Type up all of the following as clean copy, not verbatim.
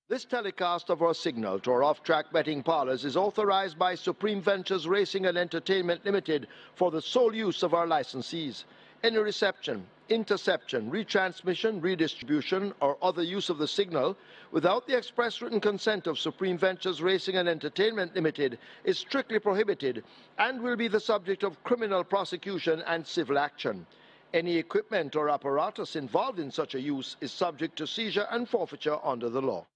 This telecast of our signal to our off-track betting parlors is authorized by Supreme Ventures Racing and Entertainment Limited for the sole use of our licensees. Any reception, interception, retransmission, redistribution, or other use of the signal without the express written consent of Supreme Ventures Racing and Entertainment Limited is strictly prohibited and will be the subject of criminal prosecution and civil action. Any equipment or apparatus involved in such a use is subject to seizure and forfeiture under the law.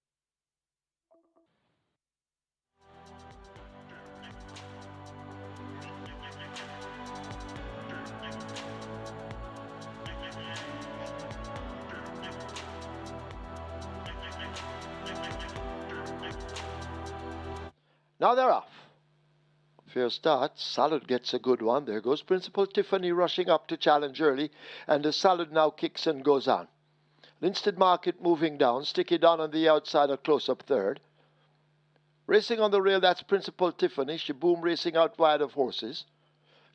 Now they're off. Fair start. Salad gets a good one. There goes Principal Tiffany rushing up to challenge early, and the Salad now kicks and goes on. Linstead Market moving down. Sticky down on the outside, a close-up third. Racing on the rail, that's Principal Tiffany. Shaboom racing out wide of horses.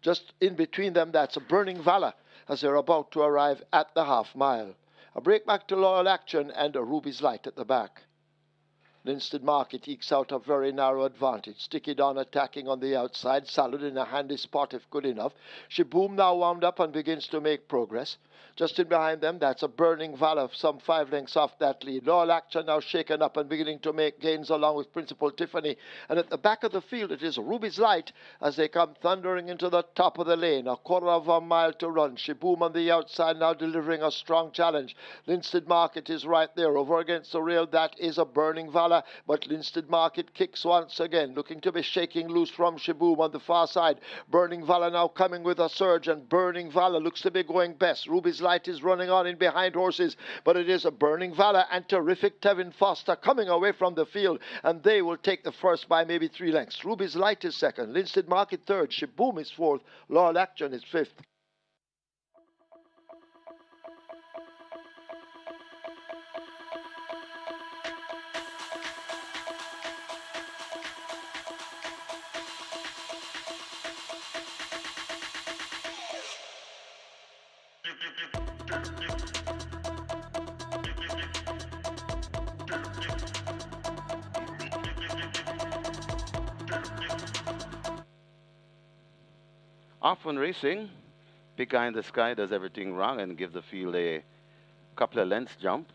Just in between them, that's a Burning Valor as they're about to arrive at the half mile. A break back to Loyal Action and a Ruby's Light at the back. Linstead Market ekes out a very narrow advantage. Sticky Down attacking on the outside. Salad in a handy spot if good enough. Shaboom now wound up and begins to make progress. Just in behind them, that's a Burning Valor, some 5 lengths off that lead. Loyal Action now shaken up and beginning to make gains along with Principal Tiffany. And at the back of the field, it is Ruby's Light as they come thundering into the top of the lane. A quarter of a mile to run. Shaboom on the outside now delivering a strong challenge. Linstead Market is right there over against the rail. That is a Burning Valor, but Linstead Market kicks once again, looking to be shaking loose from Shaboom on the far side. Burning Valor now coming with a surge, and Burning Valor looks to be going best. Ruby's Light is running on in behind horses, but it is a Burning Valor and Terrific Tevin Foster coming away from the field, and they will take the first by maybe 3 lengths. Ruby's Light is second, Linstead Market third, Shaboom is fourth, Loyal Action is fifth. Off on racing, Big Guy in the Sky does everything wrong and gives the field a couple of lengths jump.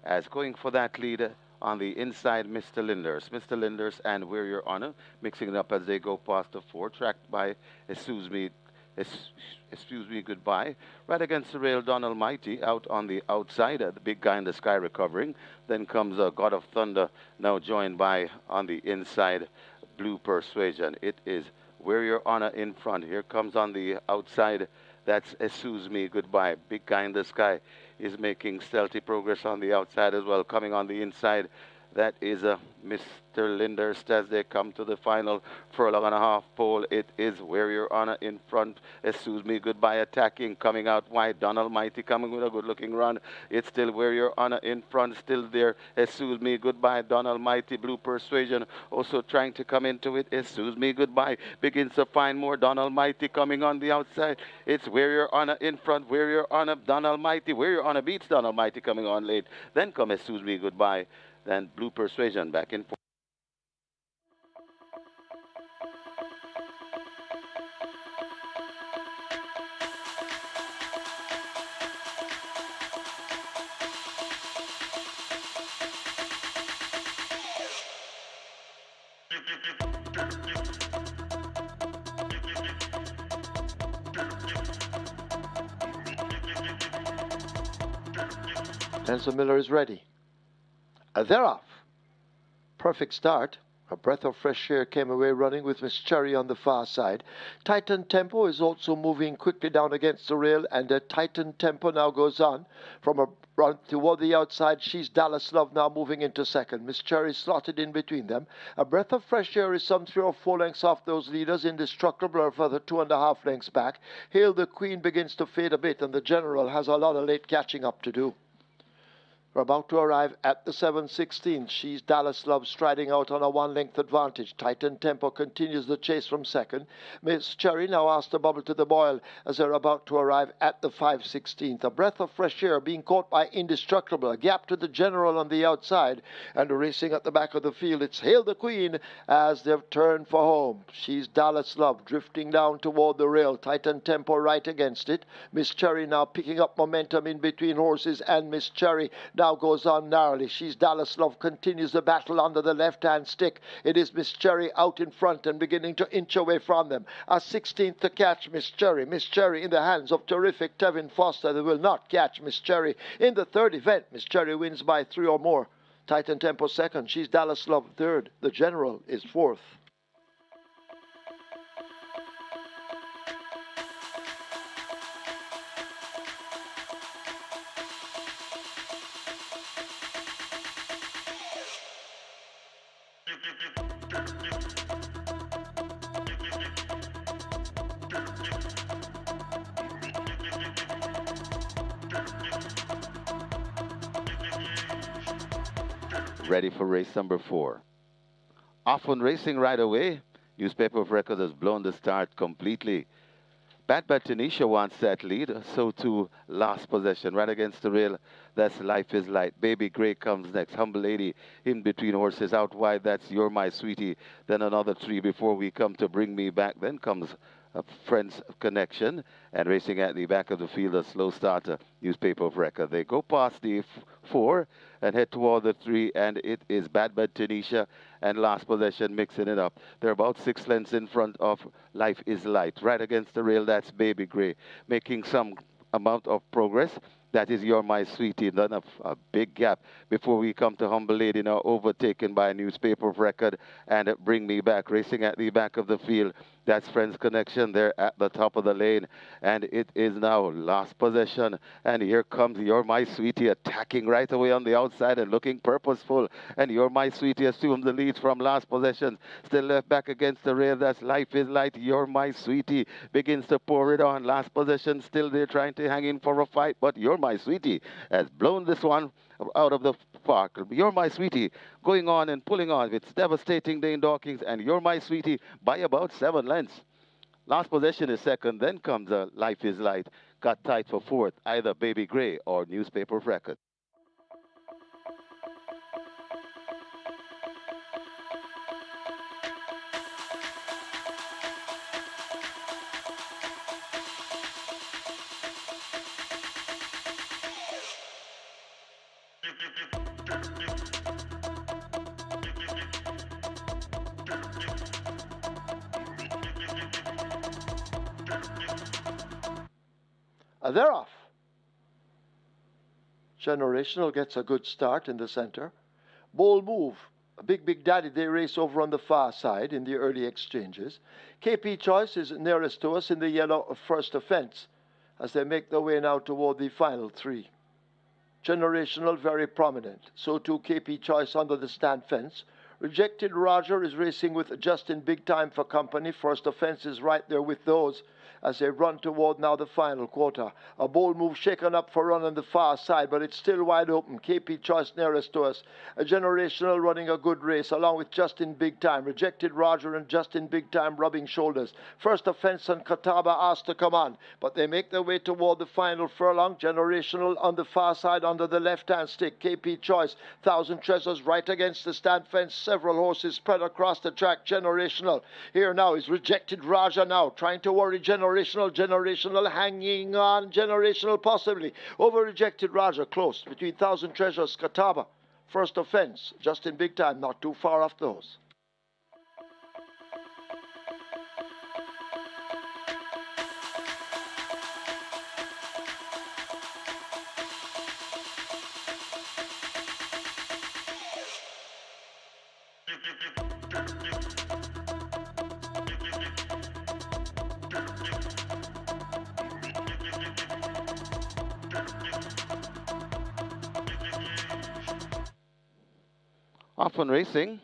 As going for that lead on the inside, Mr. Linders. Mr. Linders and We're Your Honor mixing it up as they go past the 4, tracked by Excuse Me Goodbye. Right against the rail, Don Almighty out on the outside, the Big Guy in the Sky recovering. Then comes God of Thunder, now joined by on the inside, Blue Persuasion. It is We're Your Honor in front. Here comes on the outside, that's Excuse Me Goodbye. Big Guy in the Sky is making stealthy progress on the outside as well. Coming on the inside, that is Mr. Linders as they come to the final furlong and a half pole. It is We're Your Honor in front. Excuse Me Goodbye attacking, coming out wide. Don Almighty coming with a good looking run. It's still We're Your Honor in front, still there. Excuse Me Goodbye. Don Almighty, Blue Persuasion also trying to come into it. Excuse Me Goodbye begins to find more. Don Almighty coming on the outside. It's We're Your Honor in front. We're Your Honor, Don Almighty. We're Your Honor beats Don Almighty coming on late. Then come Excuse Me Goodbye. Then Blue Persuasion back in. Nelson Miller is ready. They're off. Perfect start. A breath of fresh air came away running with Miss Cherry on the far side. Titan Tempo is also moving quickly down against the rail, and the Titan Tempo now goes on from a run toward the outside. She's Dallas Love now moving into second. Miss Cherry slotted in between them. A breath of fresh air is some 3 or 4 lengths off those leaders. Indestructible are further 2.5 lengths back. Hail the Queen begins to fade a bit, and the General has a lot of late catching up to do. We're about to arrive at the 7:16. She's Dallas Love striding out on a one-length advantage. Titan Tempo continues the chase from second. Miss Cherry now asked to bubble to the boil as they're about to arrive at the 5:16. A breath of fresh air being caught by Indestructible. A gap to the General on the outside. And racing at the back of the field, it's Hail the Queen as they've turned for home. She's Dallas Love drifting down toward the rail. Titan Tempo right against it. Miss Cherry now picking up momentum in between horses, and Miss Cherry now goes on narrowly. She's Dallas Love continues the battle under the left-hand stick. It is Miss Cherry out in front and beginning to inch away from them. A 16th to catch Miss Cherry. Miss Cherry in the hands of terrific Tevin Foster. They will not catch Miss Cherry in the third event. Miss Cherry wins by 3 or more. Titan Tempo second. She's Dallas Love third. The General is fourth. Ready for race number 4. Off on racing right away. Newspaper of Record has blown the start completely. Bad Tanisha wants that lead, so too Last Possession. Right against the rail, that's Life is Light. Baby Grey comes next. Humble Lady in between horses. Out wide, that's You're My Sweetie. Then another 3 before we come to Bring Me Back. Then comes a Friends Connection. And racing at the back of the field, a slow starter, Newspaper of Record. They go past the 4 and head toward the 3, and it is Bad Tanisha and Last Possession mixing it up. They're about 6 lengths in front of Life is Light. Right against the rail, that's Baby Grey, making some amount of progress. That is You're My Sweetie. Then a big gap before we come to Humble Lady, now overtaken by Newspaper of Record and Bring Me Back. Racing at the back of the field, that's Friends Connection there at the top of the lane. And it is now Last Possession. And here comes You're My Sweetie attacking right away on the outside and looking purposeful. And You're My Sweetie assumes the lead from Last Possession. Still left back against the rail, that's Life is Light. You're My Sweetie begins to pour it on. Last Possession still there trying to hang in for a fight, but You're My Sweetie has blown this one out of the park. You're My Sweetie going on and pulling on. It's devastating Dane Dawkins, and You're My Sweetie by about 7 lengths. Last Possession is second. Then comes Life is Light. Got tight for fourth, either Baby Grey or Newspaper of Record. They're off. Generational gets a good start in the center. Bold Move. Big Daddy, they race over on the far side in the early exchanges. KP Choice is nearest to us in the yellow First Offense as they make their way now toward the final 3. Generational very prominent. So too KP Choice under the stand fence. Rejected Roger is racing with Justin Big Time for company. First Offense is right there with those as they run toward now the final quarter. A Bold Move shaken up for run on the far side, but it's still wide open. KP Choice nearest to us. A Generational running a good race along with Justin Big Time. Rejected Roger and Justin Big Time rubbing shoulders. First Offense and Catawba asked to come on, but they make their way toward the final furlong. Generational on the far side under the left-hand stick. KP Choice, Thousand Treasures right against the stand fence. Several horses spread across the track. Generational here now is Rejected Roger now trying to worry Generational hanging on. Generational possibly over Rejected Roger close between Thousand Treasures, Catawba. First Offense, Justin Big Time not too far off those. Off on racing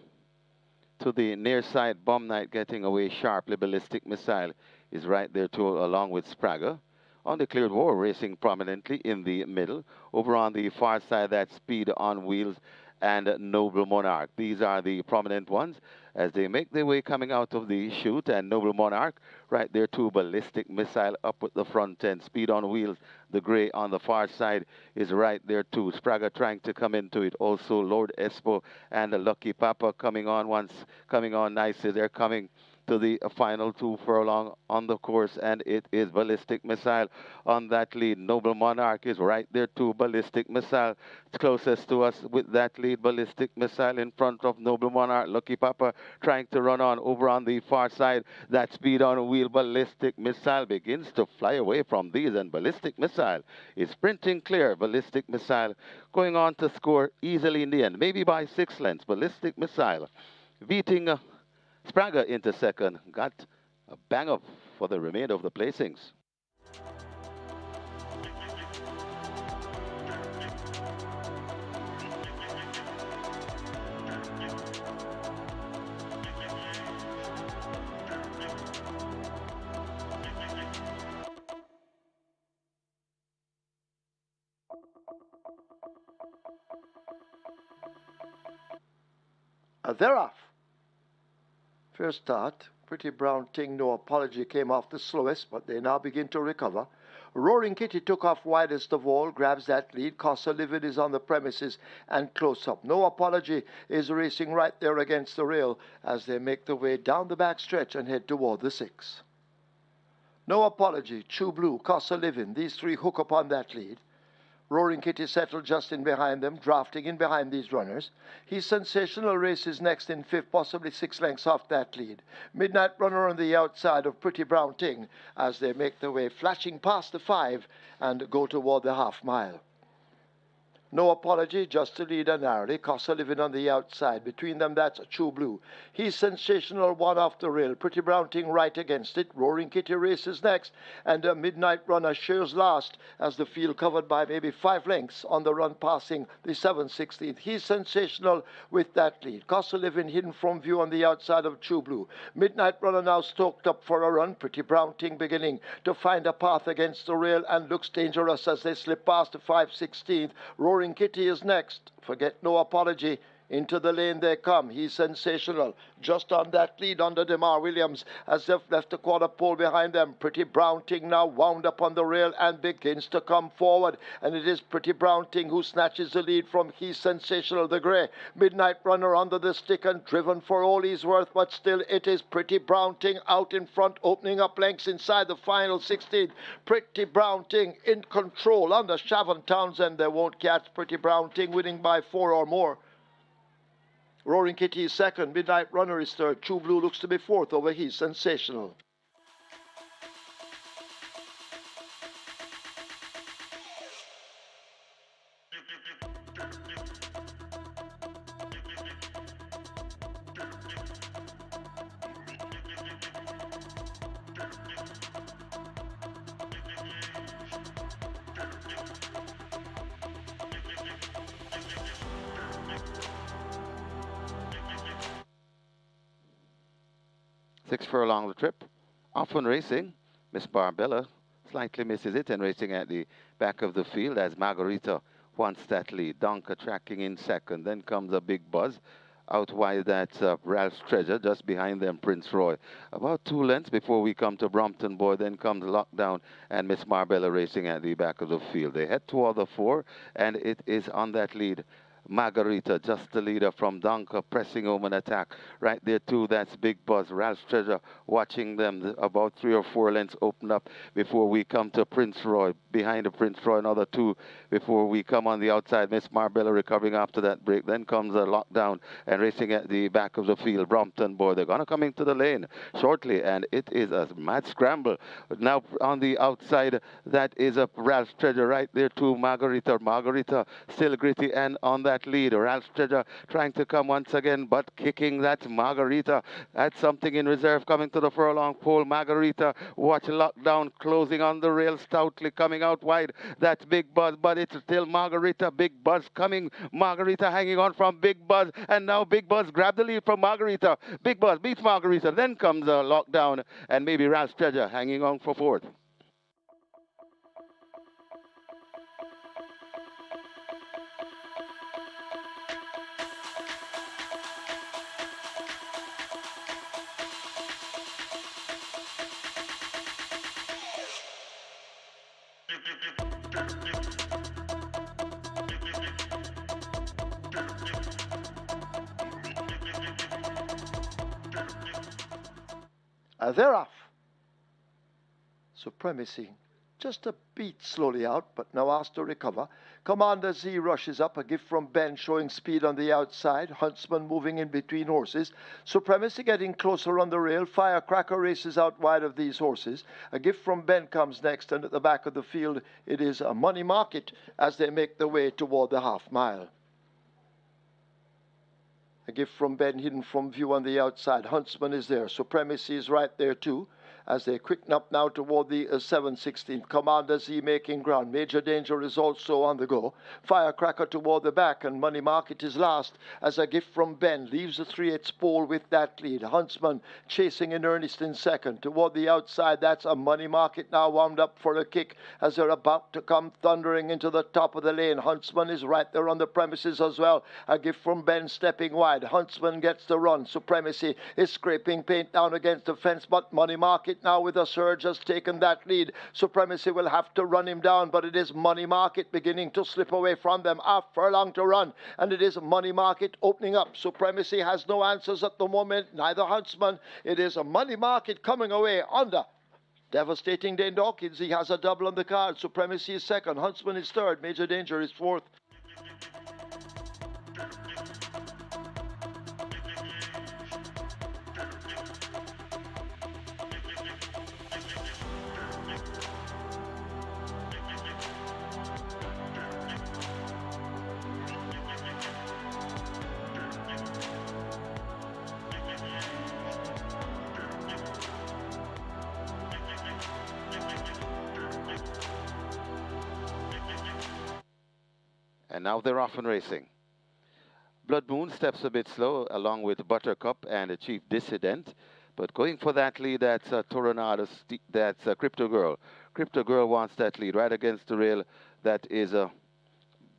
to the near side, Bomb Knight getting away sharply. Ballistic Missile is right there too, along with Sprague. Undeclared War racing prominently in the middle. Over on the far side, that's Speed on Wheels and Noble Monarch. These are the prominent ones as they make their way coming out of the chute. And Noble Monarch, right there too, ballistic missile up at the front end. Speed on Wheels, the gray on the far side, is right there too. Sprague trying to come into it. Also Lord Espo and Lucky Papa coming on nicely. They're coming to the final 2 furlong on the course, and it is Ballistic Missile on that lead. Noble Monarch is right there too. Ballistic Missile closest to us with that lead. Ballistic Missile in front of Noble Monarch. Lucky Papa trying to run on over on the far side. That Speed on Wheel. Ballistic Missile begins to fly away from these, and Ballistic Missile is sprinting clear. Ballistic Missile going on to score easily in the end, maybe by 6 lengths. Ballistic Missile beating Sprague into second, got a bang up for the remainder of the placings. They're off. First start, Pretty Brown Ting, No Apology came off the slowest, but they now begin to recover. Roaring Kitty took off widest of all, grabs that lead. Cost of Living is on the premises and close up. No Apology is racing right there against the rail as they make their way down the back stretch and head toward the 6. No Apology, True Blue, Cost of Living, these three hook up on that lead. Roaring Kitty settled just in behind them, drafting in behind these runners. He's Sensational races next in 5th, possibly 6 lengths off that lead. Midnight Runner on the outside of Pretty Brown Ting as they make their way flashing past the 5 and go toward the half mile. No Apology, just to lead narrowly. Cost of Living on the outside. Between them, that's True Blue. He's Sensational, one off the rail. Pretty Brown Ting right against it. Roaring Kitty races next. And Midnight Runner shares last as the field covered by maybe 5 lengths on the run passing the 7/16th. He's Sensational with that lead. Cost of Living hidden from view on the outside of True Blue. Midnight Runner now stoked up for a run. Pretty Brown Ting beginning to find a path against the rail and looks dangerous as they slip past the 5/16th. Roaring Kitty is next. Forget No Apology. Into the lane they come. He's Sensational. Just on that lead under DeMar Williams as they've left a quarter pole behind them. Pretty Brown Ting now wound up on the rail and begins to come forward. And it is Pretty Brown Ting who snatches the lead from He's Sensational, the grey. Midnight Runner under the stick and driven for all he's worth, but still it is Pretty Brown Ting out in front, opening up lengths inside the final 16. Pretty Brown Ting in control under Shavon Townsend. They won't catch Pretty Brown Ting winning by 4 or more. Roaring Kitty is second. Midnight Runner is third. True Blue looks to be fourth over He's Sensational. Six furlong the trip. Often racing. Miss Barbella slightly misses it and racing at the back of the field as Margarita wants that lead. Donka tracking in second. Then comes a big buzz. Out wide, that's Ralph's Treasure. Just behind them, Prince Roy. About 2 lengths before we come to Brompton Boy. Then comes Lockdown and Miss Marbella racing at the back of the field. They head toward the 4, and it is on that lead. Margarita, just the leader from Donka, pressing home an attack. Right there, too, that's Big Buzz. Ralph's Treasure watching them. About 3 or 4 lengths open up before we come to Prince Roy. Behind the Prince Roy, another 2 before we come on the outside. Miss Marbella recovering after that break. Then comes a Lockdown and racing at the back of the field. Brompton Boy, they're going to come into the lane shortly, and it is a mad scramble. Now on the outside, that is a Ralph's Treasure right there, too. Margarita still gritty and on that lead. Ralph's Treasure trying to come once again, but kicking that Margarita. That's something in reserve coming to the furlong pole. Margarita, watch Lockdown closing on the rail stoutly, coming out wide. That's Big Buzz, but it's still Margarita. Big Buzz coming. Margarita hanging on from Big Buzz, and now Big Buzz grabbed the lead from Margarita. Big Buzz beats Margarita. Then comes a Lockdown, and maybe Ralph's Treasure hanging on for fourth. They're off. Supremacy just a beat slowly out, but now asked to recover. Commander Z rushes up, a gift from Ben showing speed on the outside. Huntsman moving in between horses. Supremacy getting closer on the rail. Firecracker races out wide of these horses. A gift from Ben comes next, and at the back of the field it is a Money Market as they make their way toward the half mile. A gift from Ben hidden from view on the outside. Huntsman is there. Supremacy is right there too, as they quicken up now toward the 7/16th. Commander Z making ground. Major Danger is also on the go. Firecracker toward the back, and Money Market is last as a gift from Ben leaves the 3/8 pole with that lead. Huntsman chasing in earnest in second. Toward the outside, that's a Money Market now wound up for a kick as they're about to come thundering into the top of the lane. Huntsman is right there on the premises as well. A gift from Ben stepping wide. Huntsman gets the run. Supremacy is scraping paint down against the fence, but Money Market now with a surge has taken that lead. Supremacy will have to run him down, but it is Money Market beginning to slip away from them. A furlong to run, and it is Money Market opening up. Supremacy has no answers at the moment, neither Huntsman. It is a Money Market coming away under devastating Dane Dawkins. He has a double on the card. Supremacy is second, Huntsman is third, Major Danger is fourth. And now they're off and racing. Blood Moon steps a bit slow, along with Buttercup and the Chief Dissident. But going for that lead, that's Toronado, that's Crypto Girl. Crypto Girl wants that lead right against the rail. That is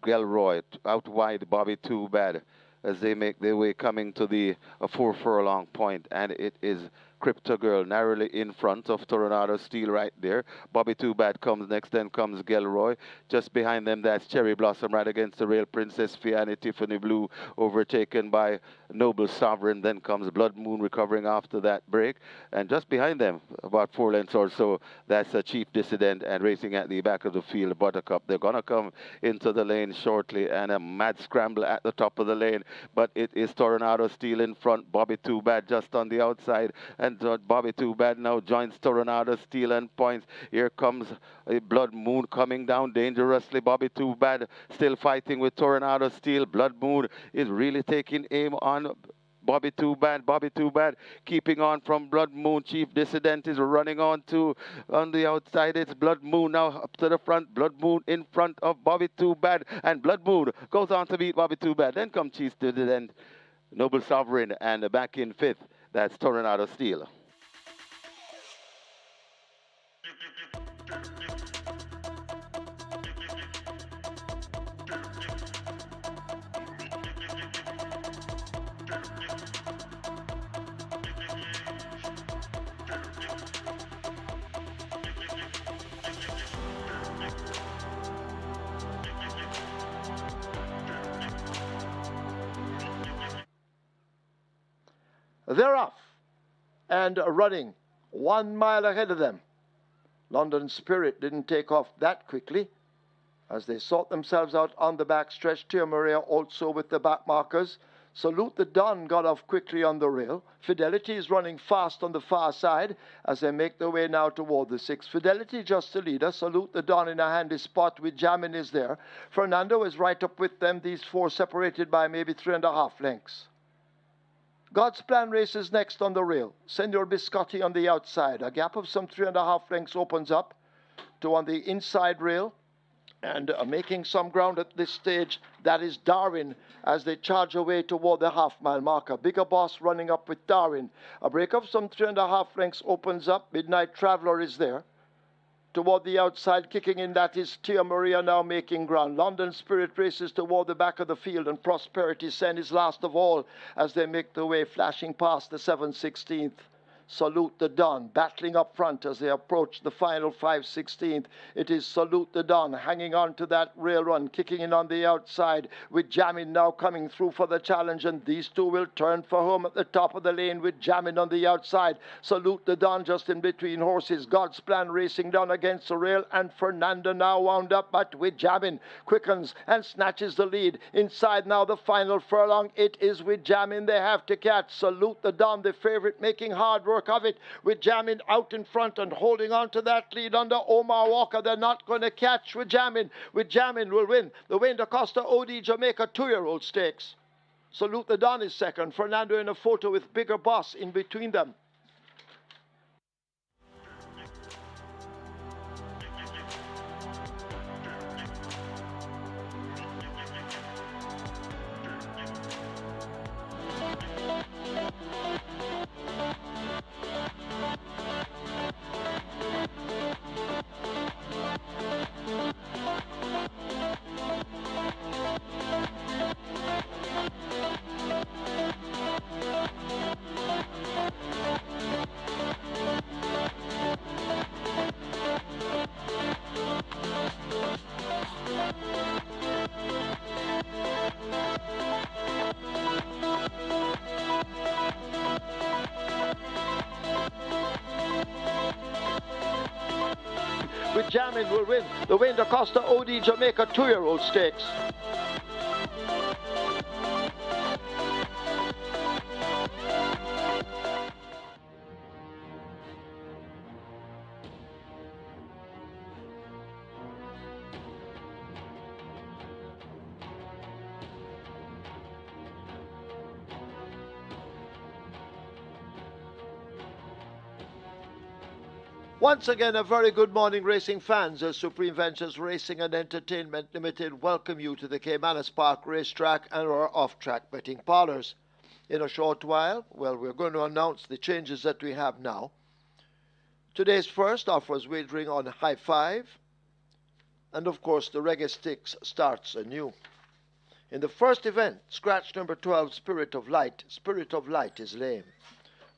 Gilroy. Out wide, Bobby Too Bad, as they make their way coming to the 4 furlong point. And it is Crypto Girl narrowly in front of Toronado Steel right there. Bobby Too Bad comes next, then comes Gilroy. Just behind them, that's Cherry Blossom right against the rail. Princess Fiani, Tiffany Blue overtaken by Noble Sovereign. Then comes Blood Moon recovering after that break. And just behind them, about 4 lengths or so, that's a Chief Dissident, and racing at the back of the field, Buttercup. They're going to come into the lane shortly, and a mad scramble at the top of the lane. But it is Toronado Steel in front, Bobby Too Bad just on the outside. And Bobby Too Bad now joins Toronado Steel and points. Here comes a Blood Moon coming down dangerously. Bobby Too Bad still fighting with Toronado Steel. Blood Moon is really taking aim on Bobby Too Bad. Bobby Too Bad keeping on from Blood Moon. Chief Dissident is running on the outside. It's Blood Moon now up to the front. Blood Moon in front of Bobby Too Bad. And Blood Moon goes on to beat Bobby Too Bad. Then comes Chief Dissident, Noble Sovereign, and back in fifth, that's Toronado Steel. They're off and running 1 mile ahead of them. London Spirit didn't take off that quickly as they sort themselves out on the back stretch. Tia Maria also with the back markers. Salute the Don got off quickly on the rail. Fidelity is running fast on the far side as they make their way now toward the 6. Fidelity just the leader. Salute the Don in a handy spot with Jamin is there. Fernando is right up with them. These 4 separated by maybe 3.5 lengths. God's Plan races next on the rail. Senor Biscotti on the outside. A gap of some 3.5 lengths opens up to on the inside rail. And making some ground at this stage, that is Darwin as they charge away toward the half-mile marker. Bigger Boss running up with Darwin. A break of some 3.5 lengths opens up. Midnight Traveler is there. Toward the outside, kicking in, that is Tia Maria now making ground. London Spirit races toward the back of the field, and Prosperity Sen is last of all as they make their way flashing past the 7/16th. Salute the Don, battling up front as they approach the final 5/16. It is Salute the Don hanging on to that rail run, kicking in on the outside with Jamming now coming through for the challenge, and these two will turn for home at the top of the lane with Jamming on the outside. Salute the Don just in between horses. God's Plan racing down against the rail, and Fernando now wound up, but with Jamming quickens and snatches the lead. Inside now the final furlong. It is with Jamming they have to catch. Salute the Don, the favourite, making hard work of it with Jamming out in front and holding on to that lead under Omar Walker. They're not going to catch with Jamming. With Jamming will win the Wayne DaCosta OD Jamaica 2-year-old stakes. Salute the Don is second. Fernando in a photo with Bigger Boss in between them. With Jamming will win the Wayne DaCosta OD Jamaica 2-year-old stakes. Once again, a very good morning, racing fans. As Supreme Ventures Racing and Entertainment Limited welcome you to the Caymanas Park Racetrack and our off-track betting parlours. In a short while, we're going to announce the changes that we have now. Today's first offers wagering on High Five, and of course the Reggae Sticks starts anew. In the first event, scratch number 12, Spirit of Light. Spirit of Light is lame.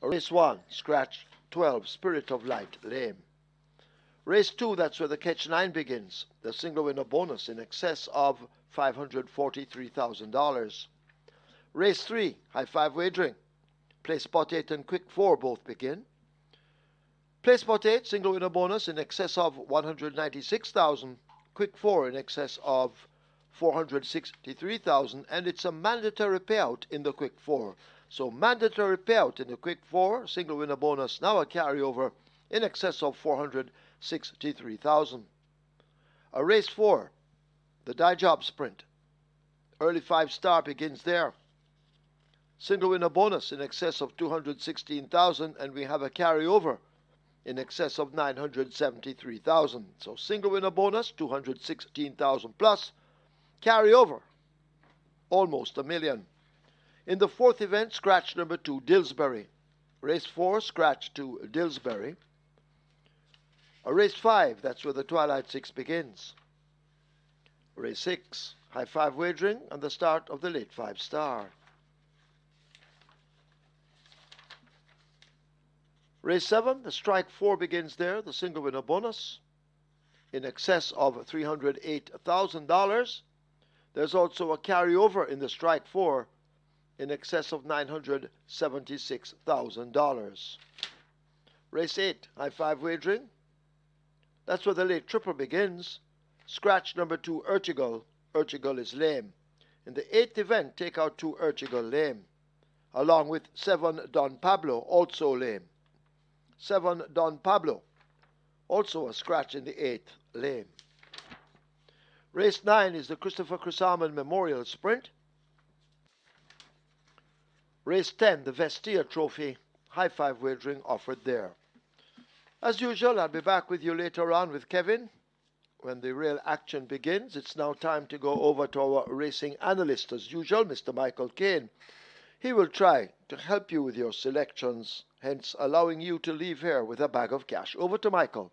Race 1, scratch 12, Spirit of Light, lame. Race 2, that's where the catch 9 begins. The single winner bonus in excess of $543,000. Race 3, High Five wagering. Play Spot 8 and Quick 4 both begin. Play Spot 8, single winner bonus in excess of $196,000. Quick 4 in excess of $463,000, and it's a mandatory payout in the Quick 4. So mandatory payout in the Quick 4, single winner bonus, now a carryover in excess of $463,000. A Race 4, the Die Job Sprint. Early 5-star begins there. Single winner bonus in excess of $216,000, and we have a carryover in excess of $973,000. So single winner bonus, $216,000 plus, carryover, almost $1 million. In the fourth event, scratch number 2, Dillsbury. Race 4, scratch 2, Dillsbury. A Race 5, that's where the Twilight 6 begins. Race 6, High Five wagering and the start of the late 5-star. Race 7, the Strike 4 begins there, the single winner bonus in excess of $308,000. There's also a carryover in the Strike 4 in excess of $976,000. Race 8, High Five wagering. That's where the late triple begins. Scratch number 2, Urchigal. Urchigal is lame. In the 8th event, take out 2 Urchigal lame, along with 7 Don Pablo, also lame. 7 Don Pablo, also a scratch in the 8th, lame. Race 9 is the Christopher Chrysamen Memorial Sprint. Race 10, the Vestia Trophy, High Five wagering offered there. As usual, I'll be back with you later on with Kevin when the real action begins. It's now time to go over to our racing analyst, as usual, Mr. Michael Kane. He will try to help you with your selections, hence allowing you to leave here with a bag of cash. Over to Michael.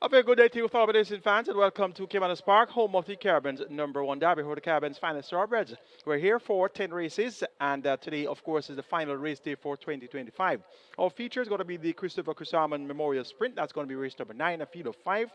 A very good day to you, fellow racing fans, and welcome to Caymanas Park, home of the Caribbean's #1 derby, where the Caribbean's finest thoroughbreds. We're here for 10 races, and today, of course, is the final race day for 2025. Our feature is going to be the Christopher Cusaman Memorial Sprint. That's going to be race number 9, a field of 5.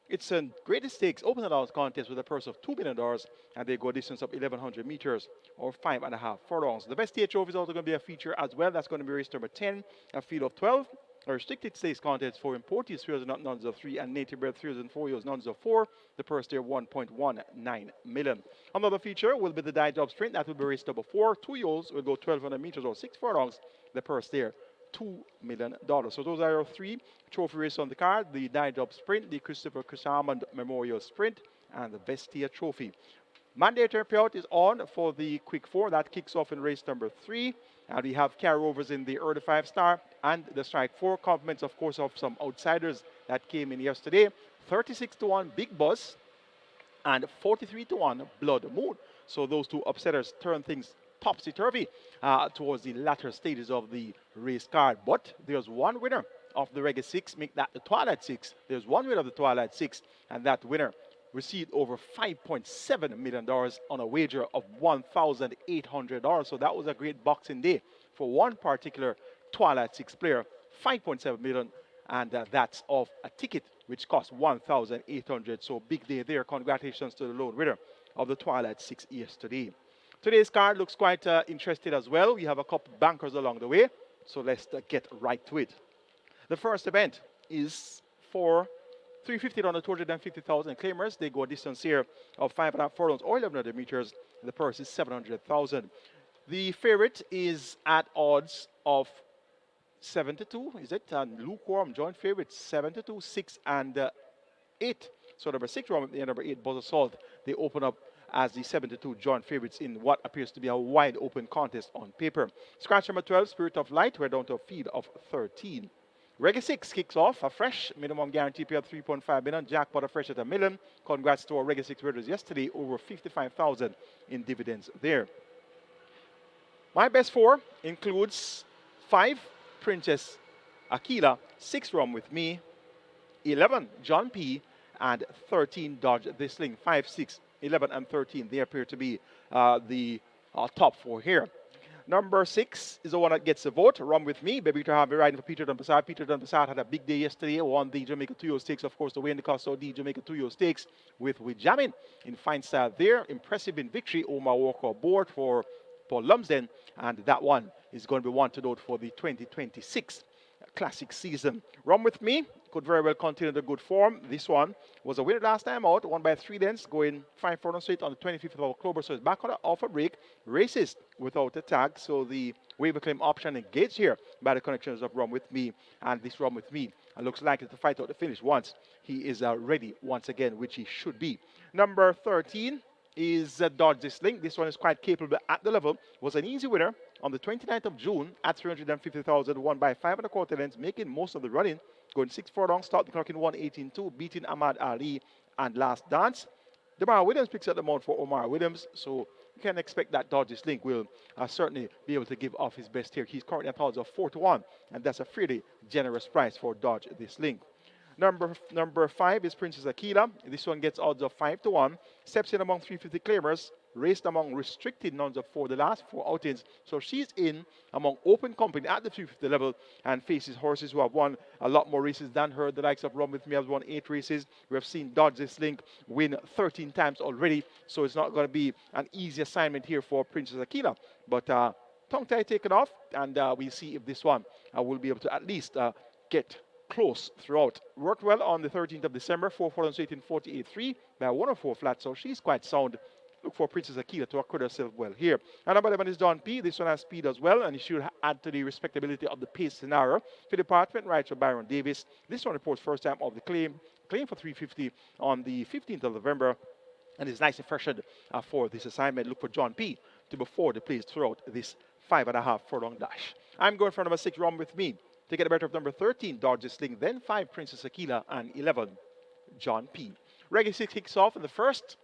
It's a greatest stakes open allowance contest with a purse of $2 million, and they go a distance of 1,100 meters or 5.5 furlongs. The Vestia Trophy is also going to be a feature as well. That's going to be race number 10, a field of 12. A restricted stakes contest for imported 3 years nuns of 3 and native bred 3 years and 4 years nuns of 4. The purse there 1.19 million. Another feature will be the die job sprint. That will be race number 4. 2 years will go 1,200 meters or 6 furlongs. The purse there $2 million. So those are our 3 trophy races on the card: the die job sprint, the Christopher Cusaman Memorial Sprint, and the Vestia Trophy. Mandatory payout is on for the Quick 4. That kicks off in race number 3. And we have carryovers in the early 5-star and the strike 4. Compliments, of course, of some outsiders that came in yesterday. 36-1 Big Buzz and 43-1 Blood Moon. So those 2 upsetters turn things topsy-turvy towards the latter stages of the race card. But there's one winner of the Reggae 6, make that the Twilight 6. There's one winner of the Twilight 6, and that winner received over $5.7 million on a wager of $1,800. So that was a great boxing day for one particular Twilight 6 player. $5.7 million, and that's off a ticket which cost $1,800. So big day there. Congratulations to the lone winner of the Twilight 6 yesterday. Today's card looks quite interesting as well. We have a couple bankers along the way, so let's get right to it. The first event is for 350 on the 250,000 claimers. They go a distance here of 5.5 furlongs or 1,100 meters. The purse is 700,000. The favorite is at odds of 7-2. Is it? And lukewarm joint favorite 7-2, 6 and 8. So number 6 Rum and number 8 Buzz Assault. They open up as the 7-2 joint favorites in what appears to be a wide open contest on paper. Scratch number 12 Spirit of Light. We're down to a field of 13. Reggae 6 kicks off a fresh minimum guarantee pay of 3.5 million. Jackpot a fresh at $1 million. Congrats to our Reggae 6 winners yesterday. Over 55,000 in dividends there. My best 4 includes 5 Princess Akila, 6 Rum with Me, 11 John P, and 13 Dodge the Sling. 5, 6, 11, and 13. They appear to be the top 4 here. Number 6 is the one that gets the vote. Rum with Me. Baby to have me riding for Peter Dunpasad. Peter Dunpasad had a big day yesterday. Won the Jamaica 2-year stakes, of course, the way in the cost of the Jamaica 2-year stakes with Jamin in fine style there. Impressive in victory. Omar Walker aboard for Paul Lumsden. And that one is going to be one to note for the 2026 classic season. Rum with Me could very well continue the good form. This one was a winner last time out, won by 3 lengths, going 5 furlongs straight on the 25th of October. So it's back on off a break. Races without a tag. So the waiver claim option engaged here by the connections of Rum with Me. And this Rum with Me looks likely to fight out the finish once he is ready once again, which he should be. Number 13 is Dodge the Sling. This one is quite capable at the level. Was an easy winner on the 29th of June at 350,000, won by 5 1/4 lengths, making most of the running, going 6 furlongs, start the clock in 1:18.2, beating Ahmad Ali and Last Dance. Demar Williams picks up the mount for Omar Williams, so you can expect that Dodge the Sling will certainly be able to give off his best here. He's currently at odds of 4-1, and that's a fairly generous price for Dodge the Sling. Number 5 is Princess Akila. This one gets odds of 5-1. Steps in among 350 claimers. Raced among restricted nuns of 4 the last 4 outings. So she's in among open company at the 350 level and faces horses who have won a lot more races than her. The likes of Rum with Me has won 8 races. We have seen Dodge this Link win 13 times already. So it's not going to be an easy assignment here for Princess Akila. But tongue tie taken off, and we'll see if this one will be able to at least get close throughout. Worked well on the 13th of December, 4 furlongs straight in 48.3 by 104 flat, so she's quite sound. Look for Princess Akila to acquit herself well here. And number 11 is Don P. This one has speed as well, and it should add to the respectability of the pace scenario. For the department, right for Byron Davis. This one reports first time of the claim for 350 on the 15th of November, and is nicely freshened for this assignment. Look for John P. to be forward the place throughout this 5.5 furlong dash. I'm going for number 6, Rum with Me. To get the better of number 13, Dodge the Sling, then 5, Princess Akila, and 11, John P. Reggae 6 kicks off in the first.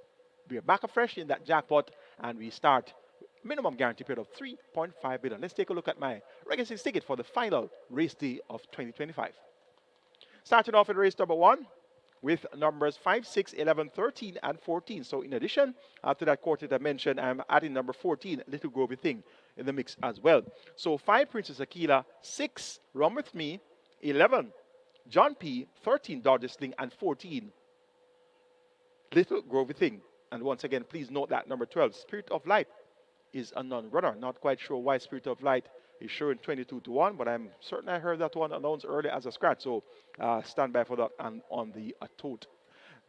We are back afresh in that jackpot, and we start minimum guarantee period of 3.5 billion. Let's take a look at my Reggae 6 ticket for the final race day of 2025. Starting off in race number 1, with numbers 5, 6, 11, 13, and 14. So in addition to that quartet I mentioned, I'm adding number 14, Little Groovy Thing, in the mix as well. So 5, Princess Aquila, 6, Run With Me, 11, John P., 13, Dodger Sling, and 14, Little Groovy Thing. And once again, please note that number 12, Spirit of Light, is a non-runner. Not quite sure why Spirit of Light is showing 22-1, but I'm certain I heard that one announced early as a scratch. So stand by for that and on the tote.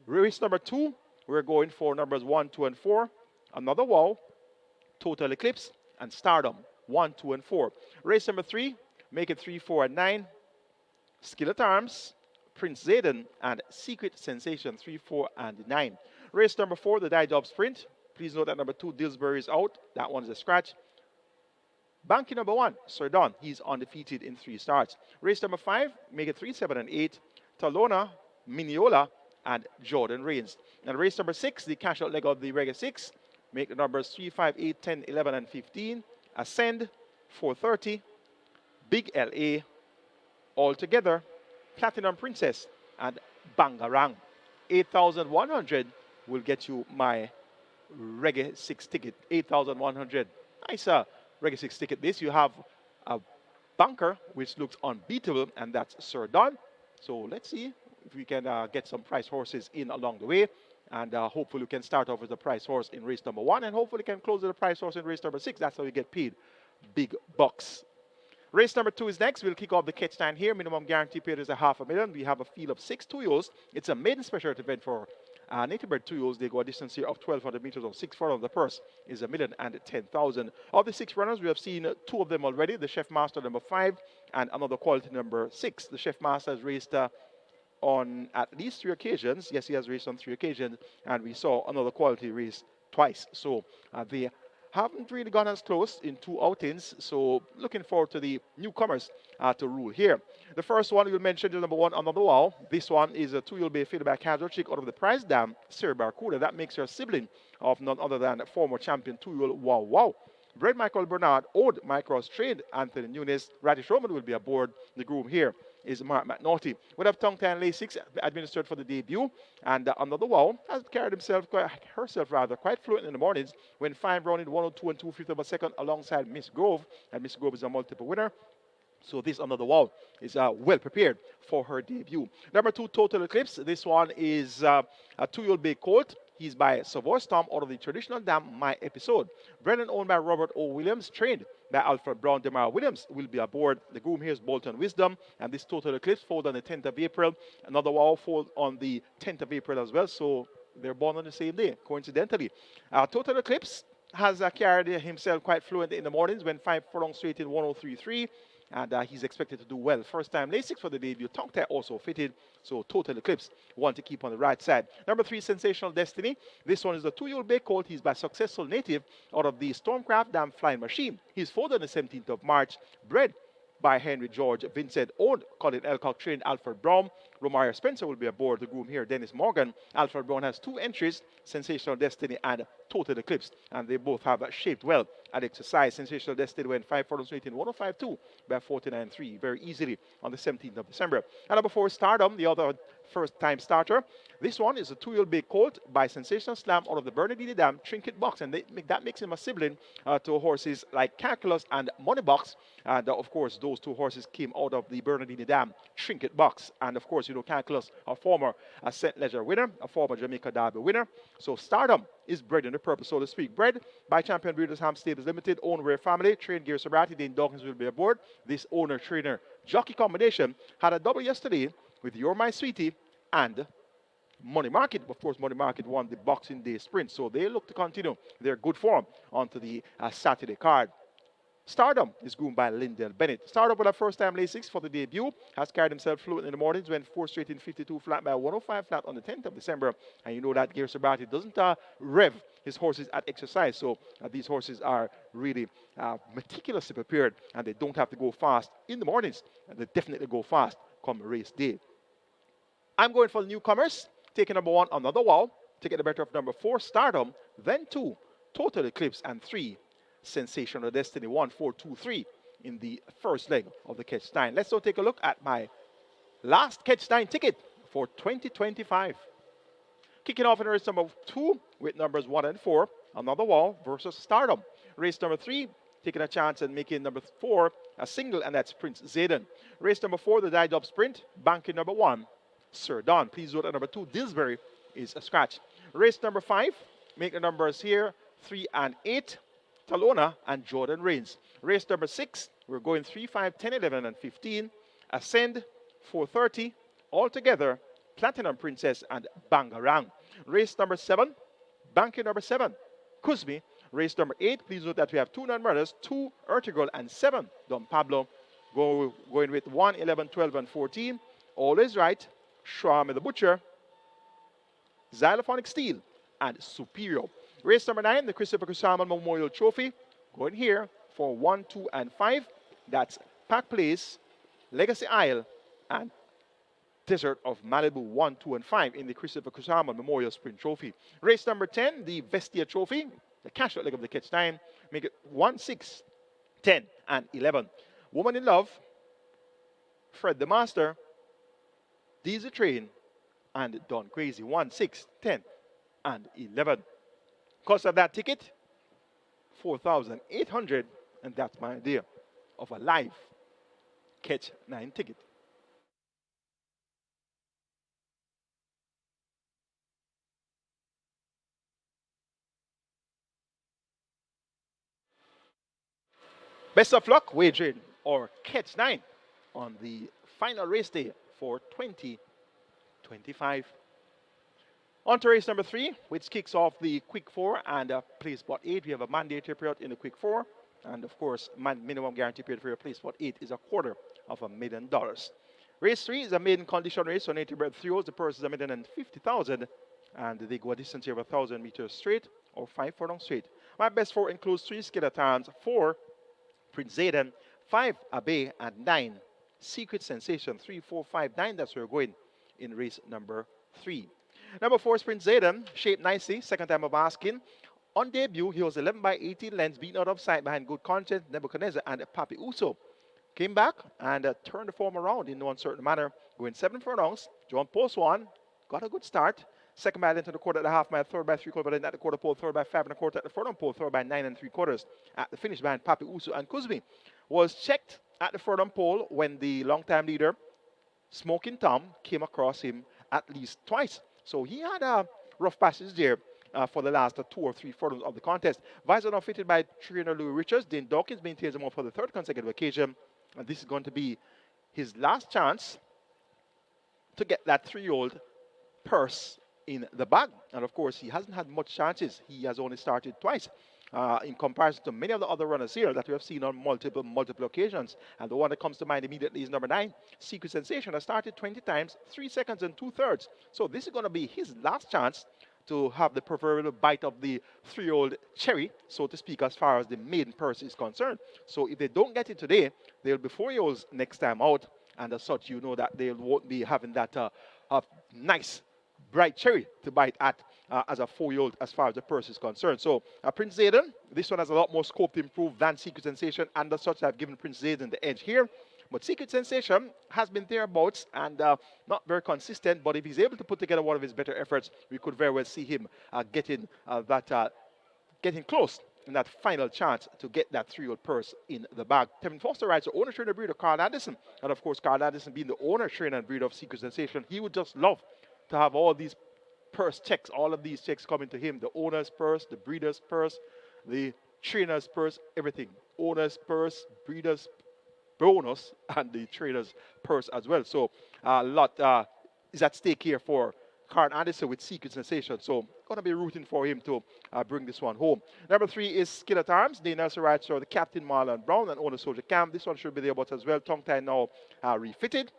Race number 2, we're going for numbers 1, 2, and 4. Another Wow, Total Eclipse, and Stardom, 1, 2, and 4. Race number 3, make it 3, 4, and 9. Skillet Arms, Prince Zayden, and Secret Sensation, 3, 4, and 9. Race number 4, the Die Job Sprint. Please note that number 2, Dillsbury, is out. That one's a scratch. Banky number 1, Sir Don. He's undefeated in 3 starts. Race number 5, make it 3, 7, and 8. Talona, Miniola, and Jordan Reigns. And race number 6, the cash out leg of the Reggae 6. Make the numbers 3, 5, 8, 10, 11, and 15. Ascend, 430. Big LA. Altogether, Platinum Princess, and Bangarang. 8,100 will get you my Reggae 6 ticket. 8,100. Nice Reggae 6 ticket. This, you have a bunker which looks unbeatable, and that's Sir Don. So let's see if we can get some price horses in along the way. And hopefully we can start off with the price horse in race number 1, and hopefully can close with the price horse in race number 6. That's how you get paid big bucks. Race number 2 is next. We'll kick off the catch stand here. Minimum guarantee paid is $500,000. We have a field of 6 tuyos. It's a maiden special event for native bred tuyos. They go a distance here of 1,200 meters on 6 furlongs. The purse is $1,010,000. Of the 6 runners, we have seen 2 of them already. The Chef Master number 5 and another quality number 6. The Chef Master has raced on at least 3 occasions. Yes, he has raced on 3 occasions, and we saw another quality race twice. So they haven't really gone as close in 2 outings, so looking forward to the newcomers to rule here. The first one we'll mention is number 1, Another Wow. This one is a 2-year-old bay faded by Casual Chick out of the prize dam, Sir Barracuda. That makes her a sibling of none other than former champion 2-year-old Wow Wow. Bred Michael Bernard, owned Micros Trade, Anthony Nunes. Radish Roman will be aboard. The groom here is Mark McNaughty. Would have tongue tie and lace 6 administered for the debut. And Another Wow has carried herself quite fluent in the mornings when 5 rounded 102 and 2/5 of a second alongside Miss Grove. And Miss Grove is a multiple winner. So this Another Wow is well prepared for her debut. Number 2, Total Eclipse. This one is a 2-year-old bay colt. He's by Savoy Storm out of the traditional dam, My Episode. Bred and owned by Robert O. Williams, trained by Alfred Brown. Demar Williams will be aboard. The groom here is Bolton Wisdom. And this Total Eclipse fold on the 10th of April. Another Wow fold on the 10th of April as well. So they're born on the same day, coincidentally. Total Eclipse has carried himself quite fluent in the mornings when 5 furlongs straight in 103.3. And he's expected to do well. First time late 6 for the debut. Tongue tie also fitted. So Total Eclipse, one to keep on the right side. Number 3, Sensational Destiny. This one is a 2-year-old bay colt. He's by Successful Native out of the Stormcraft Dam Flying Machine. He's folded on the 17th of March. Bred by Henry George Vincent, owned Colin Elcock, trained Alfred Brown. Romario Spencer will be aboard. The groom here, Dennis Morgan. Alfred Brown has 2 entries, Sensational Destiny and Total Eclipse, and they both have shaped well at exercise. Sensational Destiny went 5 furlongs straight in 105.2 by 49.3 very easily on the 17th of December. And number 4, Stardom, the other first-time starter. This one is a 2-year-old bay colt by Sensational Slam out of the Bernardini Dam Trinket Box, and that makes him a sibling to horses like Calculus and Money Box. And of course, those 2 horses came out of the Bernardini Dam Trinket Box. And of course, you know, Calculus, a former St. Ledger winner, a former Jamaica Derby winner. So Stardom is bred in the purple, so to speak. Bred by Champion Breeders Ham Stables Limited, owned Rare Family, trained Gear Sobrati. Dane Dawkins will be aboard. This owner-trainer jockey combination had a double yesterday with You're My Sweetie and Money Market. Of course, Money Market won the Boxing Day sprint, so they look to continue their good form onto the Saturday card. Stardom is groomed by Lindell Bennett. Stardom with a first-time late 6 for the debut. Has carried himself fluent in the mornings. Went 4 straight in 52 flat by 105 flat on the 10th of December. And you know that Gear Sobrati doesn't rev his horses at exercise. So these horses are really meticulously prepared. And they don't have to go fast in the mornings. And they definitely go fast come race day. I'm going for the newcomers. Taking number 1, Another Wow. Taking the better of number 4, Stardom. Then 2, Total Eclipse. And 3, Sensational Destiny. 1, 4, 2, 3 in the first leg of the catch 9. Let's now take a look at my last catch 9 ticket for 2025. Kicking off in race number 2 with numbers 1 and 4, Another Wall versus Stardom. Race number 3, taking a chance and making number 4 a single, and that's Prince Zayden. Race number 4, the die-dub sprint, banking number 1, Sir Don. Please note that number 2, Dillsbury, is a scratch. Race number 5, make the numbers here 3 and 8, Talona and Jordan Reigns. Race number 6, we're going 3, 5, 10, 11, and 15, Ascend, 430, altogether, Platinum Princess and Bangarang. Race number 7, banking number 7, Kuzmi. Race number 8, please note that we have 2 non-runners, 2 Ertugrul and 7 Don Pablo. Going with 1, 11, 12, and 14, Always Right, Shwami the Butcher, Xylophonic Steel, and Superior. Race number 9, the Christopher Kusama Memorial Trophy, going here for 1, 2, and 5. That's Pack Place, Legacy Isle, and Desert of Malibu 1, 2, and 5 in the Christopher Kusama Memorial Sprint Trophy. Race number 10, the Vestia Trophy, the Cashpot leg of the catch time, make it 1, 6, 10, and 11. Woman in Love, Fred the Master, Diesel Train, and Don Crazy, 1, 6, 10, and 11. Cost of that ticket, $4,800, and that's my idea of a live catch 9 ticket. Best of luck wagering or catch 9 on the final race day for 2025. On to race number 3, which kicks off the Quick 4 and Play Spot 8. We have a mandatory period in the Quick 4. And of course, minimum guarantee period for your Play Spot 8 is $250,000. Race 3 is a maiden condition race on 80 bred 3-year-olds. The purse is $150,000. And they go a distance here of 1,000 meters straight or 5 furlongs straight. My best 4 includes 3 skidder times, 4 Prince Zayden, 5 Abe, and 9 Secret Sensation. 3, 4, 5, 9. That's where we're going in race number 3. Number 4 is Prince Zayden, shaped nicely, second time of asking. On debut, he was 11 by 18 lengths, beaten out of sight behind Good Conscience, Nebuchadnezzar, and Papi Uso. Came back and turned the form around in no uncertain manner, going 7 furlongs. John Post 1, got a good start. Second mile into the quarter at the half mile, third by 3/4, but then at the quarter pole, third by 5 1/4 at the furlong pole, third by 9 3/4 at the finish behind Papi Uso and Kuzmi. Was checked at the furlong pole when the long-time leader, Smoking Tom, came across him at least twice. So he had a rough passage there for the last 2 or 3 furlongs of the contest. Visor now fitted by trainer Louis Richards. Dane Dawkins maintains him on for the 3rd consecutive occasion. And this is going to be his last chance to get that 3-year-old purse in the bag. And of course, he hasn't had much chances. He has only started twice in comparison to many of the other runners here that we have seen on multiple occasions. And the one that comes to mind immediately is number 9, Secret Sensation, has started 20 times, 3 seconds and 2/3. So this is going to be his last chance to have the proverbial bite of the 3-year-old cherry, so to speak, as far as the maiden purse is concerned. So if they don't get it today, they'll be 4-year-olds next time out. And as such, you know that they won't be having that nice bright cherry to bite at as a 4-year-old as far as the purse is concerned. So Prince Zayden, this one has a lot more scope to improve than Secret Sensation, and as such I've given Prince Zayden the edge here. But Secret Sensation has been thereabouts and not very consistent, but if he's able to put together one of his better efforts, we could very well see him getting close in that final chance to get that 3-year-old purse in the bag. Tevin Foster rides the owner, trainer, breeder Carl Addison. And of course, Carl Addison being the owner, trainer, and breeder of Secret Sensation, he would just love to have all these purse checks, all of these checks coming to him. The owner's purse, the breeder's purse, the trainer's purse, everything. Owner's purse, breeder's bonus, and the trainer's purse as well. So a lot is at stake here for Carl Anderson with Secret Sensation. So going to be rooting for him to bring this one home. Number 3 is Skill at Arms. The Nelson rides for the Captain Marlon Brown and owner Soldier Cam. This one should be there but as well. Tongue tie now refitted.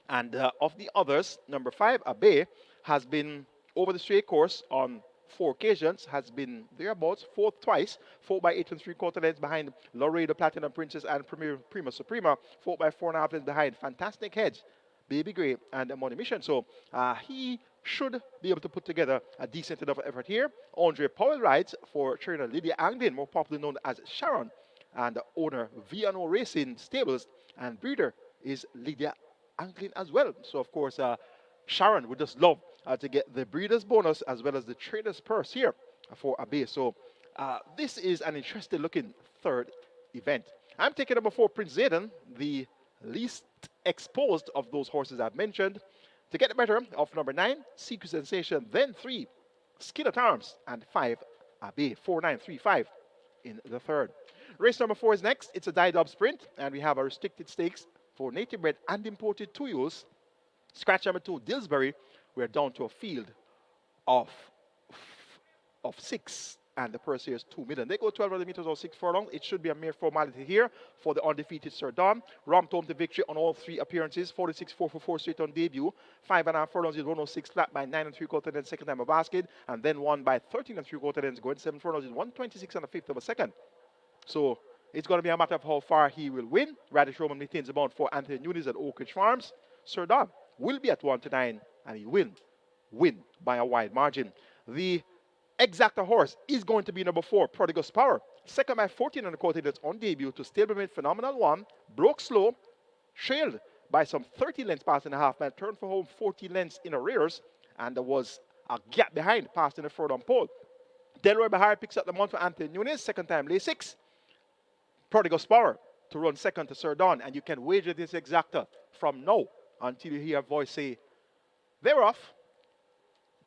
And of the others, number 5, Abe, has been over the straight course on 4 occasions, has been thereabouts, 4th twice, 4 by 8 3/4 lengths behind Laredo Platinum Princess and Prima Suprema, 4 by 4.5 lengths behind Fantastic Hedge, Baby Gray, and Money Mission. So he should be able to put together a decent enough effort here. Andre Powell rides for trainer Lydia Anglin, more popularly known as Sharon, and owner V&O Racing Stables, and breeder is Lydia Anglin as well. So of course, Sharon would just love to get the breeder's bonus as well as the trader's purse here for a base. So this is an interesting looking third event. I'm taking number 4, Prince Zayden, the least exposed of those horses I've mentioned. To get the better of number 9, Secret Sensation, then 3, Skill at Arms, and 5, Abbey, 4935 in the third. Race number 4 is next. It's a die-dub sprint, and we have a restricted stakes for native bred and imported 2-year-olds. Scratch number 2, Dillsbury. We're down to a field of 6, and the purse here is 2 million. They go 1,200 meters or 6 furlongs. It should be a mere formality here for the undefeated Sir Don. Ramped home to victory on all 3 appearances. 46.444 straight on debut. 5.5 furlongs is 106 flat by 9 3/4 lengths second time a basket, and then won by 13 3/4 lengths going 7 furlongs is 126 1/5 of a second. So it's going to be a matter of how far he will win. Radish Roman maintains the bound for Anthony Nunes at Oak Ridge Farms. Sir Don will be at 1-9, and he will win by a wide margin. The exacta horse is going to be number 4, Prodigal's Power. Second by 14 1/4 lengths on debut to stablemate Phenomenal One. Broke slow, trailed by some 30 lengths past in a half mile, turned for home 14 lengths in arrears, and there was a gap behind, passed in the furlong pole. Delroy Bahar picks up the mount for Anthony Nunes, second time lay 6. Prodigal's Power to run second to Sir Don, and you can wager this exacta from now until you hear a voice say, they're off.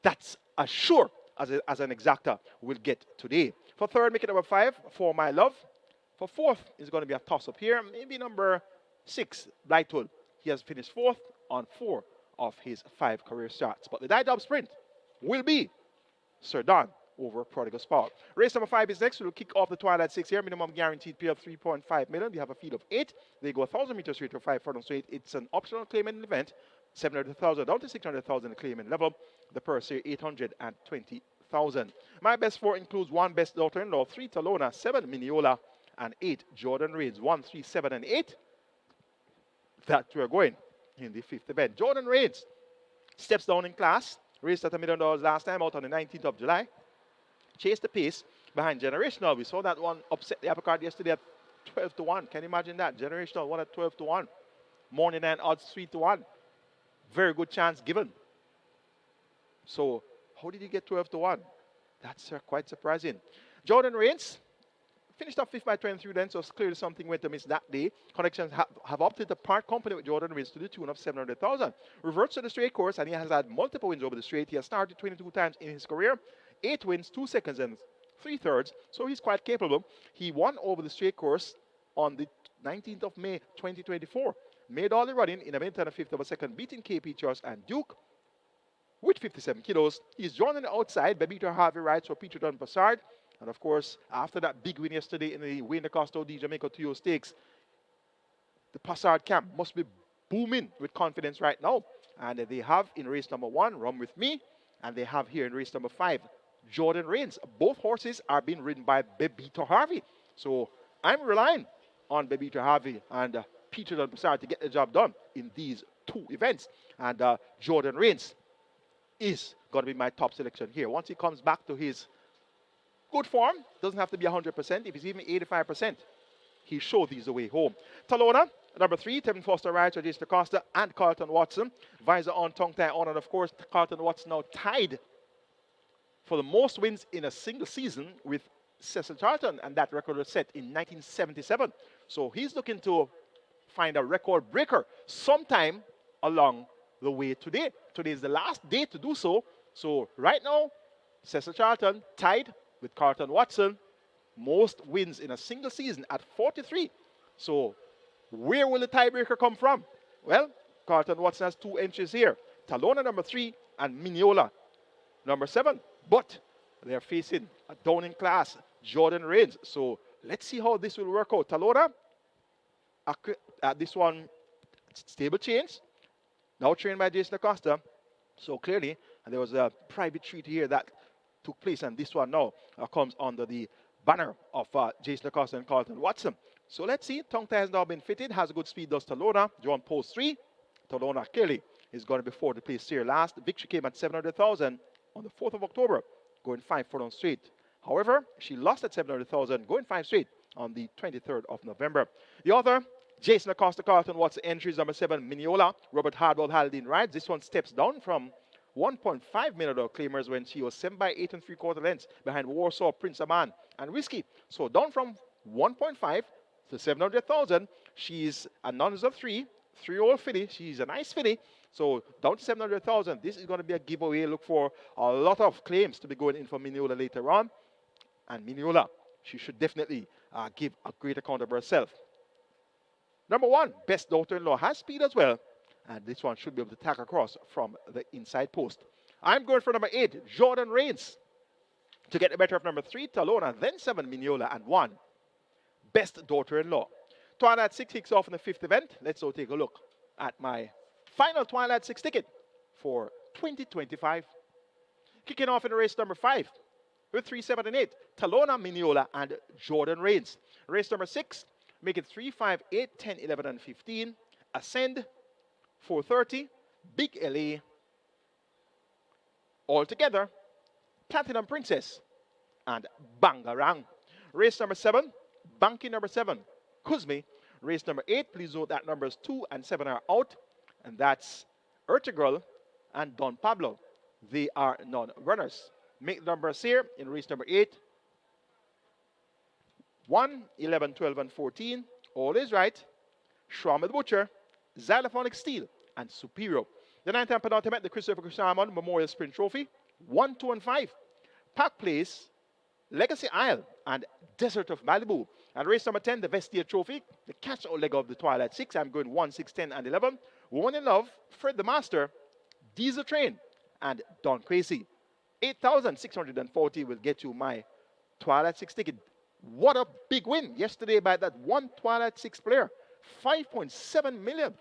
That's a sure as an exacta we'll get today. For third, make it number 5, For My Love. For fourth, is going to be a toss-up here. Maybe number 6, Blythe. He has finished 4th on 4 of his 5 career starts. But the die-dub sprint will be Sir Don over Prodigal's Power. Race number 5 is next. We'll kick off the Twilight 6 here. Minimum guaranteed pay of 3.5 million. We have a field of 8. They go 1,000 meters straight to 5 furlongs straight. It's an optional claimant event. 700,000 down to 600,000 claimant level. The purse here 820,000. My best 4 includes 1 best daughter-in-law, 3 Talona, 7 Miniola, and 8 Jordan Reigns. 1, 3, 7, and 8. That we're going in the 5th event. Jordan Reigns steps down in class. Raced at $1 million last time out on the 19th of July. Chased the pace behind Generational. We saw that one upset the upper card yesterday at 12-1. Can you imagine that? Generational won at 12-1. Morning and odds 3-1. Very good chance given. So how did he get 12-1? That's quite surprising. Jordan Reigns finished up 5th by 23 lengths, so clearly something went amiss that day. Connections have opted to part company with Jordan Reigns to the tune of 700,000. Reverts to the straight course, and he has had multiple wins over the straight. He has started 22 times in his career. 8 wins, 2 seconds, and 3/3, so he's quite capable. He won over the straight course on the 19th of May, 2024. Made all the running in a minute and a 5th of a second, beating KP Charles and Duke with 57 kilos. He's drawn on the outside. Bebito Harvey rides for Peter Dunn Passard. And of course, after that big win yesterday in the Wayne Acosta D Jamaica 2 Stakes, the Passard camp must be booming with confidence right now. And they have in race number 1, Run With Me. And they have here in race number 5, Jordan Reigns. Both horses are being ridden by Bebito Harvey. So I'm relying on Bebito Harvey and Peter Dunn Passard to get the job done in these 2 events. And Jordan Reigns is going to be my top selection here. Once he comes back to his good form, doesn't have to be 100%. If he's even 85%, he showed these the way home. Talona, number 3, Tevin Foster rides for Jason Acosta and Carlton Watson. Visor on, tongue tie on, and of course, Carlton Watson now tied for the most wins in a single season with Cecil Charlton, and that record was set in 1977. So he's looking to find a record breaker sometime along the way today. Today is the last day to do so. So right now, Cecil Charlton tied with Carlton Watson. Most wins in a single season at 43. So where will the tiebreaker come from? Well, Carlton Watson has 2 entries here. Talona number 3 and Miniola number 7. But they're facing a down in class Jordan Reigns. So let's see how this will work out. Talona, this one, stable change. Now trained by Jason Acosta. So clearly, and there was a private treaty here that took place, and this one now comes under the banner of Jason Acosta and Carlton Watson. So let's see. Tongue tie has now been fitted. Has a good speed, does Talona. John post 3. Talona clearly is going to be 4th place here last. The victory came at 700,000 on the 4th of October, going 5 furlongs straight. However, she lost at 700,000, going 5 straight on the 23rd of November. The other, Jason Acosta Carlton Watts entries number 7, Miniola. Robert Hardwell Haldane rides. This one steps down from 1.5 million claimers when she was 7 by 8 and 3/4 lengths behind Warsaw, Prince Aman, and Whiskey. So down from 1.5 to 700,000. She's a nuns of 3-year-old filly. She's a nice filly. So down to 700,000. This is going to be a giveaway. Look for a lot of claims to be going in for Miniola later on. And Miniola, she should definitely give a great account of herself. Number 1, Best Daughter-in-Law has speed as well. And this one should be able to tack across from the inside post. I'm going for number 8, Jordan Reigns. To get the better of number 3, Talona, then 7, Miniola, and 1, Best Daughter-in-Law. Twilight 6 kicks off in the 5th event. Let's go take a look at my final Twilight 6 ticket for 2025. Kicking off in race number 5 with 3, 7, and 8, Talona, Miniola, and Jordan Reigns. Race number 6, make it 3, 5, 8, 10, 11, and 15. Ascend, 430, Big LA. All together, Platinum Princess, and Bangarang. Race number 7, Banky number 7, Kuzmi. Race number 8, please note that numbers 2 and 7 are out, and that's Ertugrul and Don Pablo. They are non-runners. Make numbers here in race number 8. 1, 11, 12, and 14. All is right. Shram the Butcher, Xylophonic Steel, and Superior. The 9th and penultimate, the Christopher Cushman Memorial Sprint Trophy. 1, 2, and 5. Park Place, Legacy Isle, and Desert of Malibu. And race number 10, the Vestia Trophy, the catch-out leg of the Twilight 6. I'm going 1, 6, 10, and 11. Woman in Love, Fred the Master, Diesel Train, and Don Crazy. 8,640 will get you my Twilight 6 ticket. What a big win yesterday by that one Twilight 6 player. 5.7 million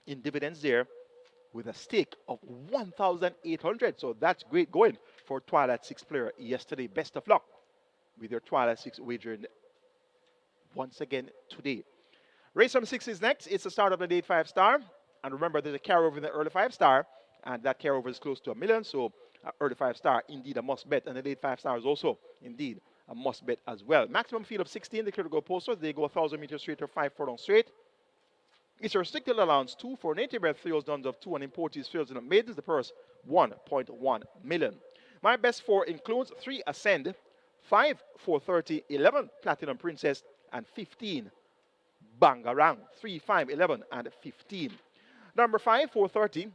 in dividends there with a stake of 1,800. So that's great going for Twilight 6 player yesterday. Best of luck with your Twilight 6 wagering once again today. Race number 6 is next. It's the start of the late 5-star. And remember, there's a carryover in the early 5-star. And that carryover is close to $1 million. So early 5-star, indeed a must bet. And the late 5-star is also, indeed, a must bet as well. Maximum field of 16, the critical posters. They go 1,000 meters straight or 5 furlong straight. It's a restricted allowance 2 for native bred fields done of 2 and imported fields and maidens. The purse 1.1 million. My best 4 includes 3 Ascend, 5 430, 11 Platinum Princess, and 15 Bangarang. 3, 5, 11, and 15. Number 5 430.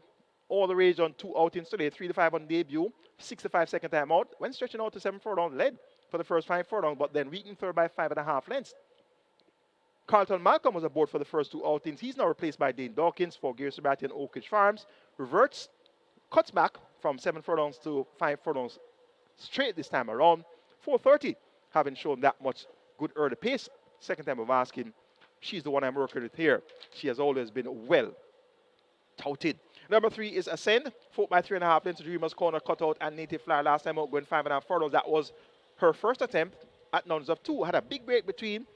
All the rage on 2 outings today. 3 to 5 on debut. 6 to 5 second time out. When stretching out to 7 furlong, led for the first 5 furlong, but then weakened third by 5.5 lengths. Carlton Malcolm was aboard for the first 2 outings. He's now replaced by Dane Dawkins for Gary Sebastian Oak Ridge Farms. Reverts, cuts back from 7 furlongs to 5 furlongs straight this time around. 430, having shown that much good early pace. Second time of asking, she's the one I'm working with here. She has always been well touted. Number 3 is Ascend, 4 by 3.5 lengths. Dreamer's Corner, Cutout, and Native Flyer. Last time out going 5.5 furlongs. That was her first attempt at nuns of 2. Had a big break between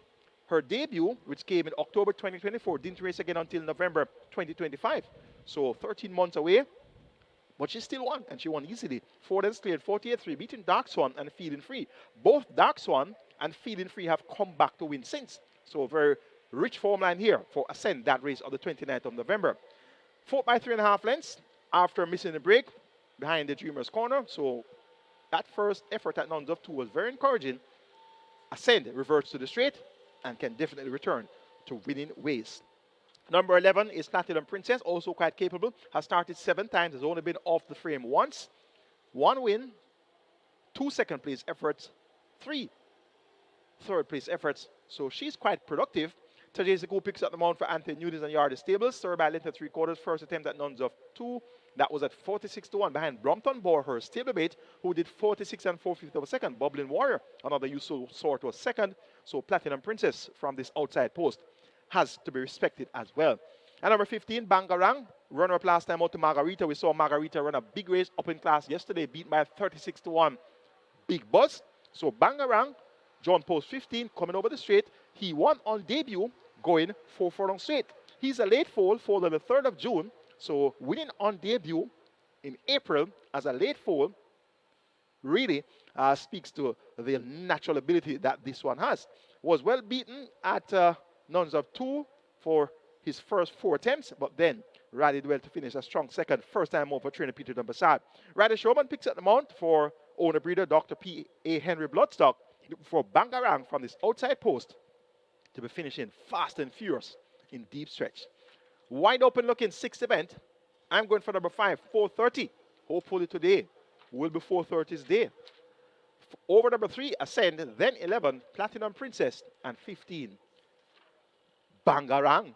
her debut, which came in October 2024, didn't race again until November 2025. So 13 months away, but she still won, and she won easily. 4 lengths cleared, 48-3, beating Dark Swan and Feeling Free. Both Dark Swan and Feeling Free have come back to win since. So very rich form line here for Ascend, that race of the 29th of November. 4 by 3.5 lengths after missing the break behind the Dreamer's Corner. So that first effort at nuns of 2 was very encouraging. Ascend reverts to the straight and can definitely return to winning ways. Number 11 is Platinum Princess, also quite capable. Has started 7 times, has only been off the frame once. 1 win, 2 second place efforts, 3 third place efforts. So she's quite productive. Today's the go picks up the mount for Anthony Nudis and Yardie Stables. Third by length at 3/4. First attempt at nuns of 2. That was at 46-1 behind Brompton Borher Stablemate, who did 46 and 4/5 of a second. Bubbling Warrior, another useful sort, was second. So Platinum Princess from this outside post has to be respected as well. And number 15, Bangarang, runner-up last time out to Margarita. We saw Margarita run a big race up in class yesterday, beat by 36-1. Big buzz. So Bangarang, John Post 15, coming over the straight. He won on debut, going 4 furlong straight. He's a late foal, foaled on the 3rd of June. So winning on debut in April as a late foal really speaks to the natural ability that this one has. Was well beaten at nuns of 2, for his first 4 attempts, but then rallied well to finish a strong second. First time over trainer Peter Dunbassard. Ryder Showman picks up the mount for owner breeder Dr. P.A. Henry Bloodstock for Bangarang from this outside post to be finishing fast and furious in deep stretch. Wide open looking 6th event. I'm going for number 5, 430. Hopefully today will be 430's day. Over number 3, Ascend, then 11, Platinum Princess, and 15, Bangarang.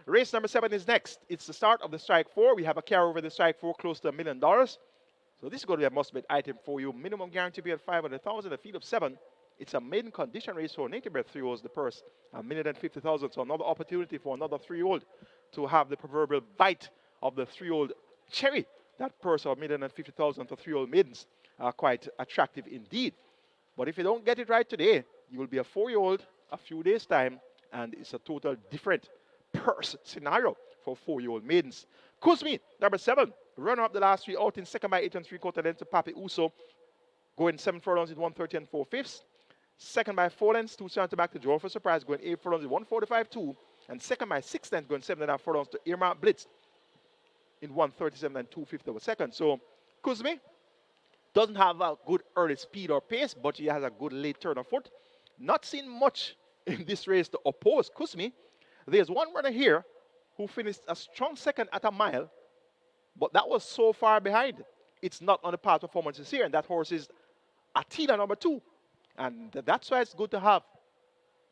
Race number 7 is next. It's the start of the Strike 4. We have a carry over the Strike 4 close to $1 million. So this is going to be a must-bet item for you. Minimum guarantee be at 500,000, a field of 7. It's a maiden condition race for native bred 3-year-olds, the purse, $1,050,000. So another opportunity for another 3-year-old to have the proverbial bite of the 3-year-old cherry. That purse of $1,050,000 for 3-year-old maidens are quite attractive indeed. But if you don't get it right today, you will be a 4-year-old a few days' time, and it's a total different purse scenario for 4-year-old maidens. Kuzmi, number 7, runner up the last 3 out in second by 8 3/4 lengths to Papi Uso, going 7 furlongs in 130 4/5. Second by 4 lengths, 2 center back to Joe for Surprise, going 8 furlongs in 145 and second by 6 lengths, going 7.5 furlongs to Irma Blitz in 137 2/5 of a second. So Kuzmi doesn't have a good early speed or pace, but he has a good late turn of foot. Not seen much in this race to oppose Kuzmi. There's one runner here who finished a strong second at a mile, but that was so far behind. It's not on the past performances here, and that horse is Attila, number 2. And that's why it's good to have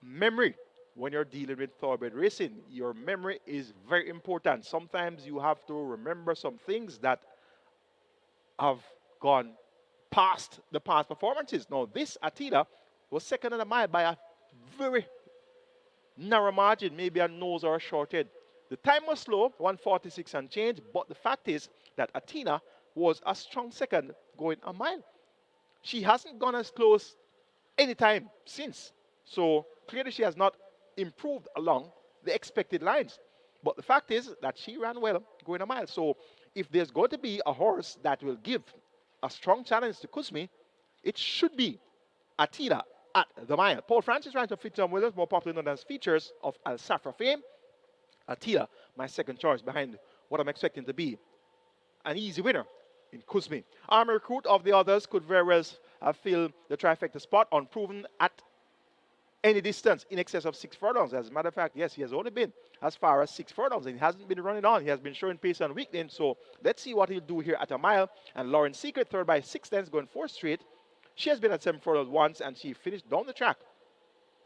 memory when you're dealing with thoroughbred racing. Your memory is very important. Sometimes you have to remember some things that have gone past the past performances. Now, this Attila was second at a mile by a very narrow margin, maybe a nose or a short head. The time was slow, 146 and change, but the fact is that Athena was a strong second going a mile. She hasn't gone as close any time since. So clearly she has not improved along the expected lines. But the fact is that she ran well going a mile. So if there's going to be a horse that will give a strong challenge to Kuzmi, it should be Attila at the mile. Paul Francis ran to Fitzgerald Williams, more popular known as Features of Al Safra fame. Attila, my second choice behind what I'm expecting to be an easy winner in Kuzmi. Army Recruit of the others could very well fill the trifecta spot, unproven at any distance in excess of 6 furlongs. As a matter of fact, yes, he has only been as far as 6 furlongs, and he hasn't been running on. He has been showing pace on weekend, so let's see what he'll do here at a mile. And Lauren Secret, third by 6 lengths, going 4 straight. She has been at 7 furlongs once, and she finished down the track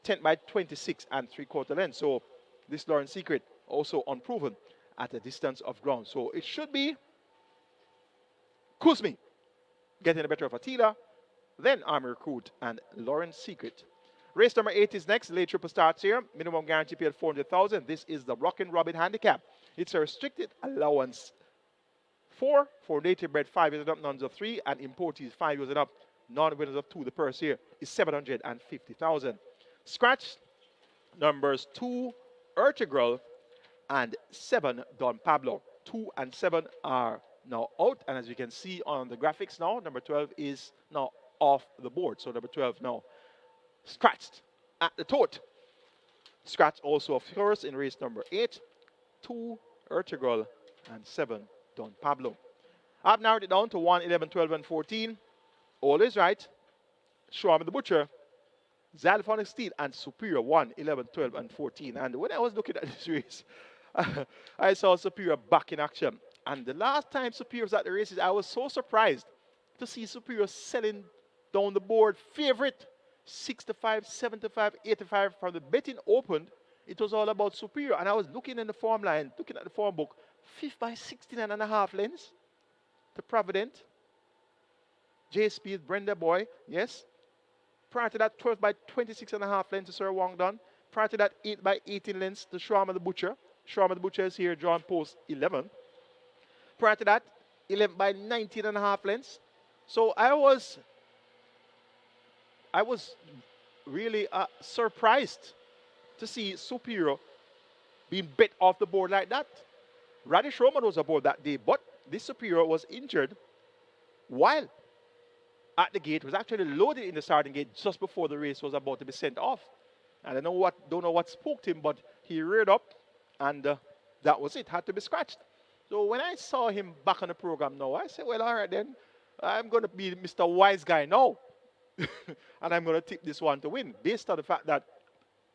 10th by 26 3/4 lengths. So this Lauren Secret also unproven at a distance of ground. So it should be Kuzmi getting the better of Attila, then Army Recruit and Lauren Secret. Race number 8 is next. Late triple starts here. Minimum guarantee paid 400,000. This is the Rockin' Robin Handicap. It's a restricted allowance for native bred 5 years and up, nuns of 3, and importees 5 years and up, non-winners of 2. The purse here is 750,000. Scratch numbers 2, Urtigirl, and 7, Don Pablo. 2 and 7 are now out, and as you can see on the graphics now, number 12 is now off the board. So number 12 now scratched at the tote. Scratch also of course in race number 8, 2, Urtigirl, and 7, Don Pablo. I've narrowed it down to 1, 11, 12, and 14. All is right. Showman the Butcher, Xylophonic Steel, and Superior 1, 11, 12, and 14. And when I was looking at this race, I saw Superior back in action. And the last time Superior was at the races, I was so surprised to see Superior selling down the board. Favorite 65, 75, 85 from the betting opened. It was all about Superior. And I was looking in the form line, looking at the form book, 5th by 69.5 lengths to Provident. J Speed, Brenda Boy, yes. Prior to that, 12 by 26.5 lengths to Sir Wong Dun. Prior to that, 8 by 18 lengths to Shawma the Butcher. Shawma the Butcher is here, drawn post 11. Prior to that, 11 by 19.5 lengths. So I was really surprised to see Superior being bet off the board like that. Radish Roman was aboard that day, but this Superior was injured while at the gate, was actually loaded in the starting gate just before the race was about to be sent off. And I don't know what spooked him, but he reared up, and that was it. Had to be scratched. So when I saw him back on the program now, I said, well, all right then, I'm going to be Mr. Wise Guy now. And I'm going to tip this one to win, based on the fact that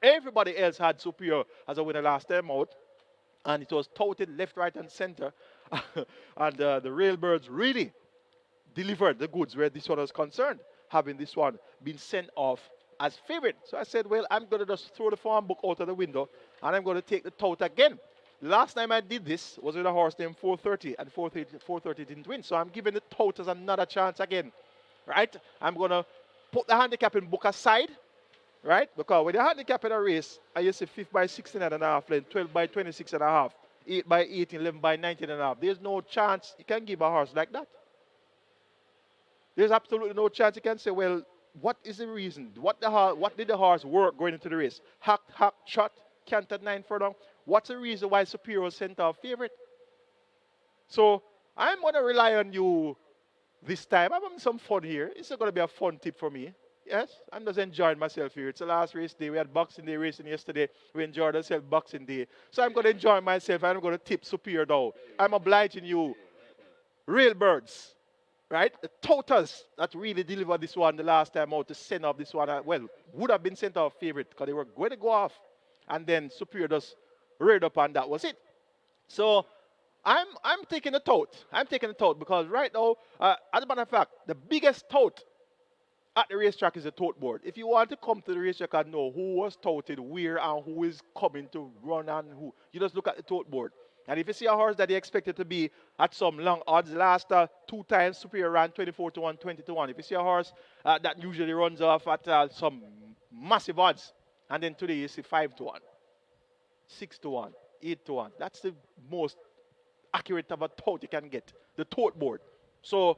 everybody else had Superior as a winner last time out, and it was touted left, right, and center. And the Railbirds really delivered the goods where this one was concerned, having this one been sent off as favorite. So I said, well, I'm going to just throw the farm book out of the window, and I'm going to take the tout again. Last time I did this was with a horse named 430, and 430 didn't win. So I'm giving the tout as another chance again, right? I'm going to put the handicapping book aside, right? Because when you handicap in a race, and you say 5 by 16.5 length, 12 by 26.5, 8 by 18, 11 by 19.5, there's no chance you can give a horse like that. There's absolutely no chance you can say, well, what is the reason? What did the horse work going into the race? Hack, shot, canted 9 furlong. What's the reason why Superior was sent off favorite? So I'm going to rely on you this time. I'm having some fun here. It's going to be a fun tip for me. Yes, I'm just enjoying myself here. It's the last race day. We had Boxing Day racing yesterday. We enjoyed ourselves Boxing Day. So I'm going to enjoy myself. I'm going to tip Superior now. I'm obliging you, real birds, right? The totals that really delivered this one the last time out to send off this one, well, would have been sent off favorite because they were going to go off. And then Superior just reared up, and that was it. So I'm taking the tout. I'm taking the tout because right now, as a matter of fact, the biggest tout at the racetrack is the tote board. If you want to come to the racetrack and know who was touted, where, and who is coming to run and who, you just look at the tote board. And if you see a horse that you expected to be at some long odds, last 2 times Superior ran 24 to 1, 20 to 1. If you see a horse that usually runs off at some massive odds, and then today you see 5 to 1, 6 to 1, 8 to 1. That's the most accurate of a tout you can get, the tote board. So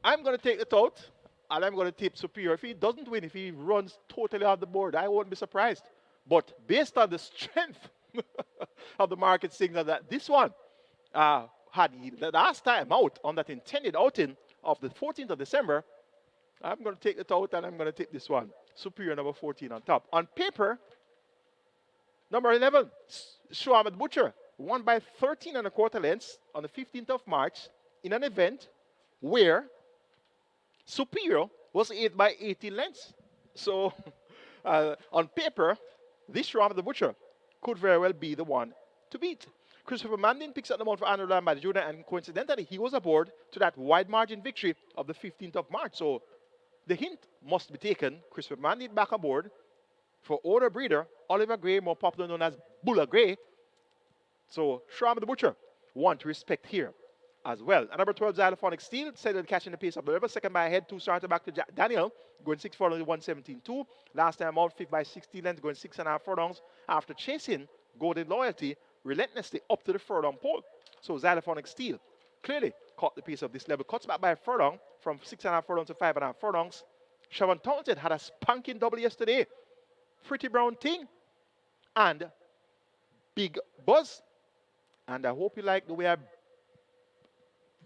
I'm going to take the tout, and I'm going to tip Superior. If he doesn't win, if he runs totally off the board, I won't be surprised. But based on the strength of the market signal that this one had the last time out on that intended outing of the 14th of December, I'm going to take the tout, and I'm going to tip this one. Superior number 14 on top. On paper, number 11, Shawam the Butcher, won by 13.25 lengths on the 15th of March in an event where Superior was 8 by 18 lengths. So on paper, this Shawam the Butcher could very well be the one to beat. Christopher Mandin picks up the mount for Andrew Lambert Jr., and coincidentally, he was aboard to that wide margin victory of the 15th of March. So the hint must be taken. Christopher Mandin back aboard for owner breeder Oliver Gray, more popular known as Buller Gray. So Shawam the Butcher, one to respect here as well. And number 12, Xylophonic Steel, settled catching the pace of the river. Second by a head, 2 starter back to Daniel, going 6 furlongs, 117.2. Last time out, 5th by 16 lengths, going 6.5 furlongs after chasing Golden Loyalty relentlessly up to the furlong pole. So Xylophonic Steel clearly caught the pace of this level. Cuts back by a furlong from 6.5 furlongs to 5.5 furlongs. Siobhan Townsend had a spanking double yesterday. Pretty Brown Thing and Big Buzz. And I hope you like the way I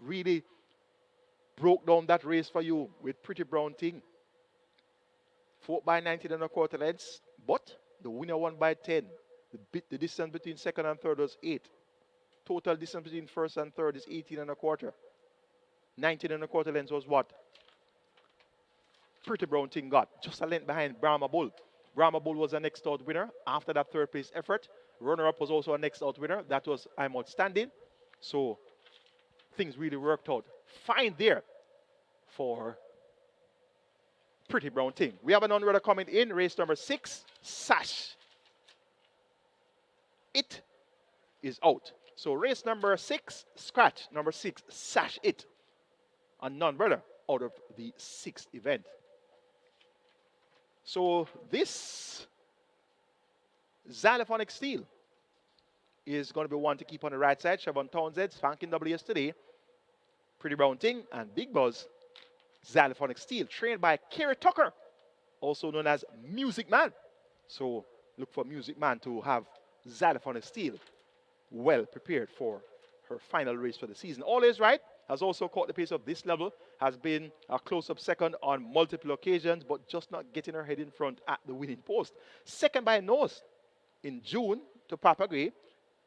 really broke down that race for you with Pretty Brown Thing. 4 by 19.25 lengths, but the winner won by 10. The distance between second and third was 8. Total distance between first and third is 18.25. 19.25 lengths was what Pretty Brown Thing got. Just a length behind Brahma Bull. Brahma Bull was a next out winner after that third place effort. Runner-up was also a next out winner. That was I'm Outstanding. So things really worked out fine there for Pretty Brown Thing. We have an on-runner coming in, race number 6, Sash. It is out. So race number 6, scratch. Number 6, Sash It. A non-runner out of the 6th event. So this Xylophonic Steel is going to be one to keep on the right side. Siobhan Townsend, spanking double yesterday. Pretty Brown Thing and Big Buzz. Xylophonic Steel, trained by Kerry Tucker, also known as Music Man. So look for Music Man to have Xylophonic Steel well prepared for her final race for the season. Always Right has also caught the pace of this level, has been a close-up second on multiple occasions, but just not getting her head in front at the winning post. Second by a nose in June to Papa Gray.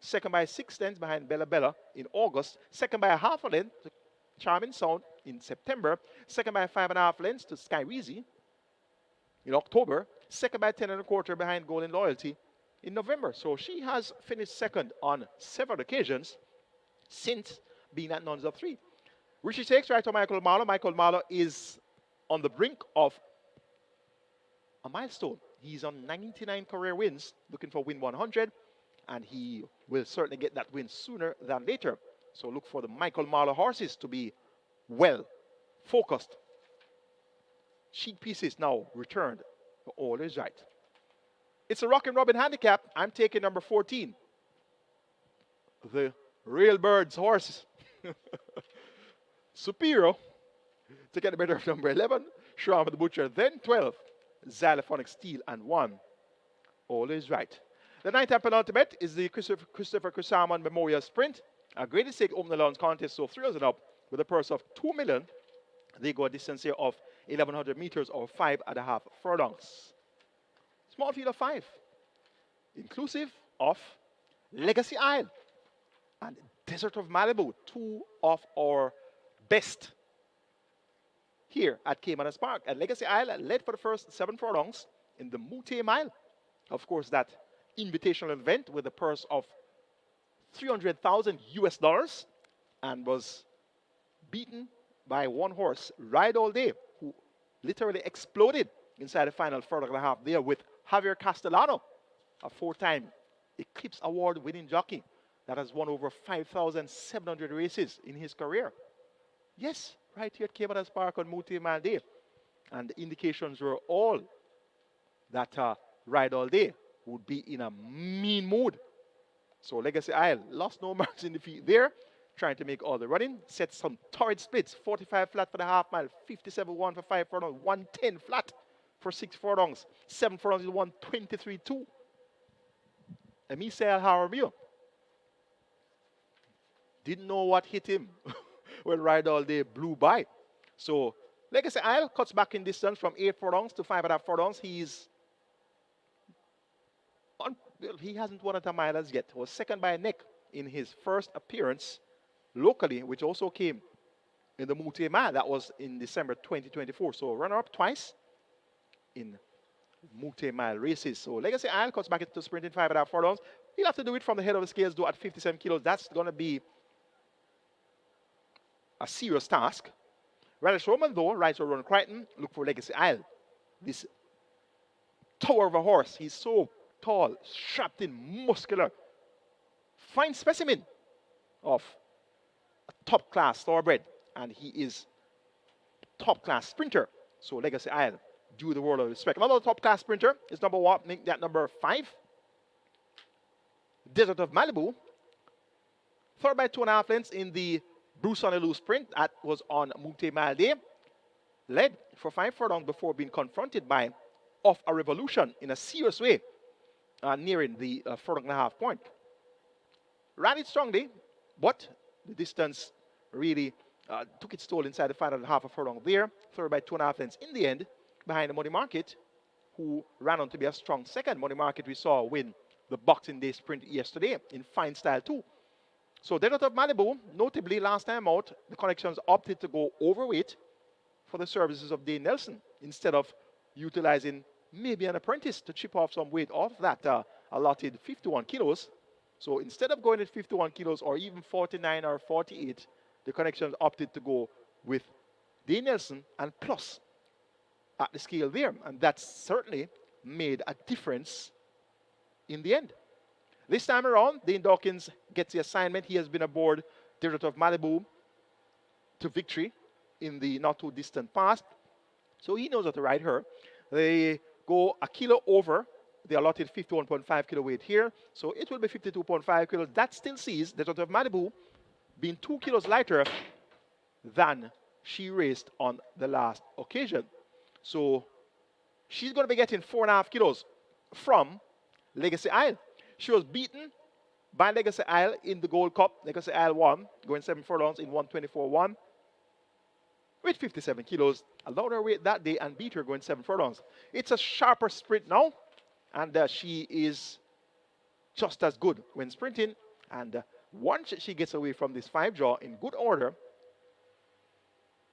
Second by 6 lengths behind Bella Bella in August. Second by a half a length to Charming Sound in September. Second by 5.5 lengths to Sky Weezy in October. Second by 10 1/4 behind Golden Loyalty in November. So she has finished second on several occasions since being at nuns of 3. Richie takes right to Michael Marlowe. Michael Marlowe is on the brink of a milestone. He's on 99 career wins, looking for win 100, and he will certainly get that win sooner than later. So look for the Michael Marlowe horses to be well focused. Sheet pieces now returned. All is right. It's a Rockin' Robin handicap. I'm taking number 14. The Real Birds horse. Superior to get the better of number 11. Shram the Butcher. Then 12. Xylophonic Steel and 1. All is right. The ninth and penultimate is the Christopher Kusaman Memorial Sprint. A graded stake open allowance contest, so 3 and up with a purse of 2 million. They go a distance here of 1,100 meters or 5.5 furlongs. Small field of 5, inclusive of Legacy Isle and Desert of Malibu, 2 of our best here at Caymanas Park. And Legacy Isle led for the first 7 furlongs in the Mute Mile. Of course, that invitational event with a purse of $300,000 US, and was beaten by one horse, Ride All Day, who literally exploded inside the final furlong and a half there with Javier Castellano, a 4-time Eclipse Award winning jockey that has won over 5,700 races in his career. Yes, right here at Caymanas Park on Mute Mile Day. And the indications were all that Ride All Day would be in a mean mood. So Legacy Isle lost no marks in defeat there, trying to make all the running. Set some torrid splits, 45 flat for the half mile, 57.1 for 5 furlongs, 110 flat for 6 furlongs, 7 furlongs is 123.2. Emisel Haramio didn't know what hit him when Ride All Day blew by. So Legacy Isle cuts back in distance from 8 furlongs to 5.5 furlongs. He hasn't won at a mile as yet. Was second by a neck in his first appearance locally, which also came in the Mute Mile. That was in December 2024. So runner-up twice in Mute Mile races. So Legacy Isle cuts back into sprinting 5.5 furlongs. He'll have to do it from the head of the scales, though, at 57 kilos. That's going to be a serious task. Radish Roman, though, rides around Crichton. Look for Legacy Isle. This tower of a horse. He's so tall, strapped in, muscular. Fine specimen of a top-class thoroughbred. And he is top-class sprinter. So Legacy Isle, due the world of respect. Another top-class sprinter is number 1, make that number 5. Desert of Malibu. Third by 2.5 lengths in the Bruce Honolulu sprint. That was on Mute Mile Day. Led for 5 furlongs before being confronted by Off a Revolution in a serious way, nearing the furlong and a half point. Ran it strongly, but the distance really took its toll inside the final half of furlong there. Third by 2.5 lengths in the end, behind the Money Market, who ran on to be a strong second. Money Market we saw win the Boxing Day sprint yesterday in fine style too. So Desert of Malibu, notably last time out, the connections opted to go overweight for the services of Dane Nelson instead of utilizing maybe an apprentice to chip off some weight off that allotted 51 kilos. So instead of going at 51 kilos or even 49 or 48, the connections opted to go with Dane Nelson and plus at the scale there. And that certainly made a difference in the end. This time around, Dane Dawkins gets the assignment. He has been aboard Desert of Malibu to victory in the not too distant past. So he knows how to ride her. They go a kilo over the allotted 51.5 kilo weight here. So it will be 52.5 kilos. That still sees Desert of Malibu being 2 kilos lighter than she raced on the last occasion. So she's going to be getting 4.5 kilos from Legacy Isle. She was beaten by Legacy Isle in the Gold Cup. Legacy Isle won, going 7 furlongs in 124.1. with 57 kilos, allowed her weight that day and beat her going 7 furlongs. It's a sharper sprint now, and she is just as good when sprinting. And once she gets away from this 5-jaw in good order,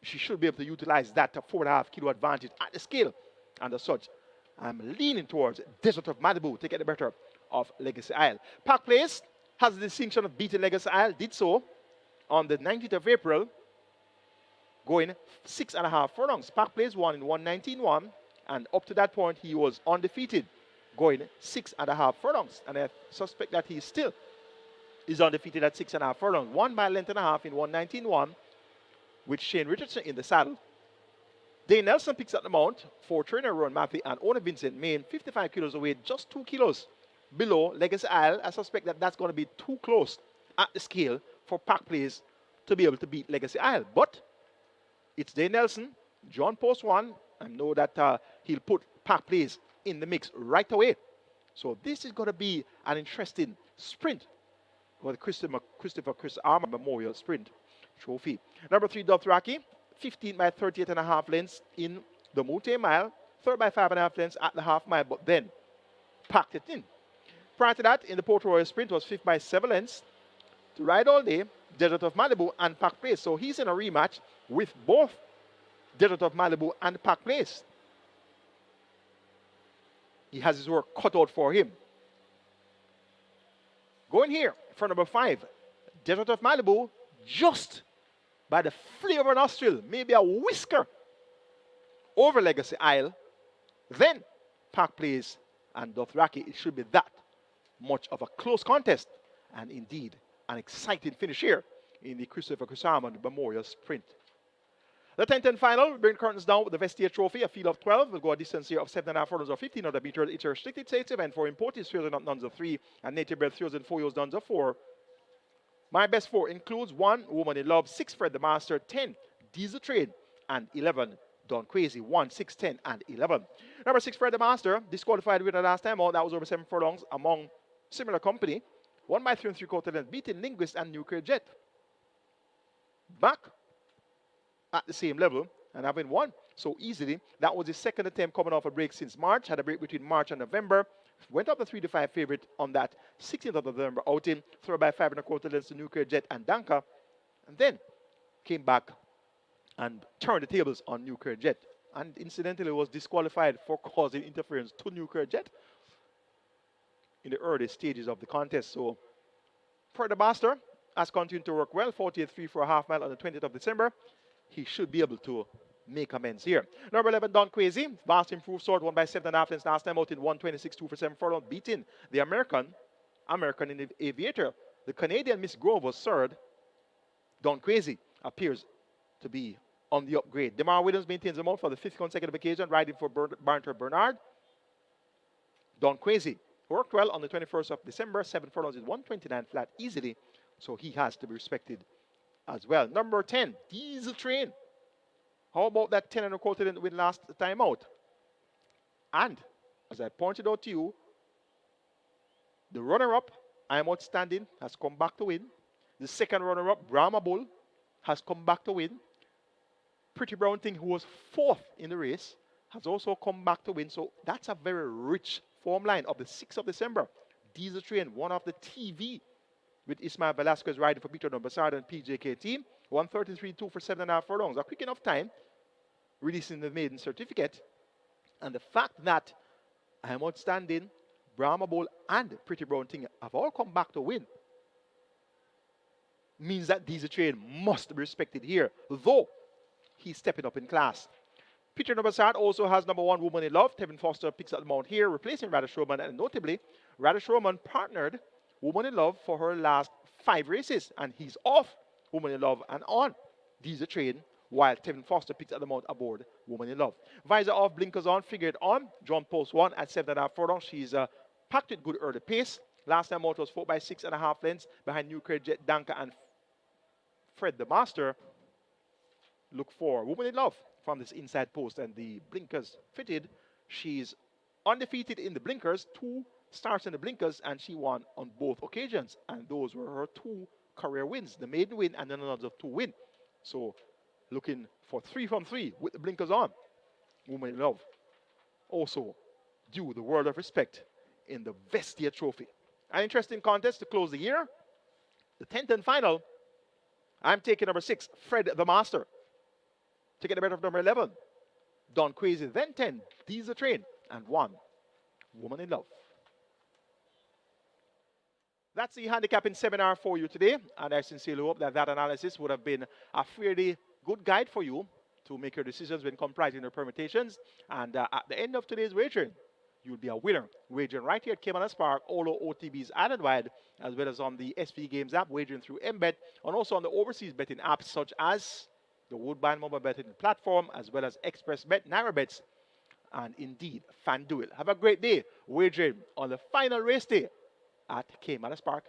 she should be able to utilize that 4.5 kilo advantage at the scale. And as such, I'm leaning towards Desert of Malibu to get the better of Legacy Isle. Park Place has the distinction of beating Legacy Isle, did so on the 19th of April, going 6.5 furlongs. Park Place won in 1:19.1, and up to that point, he was undefeated, going 6.5 furlongs. And I suspect that he still is undefeated at 6.5 furlongs. Won by a length and a half in 1:19.1 with Shane Richardson in the saddle. Dane Nelson picks up the mount for trainer Ron Matthew and owner Vincent Main, 55 kilos away, just 2 kilos below Legacy Isle. I suspect that that's going to be too close at the scale for Park Place to be able to beat Legacy Isle. But it's Dane Nelson, John Post 1. I know that he'll put Park Place in the mix right away. So this is going to be an interesting sprint for the Christopher Chris Armour Memorial Sprint Trophy. Number 3, Dothraki, 15 by 38.5 lengths in the multi mile, 3rd by 5.5 lengths at the half mile, but then packed it in. Prior to that, in the Port Royal Sprint, was 5th by 7 lengths. To ride all day, Desert of Malibu and Park Place. So he's in a rematch with both Desert of Malibu and Park Place. He has his work cut out for him. Going here for number 5, Desert of Malibu, just by the flavor of a nostril, maybe a whisker over Legacy Isle. Then Park Place and Dothraki. It should be that much of a close contest, and indeed an exciting finish here in the Christopher Chris Armour Memorial Sprint. The 10th and final, bring curtains down with the Vestia Trophy, a field of 12. Will go a distance here of 7.5 furlongs or 1,500 meters. It's a restricted stakes event for imported throws and nuns of 3 and native bred throws and 4 nuns of 4. My best 4 includes 1, Woman in Love, 6, Fred the Master, 10, Diesel Trade, and 11, Don Crazy, 1, 6, 10, and 11. Number 6, Fred the Master, disqualified winner last time out. That was over 7 furlongs among similar company. 1 by 3 3/4 length, beating Linguist and Nuclear Jet. Back at the same level and having won so easily. That was his second attempt coming off a break since March. Had a break between March and November. Went up the 3-5 favorite on that 16th of November outing. Throw by 5 1/4 lengths to Nuclear Jet and Danka. And then came back and turned the tables on Nuclear Jet. And incidentally was disqualified for causing interference to Nuclear Jet in the early stages of the contest. So for the Master, has continued to work well. 48.3 for a half mile on the 20th of December. He should be able to make amends here. Number 11, Don Crazy. Vast improved sort, 1 by 7.5 lengths last time out in 1:26.2 for 7 furlongs, beating the American in the Aviator. The Canadian Miss Grove was 3rd. Don Crazy appears to be on the upgrade. DeMar Williams maintains the mount for the 5th consecutive occasion, riding for Barnter Bernard. Don Crazy worked well on the 21st of December, 7 furlongs in 1:29 flat easily, so he has to be respected as well. Number 10, Diesel Train. How about that 10 1/4 length win last time out? And as I pointed out to you, the runner-up, I'm Outstanding, has come back to win. The second runner-up, Brahma Bull, has come back to win. Pretty Brown Thing, who was 4th in the race, has also come back to win. So that's a very rich form line of the 6th of December. Diesel Train, one of the TV with Ismael Velasquez riding for Peter Bassard and PJK team. 1:33.2 for 7.5 furlongs. A quick enough time, releasing the maiden certificate. And the fact that I'm Outstanding, Brahma Bull, and Pretty Brown Thing have all come back to win means that Diesel Train must be respected here, though he's stepping up in class. Peter Bassard also has number 1, Woman in Love. Tevin Foster picks up the mount here, replacing Radish Roman, and notably, Radish Roman partnered Woman in Love for her last 5 races, and he's off Woman in Love and on Diesel Train, while Tevin Foster picks up the mount aboard Woman in Love. Visor off, blinkers on, figured on. John Post 1 at 7.5 furlongs. She's packed with good early pace. Last time out was 4 by 6.5 lengths behind Nuclear Jet, Danka, and Fred the Master. Look for Woman in Love from this inside post, and the blinkers fitted. She's undefeated in the blinkers, 2 starts in the blinkers, and she won on both occasions, and those were her 2 career wins, the maiden win and then another 2 win. So looking for 3 from 3 with the blinkers on. Woman in Love also due the word of respect in the Vestia Trophy. An interesting contest to close the year. The 10th and final. I'm taking number 6, Fred the Master. Taking the better of number 11, Don Crazy. Then 10, Diesel Train. And 1, Woman in Love. That's the handicapping seminar for you today. And I sincerely hope that that analysis would have been a fairly good guide for you to make your decisions when comprising your permutations. And at the end of today's wagering, you'll be a winner. Wagering right here at Caymanas Park, all OTBs island-wide, as well as on the SV Games app, wagering through MBet, and also on the overseas betting apps such as the Woodbine mobile betting platform, as well as ExpressBet, NairaBets, and indeed FanDuel. Have a great day wagering on the final race day at Caymanas Park.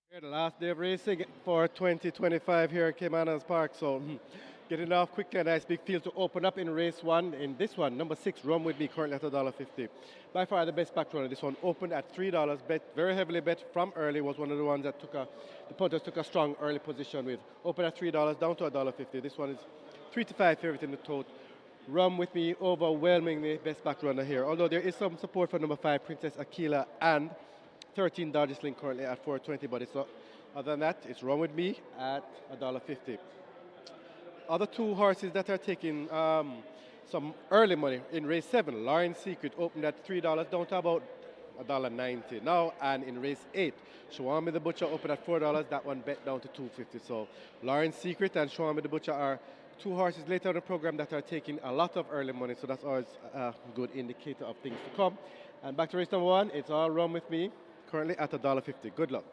Here, the last day of racing for 2025 here at Caymanas Park. So Getting off quickly, a nice big field to open up in race one. In this one, number 6, Rum With Me, currently at $1.50. By far the best back runner. This one opened at $3, bet very heavily bet from early, was one of the ones that the punters took a strong early position with. Open at $3, down to $1.50. This one is 3 to 5 favorite in the tote. Rum With Me, overwhelmingly best back runner here. Although there is some support for number 5, Princess Aquila, and 13, Dodges Link, currently at $4.20, but it's not. Other than that, it's Rum With Me at $1.50. Other two horses that are taking some early money in race 7, Lawrence Secret opened at $3, down to about $1.90 now, and in race 8, Shawami the Butcher opened at $4, that one bet down to $2.50. So Lawrence Secret and Shawami the Butcher are two horses later in the program that are taking a lot of early money, so that's always a good indicator of things to come. And back to race number 1, it's all Rum With Me, currently at $1.50. Good luck.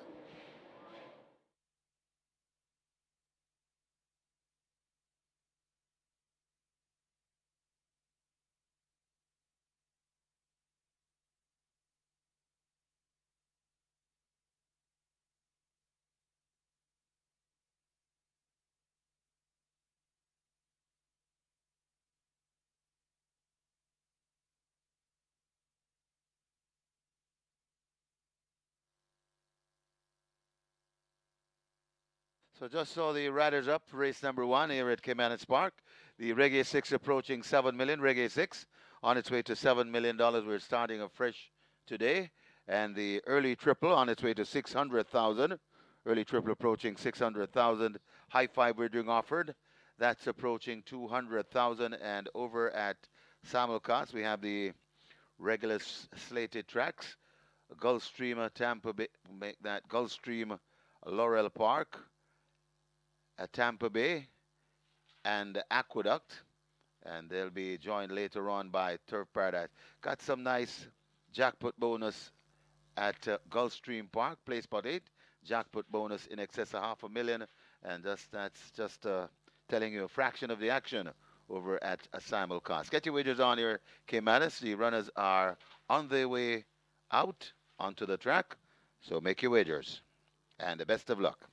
So just saw the riders up, race number 1 here at Caymanas Park. The Reggae 6 approaching 7 million. Reggae 6 on its way to $7 million. We're starting afresh today. And the early triple on its way to 600,000. Early triple approaching 600,000. High five we're doing offered. That's approaching 200,000. And over at simulcast we have the regular slated tracks. Gulfstream, Tampa Bay, make that Gulfstream, Laurel Park, Tampa Bay, and Aqueduct, and they'll be joined later on by Turf Paradise. Got some nice jackpot bonus at Gulfstream Park, play spot 8, jackpot bonus in excess of $500,000, and that's just telling you a fraction of the action over at a simulcast. Get your wagers on here, Caymanas. The runners are on their way out onto the track, so make your wagers, and the best of luck.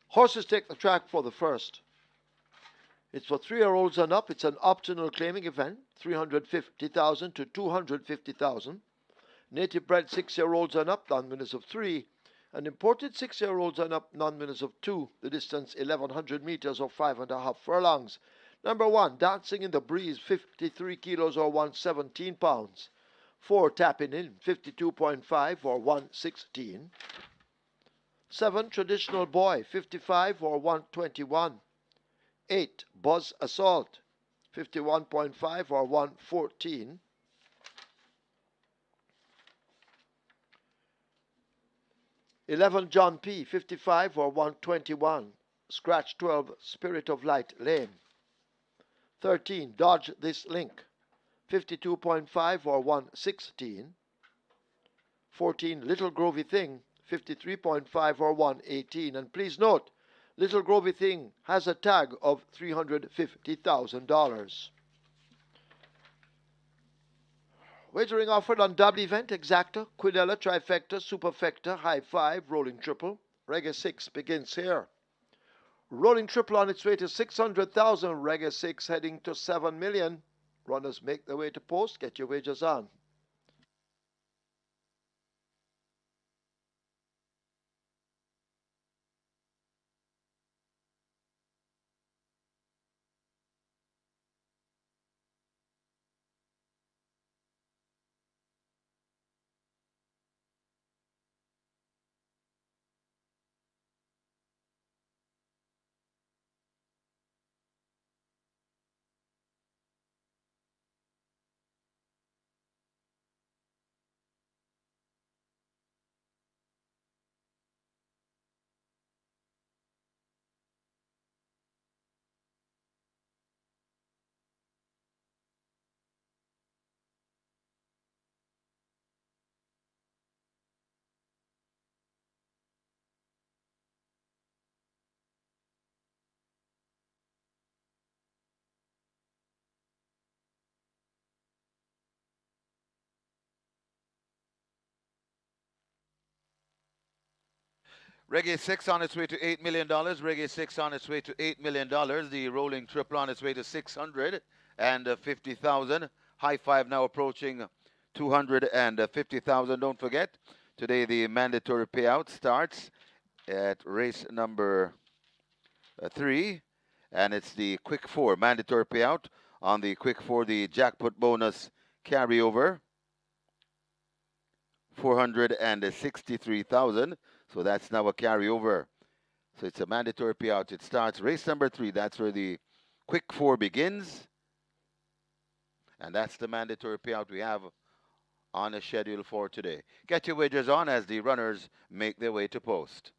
Horses take the track for the first. It's for 3-year-olds and up. It's an optional claiming event, 350,000 to 250,000. Native bred 6-year-olds and up, down winners of 3, And imported 6-year-olds and up non-winners of 2. The distance 1100 meters or 5.5 furlongs. Number 1, Dancing in the Breeze, 53 kilos or 117 pounds. 4, Tapping In, 52.5 or 116. 7, Traditional Boy, 55 or 121. 8, Buzz Assault, 51.5 or 114. 11, John P., 55 or 121. Scratch 12, Spirit of Light Lane. 13, Dodge This Link, 52.5 or 116. 14, Little Grovy Thing, 53.5 or 118. And please note, Little Grovy Thing has a tag of $350,000. Wagering offered on double event, exacta, quinella, trifecta, superfecta, high five, rolling triple. Reggae 6 begins here. Rolling triple on its way to 600,000. Reggae 6 heading to 7 million. Runners make their way to post. Get your wagers on. Reggae 6 on its way to $8 million. Reggae 6 on its way to $8 million. The rolling triple on its way to 650,000. High five now approaching 250,000. Don't forget, today the mandatory payout starts at race number 3. And it's the quick 4 mandatory payout. On the quick 4, the jackpot bonus carryover. 463,000. So that's now a carryover. So it's a mandatory payout. It starts race number 3. That's where the quick 4 begins. And that's the mandatory payout we have on a schedule for today. Get your wagers on as the runners make their way to post.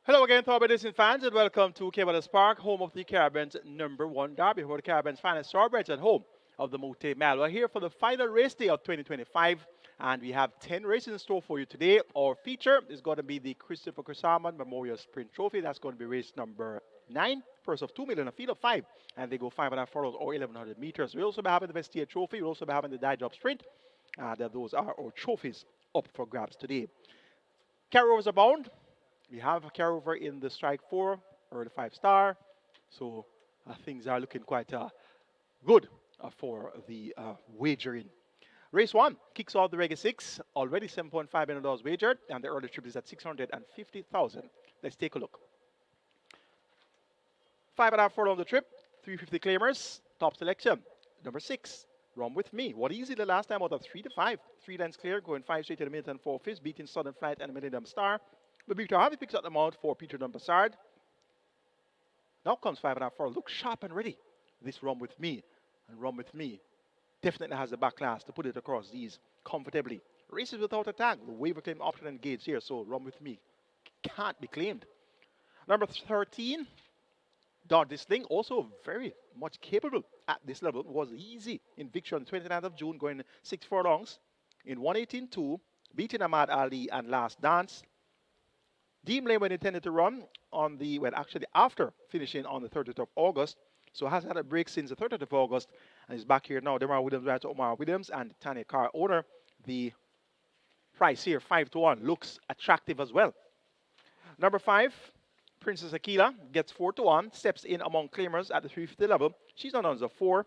Hello again, Thorpe fans, and welcome to Caymanas Park, home of the Caribbean's #1 derby, where the Caribbean's finest thoroughbreds and home of the Mote Mile. We're here for the final race day of 2025, and we have 10 races in store for you today. Our feature is going to be the Christopher Crusaman Memorial Sprint Trophy. That's going to be race number 9, purse of 2 million, a field of 5, and they go 5.5 furlongs or 1,100 meters. We also be having the Vestia Trophy. We also be having the Die Job Sprint. Those are our trophies up for grabs today. Carryovers abound. We have a carryover in the Strike 4 or the 5-star. So things are looking quite good for the wagering. Race 1 kicks off the Reggae 6, already $7.5 million wagered, and the early trip is at 650,000. Let's take a look. 5.5 furlong the trip, 350 claimers, top selection. Number 6, Run With Me. What easy the last time out of 3 to 5. 3 lengths clear, going 5 straight to the minute and 4 fifths, beating Southern Flight and Millennium Star. But Victor Harvey picks up the mount for Peter Dumbassard. Now comes 5.5 furlong. Look sharp and ready. This Run With Me and Run With Me definitely has the back class to put it across these comfortably. Races without a tag. The waiver claim option engaged here, so Run With Me can't be claimed. Number 13, Dodge This Thing, also very much capable at this level. Was easy in victory on the 29th of June, going 6 furlongs in 118.2, beating Ahmad Ali and Last Dance. Deem Lane when intended to run on the, well, actually after finishing on the 30th of August. So has had a break since the 30th of August and is back here now. Demar Williams, right to Omar Williams and Tanya Carr owner. The price here, 5 to 1, looks attractive as well. Number 5, Princess Akila gets 4 to 1, steps in among claimers at the 350 level. She's on as a 4.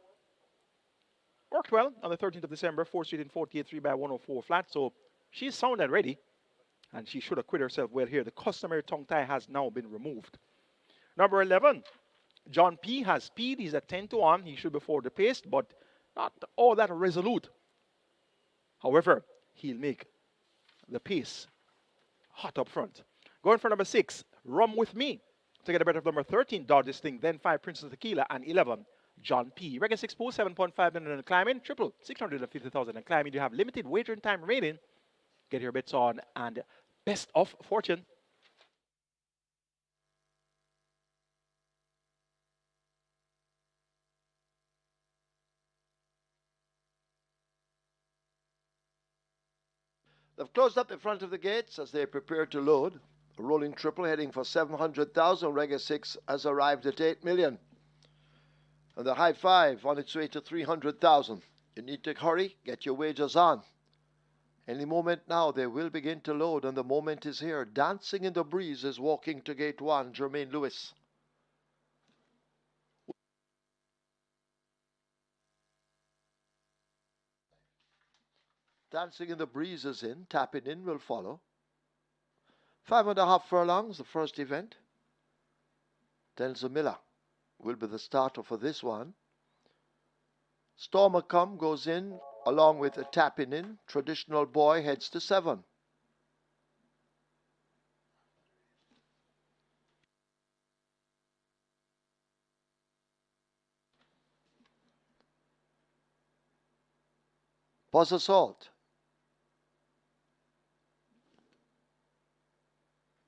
Worked well on the 13th of December, 4 straight in 48, 3 by 104 flat. So she's sound and ready. And she should acquit herself well here. The customary tongue tie has now been removed. Number 11, John P. has speed. He's at 10 to 1. He should be forward the pace, but not all that resolute. However, he'll make the pace hot up front. Going for number 6, Rum With Me. To get a bet of number 13, Dodge This Thing. Then 5, Princess Tequila. And 11, John P. Regular 6 pool, 7.5 million and climbing. Triple, 650,000 and climbing. You have limited wagering time remaining. Get your bets on and best of fortune. They've closed up the front of the gates as they prepare to load. A rolling triple heading for 700,000. Reggae 6 has arrived at 8 million. And the high 5 on its way to 300,000. You need to hurry, get your wagers on. Any moment now they will begin to load, and the moment is here. Dancing in the Breeze is walking to gate 1, Jermaine Lewis. Dancing in the Breeze is in. Tapping in will follow. 5.5 furlongs, the first event. Denzel Miller will be the starter for this one. Stormer Come goes in along with a tapping in. Traditional Boy heads to 7. Buzz Assault.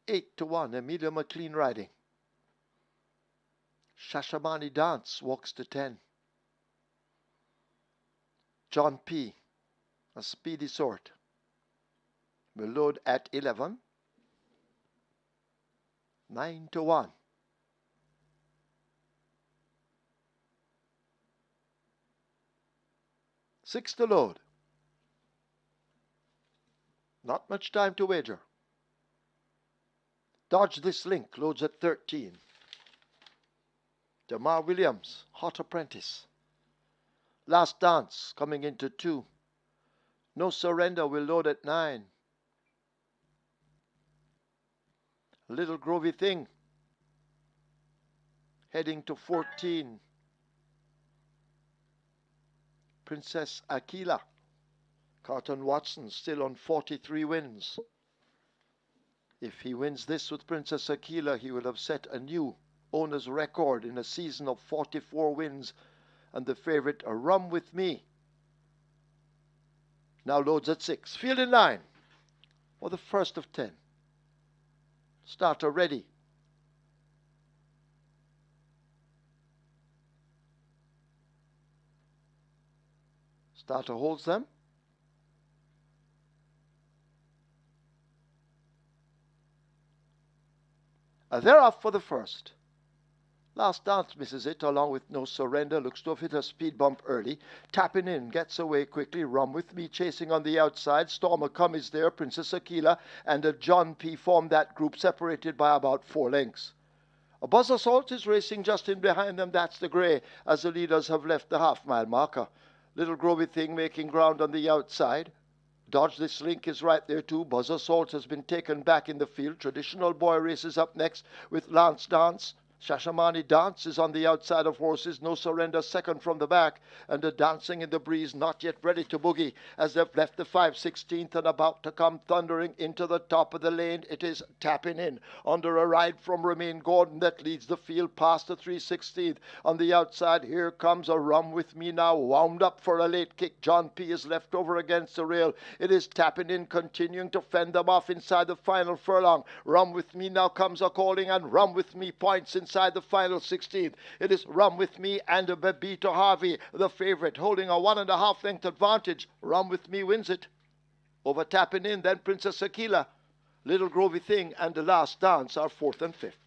8 to 1, Amelia McLean riding. Shashamani Dance walks to 10. John P., a speedy sort, will load at 11. 9 to 1. Six to load. Not much time to wager. Dodge This Link loads at 13. Demar Williams, Hot Apprentice. Last Dance coming into 2. No Surrender will load at 9. Little Grovy Thing heading to 14. Princess Akila. Carlton Watson still on 43 wins. If he wins this with Princess Akila, he will have set a new owner's record in a season of 44 wins. And the favorite, A Rum With Me, now loads at 6. Field in line for the first of 10. Starter ready. Starter holds them. They're off for the first. Last Dance misses it along with No Surrender. Looks to have hit a speed bump early. Tapping in, gets away quickly. Rum With Me chasing on the outside. Stormer Come is there. Princess Akila and John P. form that group, separated by about 4 lengths. A Buzz Assault is racing just in behind them. That's the grey as the leaders have left the half-mile marker. Little Grovey Thing making ground on the outside. Dodge This Link is right there too. Buzz Assault has been taken back in the field. Traditional Boy races up next with Lance Dance. Shashamani Dance is on the outside of horses. No Surrender second from the back. And the Dancing in the Breeze not yet ready to boogie as they've left the 5/16th and about to come thundering into the top of the lane. It is Tapping In under a ride from Remain Gordon that leads the field past the 3/16th. On the outside, here comes a Rum With Me now, wound up for a late kick. John P. is left over against the rail. It is Tapping In continuing to fend them off inside the final furlong. Rum With Me now comes a calling, and Rum With Me points inside the final 16th. It is Rum With Me and Bebito Harvey, the favourite, holding a 1.5 length advantage. Rum With Me wins it. Over Tapping In, then Princess Aquila, Little Grovey Thing, and The Last Dance are 4th and 5th.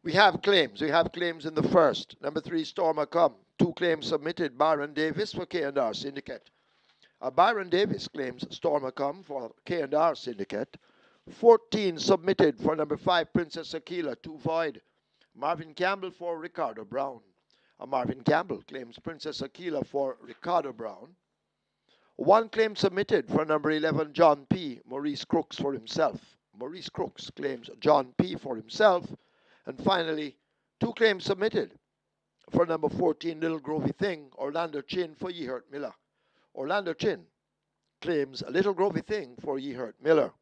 We have claims. We have claims in the first. Number 3, Stormer Come. 2 claims submitted. Byron Davis for K&R Syndicate. Byron Davis claims Stormer Come for K&R Syndicate. 14 submitted for number 5, Princess Aquila. 2 void. Marvin Campbell for Ricardo Brown. Marvin Campbell claims Princess Aquila for Ricardo Brown. 1 claim submitted for number 11, John P. Maurice Crooks for himself. Maurice Crooks claims John P. for himself. And finally, 2 claims submitted for number 14, Little Grovey Thing, Orlando Chin for Yehert Miller. Orlando Chin claims Little Grovey Thing for Yehert Miller.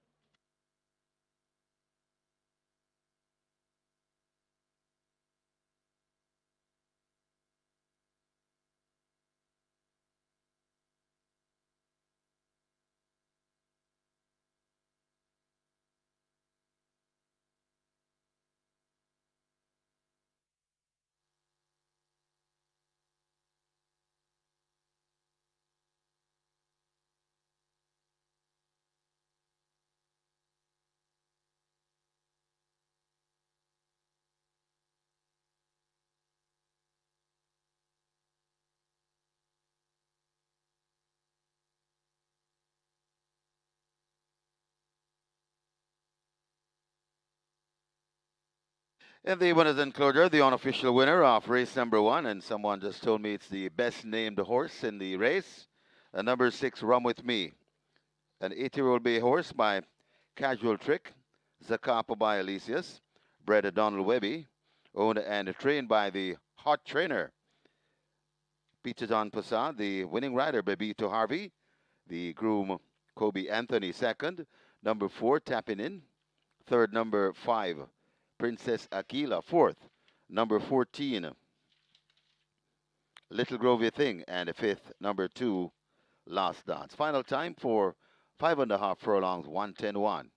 In the winners enclosure, the unofficial winner of race number 1, and someone just told me it's the best named horse in the race, number 6, Rum With Me, an 80-year-old bay horse by Casual Trick, Zacapa by Elysius, bred at Donald Webby, owned and trained by the Hot Trainer, Peter John Passad, the winning rider, Bebito Harvey, the groom, Kobe Anthony, second, number 4, Tapping In, third, number 5, Princess Aquila, fourth, number 14, Little Grovey Thing, and fifth, number 2, Last Dance. Final time for 5.5 furlongs, 1:10.1.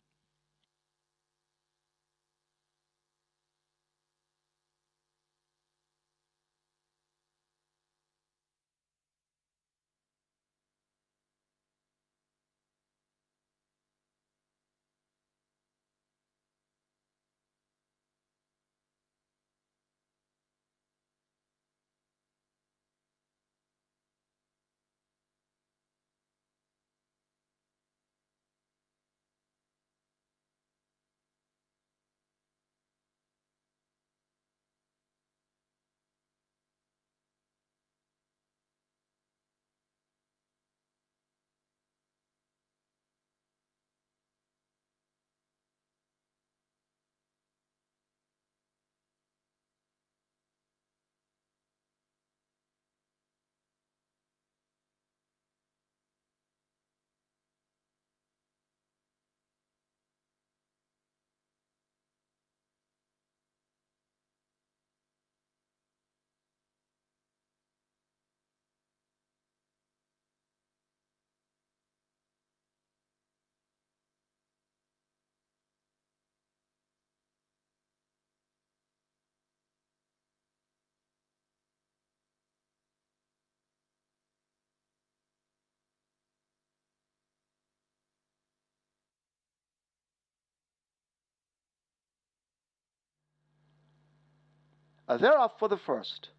They're off for the first.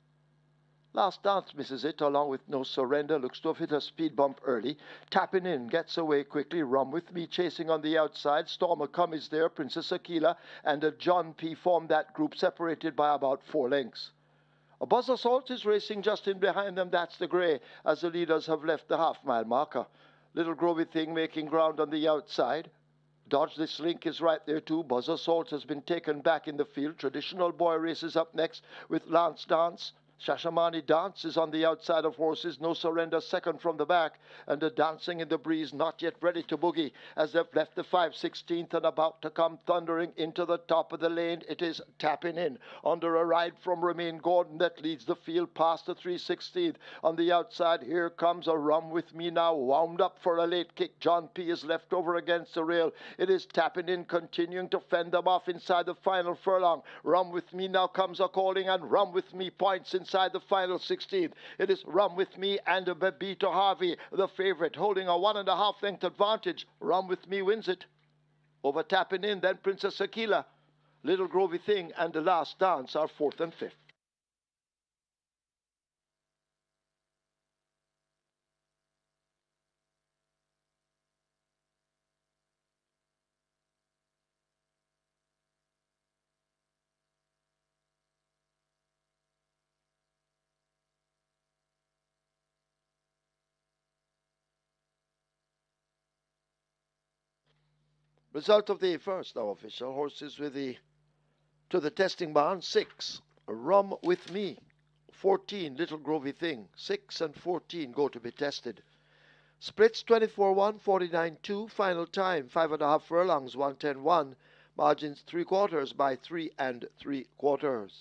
Last Dance misses it along with No Surrender, looks to have hit a speed bump early. Tapping in, gets away quickly. Rum With Me chasing on the outside. Stormer Come is there. Princess Aquila and John P. form that group, separated by about 4 lengths. A Buzz Assault is racing just in behind them. That's the grey, as the leaders have left the half-mile marker. Little Grovey Thing making ground on the outside. Dodge This Link is right there too. Buzz Assault has been taken back in the field. Traditional Boy races up next with Lance Dance. Shashamani Dance is on the outside of horses. No Surrender second from the back. And the Dancing in the Breeze not yet ready to boogie as they've left the 5/16th and about to come thundering into the top of the lane. It is Tapping In under a ride from Remain Gordon that leads the field past the 3/16th. On the outside, here comes a Rum With Me now, wound up for a late kick. John P. is left over against the rail. It is Tapping In continuing to fend them off inside the final furlong. Rum With Me now comes a calling, and Rum With Me points inside the final 16th. It is Rum With Me and Bebito Harvey, the favourite, holding a 1.5 length advantage. Rum With Me wins it. Over Tapping In, then Princess Aquila, Little Grovey Thing, and The Last Dance are 4th and 5th. Result of the first now official. Horses with the to the testing barn. 6, Rum With Me. 14, Little Grovey Thing. 6 and 14 go to be tested. Splits 24-1, 49-2. Final time 5.5 furlongs, 110-1. Margins 3/4 by 3 3/4.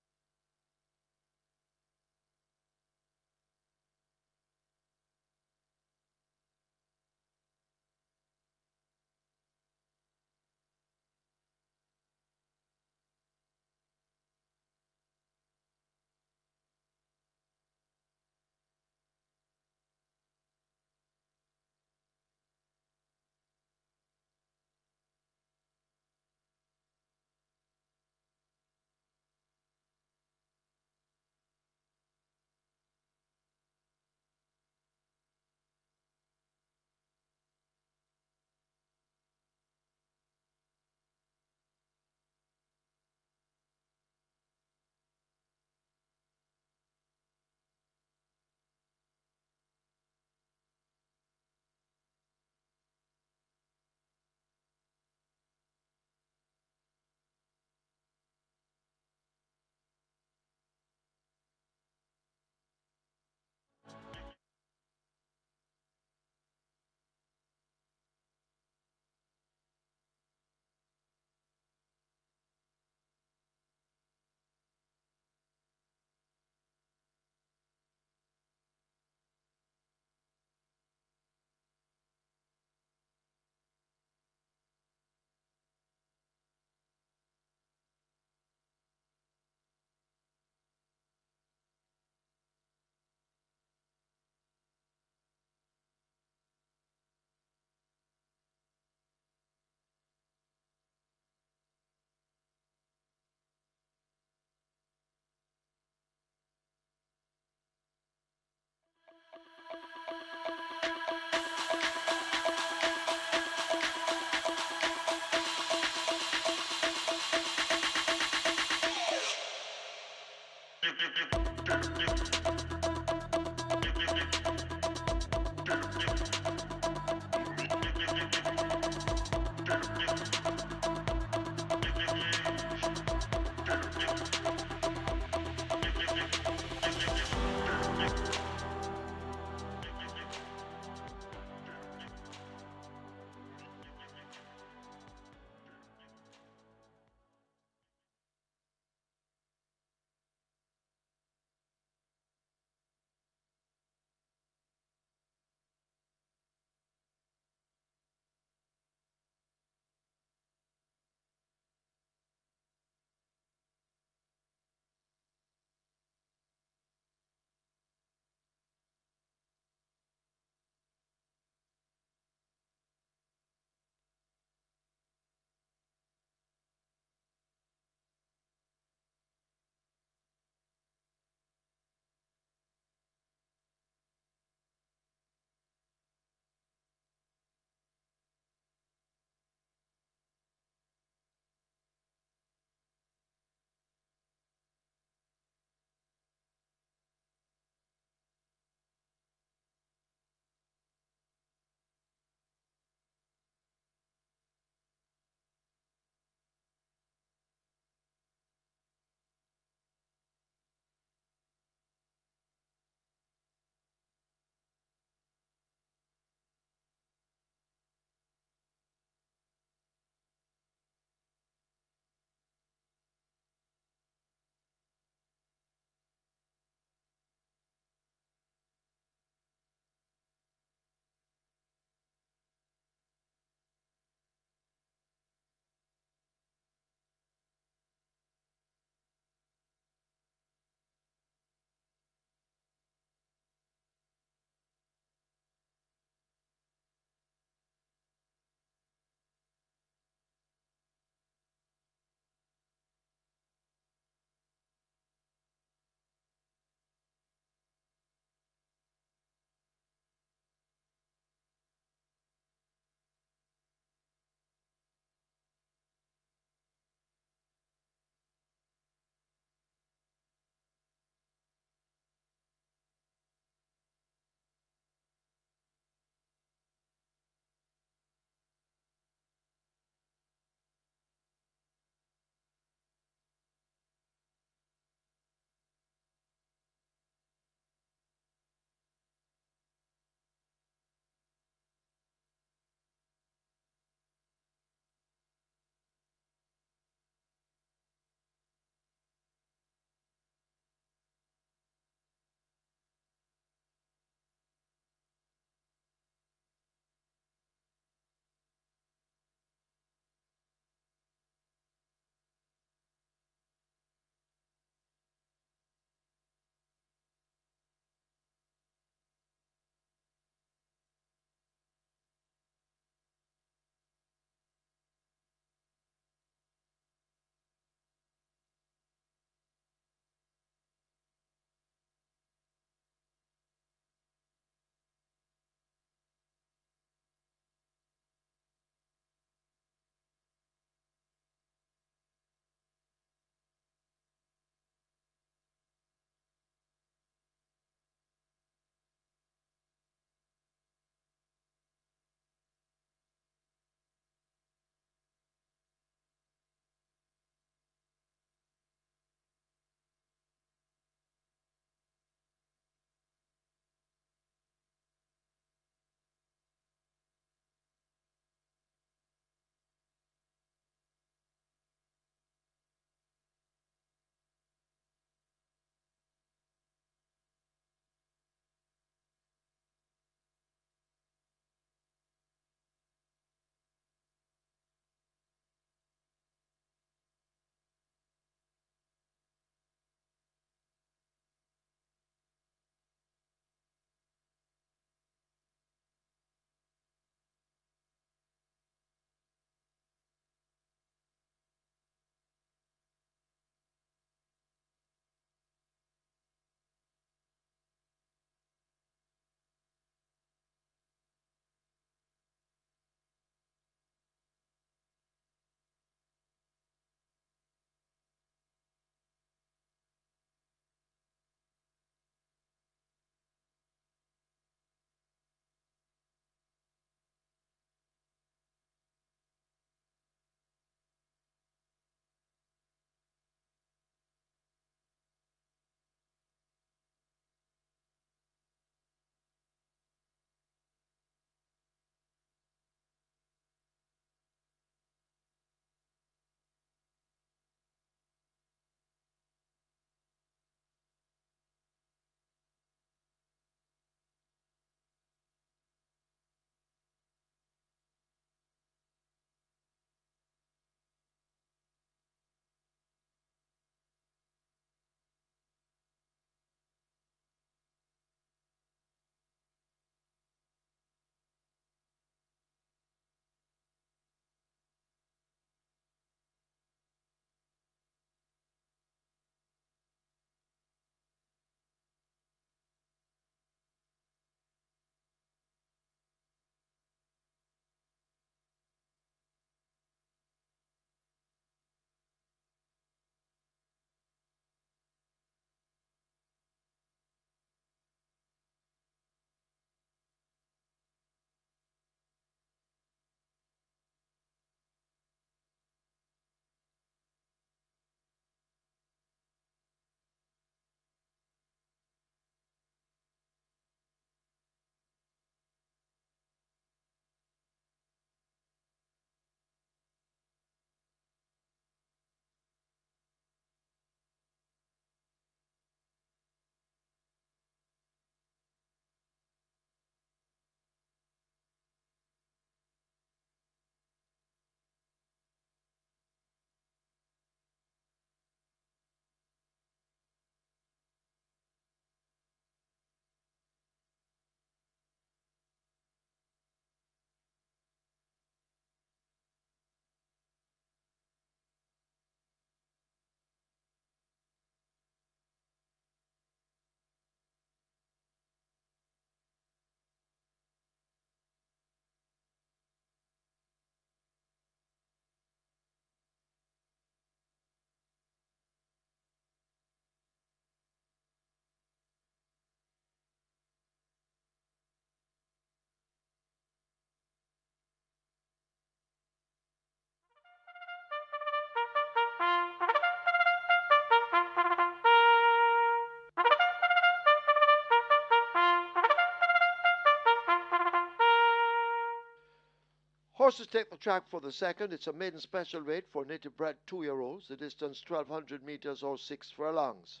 Horses take the track for the second. It's a maiden special weight for native bred 2-year-olds. The distance 1,200 meters or 6 furlongs.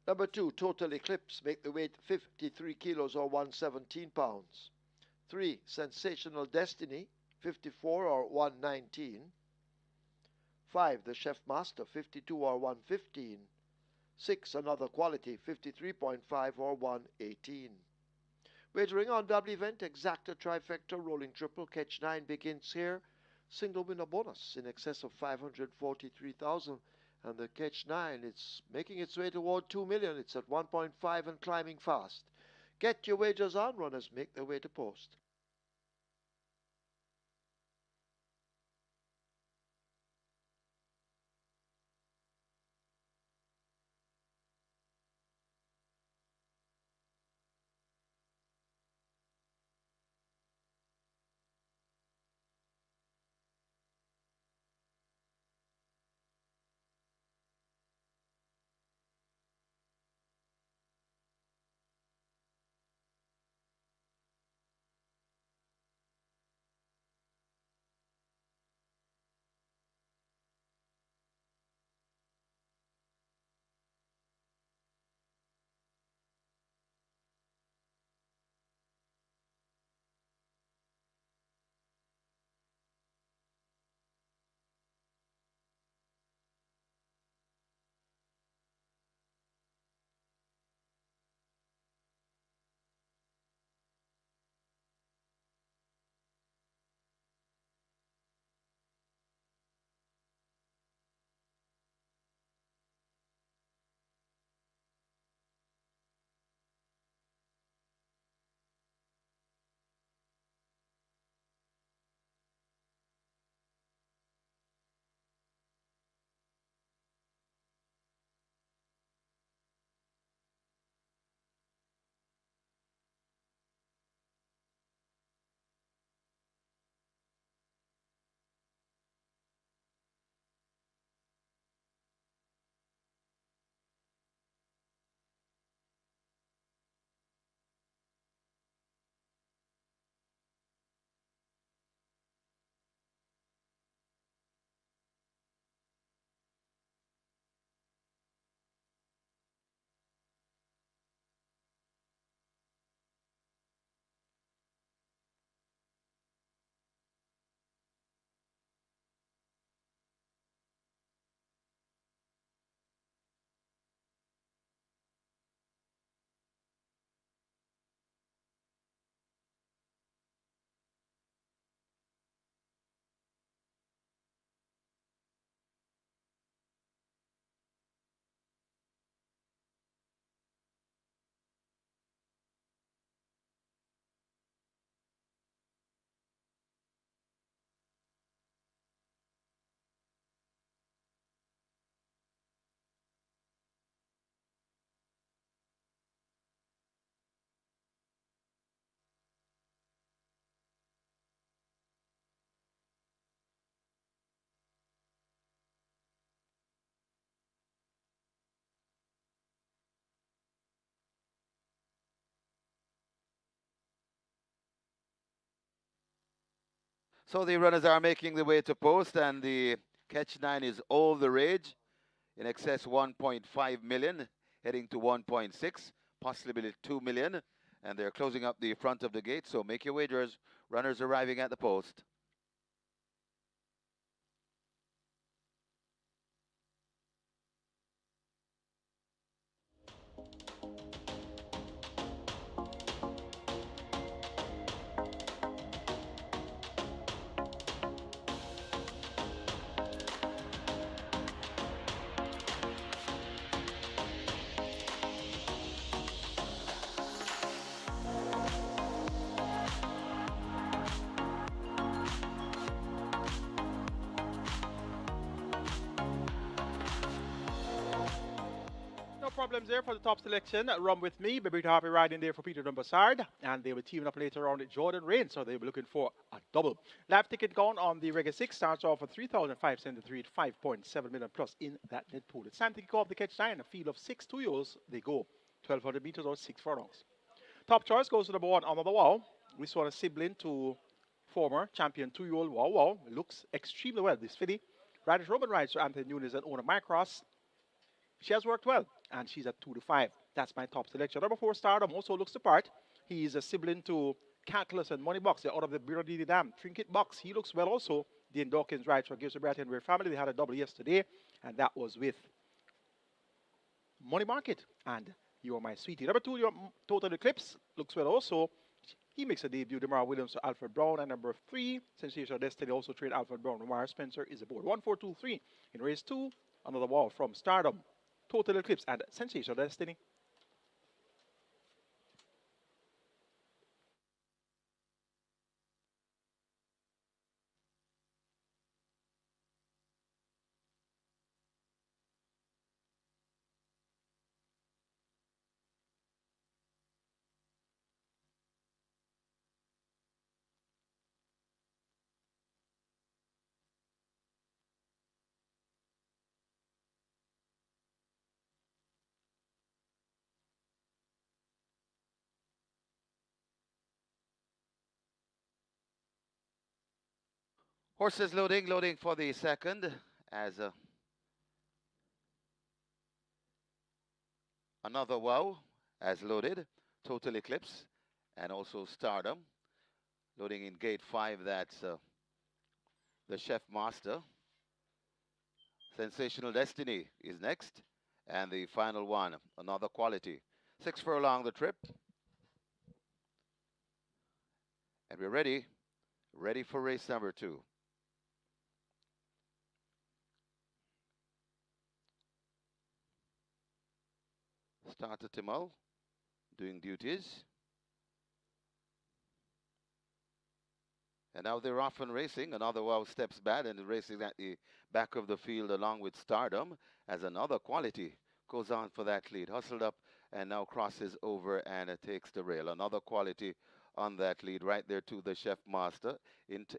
Number 2, Total Eclipse, make the weight 53 kilos or 117 pounds. 3, Sensational Destiny, 54 or 119. 5, The Chef Master, 52 or 115. 6, Another Quality, 53.5 or 118. Wagering on double event, exacta, trifecta, rolling triple, catch 9 begins here. Single winner bonus in excess of 543,000. And the catch 9, it's making its way toward 2 million. It's at 1.5 and climbing fast. Get your wagers on. Runners make their way to post. So the runners are making the way to post, and the catch 9 is all the rage. In excess 1.5 million, heading to 1.6, possibly 2 million. And they're closing up the front of the gate, so make your wagers. Runners arriving at the post. No problems there for the top selection. Run with me. Baby Happy riding there for Peter Dumbassard. And they'll be teaming up later on with Jordan Rain. So they'll be looking for a double. Live ticket gone on the Reggae 6 starts off at 3,573 at 5.7 million plus in that net pool. It's time to kick off the catch 9. A field of 6 2-year-olds. They go 1,200 meters or 6 furlongs. Top choice goes to number 1 on the wall. We saw a sibling to former champion 2-year-old Wow Wow. Looks extremely well. This filly, Radish Robin rides to Anthony Nunes and owner Mycross. She has worked well, and she's at 2 to 5. That's my top selection. Number 4, Stardom also looks the part. He is a sibling to Calculus and Money Box. They're out of the Bureau de Dam Trinket Box. He looks well also. Dean Dawkins rides for Gives a Brat and Weir family. They had a double yesterday, and that was with Money Market. And You Are My Sweetie. Number 2, your Total Eclipse looks well also. He makes a debut. Demar Williams to Alfred Brown. And number 3, Sensational Destiny also trade Alfred Brown. Lamar Spencer is aboard. 1, 4, 2, 3. In race 2, another wall from Stardom, Total Eclipse, and Sensational Destiny. Horses loading, loading for the second as another wow as loaded. Total Eclipse and also Stardom. Loading in gate 5, that's the Chef Master. Sensational Destiny is next. And the final one, another quality. 6 furlong the trip. And we're ready. Ready for race number 2. Starter Timel doing duties. And now they're off and racing. Another wow steps back and racing at the back of the field along with Stardom as another quality goes on for that lead. Hustled up and now crosses over and it takes the rail. Another quality on that lead right there to the Chef Master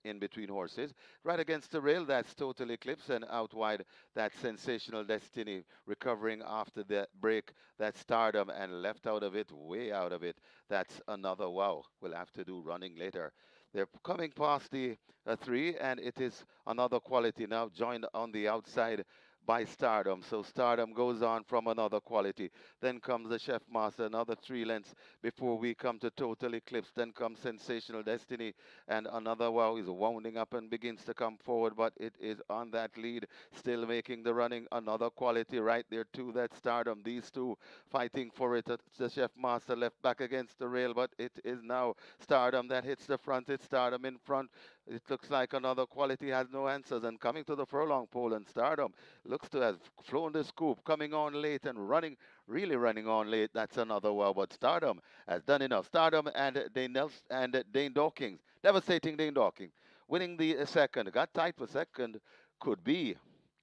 in between horses. Right against the rail, that's Total Eclipse, and out wide, that's Sensational Destiny recovering after the break. That's Stardom, and left out of it, way out of it, that's another wow. We'll have to do running later. They're coming past the 3, and it is another quality now joined on the outside by Stardom. So Stardom goes on from another quality. Then comes the Chef Master, another 3 lengths before we come to Total Eclipse. Then comes Sensational Destiny, and another wow is wounding up and begins to come forward, but it is on that lead, still making the running. Another quality right there too, that Stardom. These two fighting for it. The Chef Master left back against the rail, but it is now Stardom that hits the front. It's Stardom in front. It looks like another quality has no answers, and coming to the furlong pole, and Stardom looks to have flown the scoop, coming on late and running, really running on late. That's another wow, but Stardom has done enough. Stardom and Dane Dawkins, devastating Dane Dawkins, winning the second. Got tight for second, could be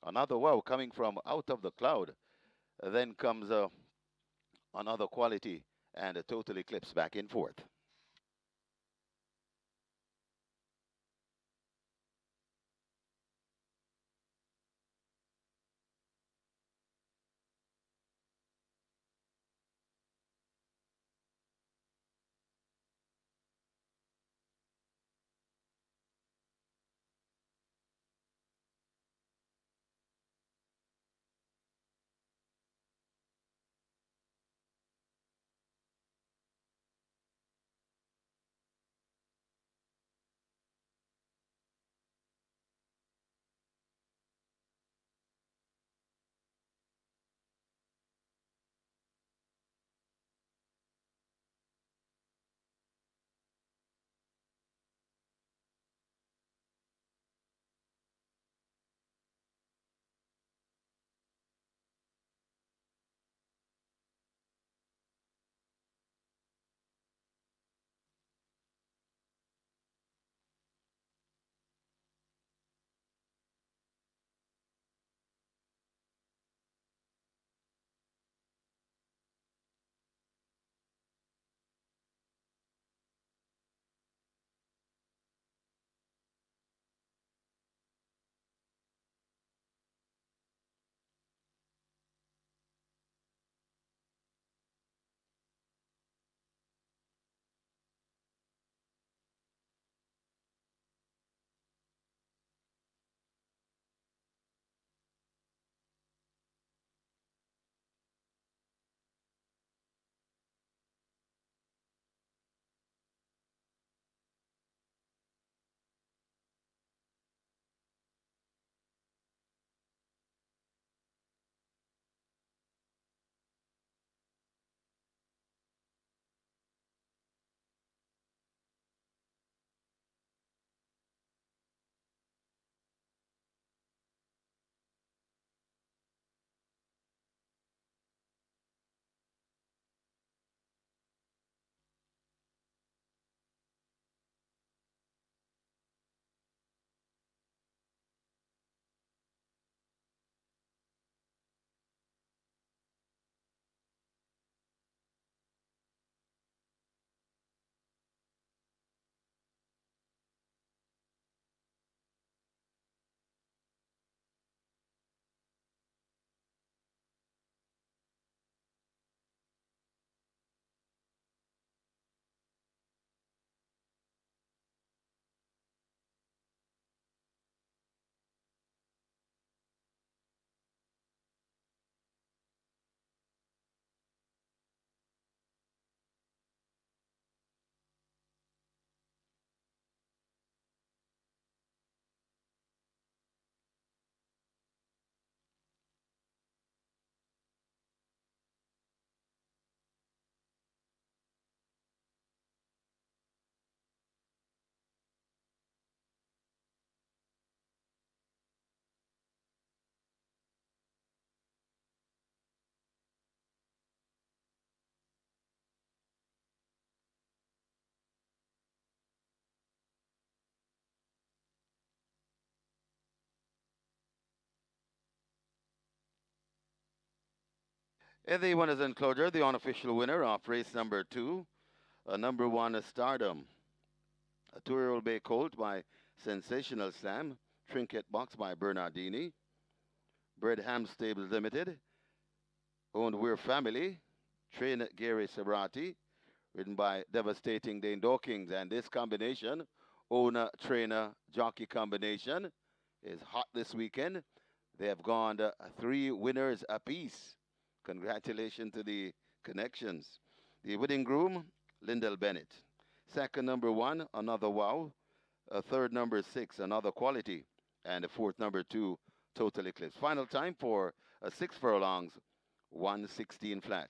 another wow coming from out of the cloud. Then comes another quality and a Total Eclipse back in fourth. In the winners enclosure, the unofficial winner of race number 2, number 1 Stardom, a 2-year-old bay colt by Sensational Sam, Trinket Box by Bernardini, Bredham Stables Limited, owned Weir Family, trained Gary Sabrati, ridden by Devastating Dane Dawkins, and this combination, owner, trainer, jockey combination, is hot this weekend. They have gone 3 winners apiece. Congratulations to the connections. The winning groom, Lyndall Bennett. Second, number 1, Another Wow. Third, number 6, Another Quality. And the fourth, number 2, Total Eclipse. Final time for 6 furlongs, 116 flat.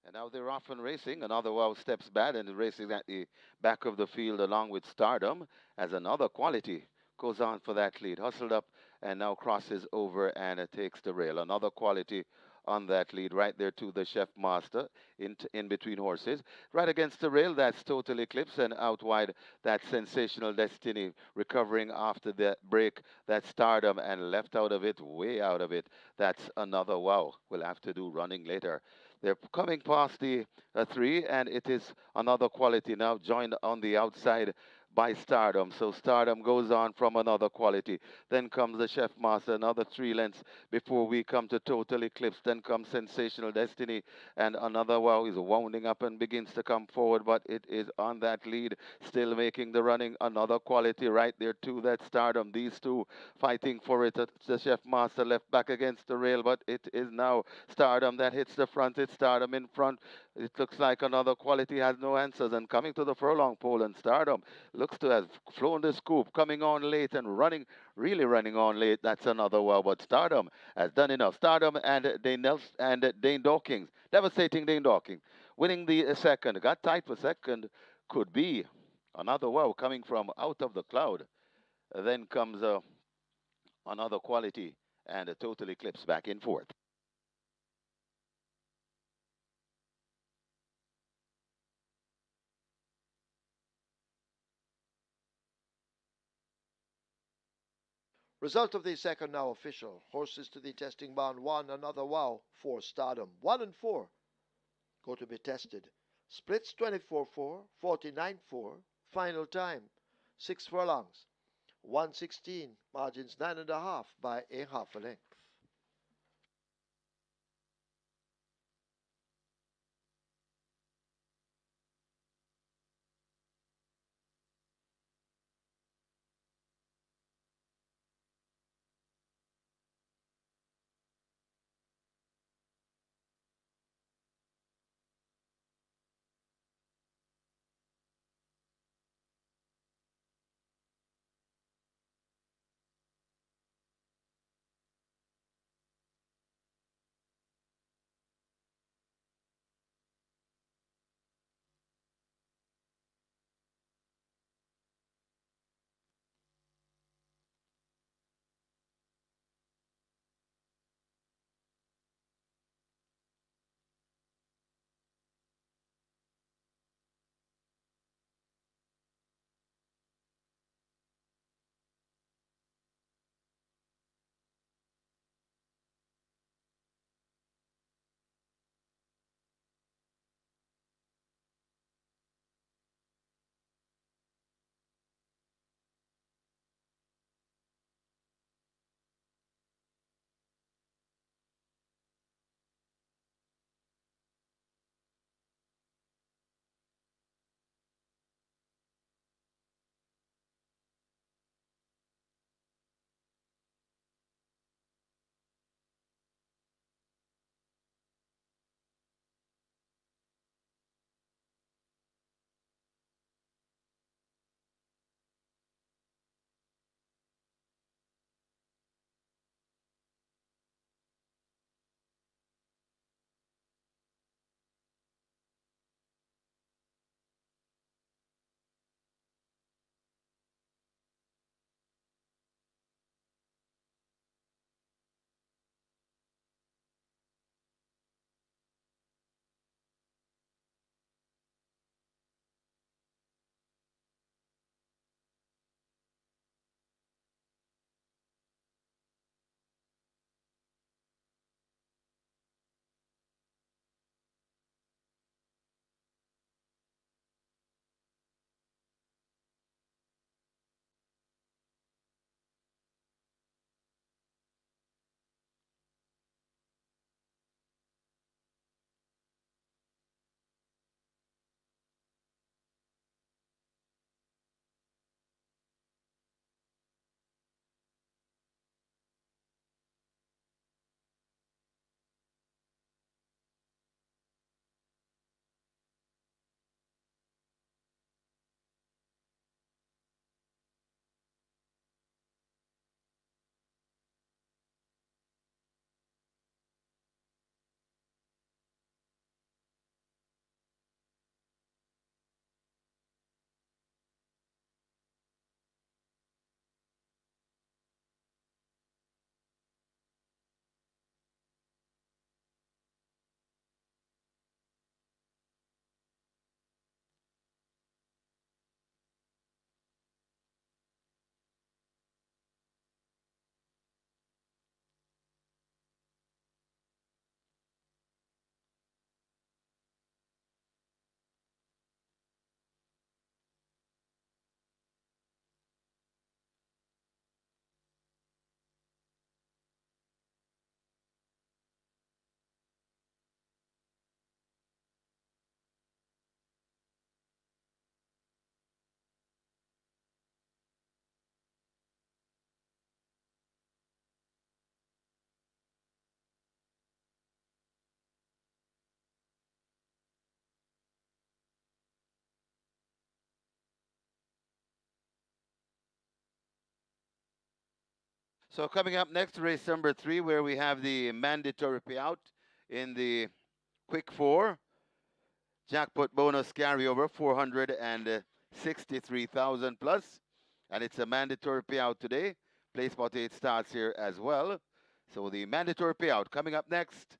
And now they're off and racing. Another Wow steps back and racing at the back of the field along with Stardom as Another Quality goes on for that lead. Hustled up and now crosses over and takes the rail. Another Quality on that lead right there to the Chef Master in between horses. Right against the rail, that's Total Eclipse, and out wide, that's Sensational Destiny recovering after the break. That's Stardom, and left out of it, way out of it, that's Another Wow. We'll have to do running later. They're coming past the 3, and it is Another Quality now joined on the outside by Stardom. So Stardom goes on from Another Quality. Then comes the Chef Master, another 3 lengths before we come to Total Eclipse. Then comes Sensational Destiny, and Another Wow is wounding up and begins to come forward, but it is on that lead, still making the running. Another Quality right there too, that Stardom. These two fighting for it. The Chef Master left back against the rail, but it is now Stardom that hits the front. It's Stardom in front. It looks like Another Quality has no answers, and coming to the furlong pole, and Stardom looks to have flown the scoop, coming on late and running, really running on late. That's Another Wow, but Stardom has done enough. Stardom and Dane Dawkins, devastating Dane Dawkins, winning the second. Got tight for second. Could be Another Wow coming from out of the cloud. Then comes Another Quality and a Total Eclipse back in fourth. Result of the second now official. Horses to the testing bound 1, Another Wow, 4 Stardom. 1 and 4 go to be tested. Splits 24-4, 49-4. Final time 6 furlongs. 116, margins 9.5 by a half a length. So coming up next, race number 3, where we have the mandatory payout in the quick 4. Jackpot bonus carryover, 463,000 plus. And it's a mandatory payout today. Play spot 8 starts here as well. So the mandatory payout coming up next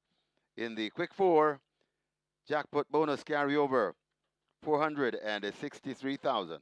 in the quick 4. Jackpot bonus carryover, 463,000.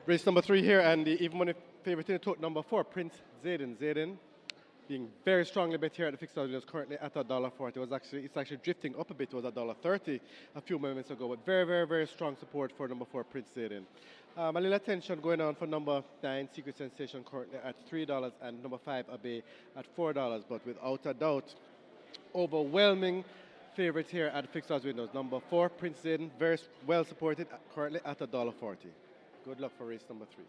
Race number 3 here, and the even money favorite in the tote number 4, Prince Zayden. Zayden, being very strongly bet here at the fixed odds winners, currently at $1.40. It's actually drifting up a bit. It was $1.30 a few moments ago, but very, very, very strong support for number 4 Prince Zayden. A little attention going on for number 9 Secret Sensation, currently at $3, and number 5 Abbey at $4. But without a doubt, overwhelming favorite here at the fixed odds winners. Number 4 Prince Zayden, very well supported, currently at $1.40. Good luck for race number 3.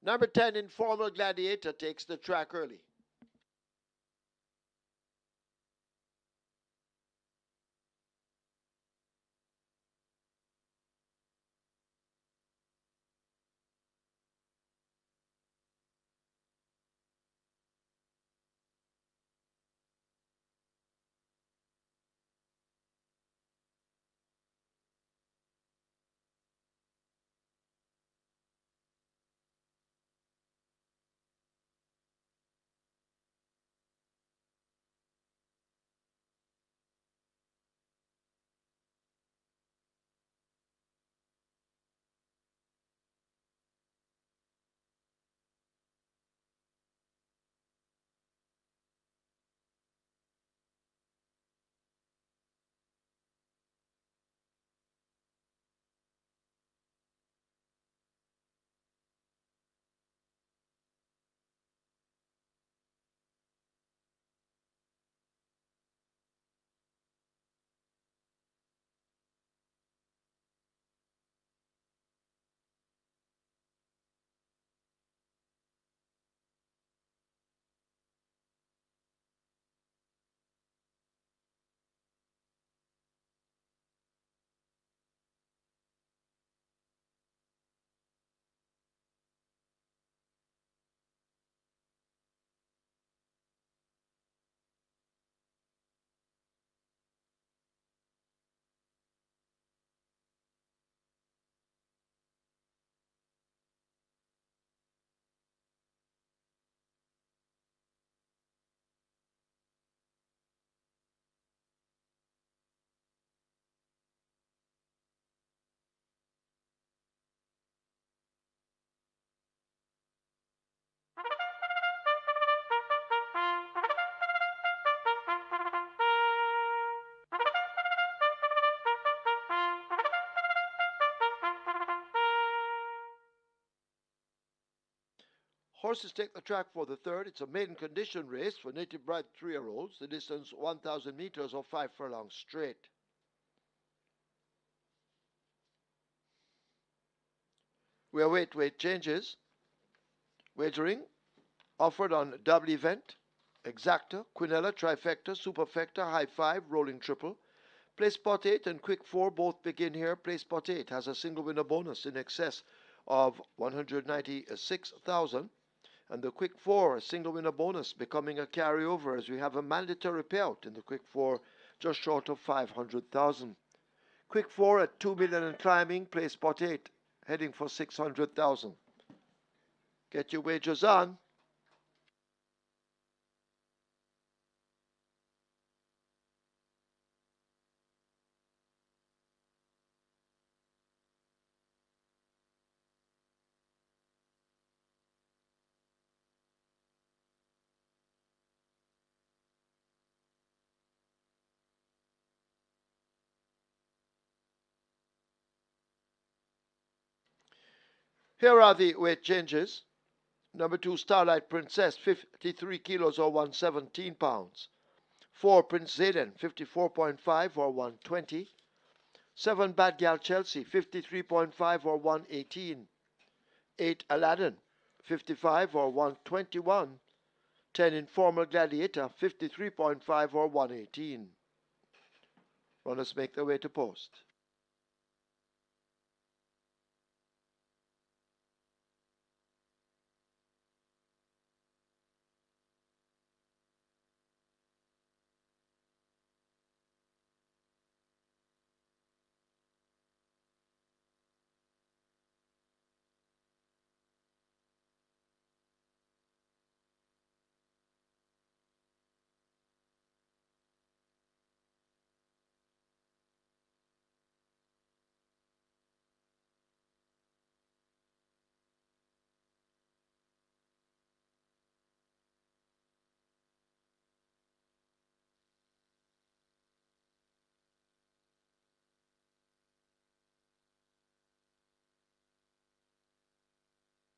Number 10, Informal Gladiator, takes the track early. Horses take the track for the third. It's a maiden condition race for native bred 3-year-olds. The distance 1,000 meters or 5 furlongs straight. We await weight changes. Wagering offered on double event, exacta, quinella, trifecta, superfecta, high 5, rolling triple. Play spot 8 and quick 4 both begin here. Play spot 8 has a single winner bonus in excess of 196,000. And the quick 4, a single winner bonus, becoming a carryover as we have a mandatory payout in the quick 4, just short of 500,000. Quick 4 at 2 million and climbing, play spot 8, heading for 600,000. Get your wagers on. Here are the weight changes. Number 2, Starlight Princess, 53 kilos or 117 pounds. 4, Prince Zayden, 54.5 or 120. 7, Bad Gal Chelsea, 53.5 or 118. 8, Aladdin, 55 or 121. 10, Informal Gladiator, 53.5 or 118. Runners make their way to post.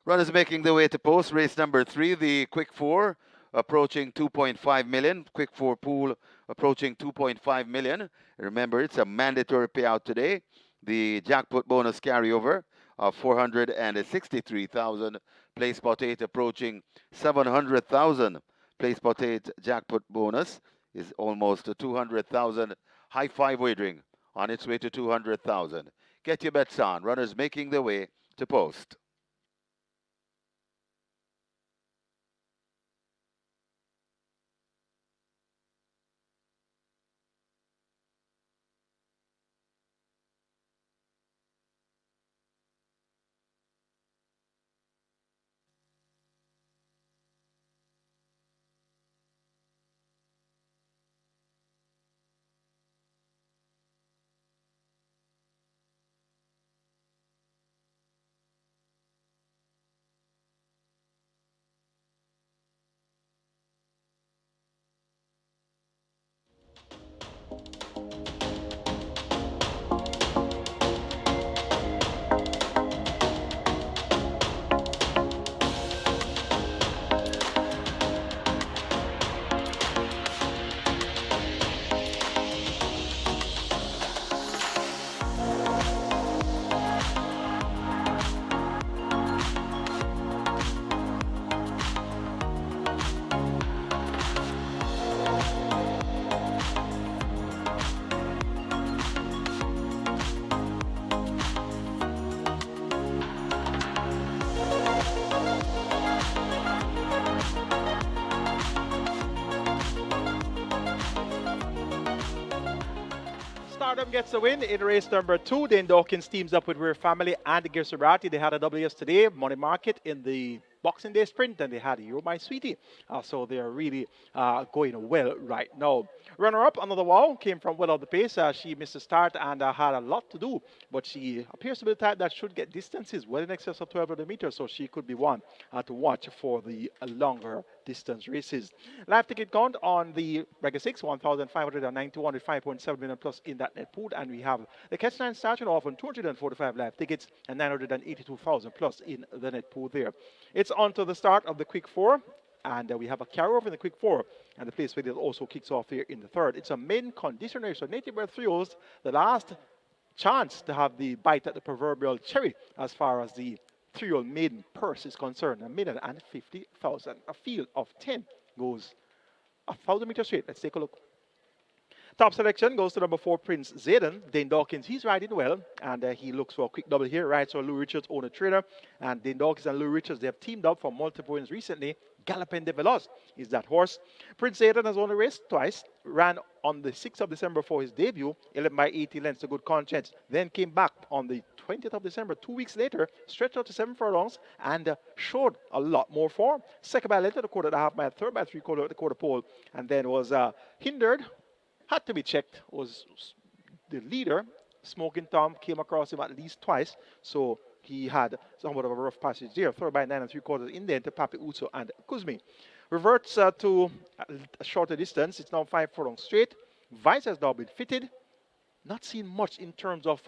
Runners making their way to post. Race number 3, the quick 4, approaching 2.5 million. Quick 4 pool approaching 2.5 million. Remember, it's a mandatory payout today. The jackpot bonus carryover of 463,000. Play spot 8 approaching 700,000. Play spot 8 jackpot bonus is almost to 200,000. High five wagering on its way to 200,000. Get your bets on. Runners making their way to post. Stardom gets the win in race number 2. Dane Dawkins teams up with Weir Family and the Girardi. They had a double yesterday, Money Market in the Boxing Day sprint, and they had You're My Sweetie. So they are really going well right now. Runner-up, another wow, came from well out the pace. She missed the start and had a lot to do, but she appears to be the type that should get distances well in excess of 1,200 meters, so she could be one to watch for the longer distance races. Live ticket count on the Regular 6, 1,591 with 5.7 million plus in that net pool, and we have the catch line starting off on 245 live tickets and 982,000 plus in the net pool there. It's on to the start of the quick 4, and we have a carryover in the quick 4, and the place where it also kicks off here in the third. It's a main conditioner, so native bred 3-0s, the last chance to have the bite at the proverbial cherry as far as the 3-year-old maiden purse is concerned. 1,050,000. A field of 10 goes 1,000 meters straight. Let's take a look. Top selection goes to number 4, Prince Zayden. Dane Dawkins, he's riding well, and he looks for a quick double here. Rides for Lou Richards, owner trainer, and Dane Dawkins and Lou Richards, they have teamed up for multiple wins recently. Galopin de Veloz is that horse. Prince Zayden has only raced twice, ran on the 6th of December for his debut, 11 by 80 lengths to good conscience, then came back on the 20th of December, 2 weeks later, stretched out to 7 furlongs and showed a lot more form. Second by a length at the quarter and a half mile, third by 3/4 at the quarter pole, and then was hindered. Had to be checked, was the leader. Smoking Tom came across him at least twice, so he had somewhat of a rough passage there. Third by 9 3/4 in there to Papi Uso and Kuzmi. Reverts to a shorter distance. It's now 5 furlongs straight. Vice has now been fitted. Not seen much in terms of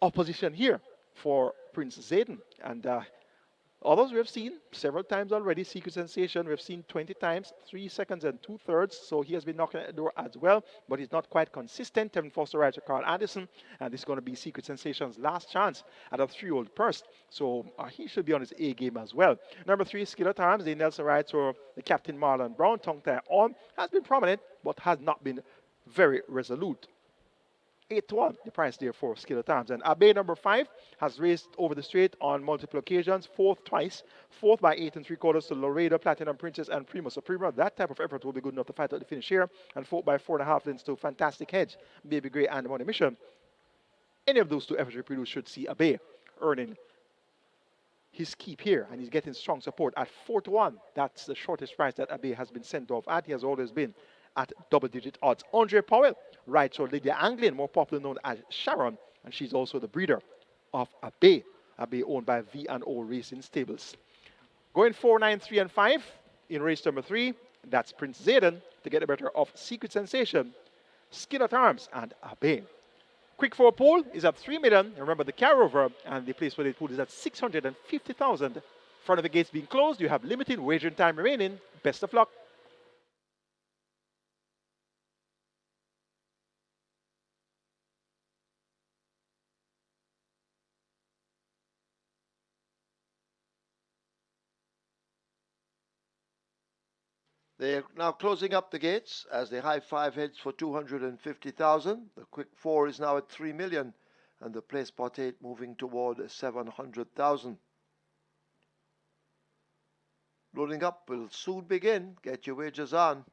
opposition here for Prince Zayden. And others we have seen several times already. Secret Sensation we have seen 20 times, 3 seconds and 2/3. So he has been knocking at the door as well, but he's not quite consistent. Tevin Foster rides to Carl Anderson, and this is going to be Secret Sensation's last chance at a 3-year-old purse. So he should be on his A game as well. Number 3, Skill at Arms. The Nelson rides for the Captain Marlon Brown. Tongue tie on. Has been prominent, but has not been very resolute. 8-1, the price there for Skill at Arms. And Abe number 5 has raced over the straight on multiple occasions, 4th twice, 4th by 8 3/4 to Laredo, Platinum Princess, and Primo Suprema. That type of effort will be good enough to fight out the finish here. And 4th by 4.5 lengths to Fantastic Hedge, Baby Grey, and Money Mission. Any of those two efforts reproduced should see Abe earning his keep here, and he's getting strong support at 4-1. That's the shortest price that Abe has been sent off at. He has always been at double-digit odds. Andre Powell rides for Lydia Anglin, more popularly known as Sharon, and she's also the breeder of Abe. Abe owned by V&O Racing Stables. Going 4, 9, 3, and 5 in race number 3, that's Prince Zayden to get the better of Secret Sensation, Skill at Arms, and Abe. Quick 4 pool is at 3 million. Remember the carryover, and the place where the pool is at 650,000. Front of the gates being closed. You have limited wagering time remaining. Best of luck. They're now closing up the gates as the high 5 heads for 250,000. The quick 4 is now at 3 million, and the place pot 8 moving toward 700,000. Loading up will soon begin. Get your wagers on.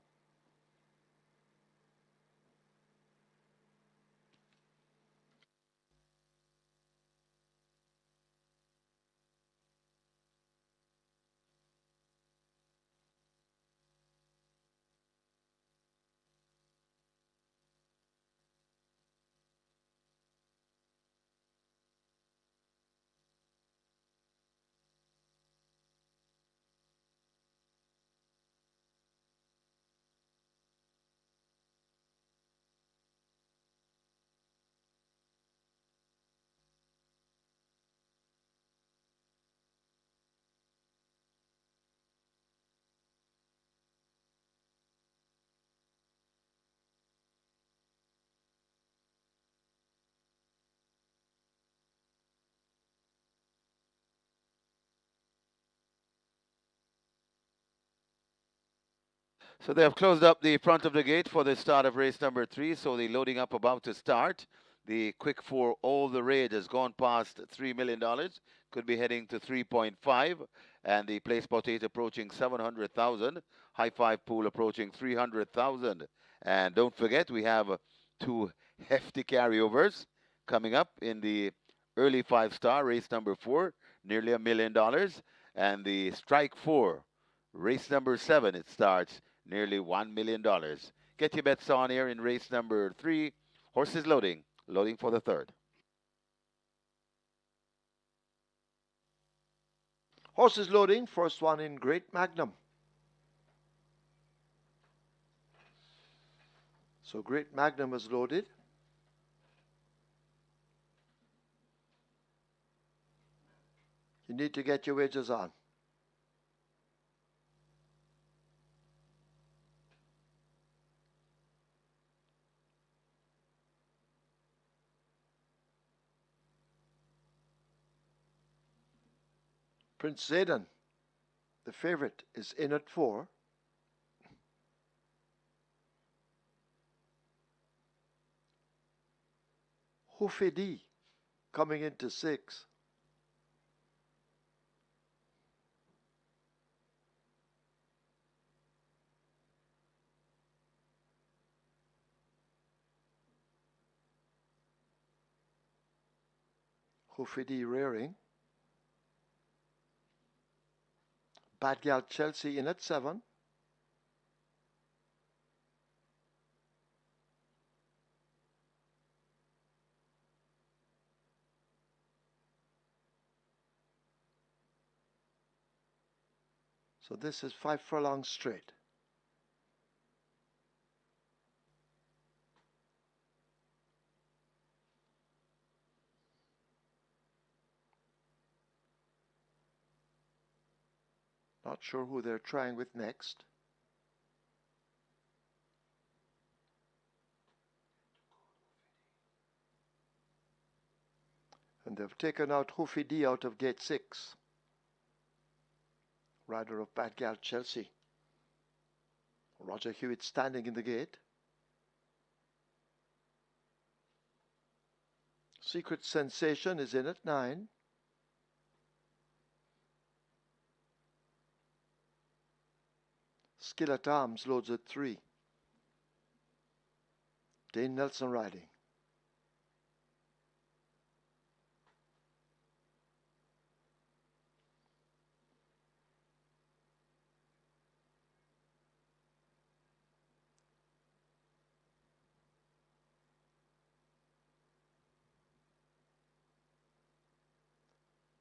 So they have closed up the front of the gate for the start of race number 3. So the loading up about to start. The quick 4 all the rage has gone past $3 million. Could be heading to 3.5. And the place pot 8 approaching 700,000. High 5 pool approaching 300,000. And don't forget, we have 2 hefty carryovers coming up in the early 5-star race number 4, nearly $1 million. And the strike 4, race number 7, it starts nearly $1 million. Get your bets on here in race number 3. Horses loading for the 3rd. Horses loading, first one in Great Magnum. So Great Magnum is loaded. You need to get your wagers on. Prince Zayden, the favorite, is in at 4. Hoofedi coming into 6. Hoofedi rearing. Bad Gal Chelsea in at 7. So this is 5 furlongs straight. Not sure who they're trying with next. And they've taken out Hoofedi out of gate 6. Rider of Bad Gal Chelsea. Roger Hewitt standing in the gate. Secret Sensation is in at 9. Skill at Arms loads at 3. Dane Nelson riding.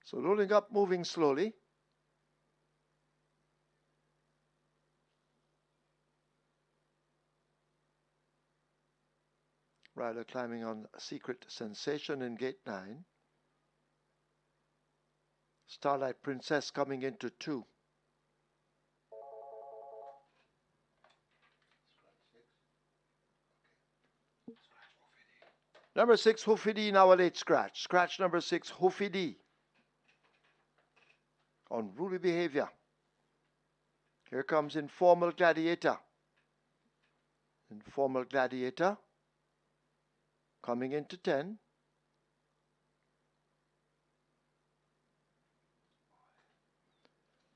So loading up, moving slowly. Rider climbing on Secret Sensation in gate 9. Starlight Princess coming into 2. Number 6, Hoofedi, now a late scratch. Scratch number 6, Hoofedi. On Ruly Behavior. Here comes Informal Gladiator. Informal Gladiator coming into 10.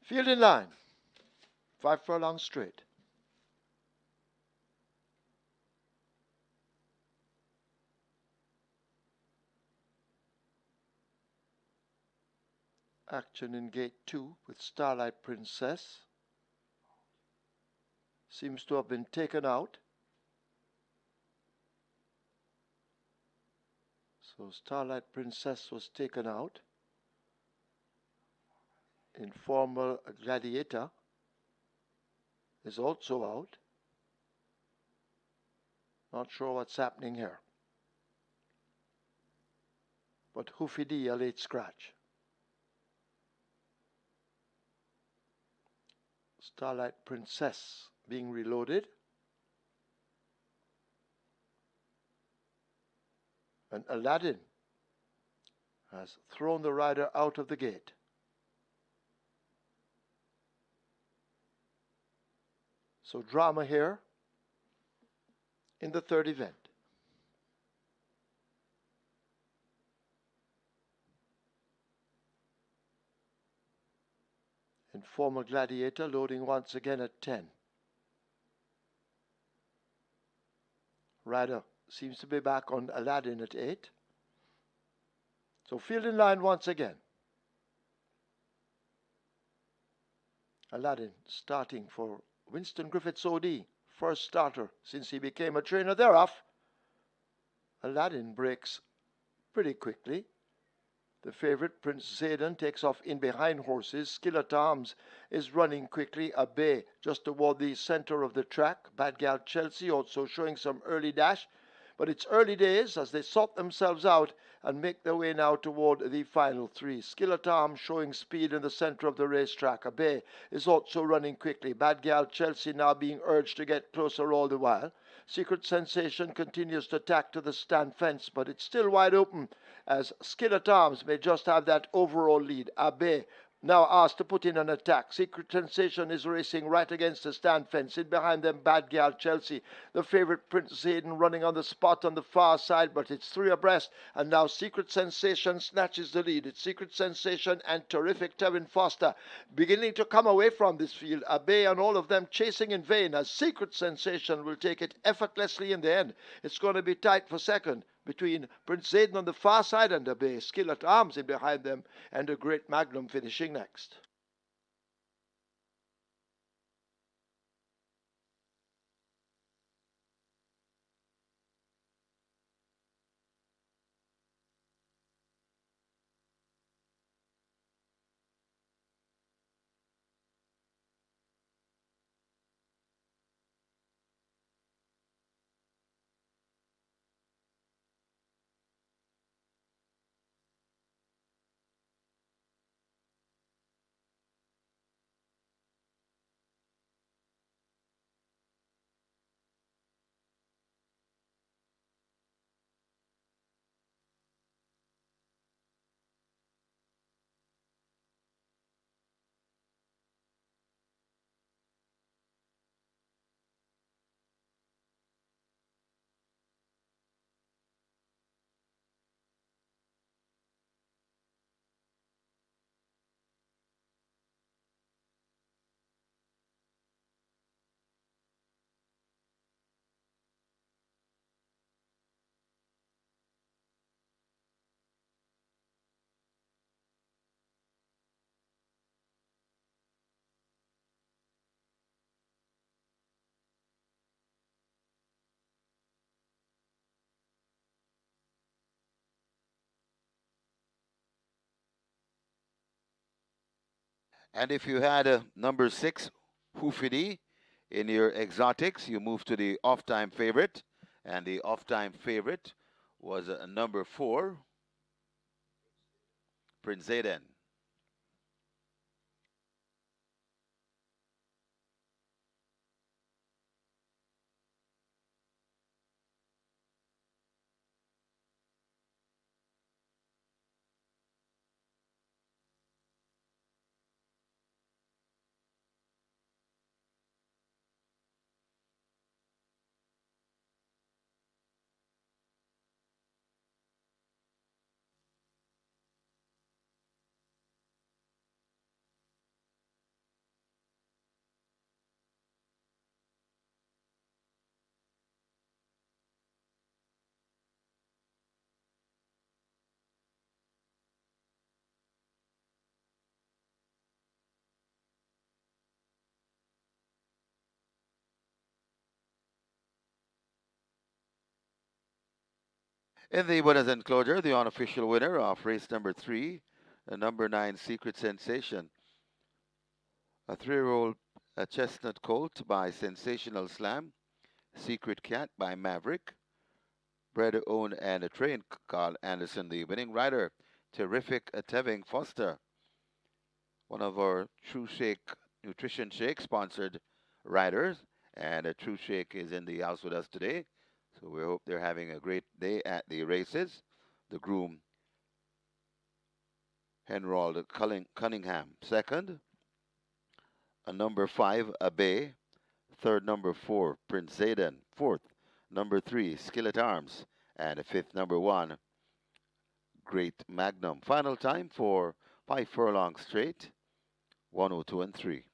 Field in line. 5 furlong straight. Action in gate 2 with Starlight Princess. Seems to have been taken out. So Starlight Princess was taken out. Informal Gladiator is also out. Not sure what's happening here. But Hoofy D, a late scratch. Starlight Princess being reloaded. And Aladdin has thrown the rider out of the gate. So drama here in the third event. Informal Gladiator loading once again at 10. Rider seems to be back on Aladdin at 8. So field in line once again. Aladdin starting for Winston Griffiths OD. First starter since he became a trainer. They're off. Aladdin breaks pretty quickly. The favorite, Prince Zayden, takes off in behind horses. Skillet Arms is running quickly. A bay just toward the center of the track. Bad Gal Chelsea also showing some early dash. But it's early days as they sort themselves out and make their way now toward the final 3. Skillet Arms showing speed in the center of the racetrack. A bay is also running quickly. Bad Gal Chelsea now being urged to get closer all the while. Secret Sensation continues to tack to the stand fence, but it's still wide open as Skillet Arms may just have that overall lead. Abbey now asked to put in an attack. Secret Sensation is racing right against the stand fence. In behind them, Bad Gal Chelsea. The favorite, Prince Zayden, running on the spot on the far side, but it's 3 abreast. And now Secret Sensation snatches the lead. It's Secret Sensation and Terrific Tevin Foster beginning to come away from this field. Abbey and all of them chasing in vain as Secret Sensation will take it effortlessly in the end. It's going to be tight for second between Prince Zayden on the far side and Abbey. Skillet Arms in behind them and a Great Magnum finishing next. And if you had a number 6, Hoofity, in your exotics, you move to the off-time favorite. And the off-time favorite was a number 4, Prince Zayden. In the winners enclosure, the unofficial winner of race number 3, the number 9 Secret Sensation, a 3-year-old chestnut colt by Sensational Slam, Secret Cat by Maverick, bred, owned, and trained Carl Anderson, the winning rider. Terrific Tevin Foster, one of our True Shake Nutrition Shake sponsored riders, and a True Shake is in the house with us today. So we hope they're having a great day at the races. The groom, Henrold Cunningham, second. A number 5, Abe. Third, number 4, Prince Zayden. Fourth, number 3, Skillet Arms. And a fifth, number 1, Great Magnum. Final time for 5 furlongs straight, 102 and 3.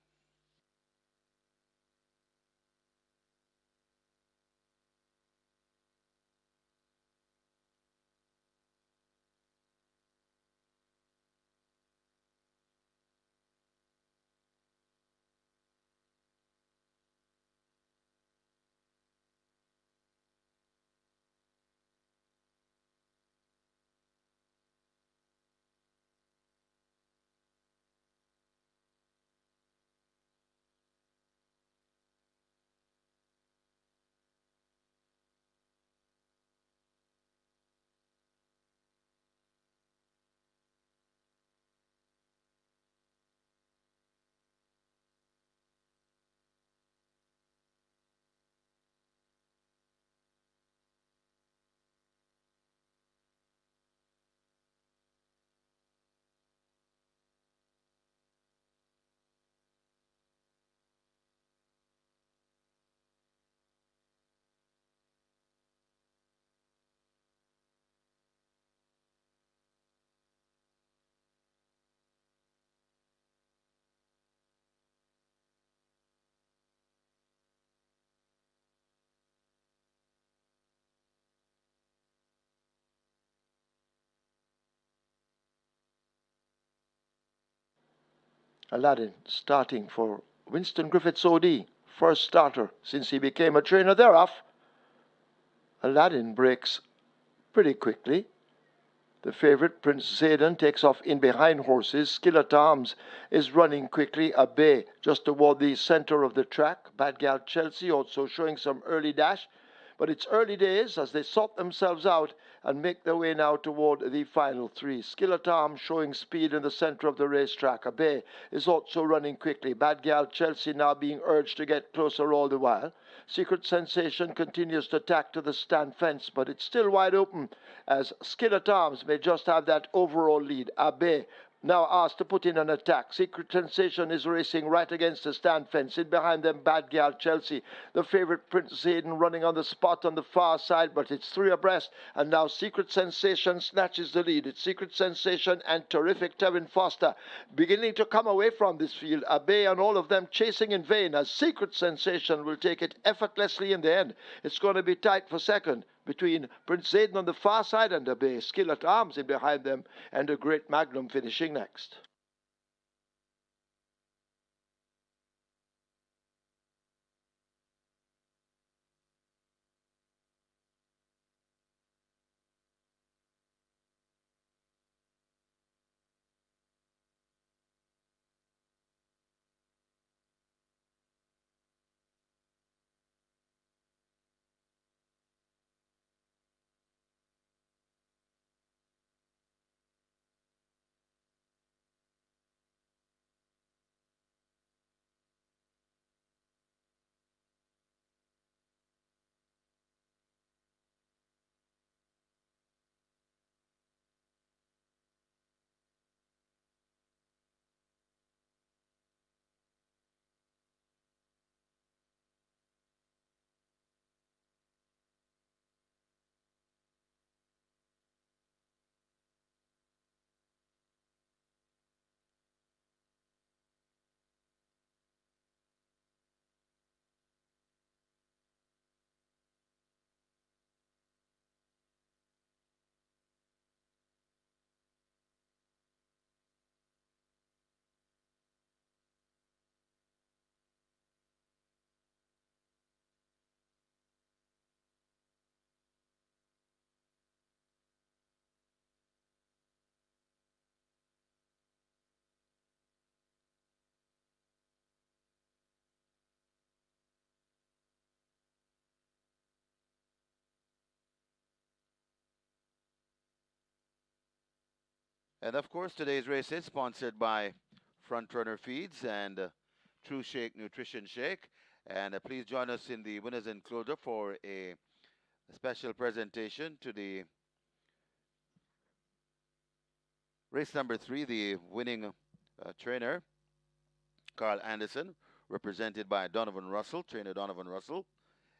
Aladdin starting for Winston Griffith's OD, first starter since he became a trainer thereof. Aladdin breaks pretty quickly. The favorite, Prince Zayden, takes off in behind horses. Skillet Arms is running quickly. Abe just toward the center of the track. Bad Gal Chelsea also showing some early dash. But it's early days as they sort themselves out and make their way now toward the final 3. Skillet Arms showing speed in the center of the racetrack. Abe is also running quickly. Bad Gal Chelsea now being urged to get closer all the while. Secret Sensation continues to tack to the stand fence, but it's still wide open as Skillet Arms may just have that overall lead. Abe now asked to put in an attack. Secret Sensation is racing right against the stand fence. In behind them, Bad Gal Chelsea. The favorite, Prince Zayden, running on the spot on the far side, but it's 3 abreast. And now Secret Sensation snatches the lead. It's Secret Sensation and Terrific Tevin Foster beginning to come away from this field. Abe and all of them chasing in vain as Secret Sensation will take it effortlessly in the end. It's going to be tight for second between Prince Zayden on the far side and Abe. Skillet Arms in behind them, and a Great Magnum finishing next. And of course, today's race is sponsored by Frontrunner Feeds and True Shake Nutrition Shake. And please join us in the winners enclosure for a special presentation to the race number 3, the winning trainer, Carl Anderson, represented by Donovan Russell, trainer Donovan Russell,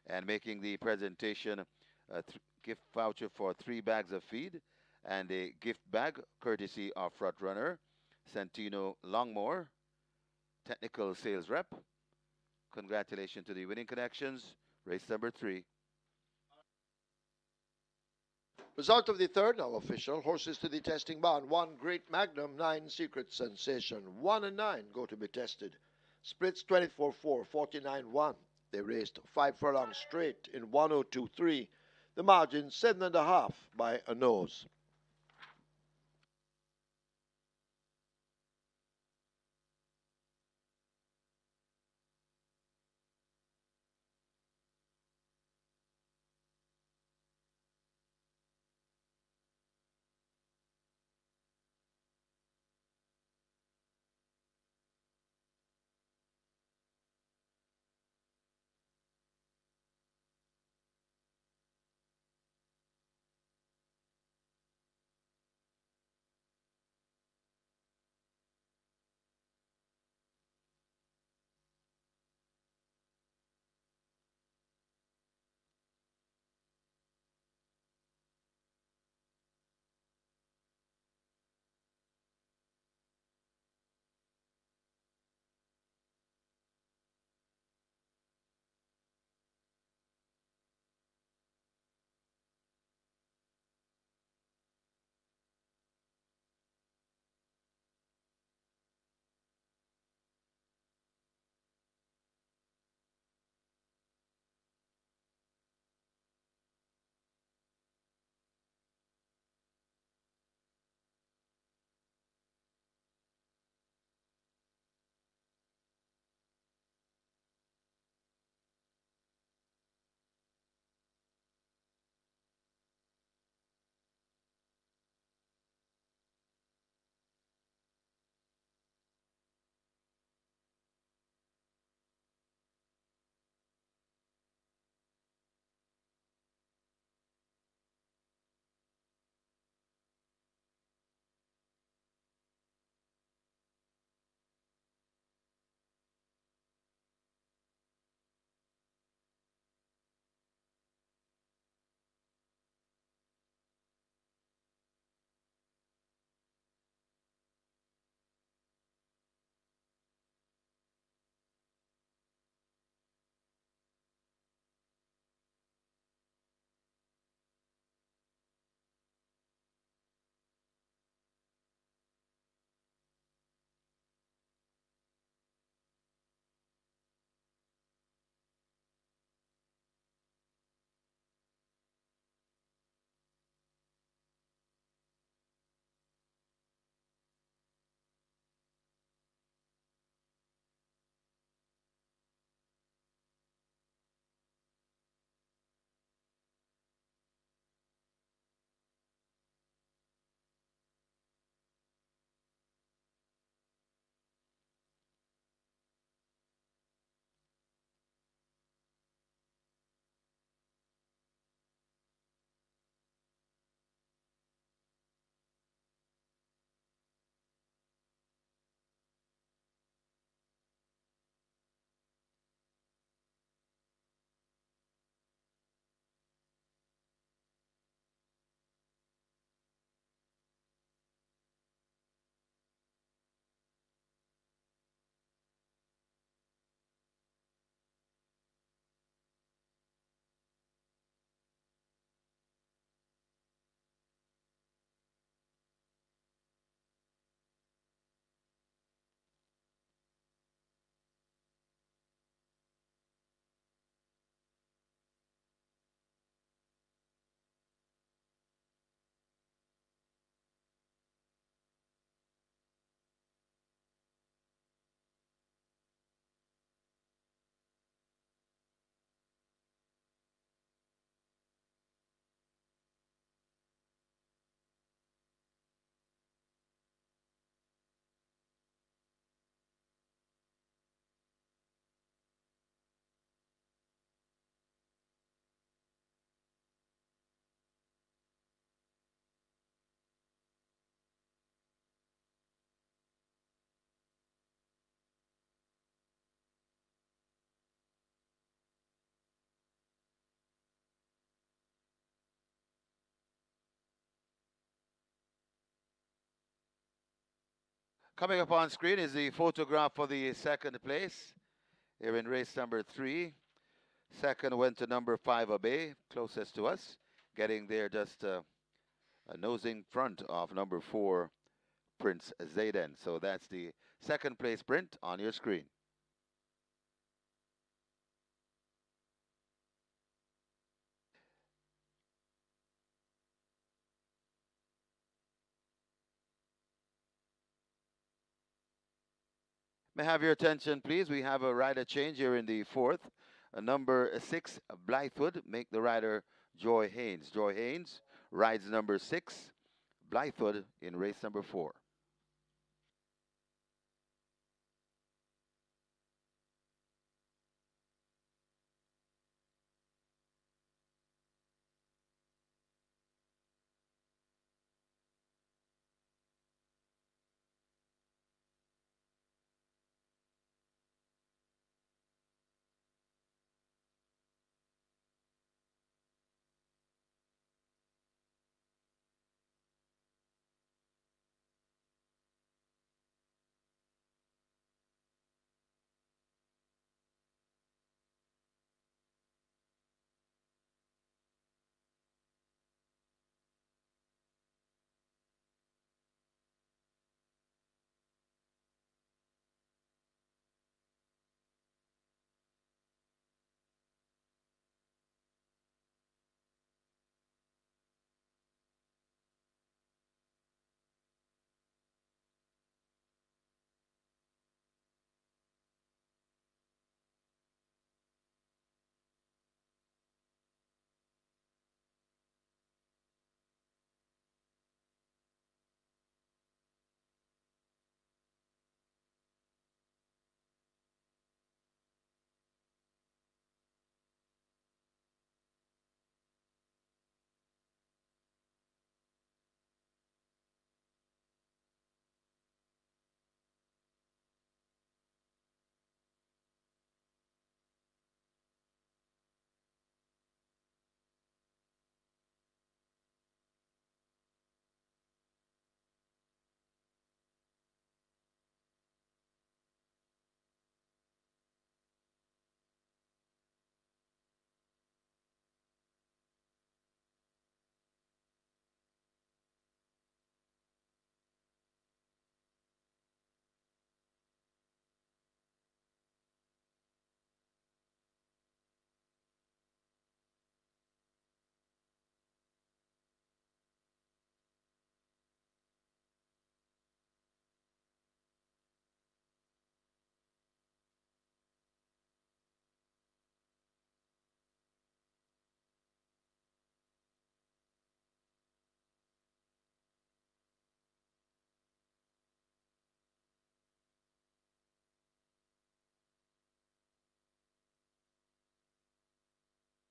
and making the presentation a gift voucher for 3 bags of feed and a gift bag courtesy of Front Runner, Santino Longmore, technical sales rep. Congratulations to the winning connections, race number 3. Result of the third, now official. Horses to the testing barn. 1 Great Magnum, 9 Secret Sensation. 1 and 9 go to be tested. Splits 24-4, 49-1. They raced 5 furlongs straight in 102.3. The margin 7.5 by a nose. Coming up on screen is the photograph for the second place here in race number 3. Second went to number 5, Obey, closest to us, getting there just nosing front of number 4, Prince Zayden. So that's the second place print on your screen. May I have your attention, please? We have a rider change here in the 4th. Number 6, Blythewood, make the rider Joy Haynes. Joy Haynes rides number 6, Blythewood in race number 4.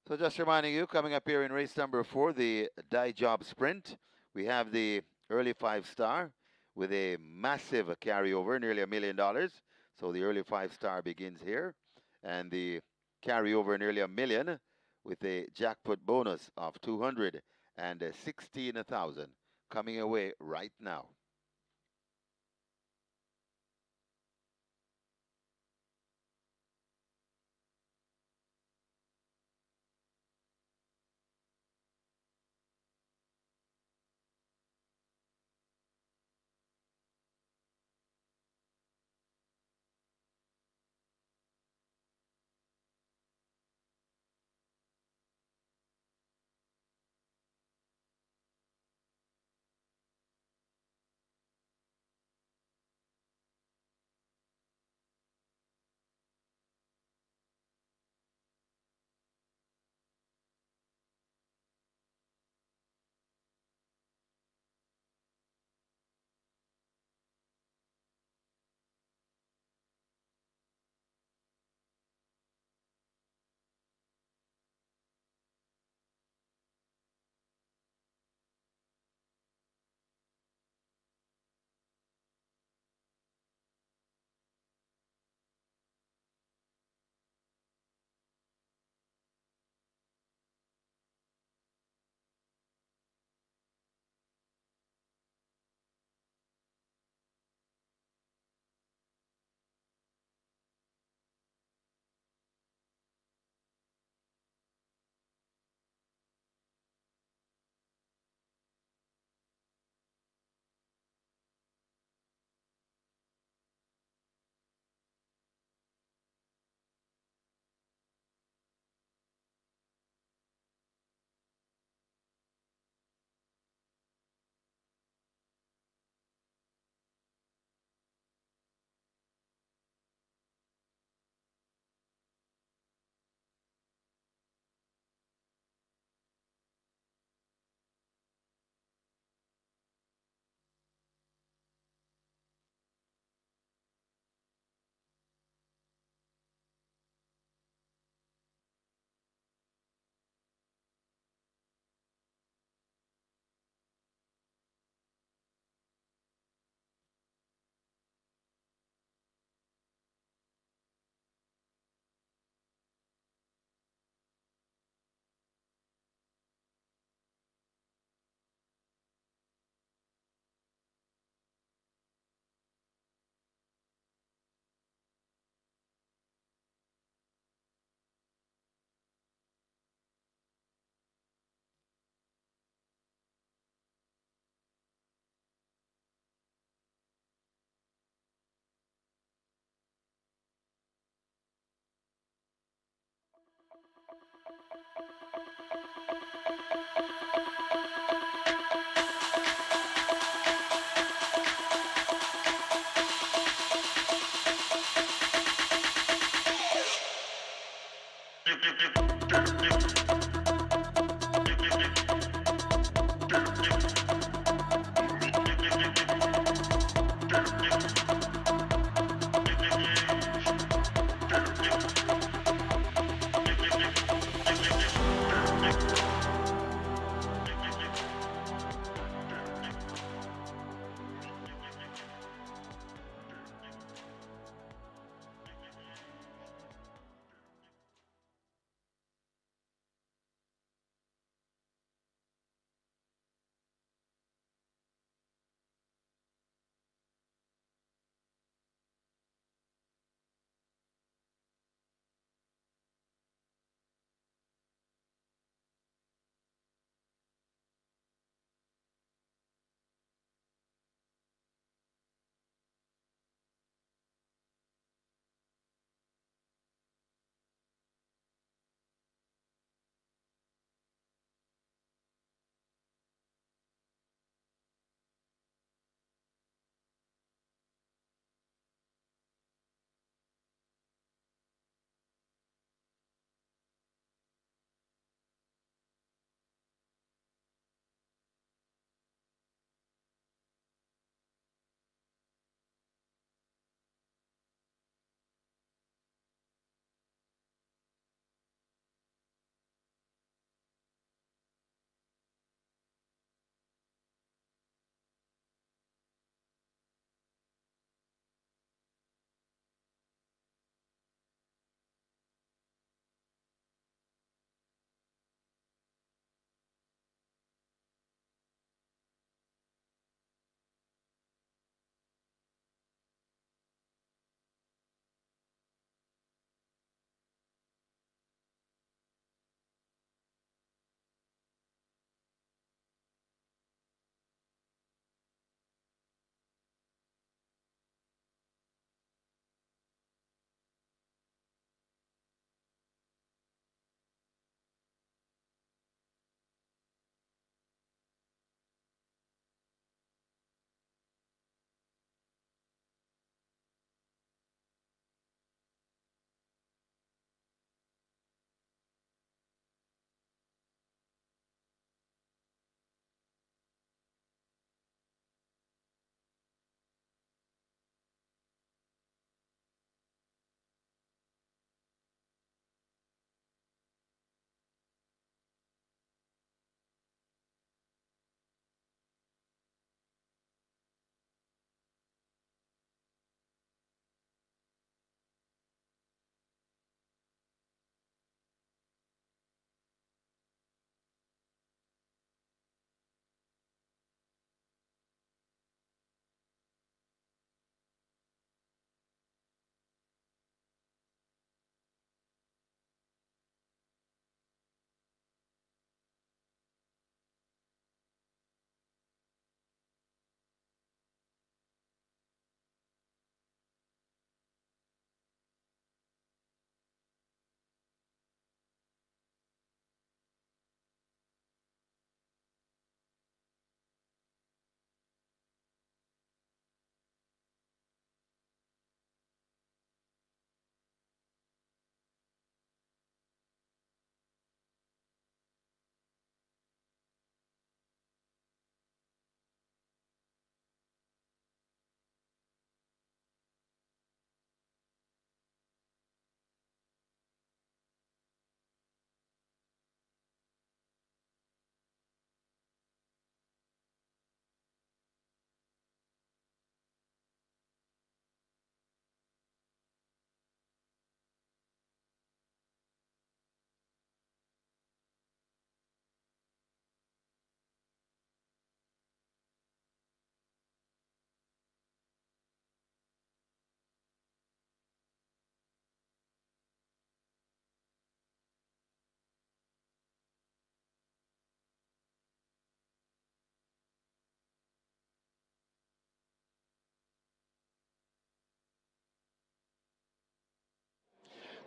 So just reminding you, coming up here in race number 4, the Die Job Sprint, we have the early 5-star with a massive carryover, nearly $1 million. So the early 5-star begins here, and the carryover nearly $1 million with a jackpot bonus of 216,000 coming away right now.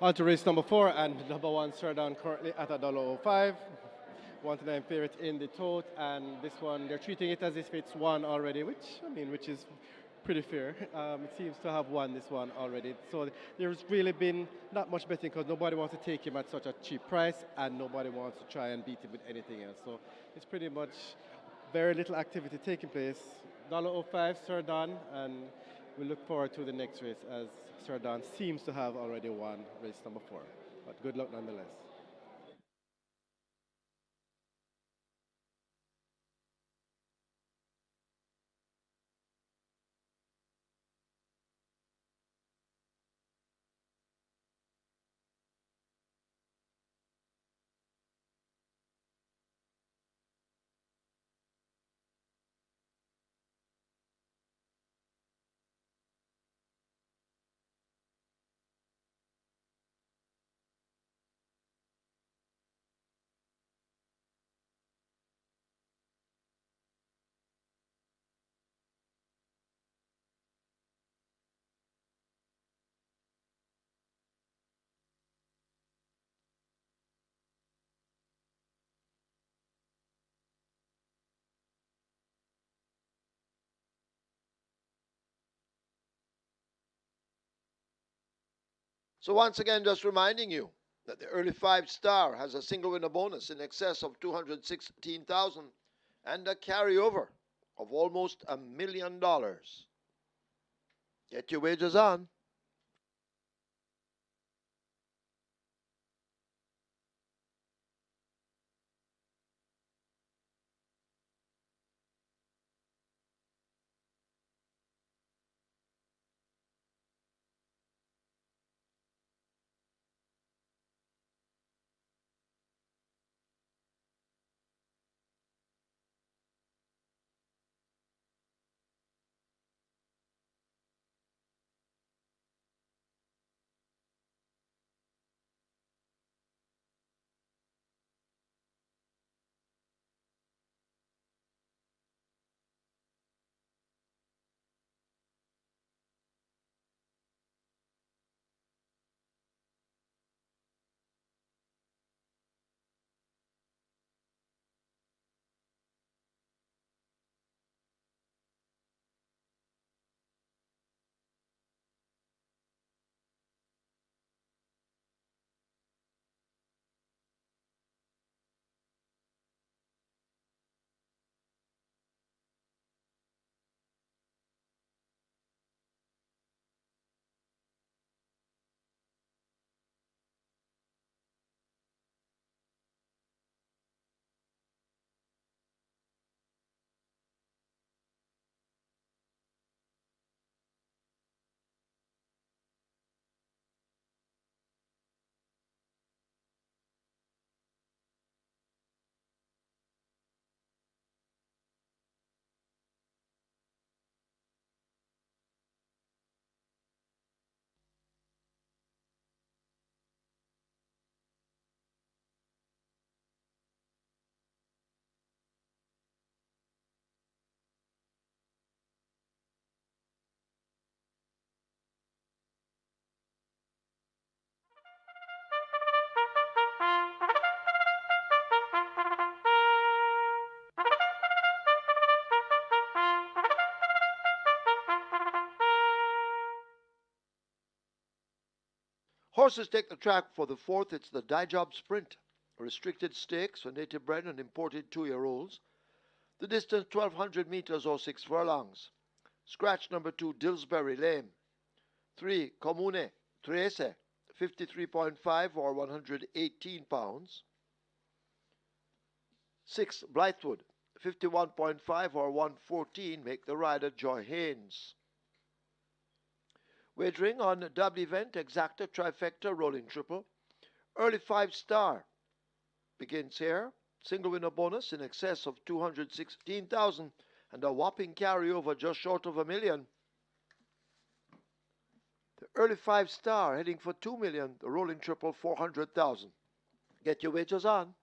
On to race number 4 and number 1 Sirdan currently at $1.05. 1-9 favorite in the tote, and this one they're treating it as if it's won already, which is pretty fair. It seems to have won this one already. So there's really been not much betting because nobody wants to take him at such a cheap price, and nobody wants to try and beat him with anything else. So it's pretty much very little activity taking place. $1.05 Sirdan, and we look forward to the next race as Sirdan seems to have already won race number 4. But good luck nonetheless. So once again, just reminding you that the early 5-star has a single winner bonus in excess of 216,000 and a carryover of almost $1 million. Get your wagers on. Horses take the track for the 4th. It's the Dijob Sprint. Restricted stakes for native bred and imported 2-year-olds. The distance 1,200 meters or 6 furlongs. Scratch number 2, Dillsbury Lane. 3, Comune Trece, 53.5 or 118 pounds. 6, Blythewood, 51.5 or 114. Make the rider Joy Haynes. Wagering on double event, exacta, trifecta, rolling triple. Early 5-star begins here. Single winner bonus in excess of 216,000 and a whopping carryover just short of $1 million. The early 5-star heading for $2 million. The rolling triple 400,000. Get your wagers on.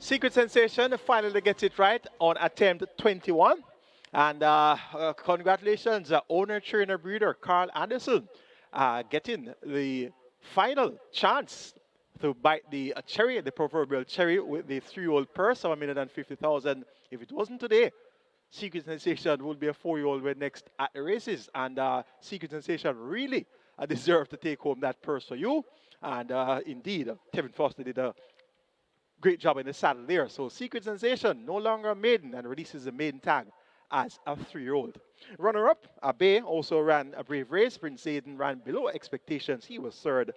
Secret Sensation finally gets it right on attempt 21. And congratulations, owner, trainer, breeder Carl Anderson, getting the final chance to bite the cherry, the proverbial cherry, with the 3-year-old purse of 1,50,000. If it wasn't today, Secret Sensation will be a 4-year-old when next at the races. And Secret Sensation really deserve to take home that purse for you. And indeed, Kevin Foster did a great job in the saddle there. So Secret Sensation, no longer a maiden, and releases the maiden tag as a 3-year-old. Runner-up, Abe also ran a brave race. Prince Aiden ran below expectations. He was third.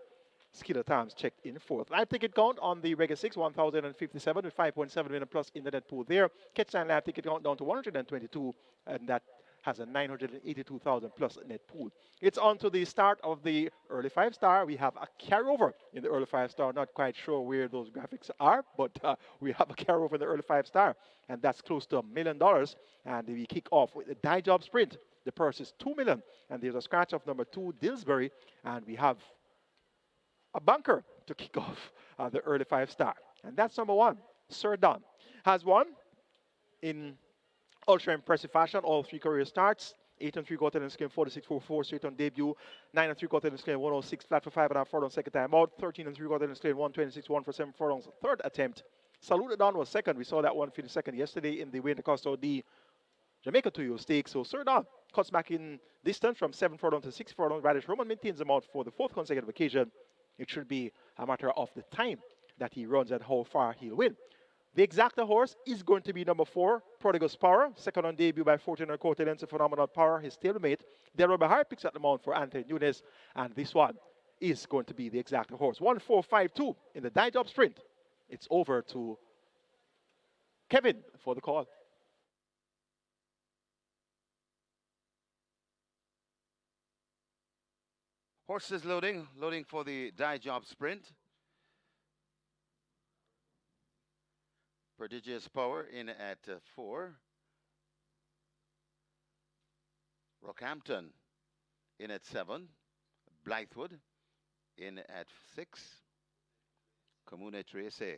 Skiller Times checked in fourth. Live ticket count on the Regular 6, 1,057 with 5.7 million plus in the net pool there. Catch line live ticket count down to 122, and that has a 982,000 plus net pool. It's on to the start of the early 5-star. We have a carryover in the early 5-star. Not quite sure where those graphics are, but we have a carryover in the early 5-star, and that's close to $1 million. And we kick off with the Die Job Sprint. The purse is $2 million, and there's a scratch of number 2, Dillsbury, and we have a bunker to kick off the early 5-star. And that's number 1. Sir Don has won in ultra impressive fashion. All 3 career starts. 8 and 3/4 in the scale, 46.44 straight on debut. 9 and 3/4 in the scale, 106 flat for 5.5 furlongs second time out. 13 and 3/4 in the scale, 126 1 for 7 furlongs third attempt. Salute Don was second. We saw that one finish second yesterday in the Wayne Costa the Jamaica 2-year stakes. So Sir Don cuts back in distance from 7 furlongs to 6 furlongs. Radish Roman maintains them out for the 4th consecutive occasion. It should be a matter of the time that he runs and how far he'll win. The exacta horse is going to be number 4, Prodigal's Power, second on debut by 14 1/4 lengths of Phenomenal Power, his stablemate. There will be high picks at the mount for Anthony Nunes, and this one is going to be the exacta horse. 1-4-5-2 in the Die Job Sprint. It's over to Kevin for the call. Horses loading for the Die Job Sprint. Prodigious Power in at 4. Rockhampton in at 7. Blythewood in at 6. Comune Tracy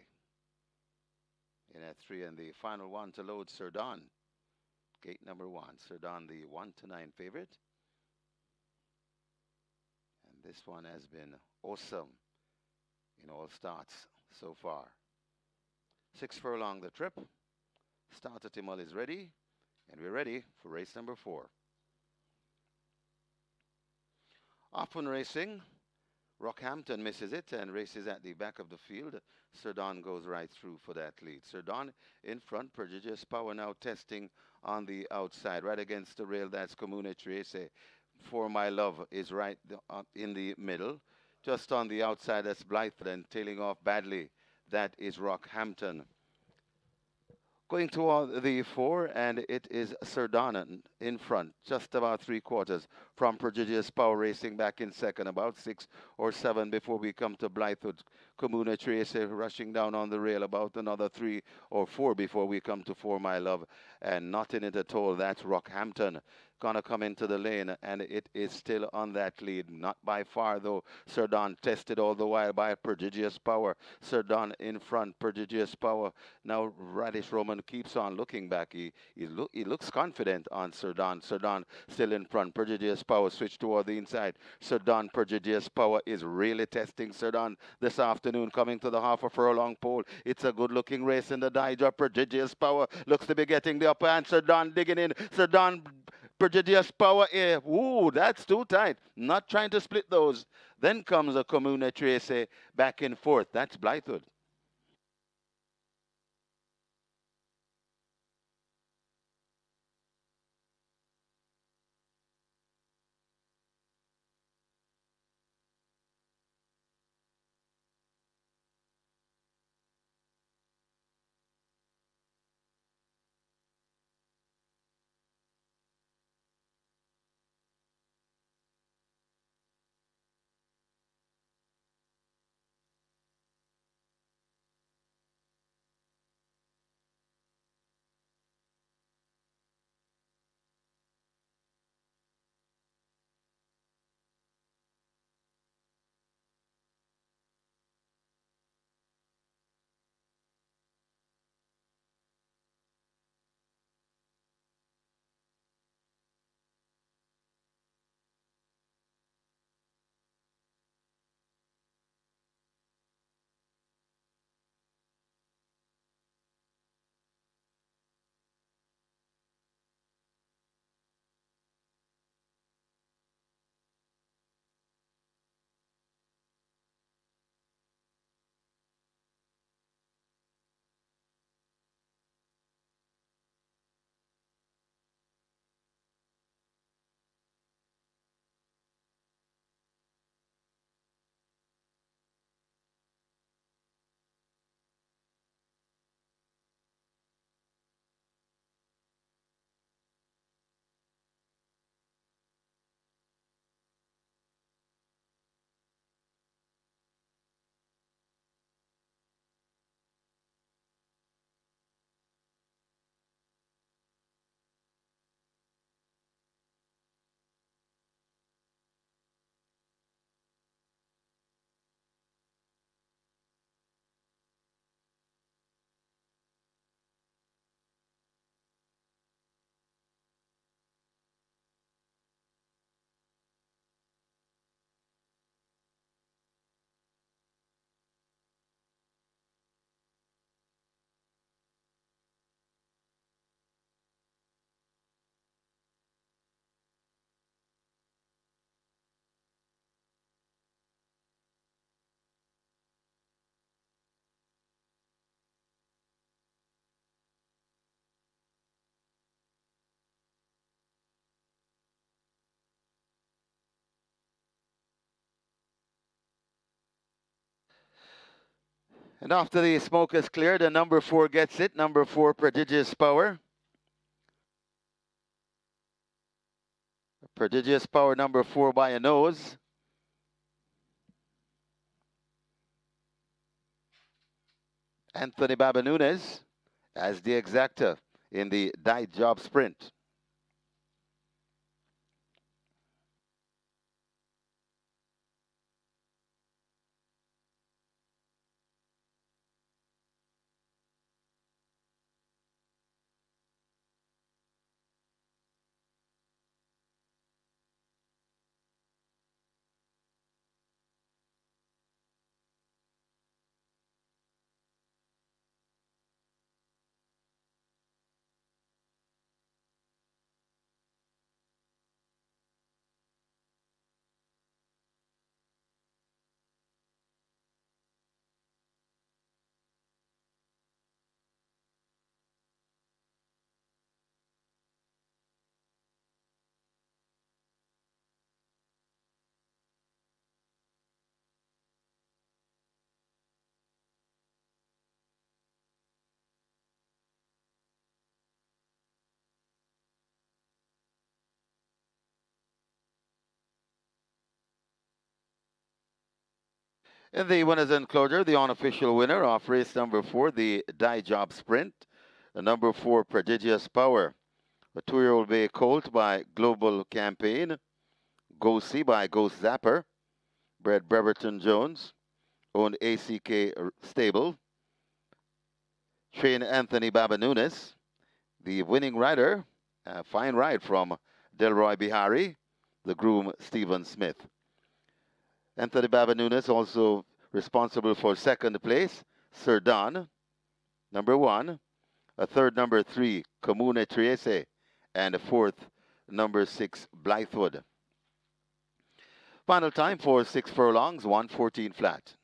in at 3. And the final one to load, Sir Don. Gate number 1. Sir Don, the 1-9 favorite. And this one has been awesome in all starts so far. 6 furlong the trip. Starter Timal is ready, and we're ready for race number 4. Often racing, Rockhampton misses it and races at the back of the field. Sir Don goes right through for that lead. Sir Don in front, Prodigious Power now testing on the outside, right against the rail. That's Comune Tracy. For My Love is right in the middle. Just on the outside, that's Blythewood, and tailing off badly. That is Rockhampton. Going to the 4, and it is Sir Don in front, just about 3/4 from Prodigious Power racing back in second, about 6 or 7 before we come to Blythewood. Comuna Tracy rushing down on the rail, about another 3 or 4 before we come to For My Love, and not in it at all. That's Rockhampton. Gonna come into the lane, and it is still on that lead. Not by far, though. Sir Don tested all the while by Prodigious Power. Sir Don in front, Prodigious Power. Now Radish Roman keeps on looking back. He looks confident on Sir Don. Sir Don still in front. Prodigious Power switched toward the inside. Sir Don, Prodigious Power is really testing Sir Don this afternoon, coming to the half a furlong pole. It's a good-looking race in the Die Job. Prodigious Power looks to be getting the upper hand. Sir Don digging in. Sir Don, Prodigious Power here. Ooh, that's too tight. Not trying to split those. Then comes a Comune Tracy back and forth. That's Blythewood. And after the smoke is cleared, and number 4 gets it. Number 4, Prodigious Power. Prodigious Power, number 4 by a nose. Anthony Baba Nunes as the exactor in the die job sprint. In the winners enclosure, the unofficial winner of race number 4, the die job sprint, the number 4, Prodigious Power, a 2-year-old bay colt by Global Campaign, Go See by Ghost Zapper, bred Breverton Jones, owned ACK Stable, trained Anthony Baba Nunes, the winning rider, a fine ride from Delroy Bihari, the groom Stephen Smith. Anthony Baba Nunes also responsible for second place, Sir Don, number 1, a third, number 3, Comune Triese, and a fourth, number 6, Blythewood. Final time for 6 furlongs, 1:14 flat.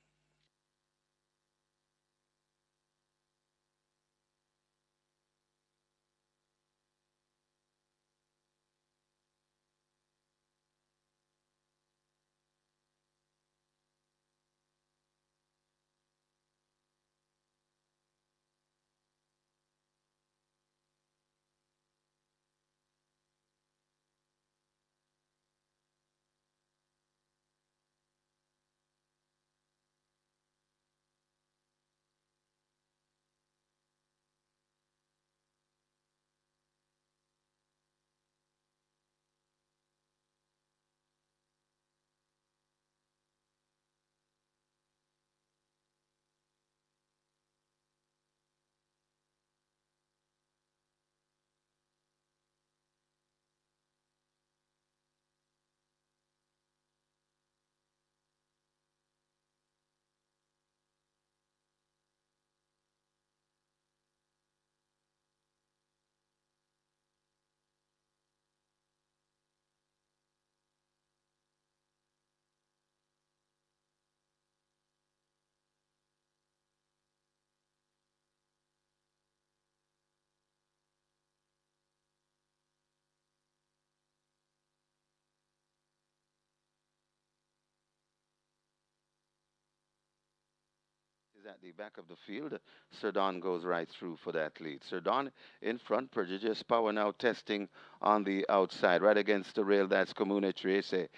Is at the back of the field. Sir Don goes right through for that lead. Sir Don in front. Prodigious Power now testing on the outside, right against the rail. That's Comune Triese.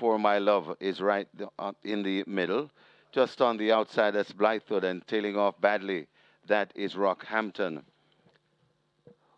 For My Love is right in the middle. Just on the outside, that's Blythewood, and tailing off badly, that is Rockhampton.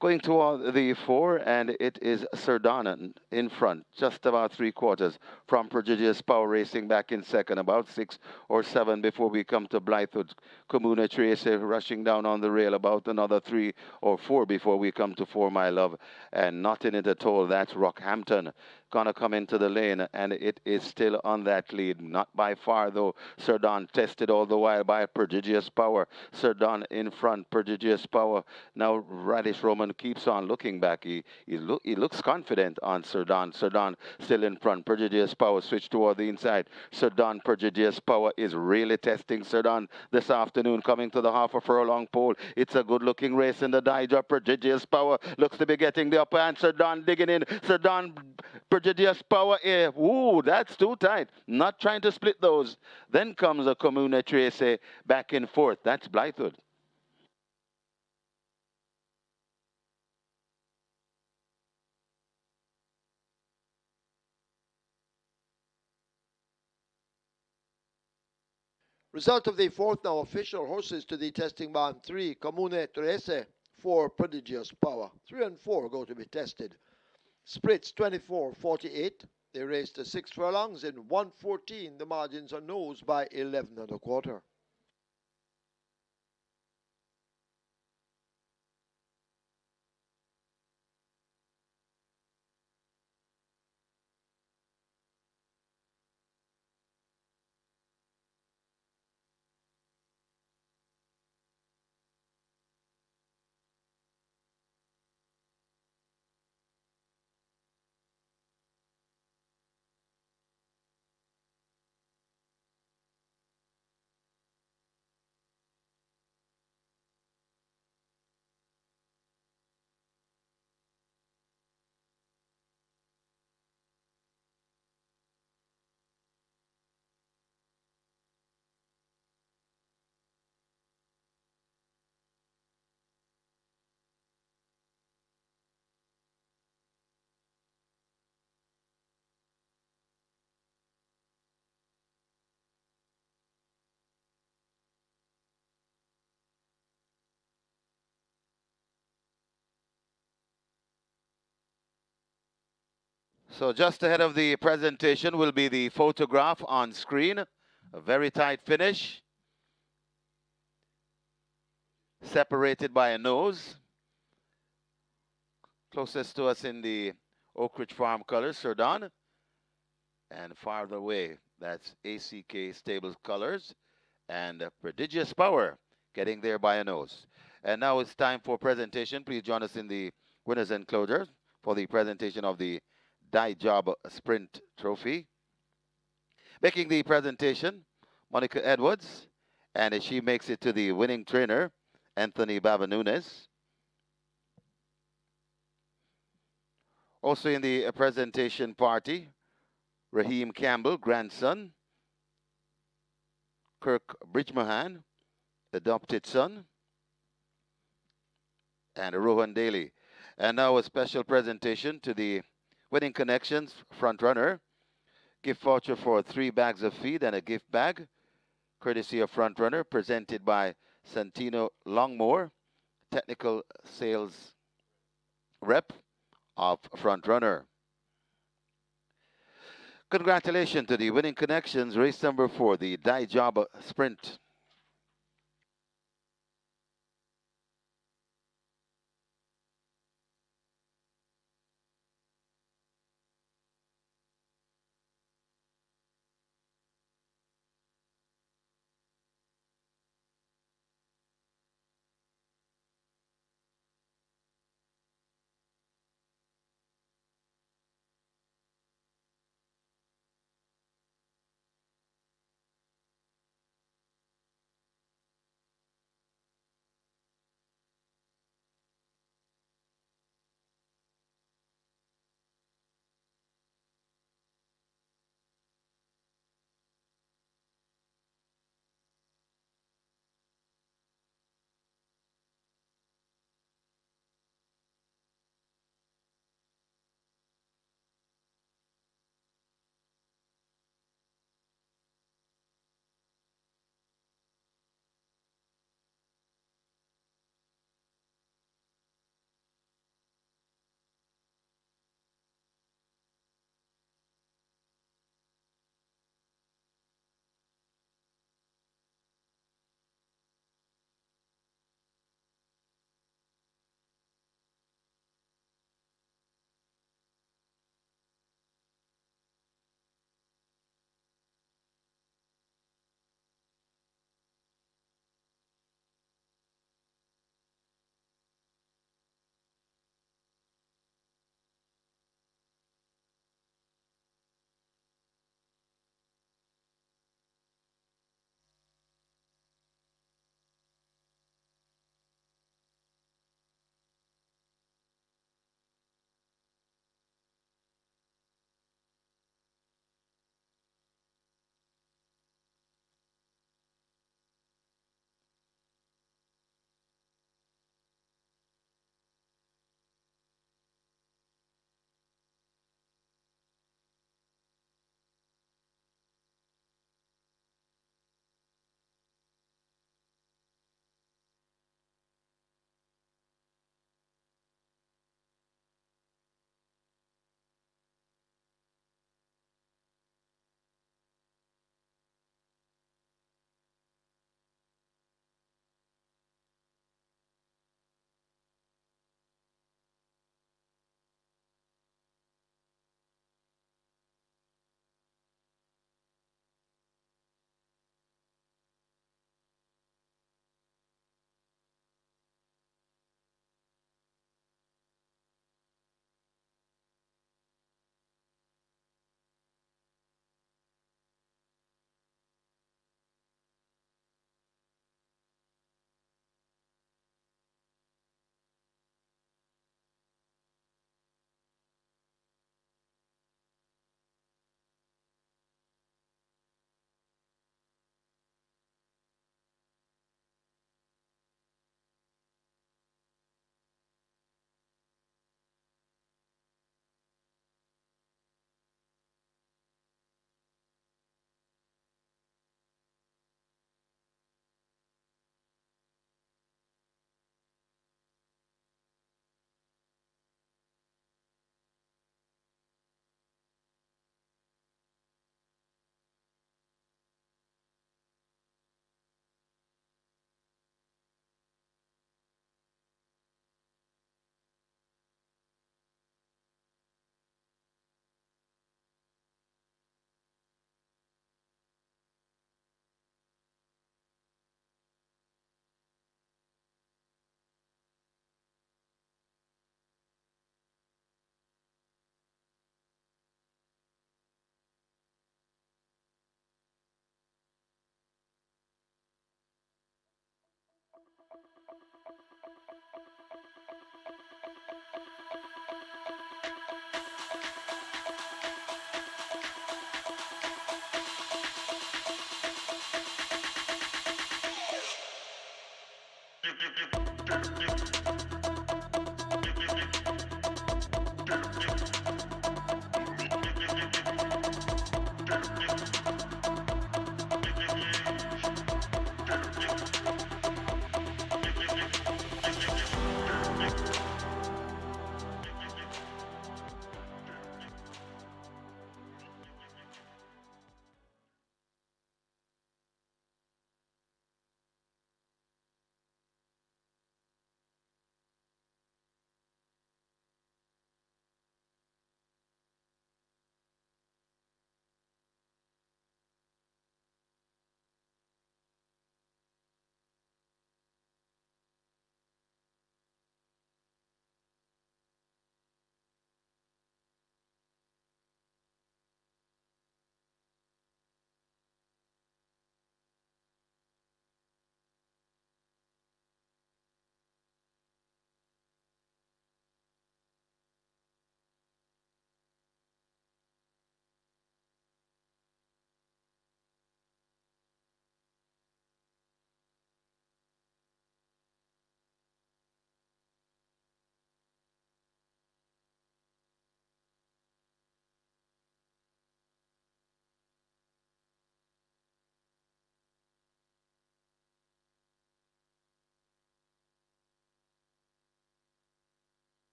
Going toward the 4, and it is Sir Don in front, just about 3/4 from Prodigious Power racing back in second, about 6 or 7 before we come to Blythewood. Comuna Tracy rushing down on the rail, about another 3 or 4 before we come to For My Love, and not in it at all. That's Rockhampton. Gonna come into the lane, and it is still on that lead. Not by far, though. Sir Don tested all the while by Prodigious Power. Sir Don in front. Prodigious Power. Now Radish Roman keeps on looking back. He looks confident on Sir Don. Sir Don still in front. Prodigious Power switched toward the inside. Sir Don, Prodigious Power is really testing Sir Don this afternoon, coming to the half a furlong pole. It's a good-looking race in the die job. Prodigious Power looks to be getting the upper hand. Sir Don digging in. Sir Don, Prodigious Power here. Ooh, that's too tight. Not trying to split those. Then comes a Comune Trace back and forth. That's Blythewood. Result of the fourth now official horses to the testing band 3, Comune Trece, 4, Prodigious Power. 3 and 4 go to be tested. Splits 24-48. They raced the 6 furlongs in 1:14. The margins are nose by 11 and a quarter. So just ahead of the presentation will be the photograph on screen. A very tight finish. Separated by a nose. Closest to us in the Oak Ridge Farm colors, Sir Don. And farther away, that's ACK Stables colors. And Prodigious Power getting there by a nose. And now it's time for presentation. Please join us in the winners enclosure for the presentation of the Die Job Sprint Trophy. Making the presentation, Monica Edwards, and she makes it to the winning trainer, Anthony Baba Nunes. Also in the presentation party, Raheem Campbell, grandson, Kirk Bridgmahan, adopted son, and Rohan Daly. And now a special presentation to the Winning Connections front runner. Gift voucher for 3 bags of feed and a gift bag, courtesy of front runner, presented by Santino Longmore, technical sales rep of front runner. Congratulations to the Winning Connections, race number 4, the Die Job Sprint.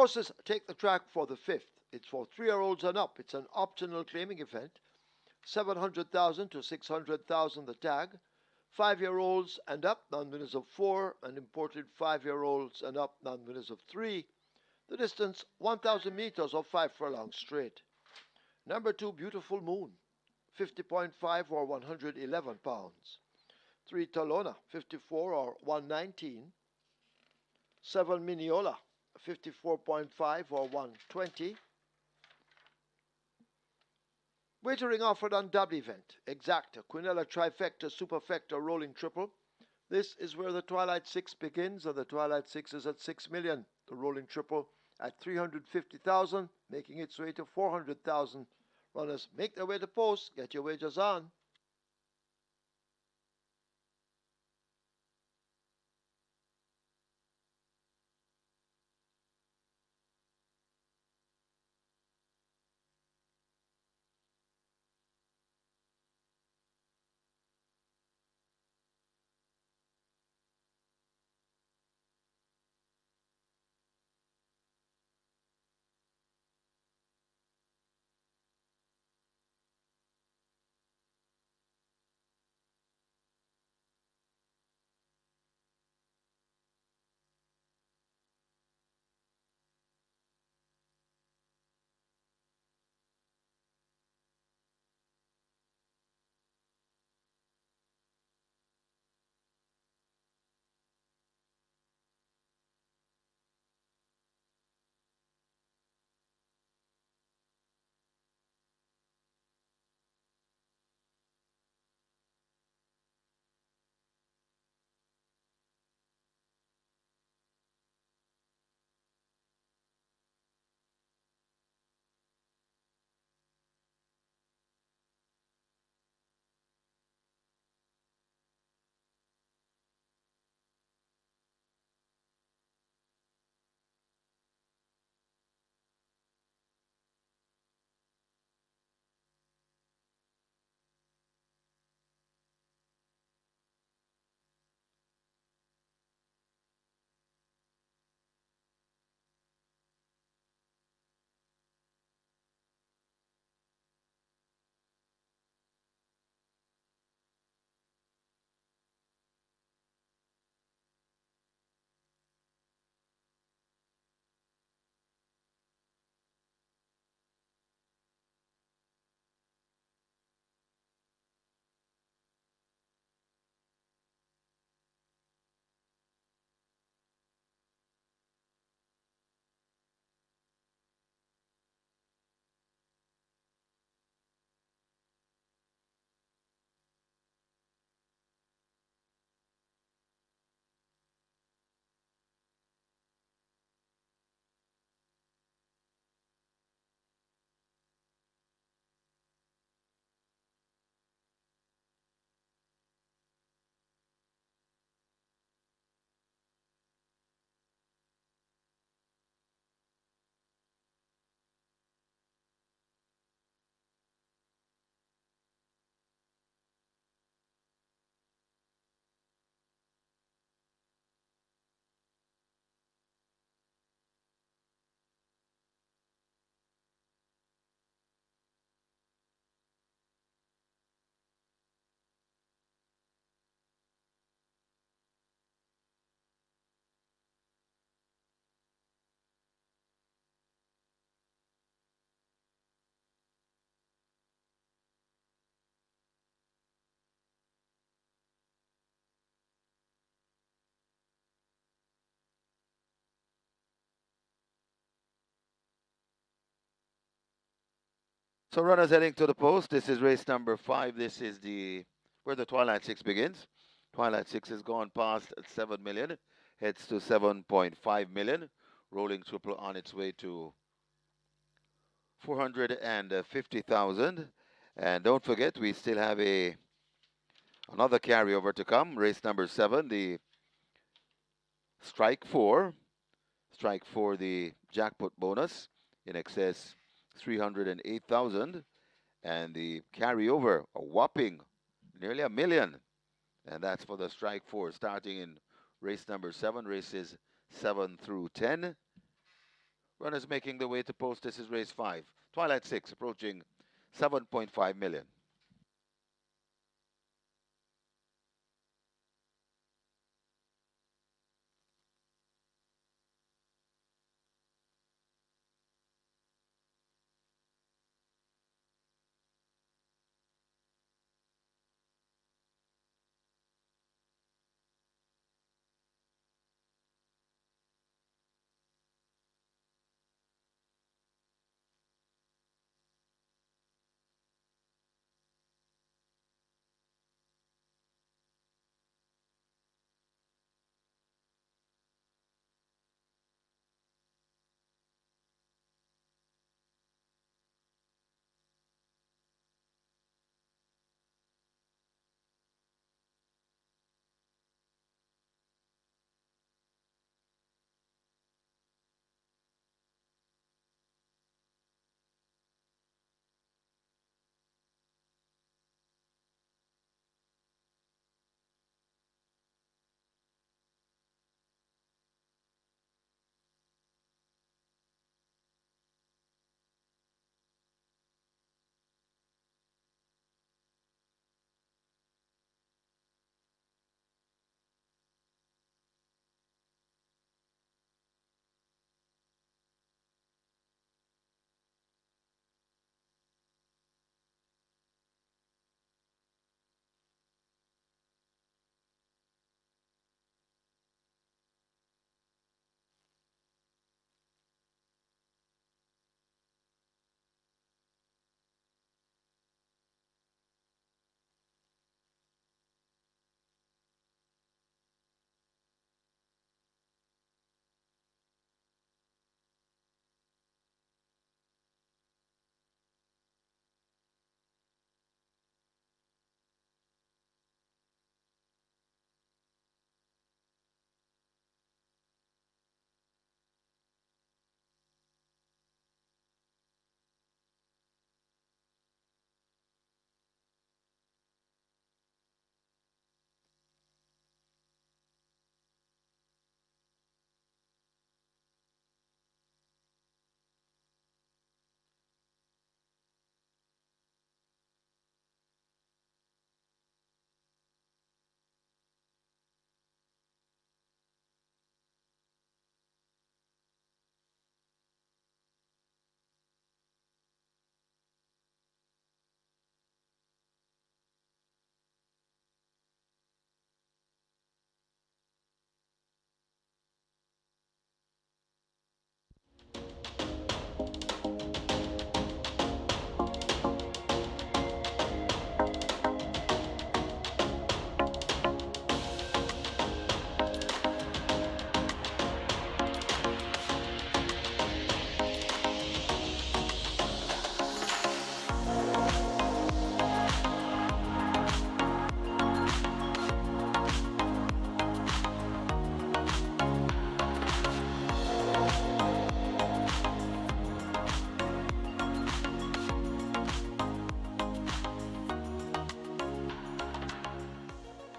Horses take the track for the 5th. It's for 3-year-olds and up. It's an optional claiming event. 700,000 to 600,000 the tag. 5-year-olds and up, non-winners of 4, and imported 5-year-olds and up, non-winners of 3. The distance, 1,000 meters or 5 furlongs straight. Number 2, Beautiful Moon, 50.5 or 111 pounds. 3, Talona, 54 or 119. 7, Miniola, 54.5 or 120. Wagering offered on double event. Exacta, Quinella trifecta, superfecta, rolling triple. This is where the Twilight 6 begins, and the Twilight 6 is at 6 million. The rolling triple at 350,000, making its way to 400,000. Runners make their way to post. Get your wagers on. So runners heading to the post. This is race number 5. This is the where the Twilight 6 begins. Twilight 6 has gone past 7 million, heads to 7.5 million, rolling triple on its way to 450,000. And don't forget, we still have another carryover to come. Race number 7, the Strike 4. Strike 4, the jackpot bonus in excess 308,000. And the carryover, a whopping nearly 1 million. And that's for the Strike 4, starting in race number 7, races 7 through 10. Runners making the way to post. This is race 5. Twilight 6 approaching 7.5 million.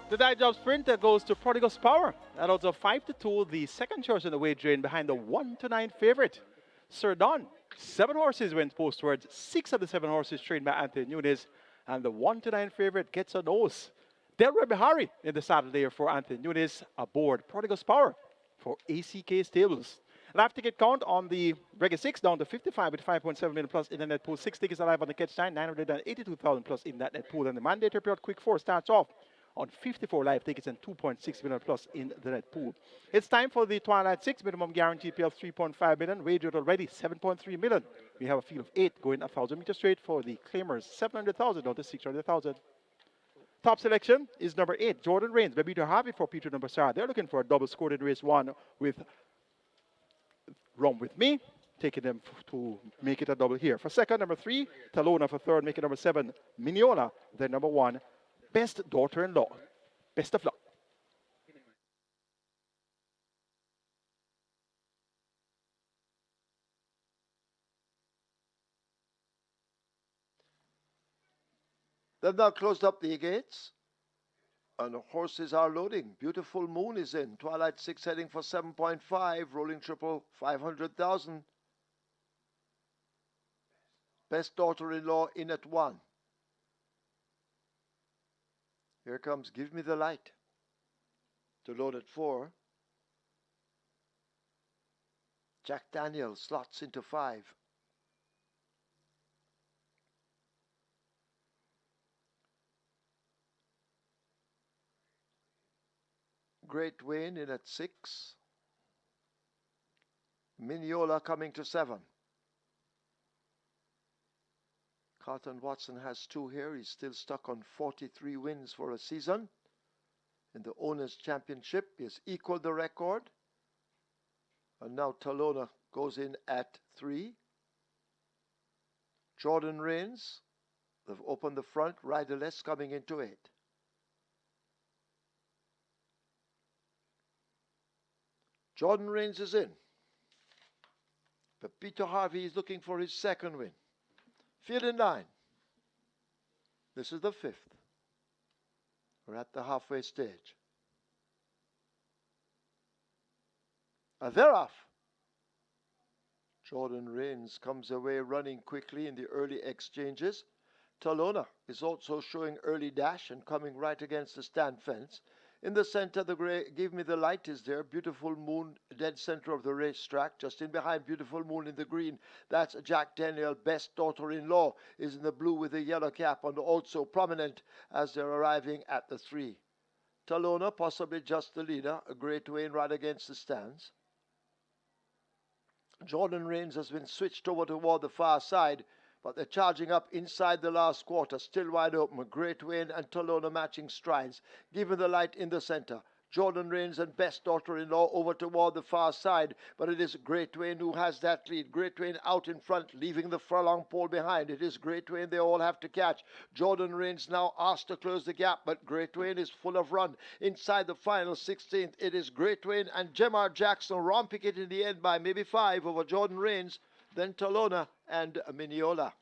The die job sprint that goes to Prodigal's Power. At odds of 5-2, the second choice in the wagering behind the 1-9 favorite, Sir Don. 7 horses went postwards. 6 of the 7 horses trained by Anthony Nunes. And the 1-9 favorite gets a nose. Delroy Bihari in the saddle there for Anthony Nunes aboard Prodigal's Power for ACK Stables. Live ticket count on the Reggae 6 down to 55 with 5.7 million plus in the net pool. 6 tickets alive on the catch time, 982,000 plus in that net pool. And the mandatory period quick 4 starts off on 54 live tickets and 2.6 million plus in the net pool. It's time for the Twilight 6 minimum guarantee pay of 3.5 million. Wagered already 7.3 million. We have a field of 8 going 1,000 meters straight for the claimers. 700,000 down to 600,000. Top selection is number 8, Jordan Reigns, Babito Harvey for Peter number Sarah. They're looking for a double scored in race 1 with Rum With Me, taking them to make it a double here. For second, number 3, Talona. For third, making number 7, Mignola. Then number 1, Best Daughter-in-Law. Best of luck. They've now closed up the gates. And the horses are loading. Beautiful Moon is in. Twilight 6 heading for 7.5. Rolling triple 500,000. Best daughter-in-law in at 1. Here comes Give Me the Light to load at 4. Jack Daniel slots into 5. Great Wayne in at 6. Mineola coming to 7. Carlton Watson has 2 here. He's still stuck on 43 wins for a season. In the Owners' Championship, he has equaled the record. And now Talona goes in at 3. Jordan Rains, they've opened the front. Riderless coming into 8. Jordan Rains is in. But Peter Harvey is looking for his 2nd win. Field in 9. This is the 5th. We're at the halfway stage. And they're off. Jordan Rains comes away running quickly in the early exchanges. Talona is also showing early dash and coming right against the stand fence. In the center, the gray Give Me the Light is there. Beautiful Moon, dead center of the racetrack. Just in behind Beautiful Moon in the green, that's Jack Daniel. Best daughter-in-law is in the blue with the yellow cap, and also prominent as they're arriving at the 3. Talona, possibly just the leader. A Great Wayne right against the stands. Jordan Rains has been switched over toward the far side, but they're charging up inside the last quarter, still wide open. Great Wayne and Talona matching strides. Given the Light in the center. Jordan Rains and Best Daughter-in-Law over toward the far side, but it is Great Wayne who has that lead. Great Wayne out in front, leaving the furlong pole behind. It is Great Wayne they all have to catch. Jordan Rains now asked to close the gap, but Great Wayne is full of run. Inside the final 16th, it is Great Wayne and Gemma Jackson romping it in the end by maybe 5 over Jordan Rains, then Talona and Mineola.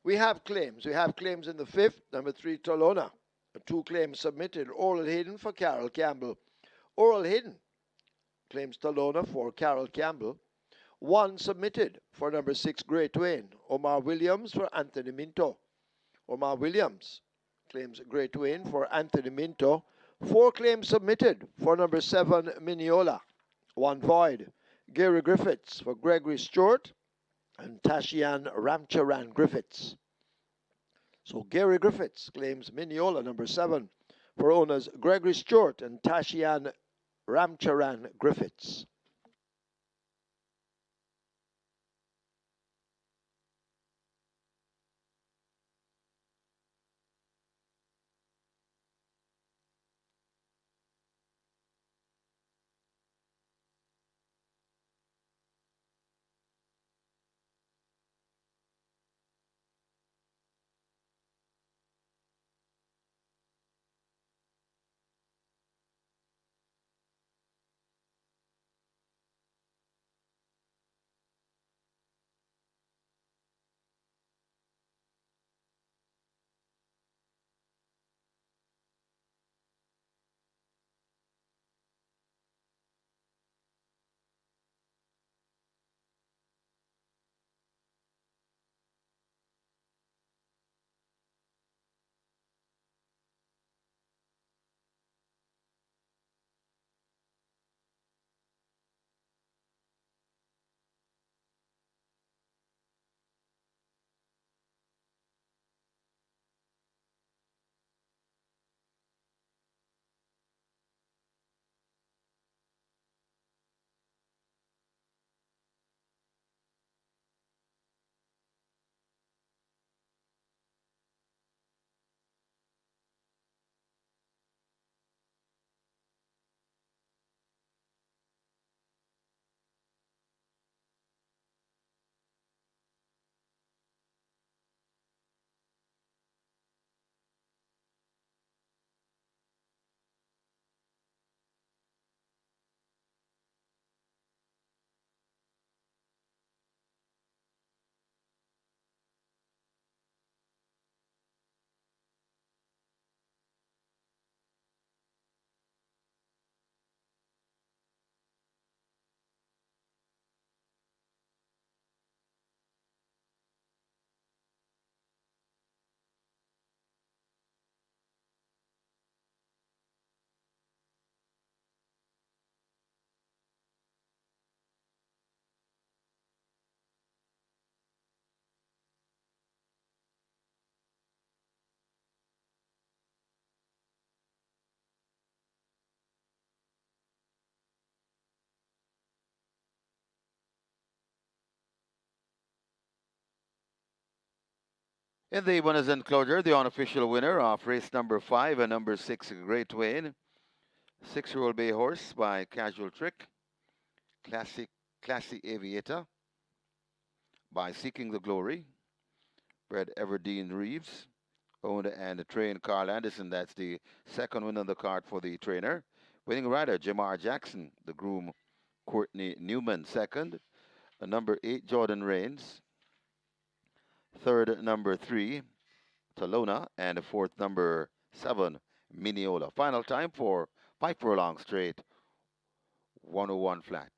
We have claims. We have claims in the 5th. Number 3, Talona. 2 claims submitted. Oral Hayden for Carol Campbell. Oral Hayden claims Talona for Carol Campbell. 1 submitted for number 6, Great Wayne. Omar Williams for Anthony Minto. Omar Williams claims Great Wayne for Anthony Minto. 4 claims submitted for number 7, Mineola. 1 void. Gary Griffiths for Gregory Stewart and Tashian Ramcharan Griffiths. So Gary Griffiths claims Mineola, number 7, for owners Gregory Stewart and Tashian Ramcharan Griffiths. In the winners enclosure, the unofficial winner of race number 5 and number 6, Great Wayne. 6-year-old bay horse by Casual Trick. Classy Aviator by Seeking the Glory. Bred Everdeen Reeves. Owned and trained Carl Anderson. That's the second win on the card for the trainer. Winning rider, Jamar Jackson. The groom, Courtney Newman, second. Number 8, Jordan Rains. Third, number 3, Talona. And the fourth, number 7, Mineola. Final time for 5 furlong straight, 101 flat.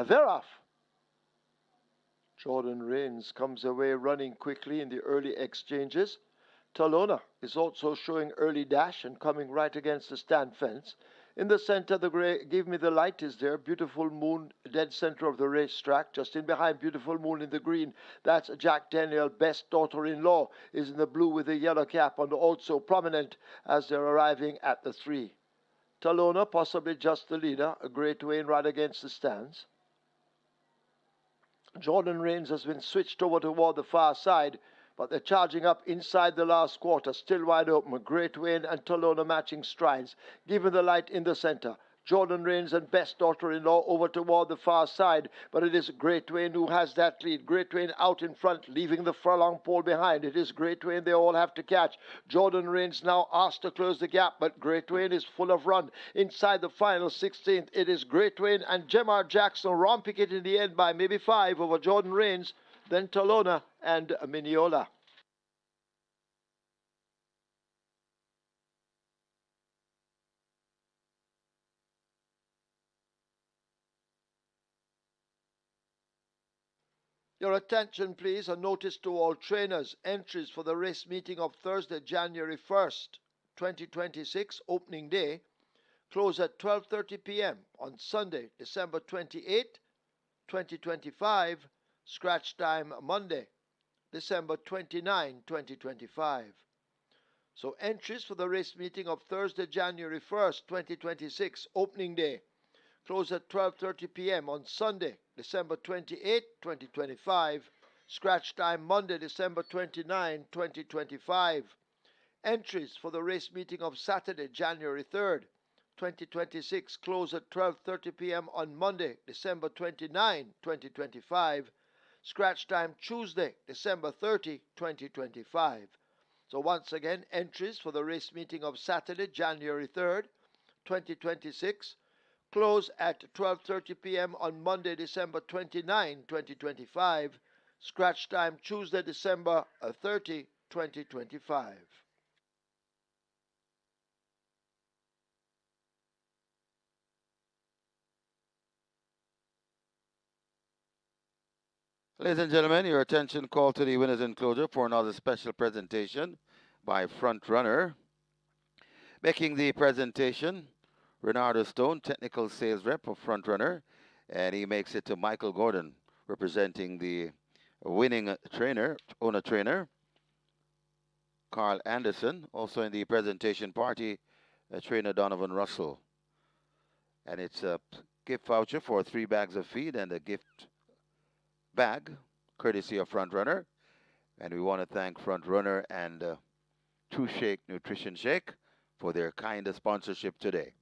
They're off. Jordan Rains comes away running quickly in the early exchanges. Talona is also showing early dash and coming right against the stand fence. In the center, the gray Give Me the Light is there. Beautiful Moon, dead center of the racetrack. Just in behind Beautiful Moon in the green, that's Jack Daniel. Best Daughter-in-Law is in the blue with a yellow cap and also prominent as they're arriving at the 3. Talona possibly just the leader. A Great Wayne right against the stands. Jordan Rains has been switched over toward the far side, but they're charging up inside the last quarter, still wide open. Great Wayne and Talona matching strides, Given the Light in the center. Jordan Rains and Best Daughter-in-Law over toward the far side, but it is Great Wayne who has that lead. Great Wayne out in front, leaving the furlong pole behind. It is Great Wayne they all have to catch. Jordan Rains now asked to close the gap, but Great Wayne is full of run. Inside the final 16th, it is Great Wayne and Jamar Jackson romping it in the end by maybe 5 over Jordan Rains, then Talona and Mineola. Your attention, please. A notice to all trainers. Entries for the race meeting of Thursday, January 1st, 2026, opening day, close at 12:30 p.m. on Sunday, December 28, 2025, scratch time Monday, December 29, 2025. So entries for the race meeting of Thursday, January 1st, 2026, opening day, close at 12:30 p.m. on Sunday, December 28, 2025. Scratch time Monday, December 29, 2025. Entries for the race meeting of Saturday, January 3rd, 2026. Close at 12:30 p.m. on Monday, December 29, 2025. Scratch time Tuesday, December 30, 2025. So once again, entries for the race meeting of Saturday, January 3rd, 2026. Close at 12:30 p.m. on Monday, December 29, 2025. Scratch time Tuesday, December 30, 2025. Ladies and gentlemen, your attention call to the winners enclosure for another special presentation by Front Runner. Making the presentation Renardo Stone, technical sales rep for Front Runner, and he makes it to Michael Gordon, representing the winning owner trainer. Carl Anderson, also in the presentation party, trainer Donovan Russell. And it's a gift voucher for 3 bags of feed and a gift bag, courtesy of Front Runner. And we want to thank Front Runner and True Shake Nutrition Shake for their kind sponsorship today.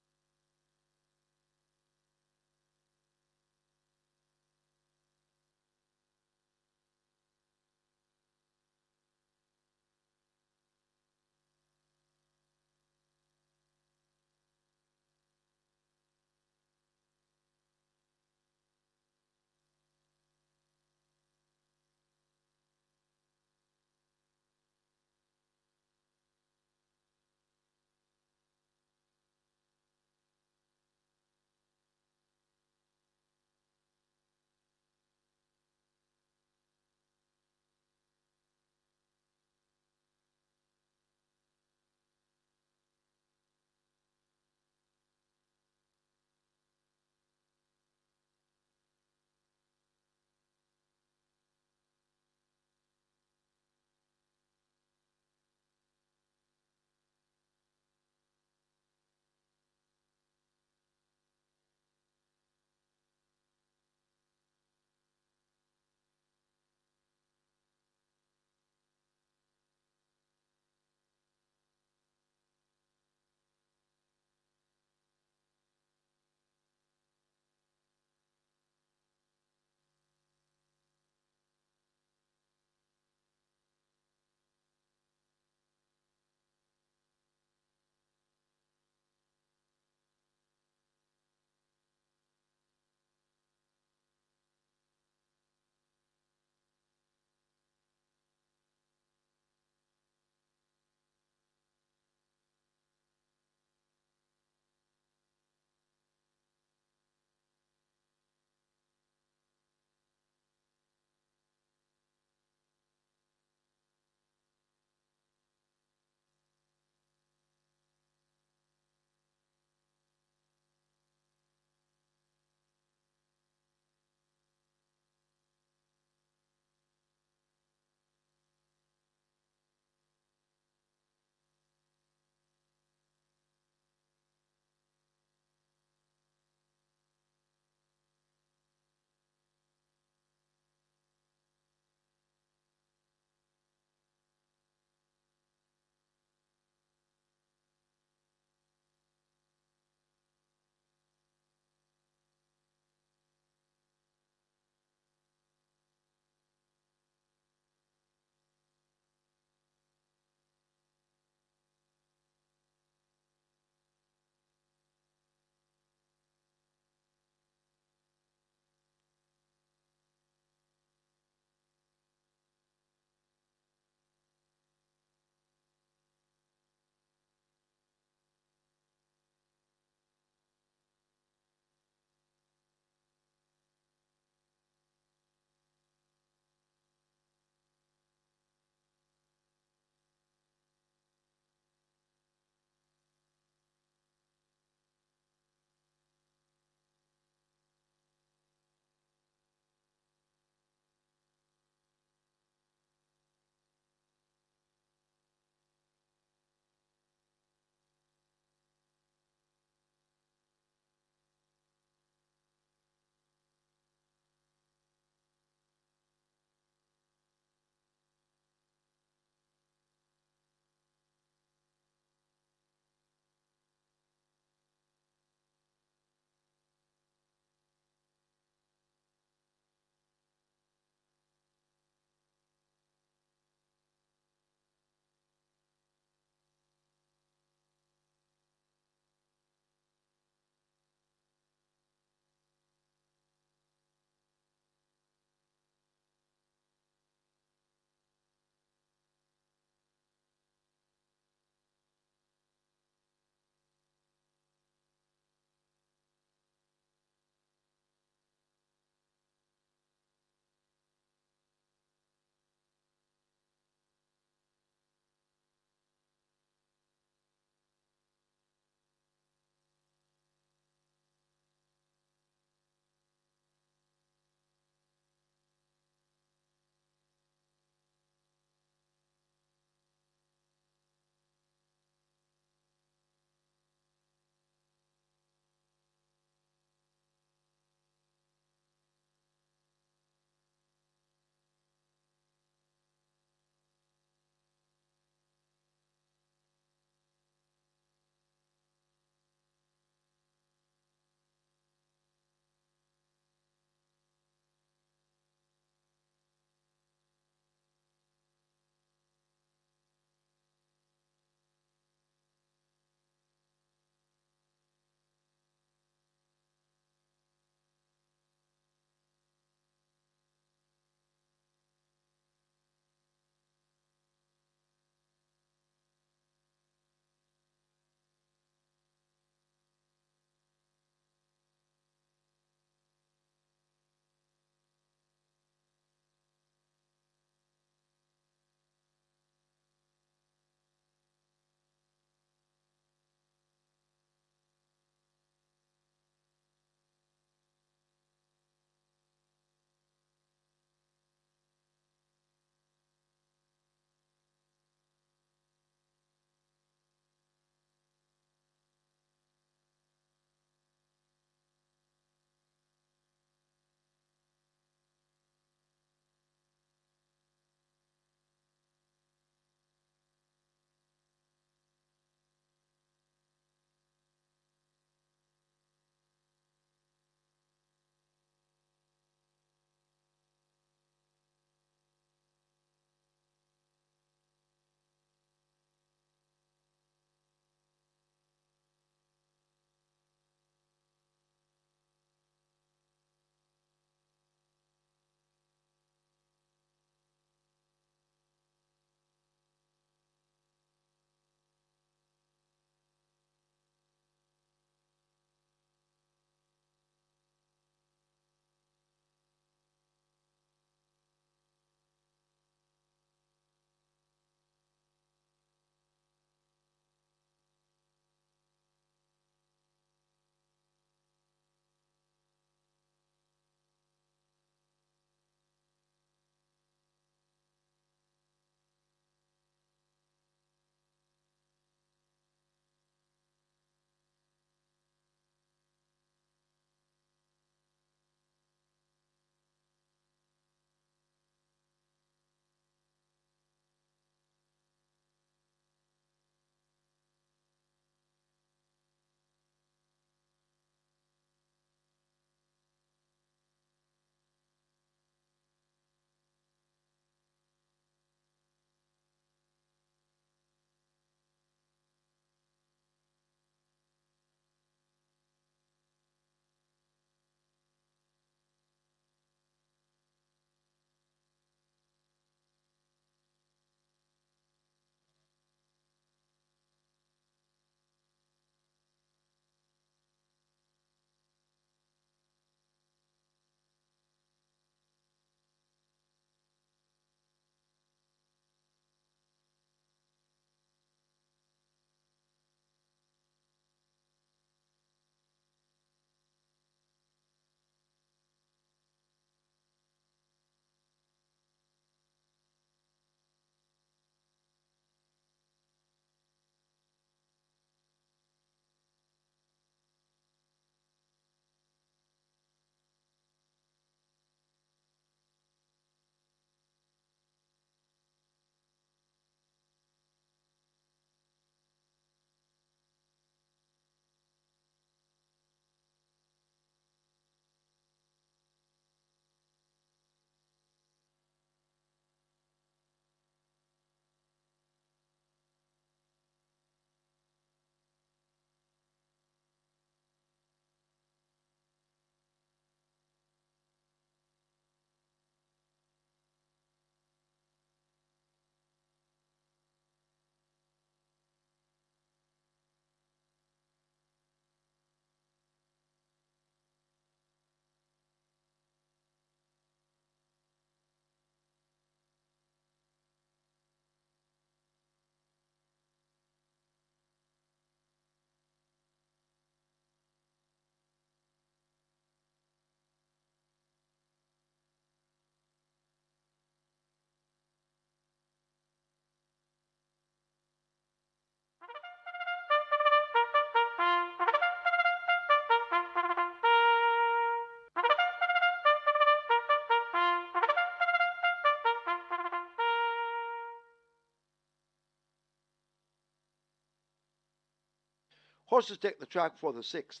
Horses take the track for the 6th.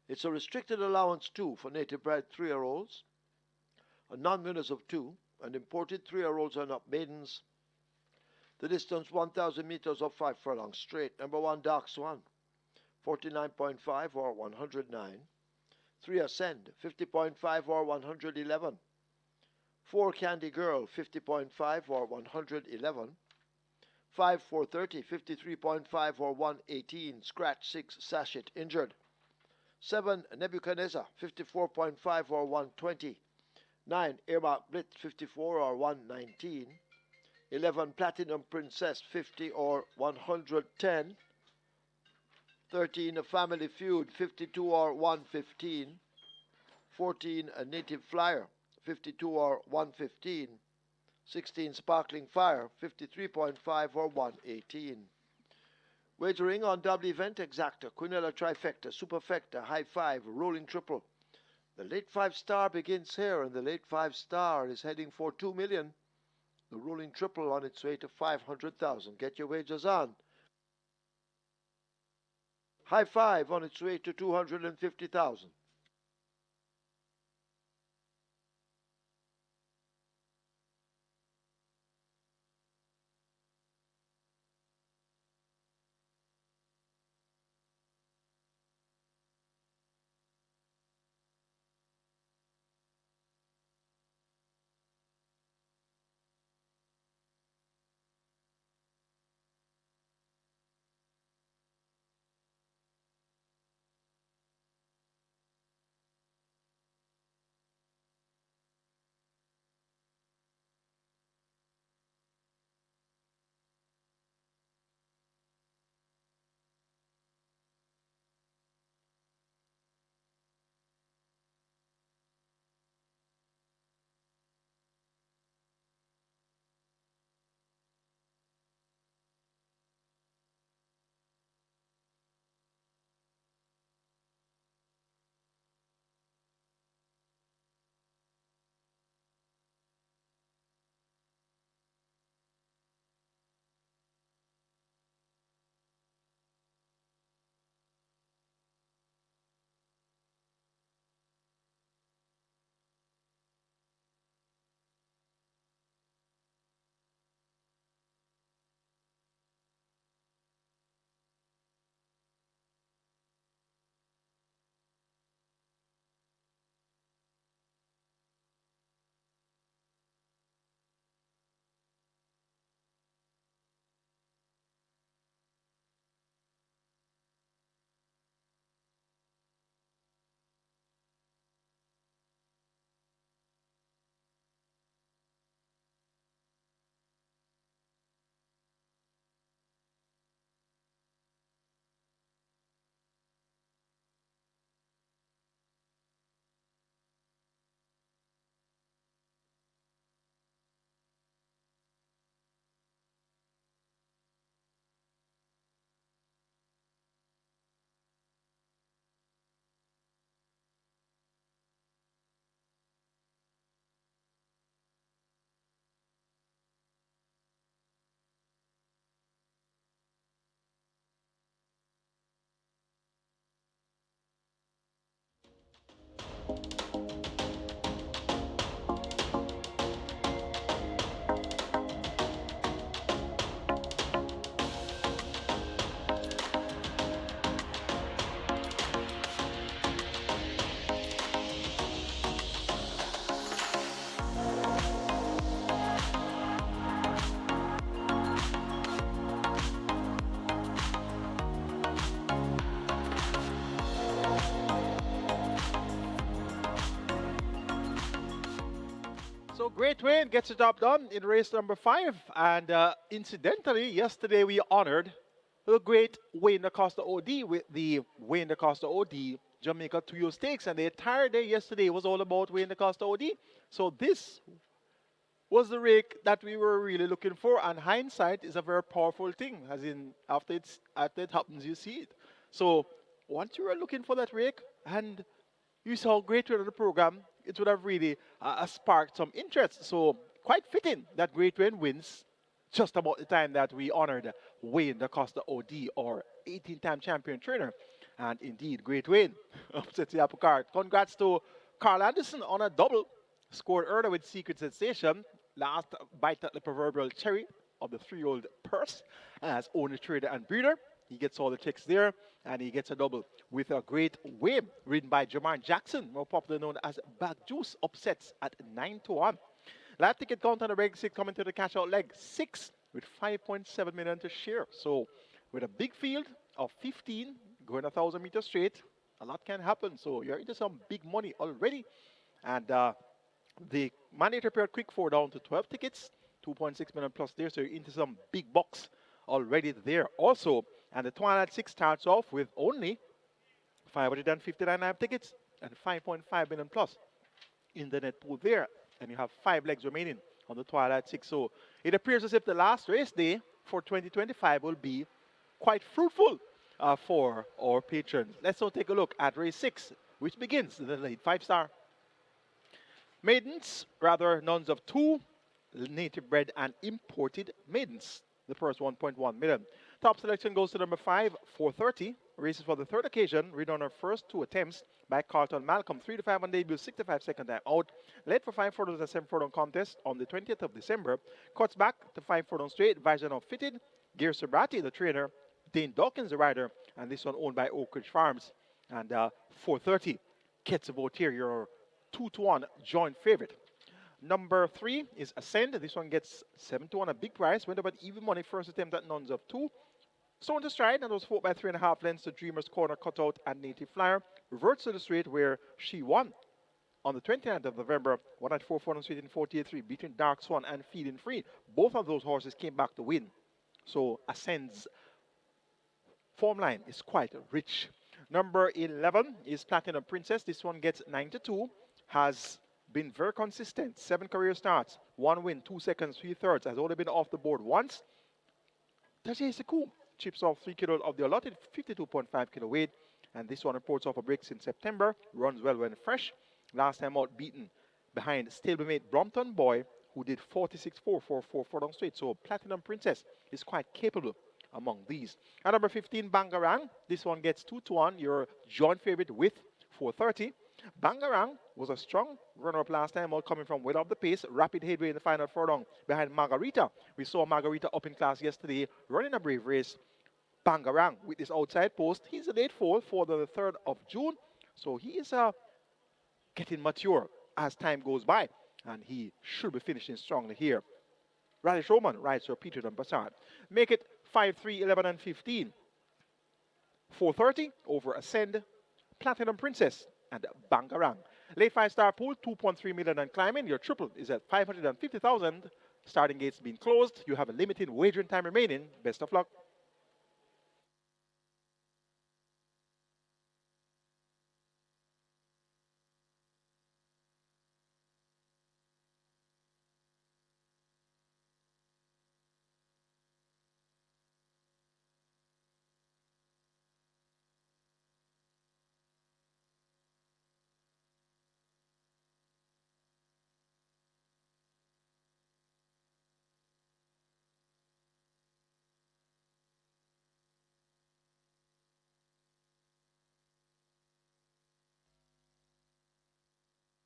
It's a restricted allowance 2 for native bred 3-year-olds, a non-winners of 2, and imported 3-year-olds are not maidens. The distance 1,000 meters up 5 furlongs straight. Number 1, Dark Swan, 49.5 or 109. 3, Ascend, 50.5 or 111. 4, Candy Girl, 50.5 or 111. 5, 430, 53.5 or 118. Scratch 6, Sachet, injured. 7, Nebuchadnezzar, 54.5 or 120. 9, Earmark Blitz, 54 or 119. 11, Platinum Princess, 50 or 110. 13, A Family Feud, 52 or 115. 14, A Native Flyer, 52 or 115. 16, Sparkling Fire, 53.5 or 118. Wagering on double event exacta, Quinella Trifecta, Superfecta, High Five, Rolling Triple. The late 5-star begins here, and the late 5-star is heading for 2 million. The Rolling Triple on its way to 500,000. Get your wagers on. High Five on its way to 250,000. So Great Wayne gets the job done in race number 5. And incidentally, yesterday we honored the great Wayne Acosta OD with the Wayne Acosta OD Jamaica 2 Stakes. And the entire day yesterday was all about Wayne Acosta OD. So this was the rake that we were really looking for. And hindsight is a very powerful thing, as in after it happens, you see it. So once you were looking for that rake and you saw Great Wayne on the program, it would have really sparked some interest. So quite fitting that Great Wayne wins just about the time that we honored Wayne Da Costa OD, or 18-time champion trainer. And indeed, great win. Upset the apple cart. Congrats to Carl Anderson on a double. Scored earlier with Secret Sensation. Last bite at the proverbial cherry of the 3-year-old purse as owner, trader, and breeder. He gets all the checks there, and he gets a double with a great win ridden by Jamar Jackson, more popularly known as Bag Juice, upsets at 9-1. Live ticket count on the reg 6 coming to the cash out leg 6 with 5.7 million to share. So with a big field of 15 going 1,000 meters straight, a lot can happen. So you're into some big money already. And the mandatory period quick 4 down to 12 tickets, 2.6 million plus there. So you're into some big bucks already there also. And the Twilight 6 starts off with only 559 live tickets and 5.5 million plus in the net pool there. And you have 5 legs remaining on the Twilight 6. So it appears as if the last race day for 2025 will be quite fruitful for our patrons. Let's now take a look at race 6, which begins the late 5-star. Maidens, rather nuns of 2, native bred and imported maidens. The first 1.1 million. Top selection goes to number 5, 430. Races for the third occasion, ridden on our first 2 attempts by Carlton Malcolm. 3 to 5 on debut, 65 second time out. Led for 5 furlongs and 7 furlong contest on the 20th of December. Cuts back to 5 furlong straight. Vision of fitted. Gear Sabrati, the trainer. Dane Dawkins, the rider. And this one owned by Oak Ridge Farms. And 430 gets a vote here. Your 2-1 joint favorite. Number 3 is Ascend. This one gets 7-1, a big price. Went about even money first attempt at nuns of 2. Stone to Stride, and was fought by 3.5 lengths to Dreamer's Corner, Cutout, and Native Flyer. Reverts to the straight where she won on the 29th of November. 1 at 4 4 straight in 48.3 between Dark Swan and Feeding Free. Both of those horses came back to win. So Ascend's form line is quite rich. Number 11 is Platinum Princess. This one gets 9-2. Has been very consistent. 7 career starts. 1 win, 2 seconds, 3 thirds. Has only been off the board once. Tajiseku chips off 3 kilos of the allotted 52.5 kilo weight. And this one reports off a breaks in September. Runs well when fresh. Last time out beaten behind stablemate Brompton Boy, who did 46.4 for 4 furlong straight. So Platinum Princess is quite capable among these. At number 15, Bangarang. This one gets 2-1. Your joint favorite with 430. Bangarang was a strong runner-up last time out, coming from well off the pace. Rapid headway in the final furlong behind Margarita. We saw Margarita up in class yesterday, running a brave race. Bangarang with this outside post. He's a late fall for the 3rd of June. So he is getting mature as time goes by. And he should be finishing strongly here. Radish Roman rides Sir Peter and Bassard. Make it 5, 3, 11, and 15. 430 over Ascend, Platinum Princess, and Bangarang. Late 5-star pool, 2.3 million and climbing. Your triple is at 550,000. Starting gates being closed. You have a limited wagering time remaining. Best of luck.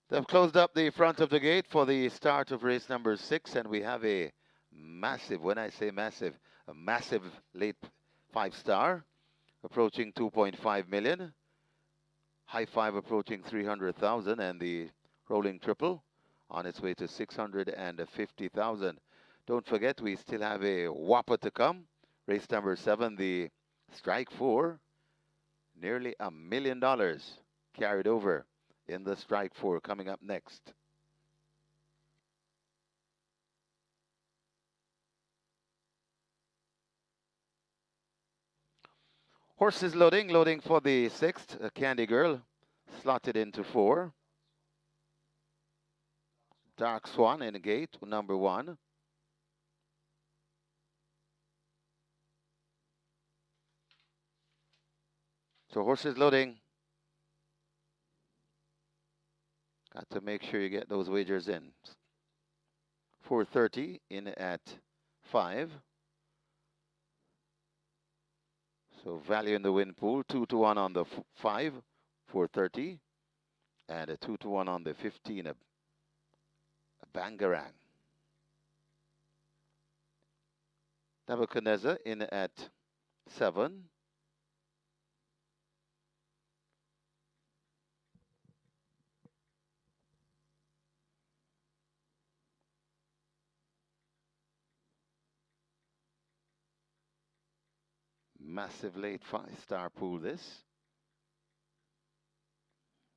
They've closed up the front of the gate for the start of race number 6, and we have a massive, when I say massive, a massive late 5-star, approaching 2.5 million. High 5 approaching 300,000, and the rolling triple on its way to 650,000. Don't forget, we still have a whopper to come. Race number 7, the Strike 4, nearly $1 million carried over in the Strike 4 coming up next. Horses loading for the 6th, a Candy Girl, slotted into 4. Dark Swan in the gate, number 1. So horses loading. Got to make sure you get those wagers in. 430 in at 5. So value in the win pool, 2 to 1 on the 5, 430. And a 2 to 1 on the 15, a Bangarang. Nebuchadnezzar in at 7. Massive late 5-star pool this.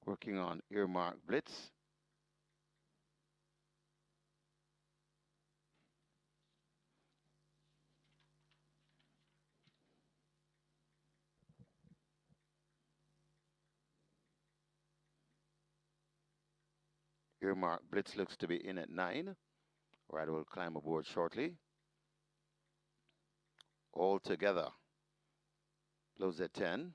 Working on earmark blitz. Earmark blitz looks to be in at 9. Ryder will climb aboard shortly. All together. Close at 10.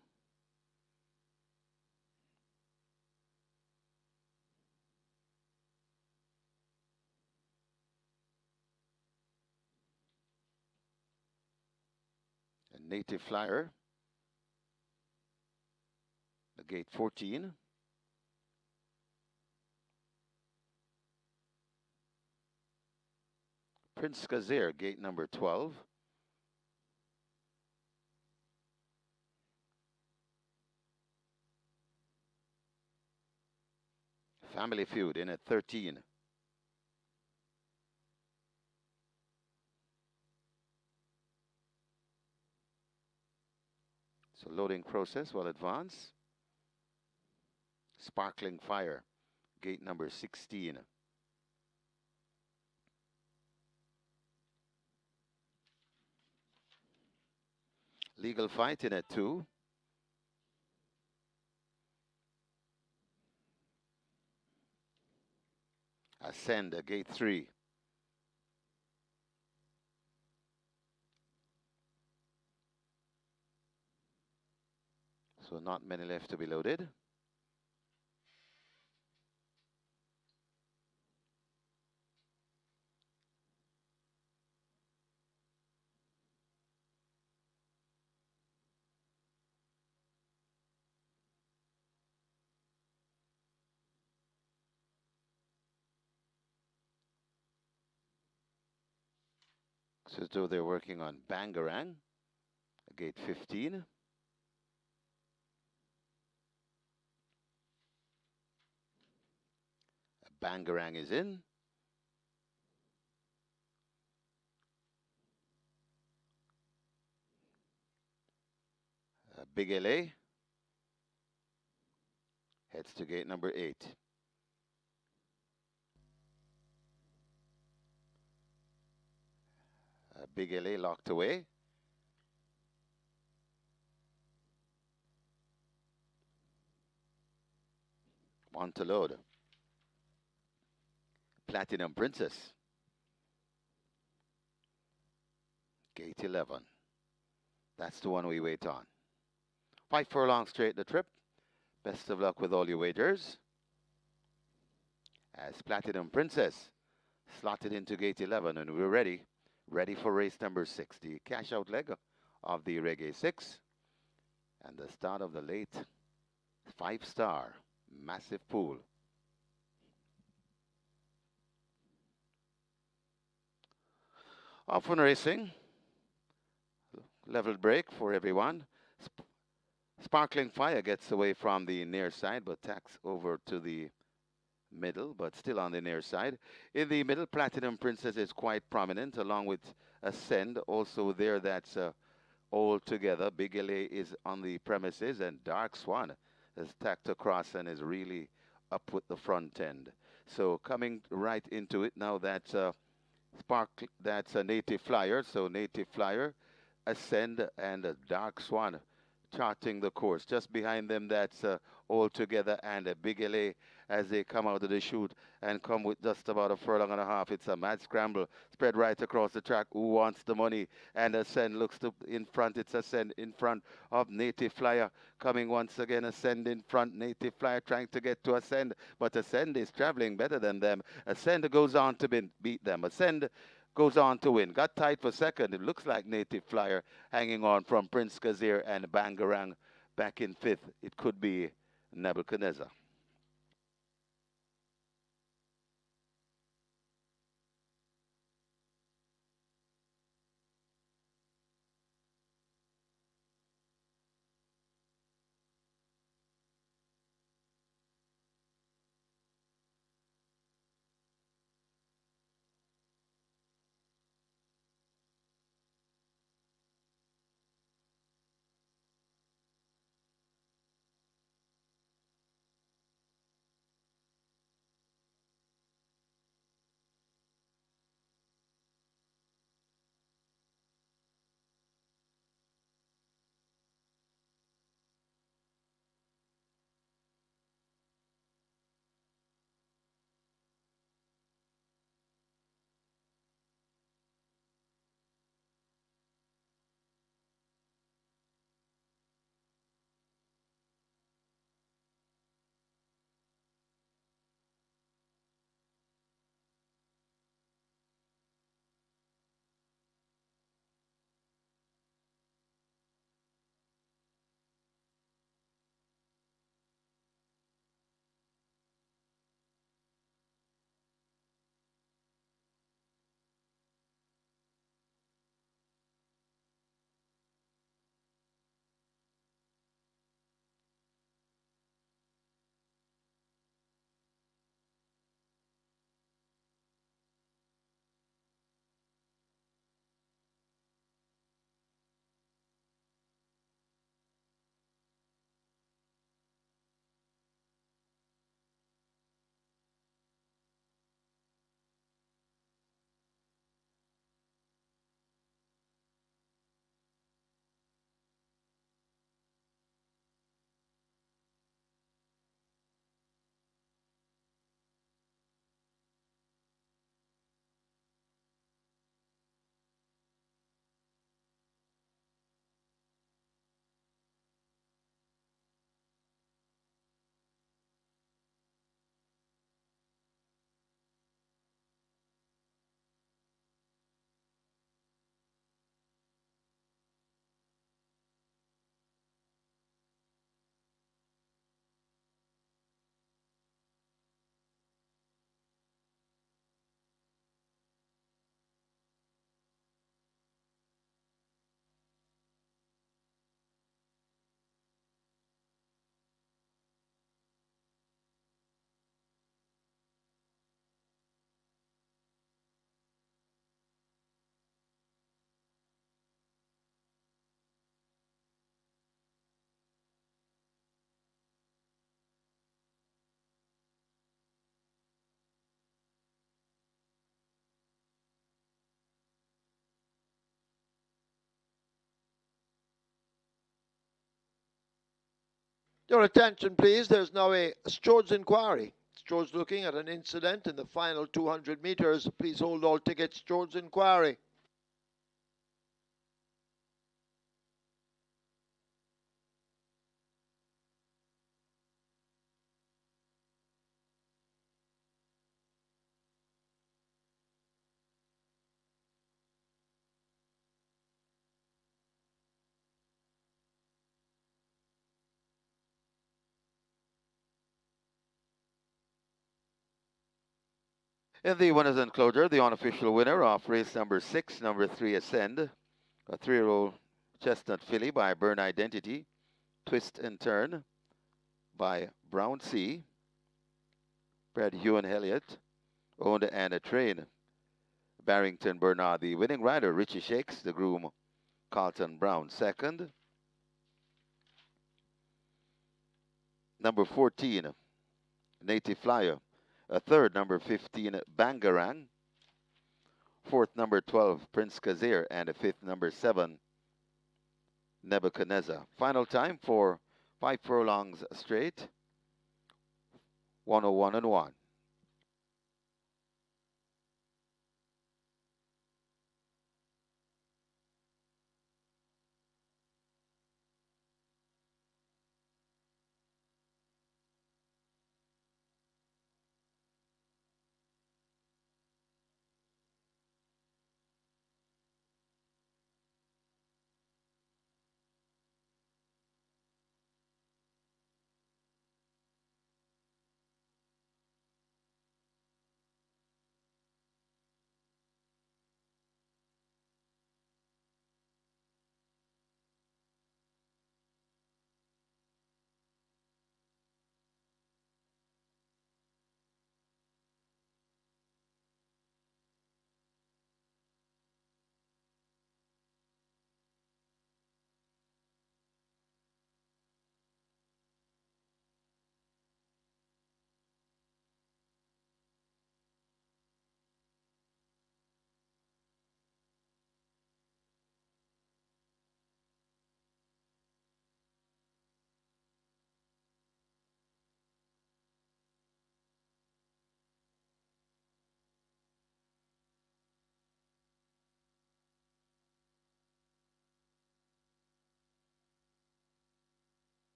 A native flyer. The gate 14. Prince Kazir, gate number 12. Family Feud in at 13. So loading process will advance. Sparkling Fire, gate number 16. Legal Fight in at 2. Ascend, gate 3. So not many left to be loaded. So they're working on Bangarang, gate 15. Bangarang is in. Big LA heads to gate number 8. Big LA locked away. On to load. Platinum Princess. Gate 11. That's the one we wait on. 5 furlongs straight the trip. Best of luck with all your wagers. As Platinum Princess slotted into gate 11, and we're ready. Ready for race number 6. The cash out leg of the Reggae 6. And the start of the late 5-star massive pool. Off on racing. Level break for everyone. Sparkling Fire gets away from the near side, but tacks over to the middle, but still on the near side. In the middle, Platinum Princess is quite prominent, along with Ascend. Also there, that's all together. Big LA is on the premises, and Dark Swan has tacked across and is really up with the front end. So coming right into it now, that's that's a Native Flyer. So Native Flyer, Ascend, and Dark Swan charting the course. Just behind them, that's all together, and a Big LA as they come out of the chute and come with just about a furlong and a half. It's a mad scramble, spread right across the track. Who wants the money? And Ascend looks to in front. It's Ascend in front of Native Flyer. Coming once again, Ascend in front. Native Flyer trying to get to Ascend, but Ascend is traveling better than them. Ascend goes on to beat them. Ascend goes on to win. Got tied for second. It looks like Native Flyer hanging on from Prince Kazir and Bangarang back in fifth. It could be Nebuchadnezzar. Your attention, please. There's now a Strode's inquiry. Strode's looking at an incident in the final 200 meters. Please hold all tickets. Strode's inquiry. In the winners enclosure, the unofficial winner of race number 6, number 3, Ascend, a 3-year-old chestnut filly by Burn Identity, Twist and Turn by Brown C, bred Ewan Elliott, owned and trained Barrington Bernard. The winning rider, Richie Shakes, the groom, Carlton Brown. Second, number 14, Native Flyer. A third, number 15, Bangarang. Fourth, number 12, Prince Kazir. And a fifth, number 7, Nebuchadnezzar. Final time for 5 furlongs straight, 101 and 1.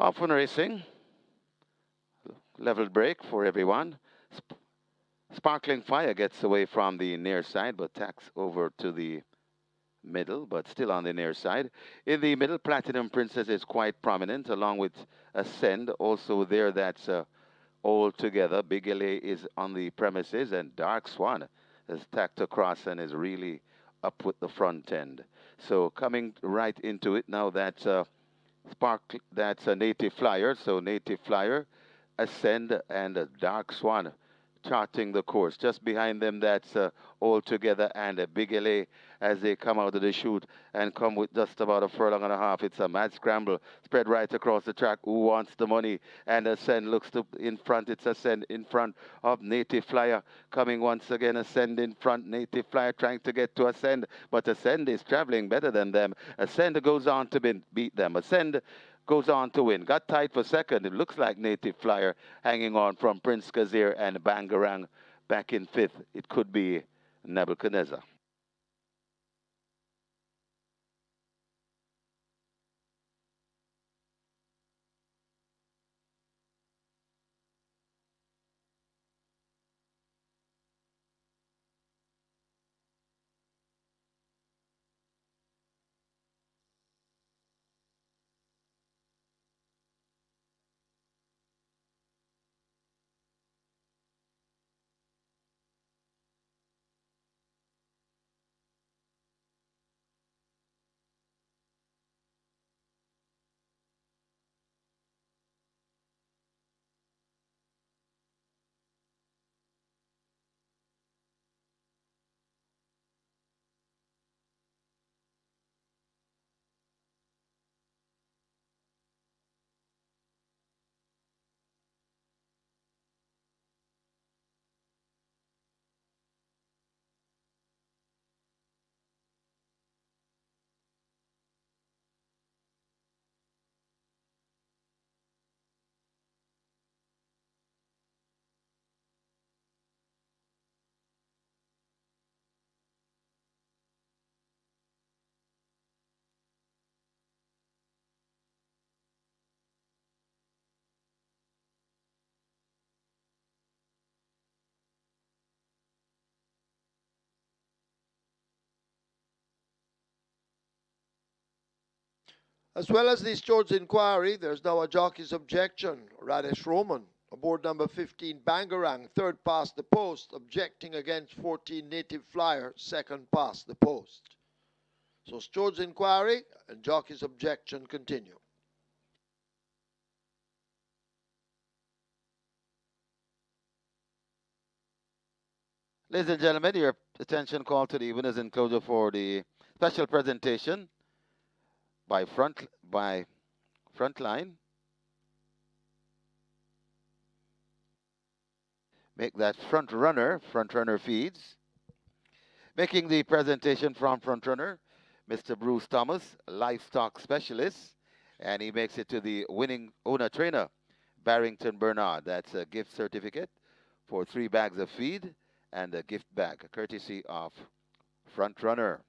Off on racing. Level break for everyone. Sparkling Fire gets away from the near side, but tacks over to the middle, but still on the near side. In the middle, Platinum Princess is quite prominent, along with Ascend. Also there, that's all together. Big LA is on the premises, and Dark Swan has tacked across and is really up with the front end. So coming right into it now, that's that's a Native Flyer. So Native Flyer, Ascend, and Dark Swan charting the course. Just behind them, that's All Together and Big LA as they come out of the chute and come with just about a furlong and a half. It's a mad scramble, spread right across the track. Who wants the money? And Ascend looks to in front. It's Ascend in front of Native Flyer. Coming once again, Ascend in front. Native Flyer trying to get to Ascend, but Ascend is traveling better than them. Ascend goes on to beat them. Ascend goes on to win. Got tied for second. It looks like Native Flyer hanging on from Prince Kazir and Bangarang back in fifth. It could be Nebuchadnezzar. As well as the Stewards' inquiry, there's now a jockey's objection. Radesh Roman, aboard number 15 Bangarang, third past the post, objecting against 14 Native Flyer, second past the post. So Stewards' inquiry and jockey's objection continue. Ladies and gentlemen, your attention call to the winners enclosure for the special presentation by Frontline. Make that front runner feeds. Making the presentation from front runner, Mr. Bruce Thomas, livestock specialist, and he makes it to the winning owner trainer, Barrington Bernard. That's a gift certificate for 3 bags of feed and a gift bag, courtesy of Front Runner.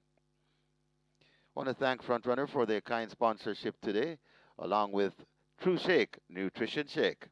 I want to thank Front Runner for their kind sponsorship today, along with True Shake, Nutrition Shake.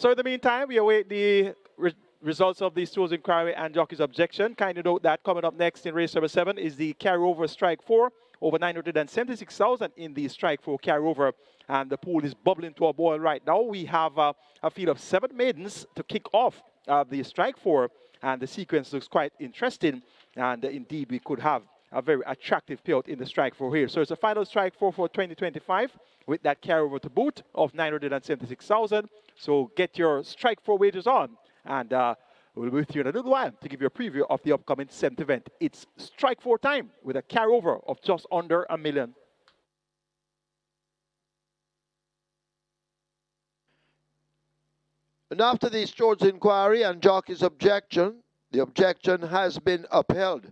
So in the meantime, we await the results of the stewards inquiry and jockey's objection. Kindly note that coming up next in race number 7 is the carryover strike 4 over 976,000 in the strike 4 carryover. And the pool is bubbling to a boil right now. We have a field of 7 maidens to kick off the strike 4. And the sequence looks quite interesting. And indeed, we could have a very attractive payout in the strike 4 here. So it's a final strike 4 for 2025 with that carryover to boot of 976,000. So get your strike 4 wagers on. And we'll be with you in a little while to give you a preview of the upcoming 7th event. It's strike 4 time with a carryover of just under $1 million. And after the stewards inquiry and jockey's objection, the objection has been upheld.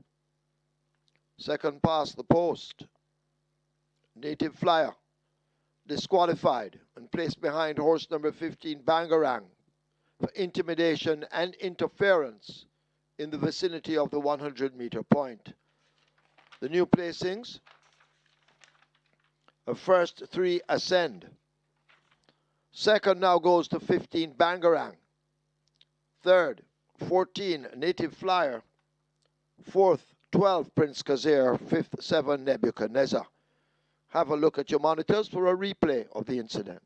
Second past the post. Native Flyer disqualified and placed behind horse number 15 Bangarang for intimidation and interference in the vicinity of the 100-meter point. The new placings, of first 3 Ascend. Second now goes to 15 Bangarang. Third, 14 Native Flyer. Fourth, 12 Prince Kazir. Fifth, 7 Nebuchadnezzar. Have a look at your monitors for a replay of the incident.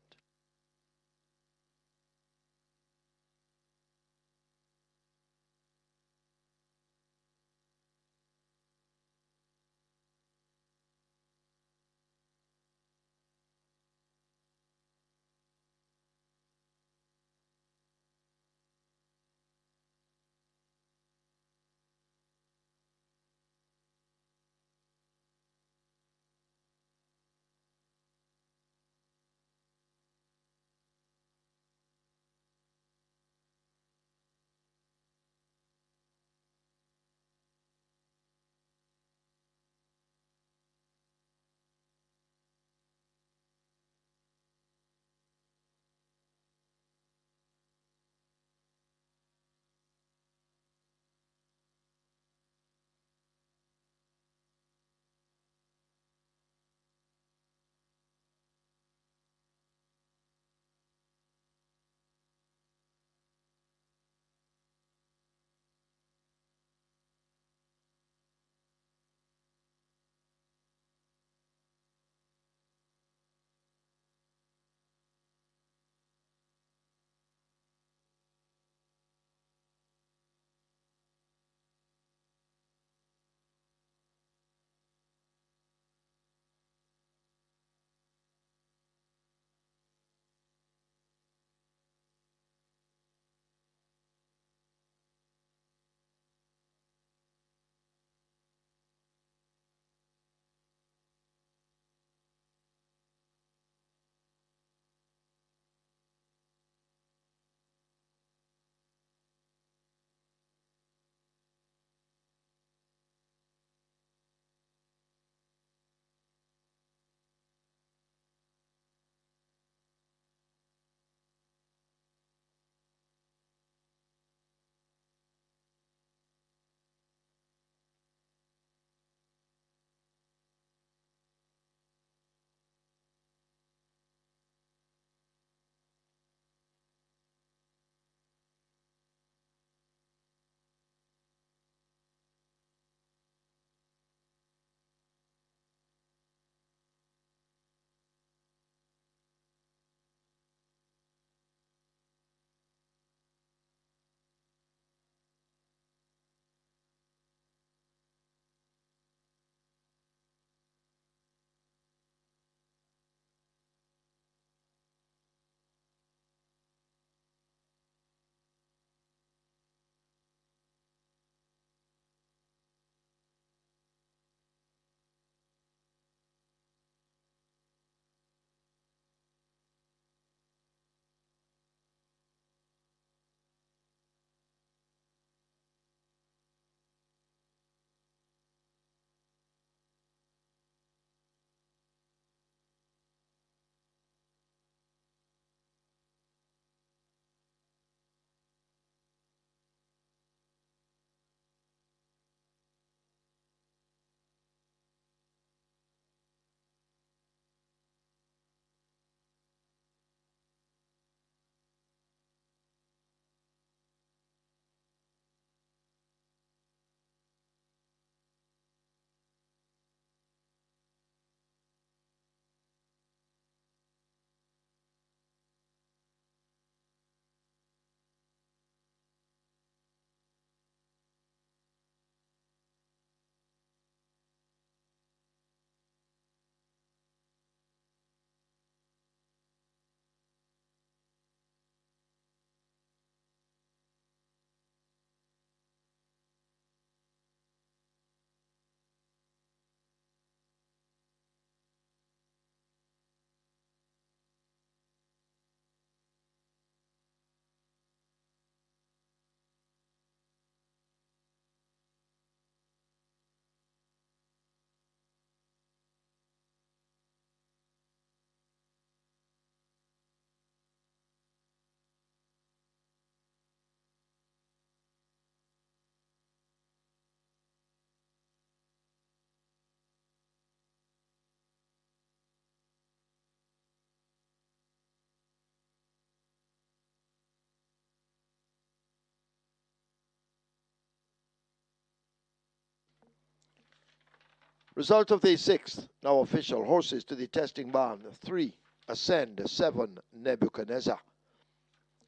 Result of the 6th, now official. Horses to the testing barn. 3, Ascend. 7, Nebuchadnezzar.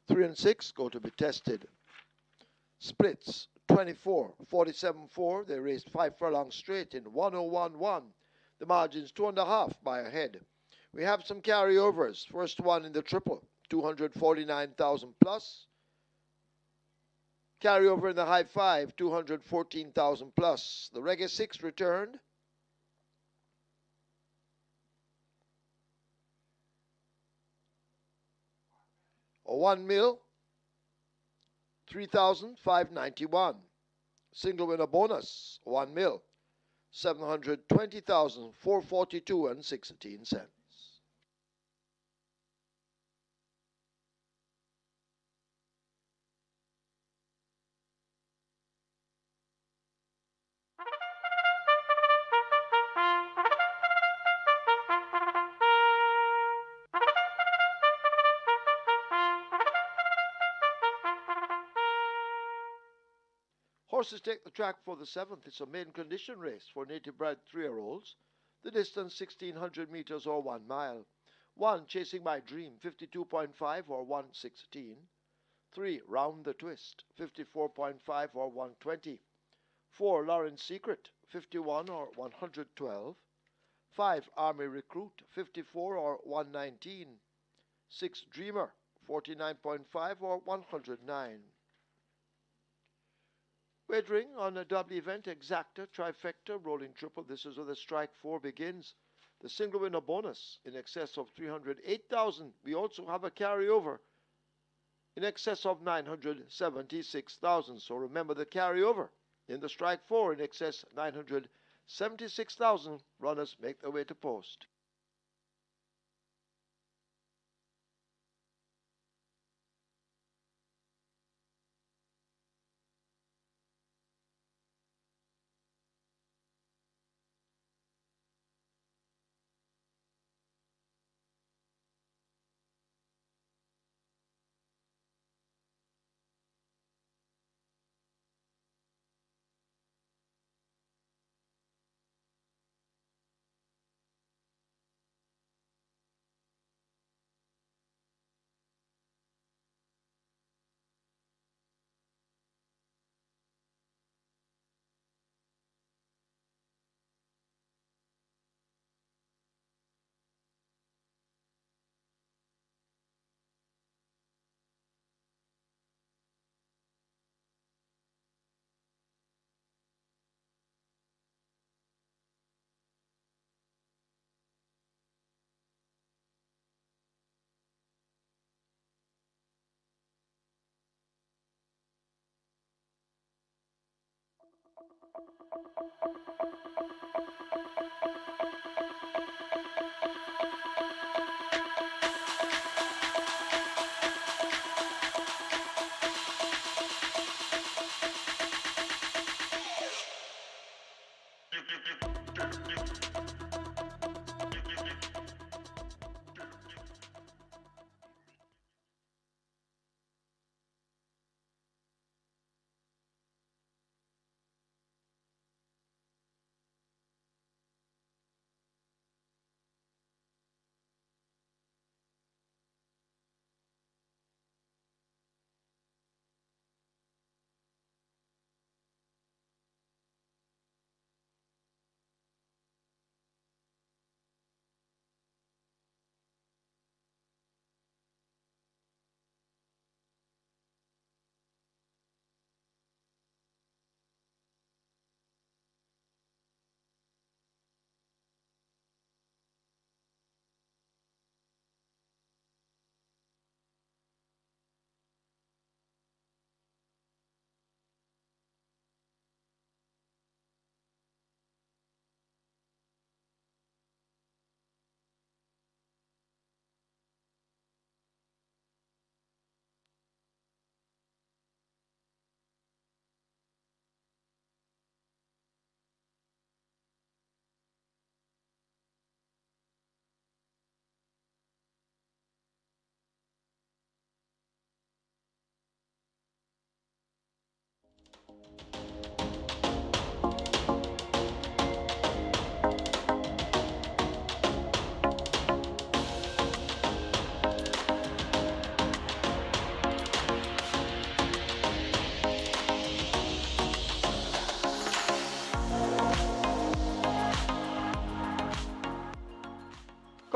3 and 6 go to be tested. Splits, 24, 47-4. They raced 5 furlongs straight in 101-1. The margin's 2.5 by a head. We have some carryovers. First one in the triple, 249,000 plus. Carryover in the high 5, 214,000 plus. The Reggae 6 returned. A 1 mil, 3,591. Single winner bonus, 1 mil, 720,442 and 16 cents. Horses take the track for the 7th. It's a main condition race for native bred 3-year-olds. The distance 1,600 meters or 1 mile. 1, Chasing My Dream, 52.5 or 116. 3, Round the Twist, 54.5 or 120. 4, Lauren's Secret, 51 or 112. 5, Army Recruit, 54 or 119. 6, Dreamer, 49.5 or 109. Wagering on a double event, exacta, trifecta, rolling triple. This is where the strike 4 begins. The single winner bonus in excess of 308,000. We also have a carryover in excess of 976,000. So remember the carryover in the strike 4 in excess 976,000. Runners make their way to post.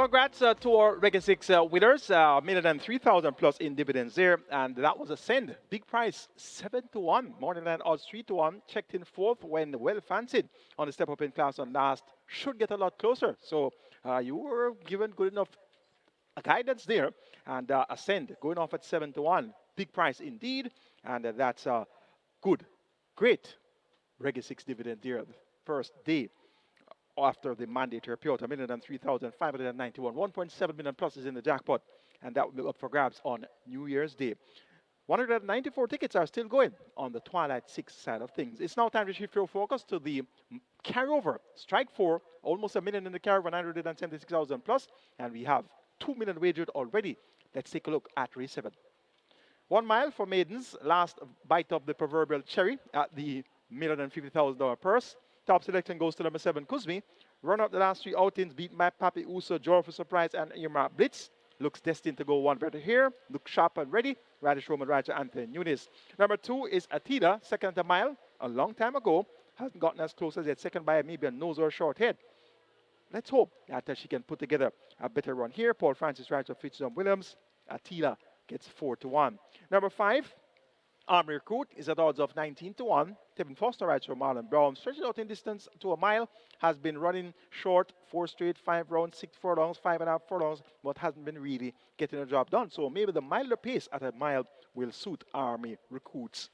Congrats to our Regular 6 winners, million and 3,000 plus in dividends there, and that was a send. Big price, 7-1, morning line odds 3-1, checked in fourth when well fancied on the step up in class on last. Should get a lot closer, so you were given good enough guidance there, and a send going off at 7-1. Big price indeed, and that's good, great Regular 6 dividend there, the first day after the mandatory payout, 1,03,591. 1.7 million plus is in the jackpot, and that will be up for grabs on New Year's Day. 194 tickets are still going on the Twilight 6 side of things. It's now time to shift your focus to the carryover. Strike 4, almost a million in the carryover, 976,000 plus, and we have 2 million wagered already. Let's take a look at race 7. 1 mile for maidens, last bite of the proverbial cherry at the $1,050,000 purse. Top selection goes to number 7, Kuzmi. Run up the last 3 outings, beat My Papi Uso, Joyful Surprise, and Irma Blitz. Looks destined to go one better here. Look sharp and ready. Radish Roman Raja, Anthony Nunes. Number 2 is Atida, second at a mile. A long time ago. Hasn't gotten as close as yet. Second by maybe a nose or a short head. Let's hope that she can put together a better run here. Paul Francis Raja, Fitzgerald Williams. Atila gets 4-1. Number 5. Army Recruit is at odds of 19-1. Tevin Foster rides for Marlon Brown. Stretches out in distance to a mile. Has been running short 4 straight, 5 rounds, 6 furlongs, 5.5 furlongs, but hasn't been really getting the job done. So maybe the milder pace at a mile will suit Army Recruit's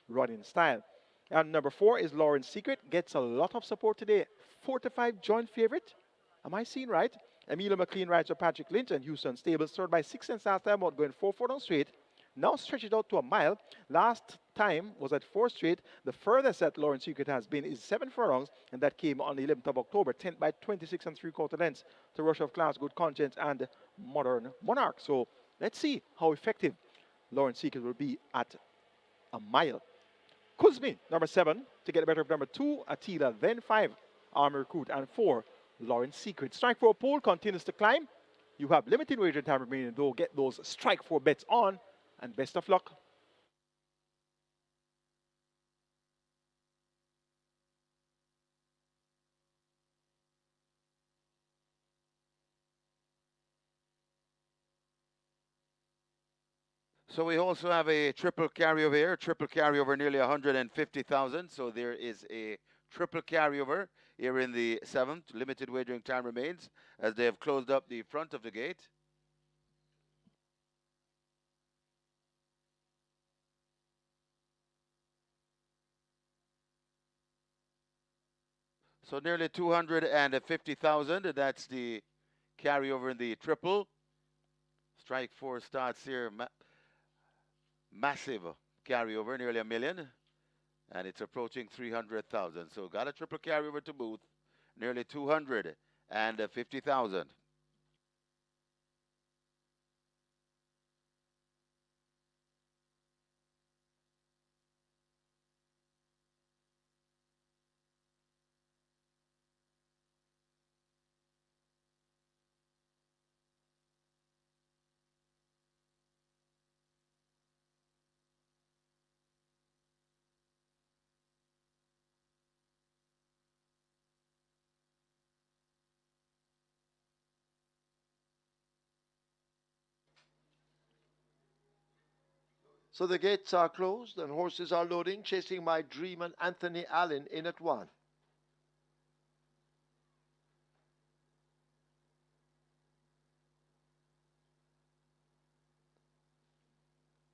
running style. And number 4 is Lauren's Secret. Gets a lot of support today. 4-5 joint favorite. Am I seeing right? Emilio McLean rides for Patrick Lynch and Houston Stables. Third by 6 cents last time out, going 4 furlongs straight. Now stretch it out to a mile. Last time was at 4 straight. The furthest that Lawrence Secret has been is 7 furlongs, and that came on the 11th of October, 10th by 26 3/4 lengths to Rush of Class, Good Conscience, and Modern Monarch. So let's see how effective Lawrence Secret will be at a mile. Kuzmi, number 7, to get the better of number 2, Attila, then 5, Army Recruit, and 4, Lawrence Secret. Strike 4 pool continues to climb. You have limited wager time remaining, though. Get those strike 4 bets on. And best of luck. So we also have a triple carryover here. Triple carryover nearly 150,000. So there is a triple carryover here in the 7th. Limited wagering time remains as they have closed up the front of the gate. So nearly 250,000. That's the carryover in the triple. Strike 4 starts here. Massive carryover, nearly $1 million. And it's approaching 300,000. So got a triple carryover to boot. Nearly 250,000. So the gates are closed and horses are loading, chasing My Dream and Anthony Allen in at 1.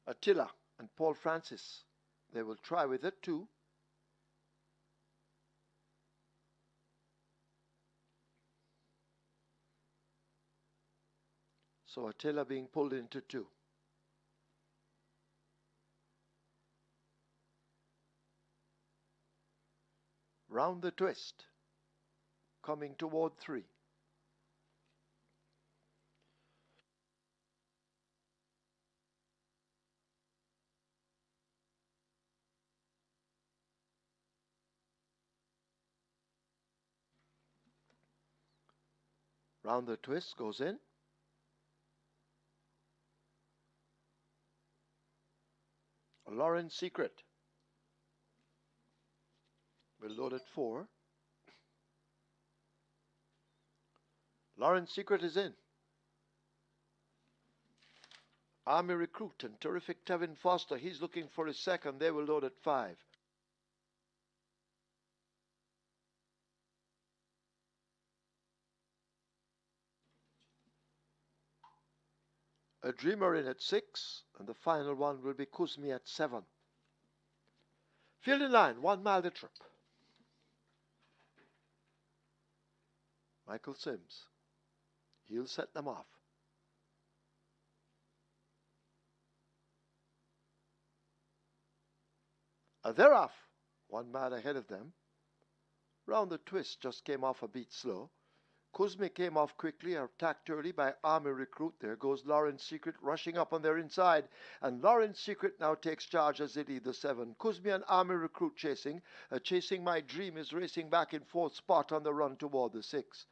Attila and Paul Francis, they will try with it too. So Attila being pulled into 2. Round the twist, coming toward 3. Round the twist goes in. Lauren's Secret. We'll load at 4. Lauren's Secret is in. Army Recruit and Terrific Tevin Foster. He's looking for his second. They will load at 5. A Dreamer in at 6, and the final one will be Kuzmi at 7. Field in line, 1 mile the trip. Michael Sims. He'll set them off. They're off. 1 mile ahead of them. Round the twist just came off a beat slow. Kuzmi came off quickly, attacked early by Army Recruit. There goes Lawrence Secret rushing up on their inside. And Lawrence Secret now takes charge as they lead the 7. Kuzmi and Army Recruit chasing. Chasing My Dream is racing back in 4th spot on the run toward the 6.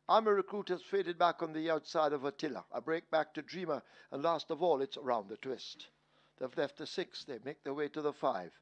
Army Recruit has faded back on the outside of Attila. A break back to Dreamer. And last of all, it's around the twist. They've left the 6. They make their way to the 5.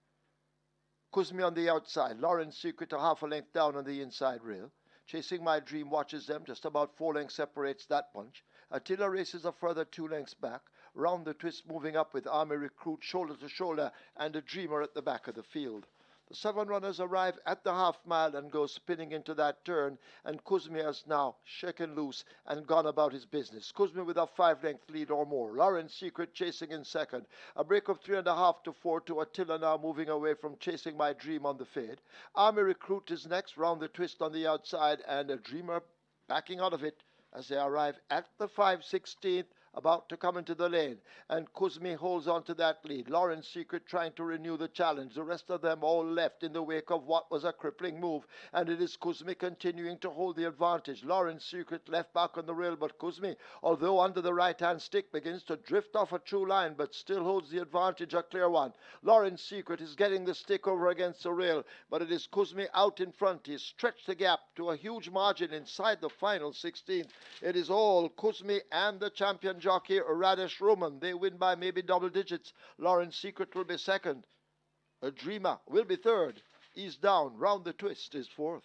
Kuzmi on the outside. Lawrence Secret a half a length down on the inside rail. Chasing My Dream watches them. Just about 4 lengths separates that bunch. Attila races a further 2 lengths back. Round the twist moving up with Army Recruit shoulder to shoulder and a Dreamer at the back of the field. The 7 runners arrive at the half mile and go spinning into that turn, and Kuzmi has now shaken loose and gone about his business. Kuzmi with a 5-length lead or more. Lawrence Secret chasing in second. A break of 3.5 to 4 to Attila now moving away from Chasing My Dream on the fade. Army Recruit is next, round the twist on the outside, and a Dreamer backing out of it as they arrive at the 5/16th, about to come into the lane. And Kuzmi holds on to that lead. Lawrence Secret trying to renew the challenge. The rest of them all left in the wake of what was a crippling move. And it is Kuzmi continuing to hold the advantage. Lawrence Secret left back on the rail, but Kuzmi, although under the right-hand stick, begins to drift off a true line, but still holds the advantage, a clear one. Lawrence Secret is getting the stick over against the rail, but it is Kuzmi out in front. He's stretched the gap to a huge margin inside the final 16th. It is all Kuzmi and the champion jockey Radesh Roman. They win by maybe double digits. Lawrence Secret will be second. A Dreamer will be third. He's down. Round the twist is 4th.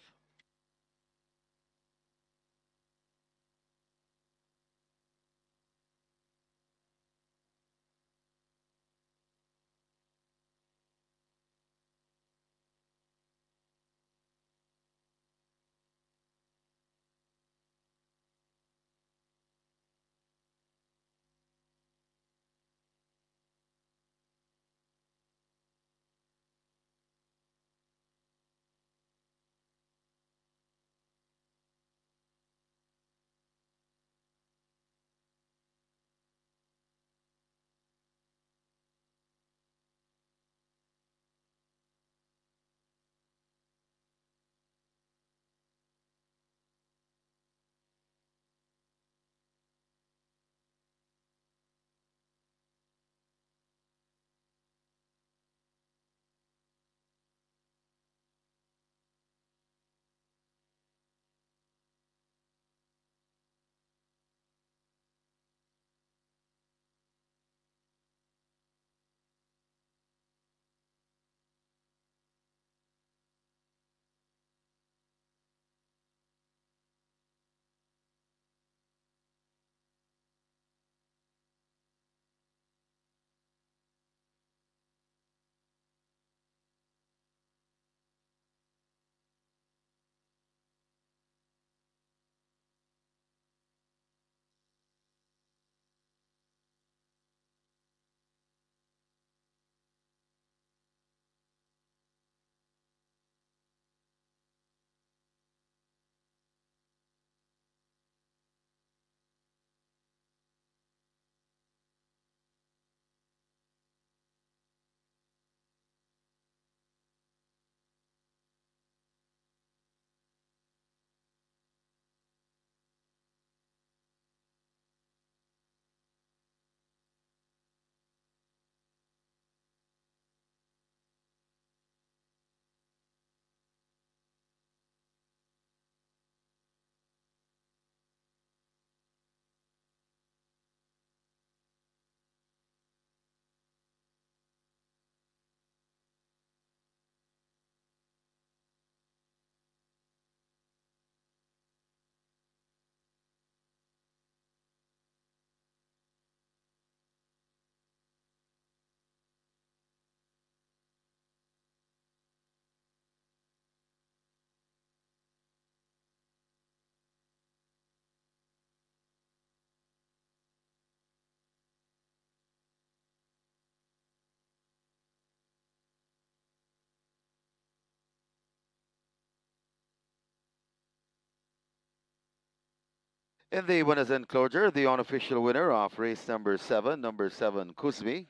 In the winners enclosure, the unofficial winner of race number 7, Kuzmi,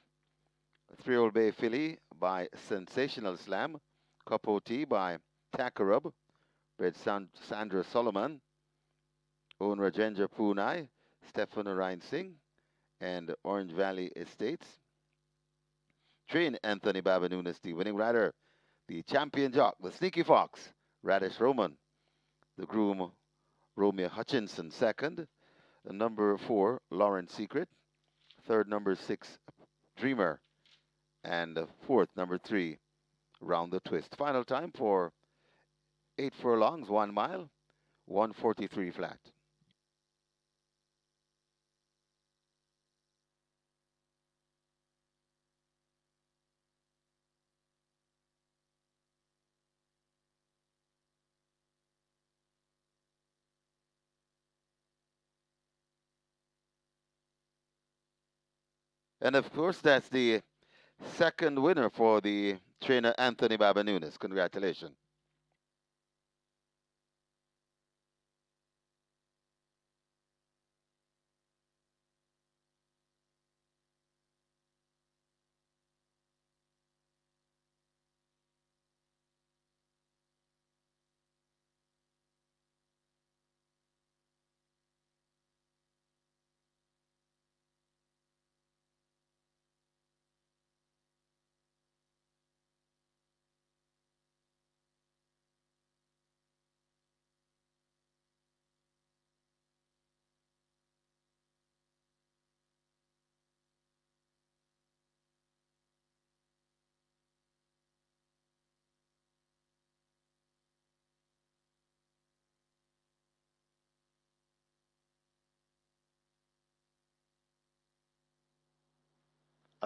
3-year-old Bay filly by Sensational Slam, Capote by Takarub, bred Sandra Solomon, own Rajendra Punai, Stefan Ryan Singh, and Orange Valley Estates. Train Anthony Babanunas, the winning rider, the champion jock, the Sneaky Fox, Radish Roman, the groom Romeo Hutchinson second, number 4, Lauren Secret, third, number 6, Dreamer, and fourth, number 3, Round the Twist. Final time for 8 furlongs, 1 mile, 1:43 flat. And of course, that's the second winner for the trainer Anthony Babanunas. Congratulations.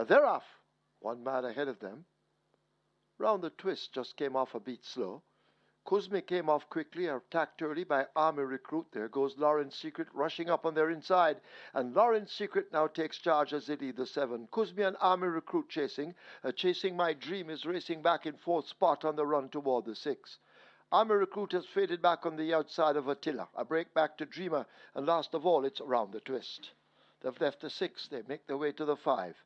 They're off. 1 mile ahead of them. Round the Twist just came off a beat slow. Kuzmi came off quickly, attacked early by Army Recruit. There goes Lauren's Secret rushing up on their inside. And Lauren's Secret now takes charge as they lead the 7. Kuzmi and Army Recruit chasing. Chasing My Dream is racing back in 4th spot on the run toward the 6. Army Recruit has faded back on the outside of Attila. A break back to Dreamer. And last of all, it's Round the Twist. They've left the 6. They make their way to the 5.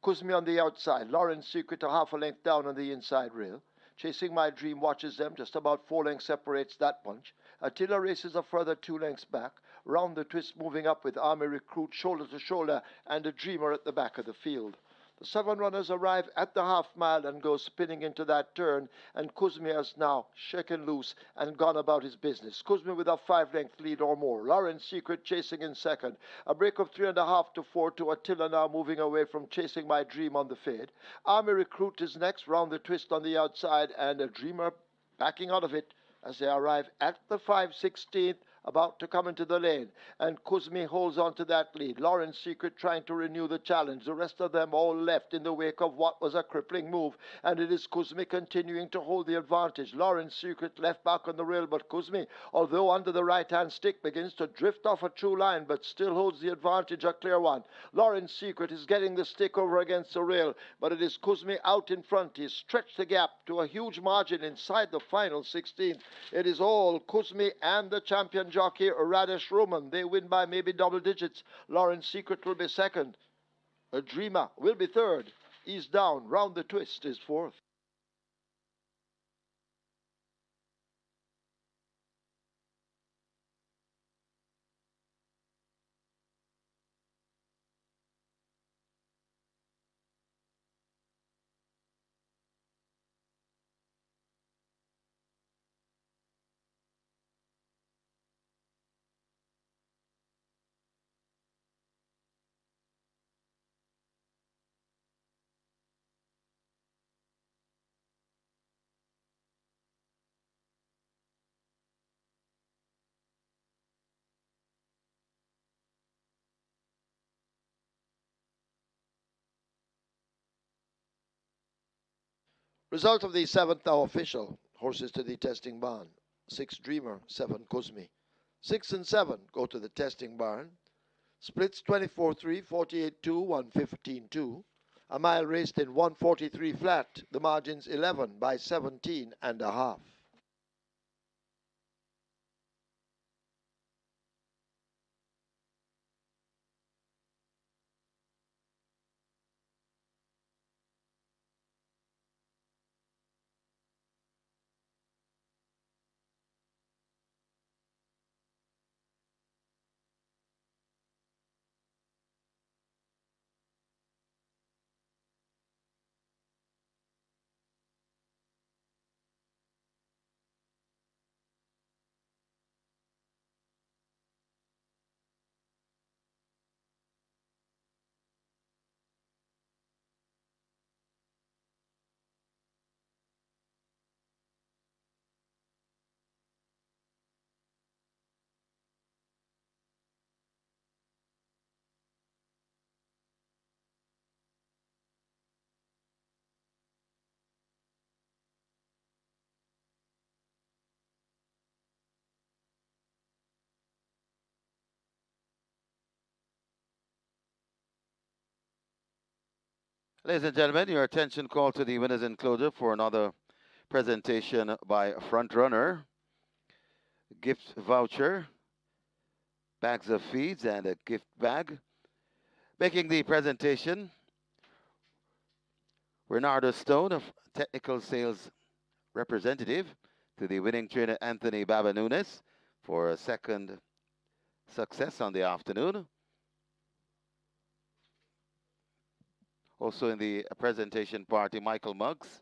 Kuzmi on the outside. Lauren's Secret a half a length down on the inside rail. Chasing My Dream watches them. Just about 4 lengths separates that bunch. Attila races a further 2 lengths back. Round the Twist moving up with Army Recruit shoulder to shoulder and a Dreamer at the back of the field. The 7 runners arrive at the half mile and go spinning into that turn, and Kuzmi has now shaken loose and gone about his business. Kuzmi with a 5-length lead or more. Lauren's Secret chasing in second. A break of 3.5 to 4 to Attila now moving away from Chasing My Dream on the fade. Army Recruit is next. Round the Twist on the outside, and a Dreamer backing out of it as they arrive at the 5/16th, about to come into the lane. And Kuzmi holds on to that lead. Lauren's Secret trying to renew the challenge. The rest of them all left in the wake of what was a crippling move. And it is Kuzmi continuing to hold the advantage. Lauren's Secret left back on the rail, but Kuzmi, although under the right-hand stick, begins to drift off a true line, but still holds the advantage, a clear one. Lauren's Secret is getting the stick over against the rail, but it is Kuzmi out in front. He's stretched the gap to a huge margin inside the final 16. It is all Kuzmi and the champion jockey Radish Roman. They win by maybe double digits. Lauren's Secret will be second. A Dreamer will be third. He's down. Round the Twist is fourth. Result of the 7th now official. Horses to the testing barn. 6 Dreamer, 7 Kuzmi. 6 and 7 go to the testing barn. Splits 24-3, 48-2, 115-2. A mile raced in 143 flat. The margins 11 by 17.5. Ladies and gentlemen, your attention call to the winner's enclosure for another presentation by Frontrunner. Gift voucher, bags of feeds, and a gift bag. Making the presentation, Renardo Stone, of technical sales representative, to the winning trainer Anthony Baba Nunes for a second success on the afternoon. Also in the presentation party, Michael Muggs.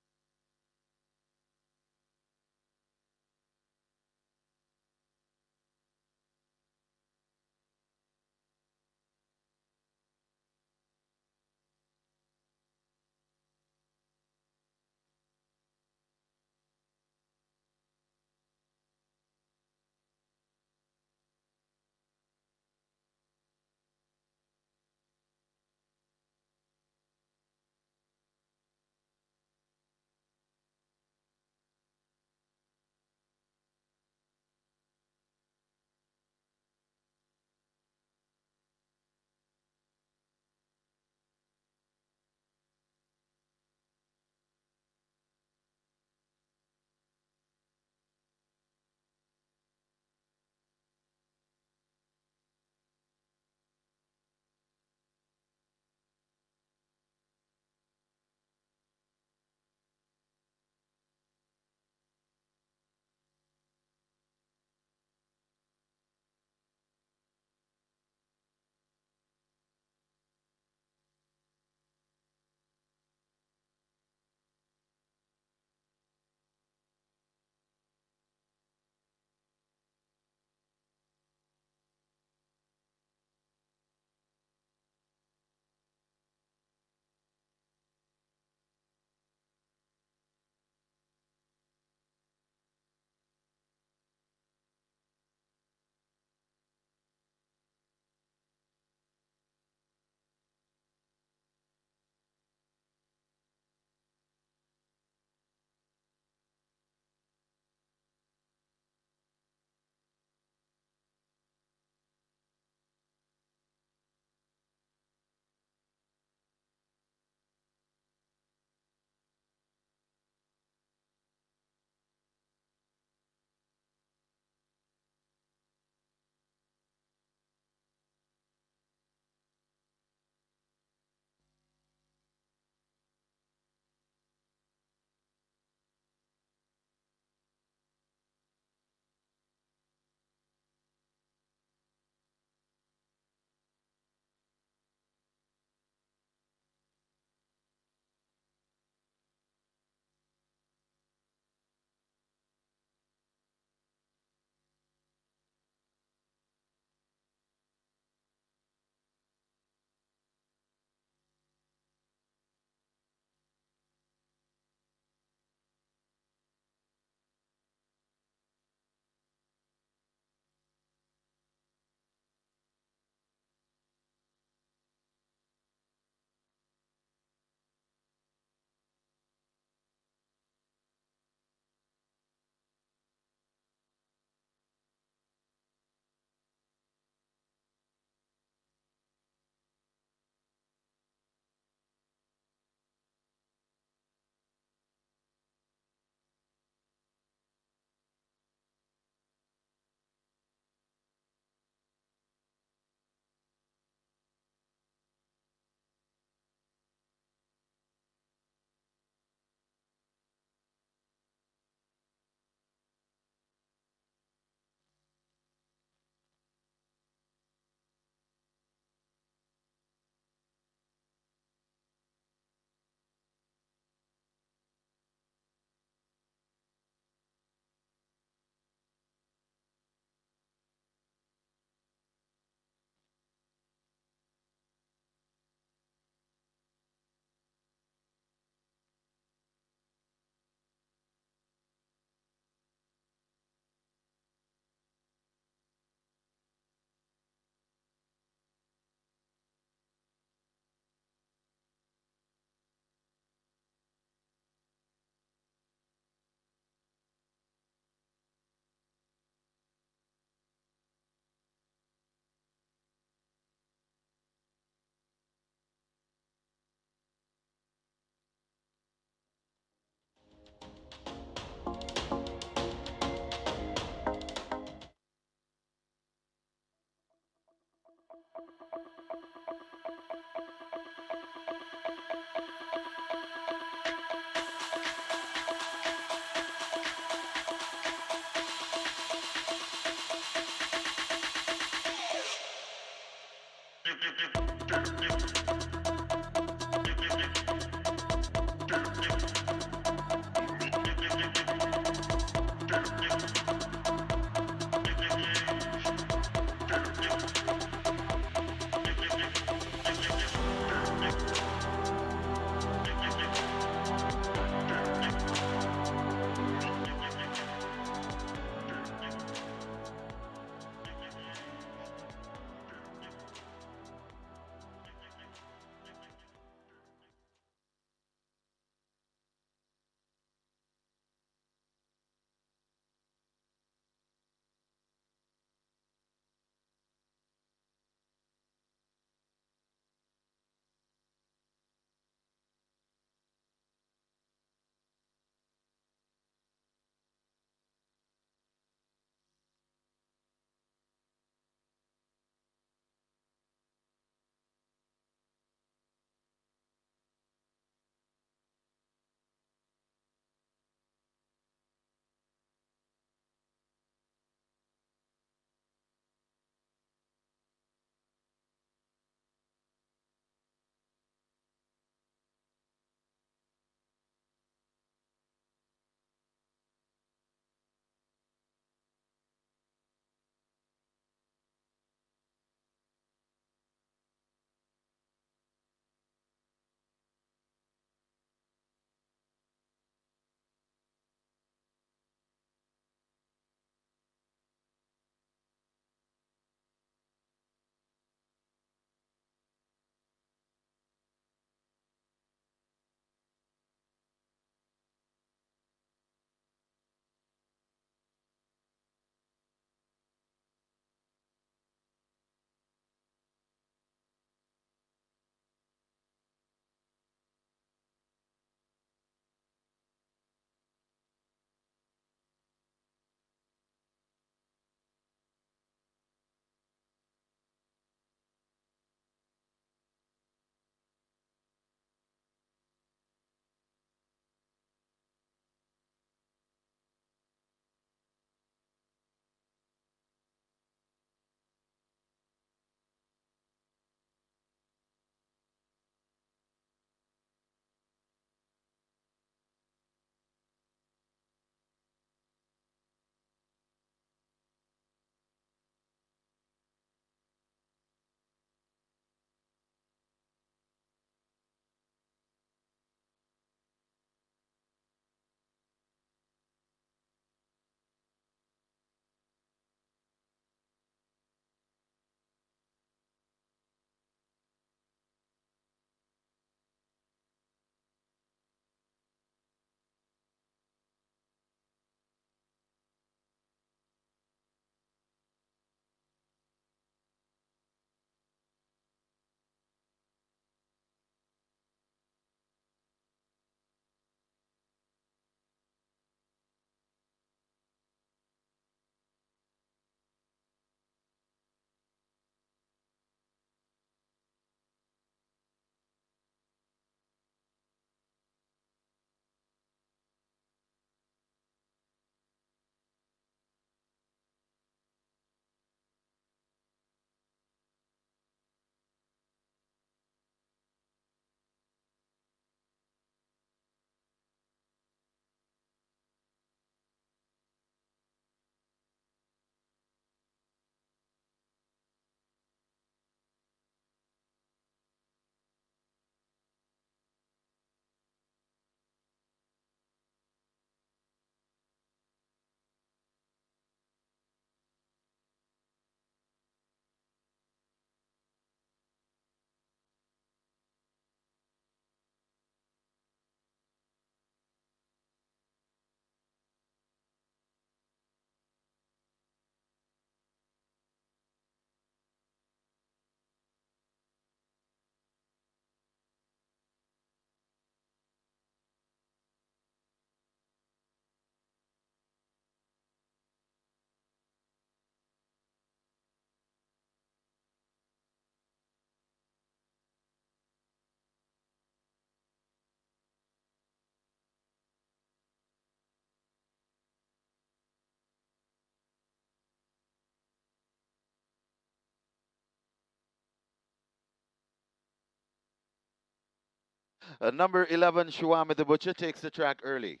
Number 11, Shuame the Butcher, takes the track early.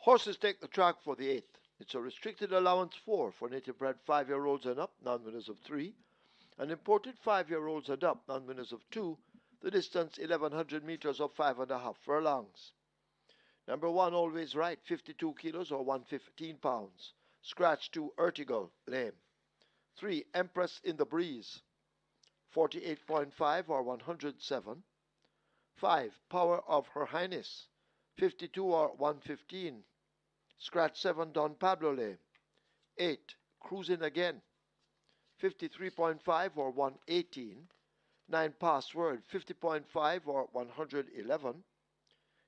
Horses take the track for the 8th. It's a restricted allowance 4 for native bred 5-year-olds and up, non-winners of 3, and imported 5-year-olds and up, non-winners of 2, the distance 1100 meters or 5.5 furlongs. Number 1, always right, 52 kilos or 115 pounds. Scratch 2, Ertigal, lame. 3, Empress in the Breeze, 48.5 or 107. 5, Power of Her Highness, 52 or 115. Scratch 7, Don Pablo lame. 8, Cruising Again, 53.5 or 118. 9, Password, 50.5 or 111.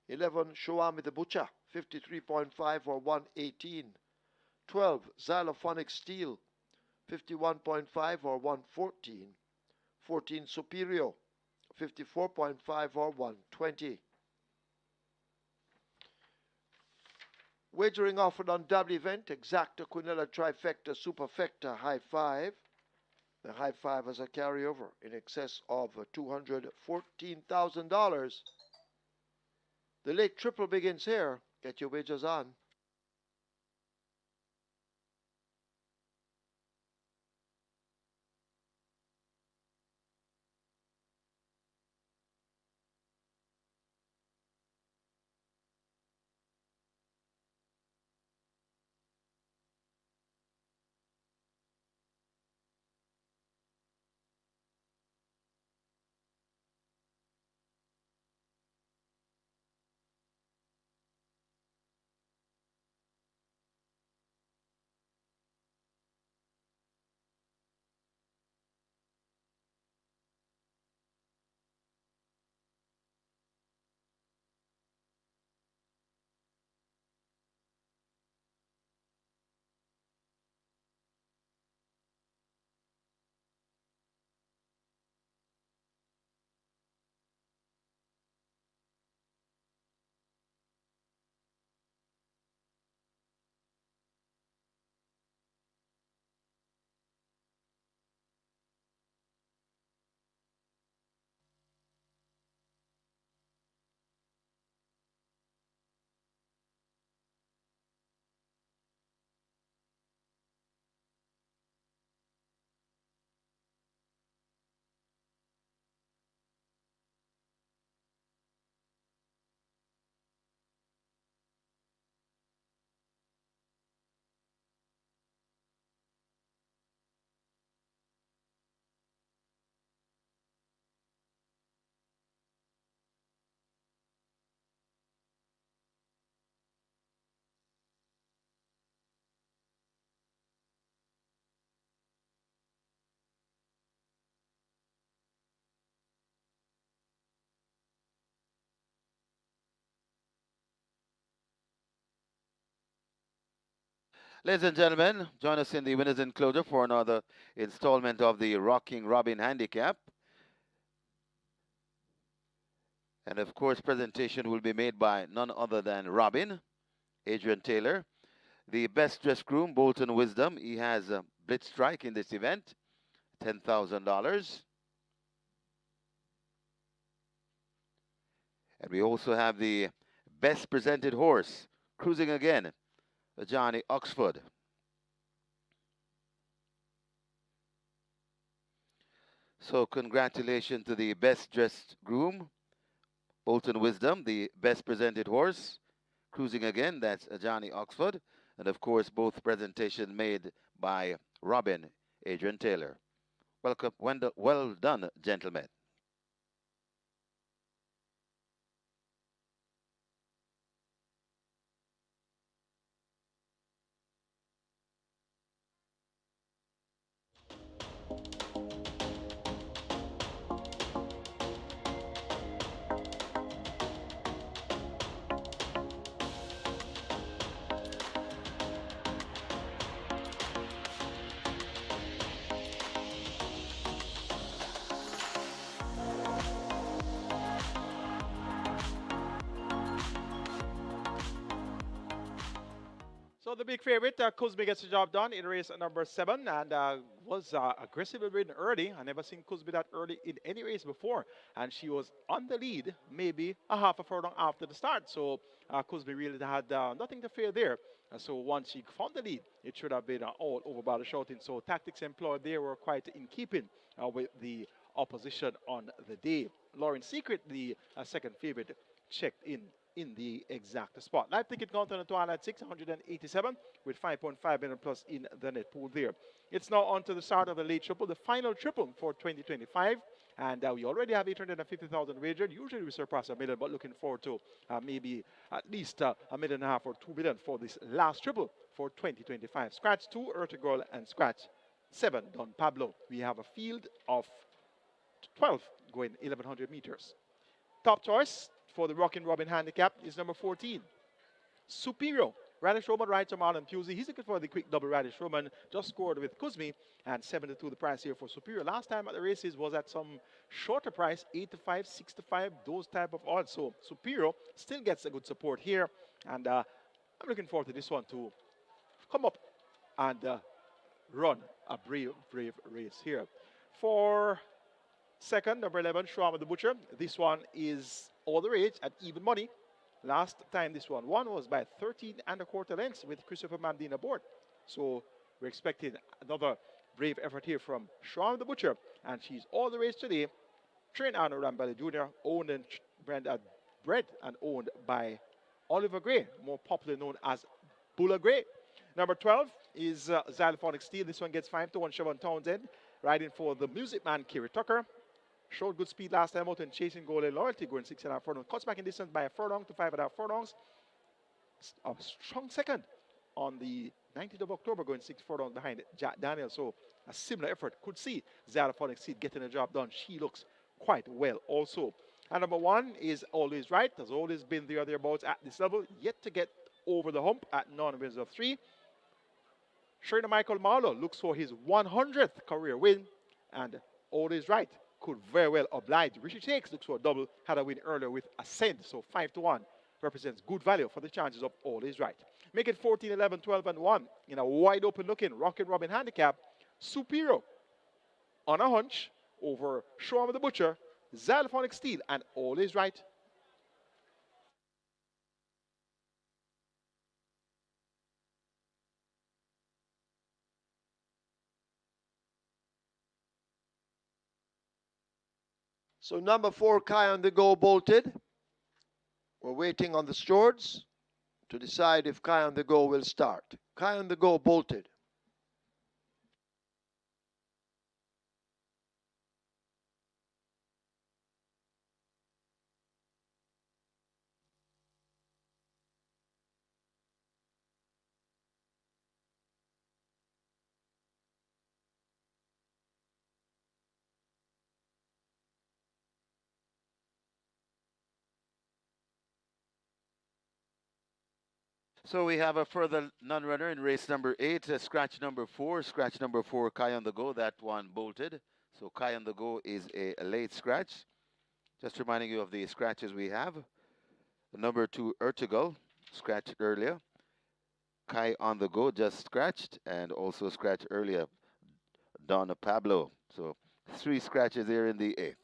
11, Shoami the Butcher, 53.5 or 118. 12, Xylophonic Steel, 51.5 or 114. 14, Superior, 54.5 or 120. Wagering offered on double event, Exacta, Quinella, Trifecta, Superfecta, High Five. The High Five has a carryover in excess of $214,000. The late triple begins here. Get your wagers on. Ladies and gentlemen, join us in the winner's enclosure for another installment of the Rocking Robin Handicap. And of course, presentation will be made by none other than Robin, Adrian Taylor. The best dressed groom, Bolton Wisdom. He has a blitz strike in this event, $10,000. And we also have the best presented horse, cruising again, Johnny Oxford. So congratulations to the best dressed groom, Bolton Wisdom, the best presented horse, cruising again, that's Johnny Oxford. And of course, both presentation made by Robin, Adrian Taylor. Welcome, well done, gentlemen. So the big favorite, Kuzmi gets the job done in race number 7 and was aggressively ridden early. I never seen Kuzmi that early in any race before. And she was on the lead maybe a half a furlong after the start. So Kuzmi really had nothing to fear there. So once she found the lead, it should have been all over by the shouting. So tactics employed there were quite in keeping with the opposition on the day. Lauren Secret, the second favorite, checked in the exact spot. Live ticket count on the Twilight 687 with 5.5 million plus in the net pool there. It's now on to the start of the late triple, the final triple for 2025. And we already have 850,000 wagered. Usually we surpass a million, but looking forward to maybe at least $1.5 million or 2 million for this last triple for 2025. Scratch 2, Ertugrul, and Scratch 7, Don Pablo. We have a field of 12 going 1,100 meters. Top choice for the Rockin' Robin handicap is number 14, Superior. Radish Roman rides on Marlon Pusey. He's looking for the quick double. Radish Roman just scored with Kuzmi, and 7-2 the price here for Superior. Last time at the races was at some shorter price, 8-5, 6-5, those type of odds. So Superior still gets a good support here, and I'm looking forward to this one to come up and run a brave race here. For second, number 11, Shram the Butcher. This one is all the rage at even money. Last time this one won was by 13.25 lengths with Christopher Mandina aboard. So we're expecting another brave effort here from Shram the Butcher. And she's all the rage today. Trained Arno Rambali Jr., owned and bred and owned by Oliver Gray, more popularly known as Bulla Gray. Number 12 is Xylophonic Steel. This one gets 5-1 Siobhan Townsend, riding for the Music Man, Kerry Tucker. Showed good speed last time out and chasing goal and loyalty, going 6.5 furlongs. Cuts back in distance by a furlong to 5.5 furlongs. A strong second on the 19th of October, going 6 furlongs behind Jack Daniel. So a similar effort. Could see Xylophonic Seed getting the job done. She looks quite well also. And number 1 is Always Right. Has always been there thereabouts at this level. Yet to get over the hump at non-wins of 3. Sherina Michael Marlowe looks for his 100th career win. And Always Right could very well oblige. Richard Shakes looks for a double, had a win earlier with Ascend, so 5-1 represents good value for the chances of Always Right. Make it 14, 11, 12, and 1 in a wide open looking Rockin' Robin handicap. Superior on a hunch over Shram the Butcher, Xylophonic Steel, and Always Right. So number 4, Kai on the Go, bolted. We're waiting on the stewards to decide if Kai on the Go will start. Kai on the Go, bolted. So we have a further non-runner in race number 8, scratch number 4. Scratch number 4, Kai on the go. That one bolted. So Kai on the go is a late scratch. Just reminding you of the scratches we have. Number 2, Ertugal, scratched earlier. Kai on the go just scratched, and also scratched earlier, Donna Pablo. So 3 scratches here in the 8th.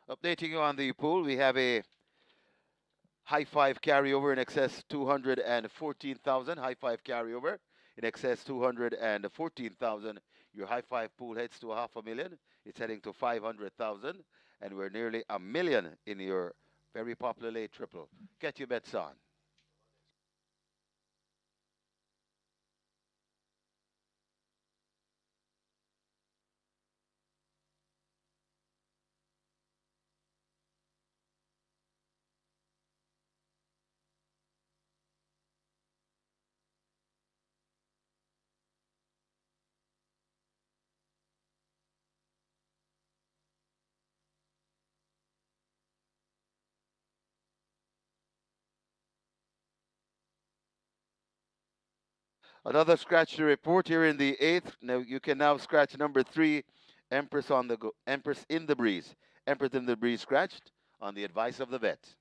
Updating you on the pool, we have a high 5 carryover in excess 214,000. High 5 carryover in excess 214,000. Your high 5 pool heads to $500,000. It's heading to 500,000, and we're nearly $1 million in your very popular late triple. Get your bets on. Another scratch to report here in the 8th. Now you can now scratch number 3, Empress on the go, Empress in the breeze. Empress in the breeze scratched on the advice of the vet.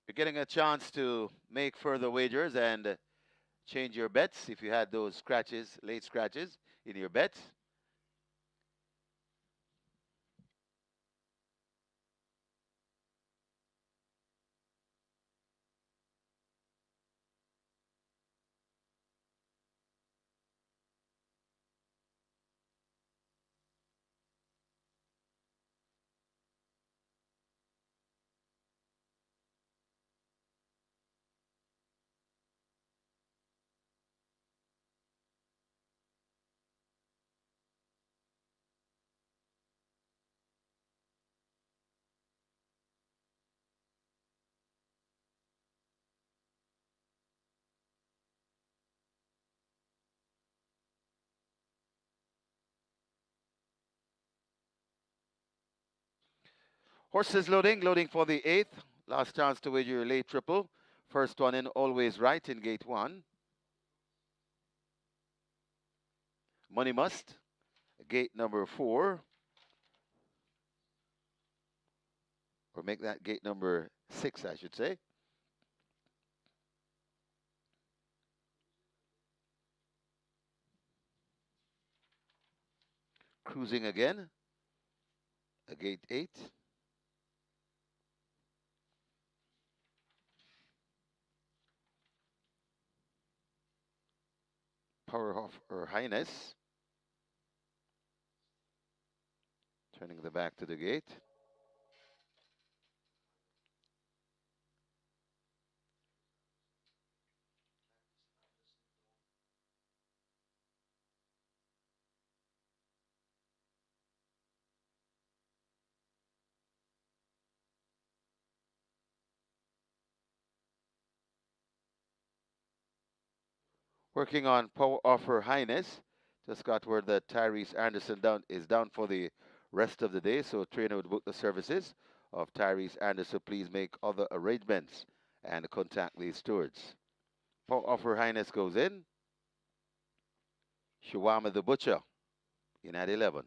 You're getting a chance to make further wagers and change your bets if you had those scratches, late scratches in your bets. Horses loading for the 8th. Last chance to wager your late triple. First one in, always right in gate 1. Money Must, gate number 4. Or make that gate number 6, I should say. Cruising again, gate 8. Power of Her Highness. Turning the back to the gate. Working on Power of Her Highness. Just got word that Tyrese Anderson is down for the rest of the day, so trainer would book the services of Tyrese Anderson. Please make other arrangements and contact the stewards. Power of Her Highness goes in. Shawama the Butcher in at 11.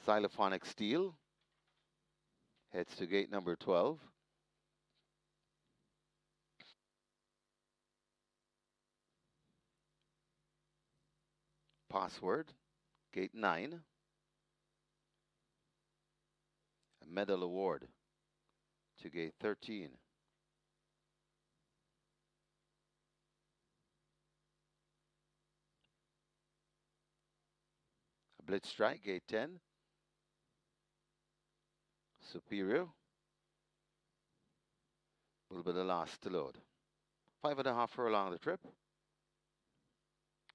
Xylophonic Steel heads to gate number 12. Password, gate 9. A medal award to gate 13. A blitz strike, gate 10. Superior will be the last to load. 5.5 furlong the trip.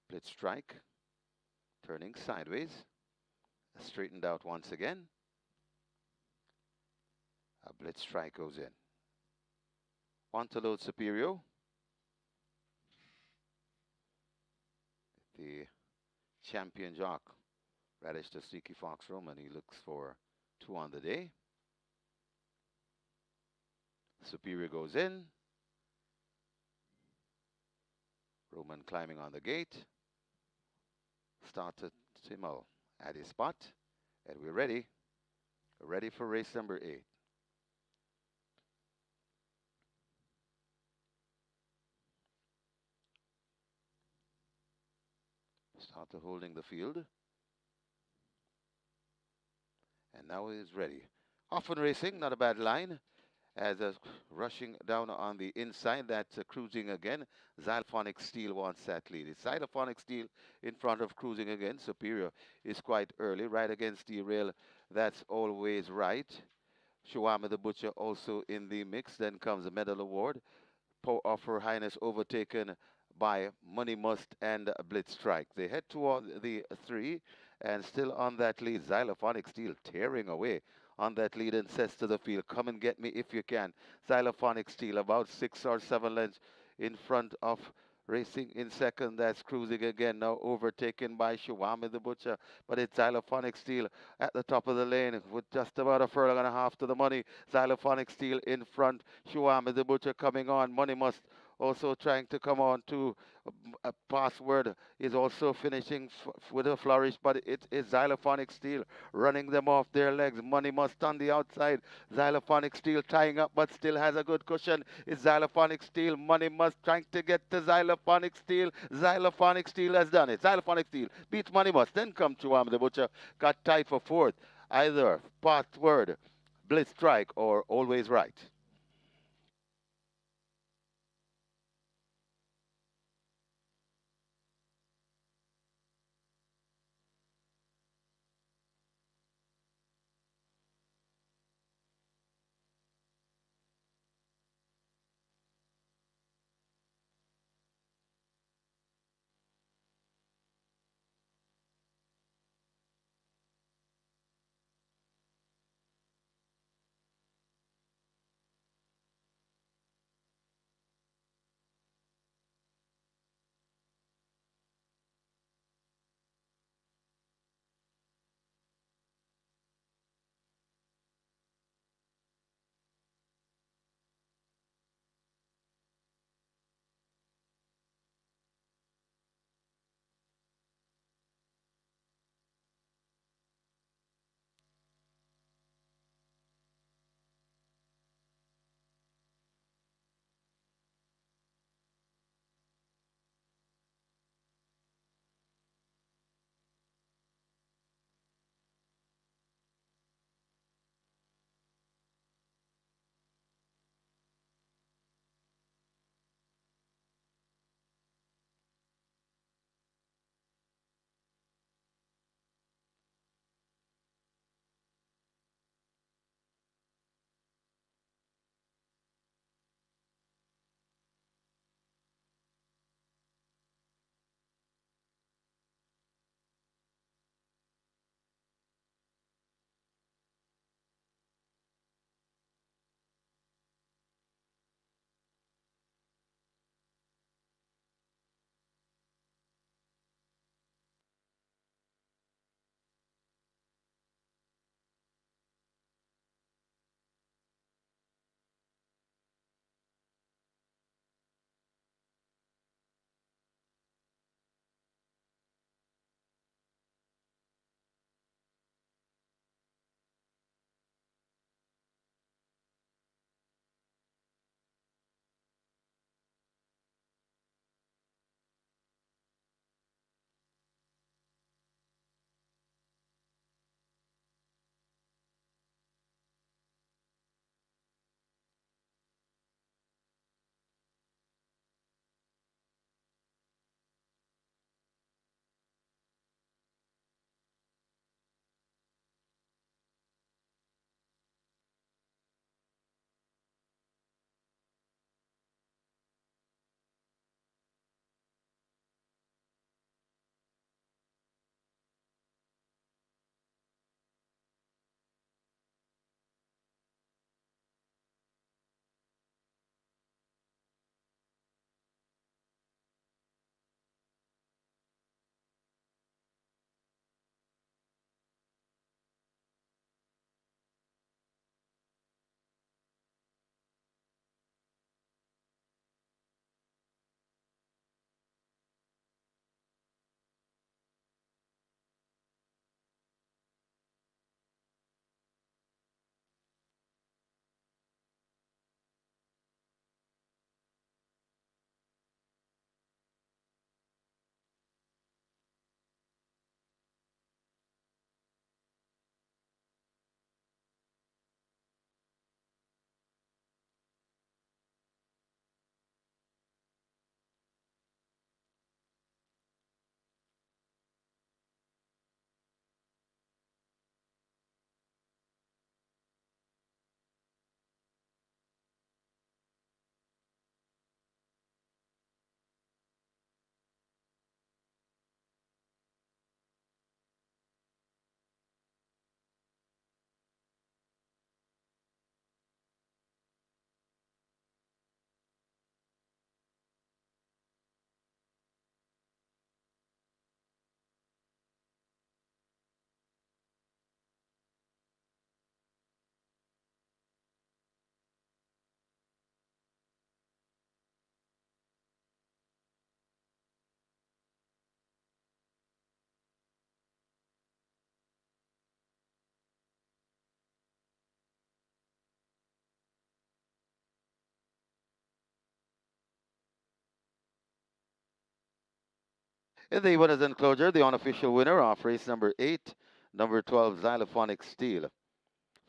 Blitz strike. Turning sideways. Straightened out once again. A blitz strike goes in. One to load Superior. The champion jock, Radish to Sneaky Fox Roman. He looks for 2 on the day. Superior goes in. Roman climbing on the gate. Started Timmel at his spot. And we're ready. Ready for race number 8. Started holding the field. And now he is ready. Often racing, not a bad line. As rushing down on the inside, that's cruising again. Xylophonic Steel wants that lead. It's Xylophonic Steel in front of cruising again. Superior is quite early, right against the rail. That's always right. Shawama the Butcher also in the mix. Then comes the Medal Award. Power of Her Highness overtaken by Money Must and Blitz Strike. They head toward the 3 and still on that lead. Xylophonic Steel tearing away on that lead and says to the field, come and get me if you can. Xylophonic Steel about 6 or 7 lengths in front of racing in second. That's cruising again, now overtaken by Shawami the Butcher. But it's Xylophonic Steel at the top of the lane with just about a furlong and a half to the money. Xylophonic Steel in front. Shawami the Butcher coming on. Money Must also trying to come on to a password is also finishing with a flourish, but it is Xylophonic Steel running them off their legs. Money Must on the outside. Xylophonic Steel tying up, but still has a good cushion. It's Xylophonic Steel. Money Must trying to get to Xylophonic Steel. Xylophonic Steel has done it. Xylophonic Steel beats Money Must. Then comes Chuam the Butcher. Got tied for 4th. Either password, Blitz Strike, or Always Right. In the winners enclosure, the unofficial winner of race number 8, number 12, Xylophonic Steel.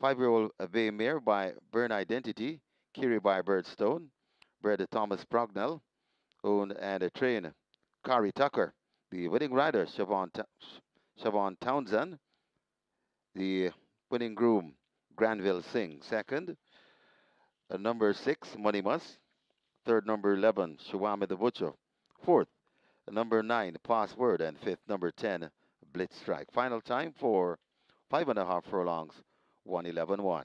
5-year-old Bay Mare by Burn Identity, Kiri by Birdstone, bred Thomas Prognell, owned and trained Kari Tucker. The winning rider, Siobhan Townsend. The winning groom, Granville Singh. Second, number 6, Money Mus. Third, number 11, Shawame the Butcher. Fourth, number 9, Password. And fifth, number 10, Blitz Strike. Final time for 5.5 furlongs, 1:11.1.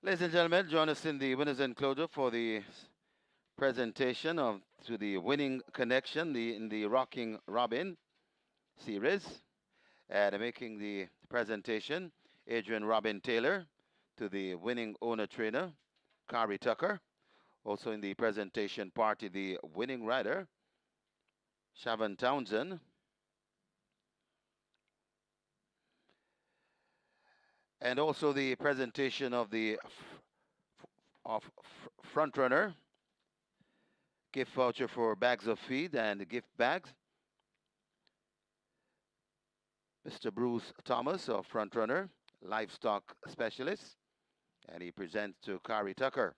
Ladies and gentlemen, join us in the winners enclosure for the presentation of to the winning connection in the Rocking Robin series. And making the presentation, Adrian Robin Taylor, to the winning owner trainer, Kari Tucker. Also in the presentation party, the winning rider, Siobhan Townsend. And also the presentation of the front runner, gift voucher for bags of feed and gift bags. Mr. Bruce Thomas, a front runner, livestock specialist, and he presents to Kari Tucker.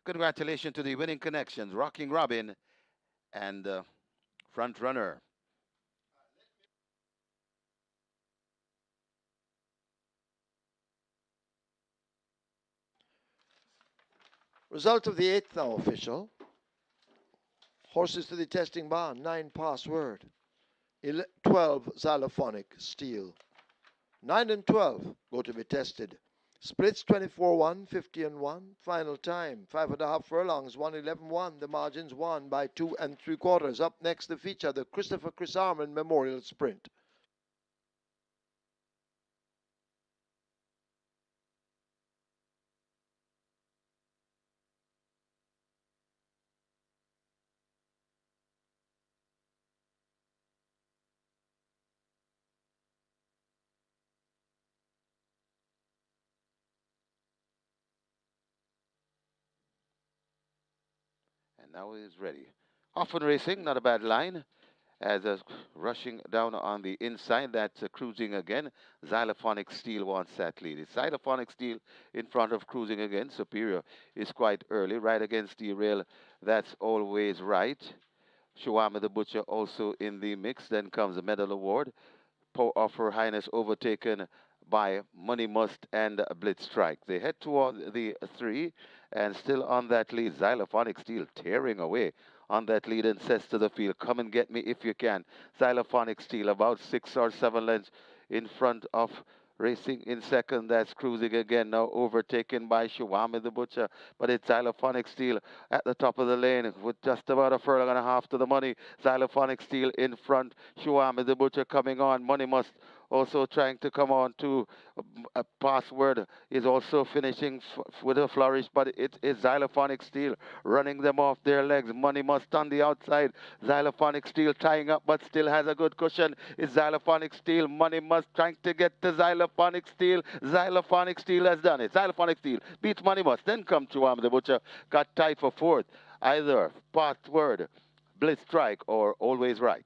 Congratulations to the winning connections, Rocking Robin and front runner. Result of the 8th now official. Horses to the testing barn, 9 Password, 12 Xylophonic Steel. 9 and 12 go to be tested. Splits 24-1, 50 and 1. Final time 5.5 furlongs, 1:11.1. The margins won by 2 3/4. Up next, the feature, the Christopher Chris Armond Memorial Sprint. And now he's ready. Often Racing, not a bad line. As rushing down on the inside, that's cruising again. Xylophonic Steel wants that lead. It's Xylophonic Steel in front of cruising again. Superior is quite early, right against the rail. That's always right. Shawama the Butcher also in the mix. Then comes the Medal Award. Power of Her Highness overtaken by Money Must and Blitz Strike. They head toward the 3 and still on that lead. Xylophonic Steel tearing away on that lead and says to the field, come and get me if you can. Xylophonic Steel about 6 or 7 lengths in front of Racing in second. That's cruising again, now overtaken by Shawame the Butcher. But it's Xylophonic Steel at the top of the lane with just about a furlong and a half to the money. Xylophonic Steel in front. Shawame the Butcher coming on. Money Must also trying to come on to a Password is also finishing with a flourish, but it is Xylophonic Steel running them off their legs. Money Must on the outside. Xylophonic Steel tying up, but still has a good cushion. It's Xylophonic Steel. Money Must trying to get to Xylophonic Steel. Xylophonic Steel has done it. Xylophonic Steel beats Money Must. Then comes Chuam the Butcher. Got tied for fourth. Either Password, Blitz Strike, or Always Right.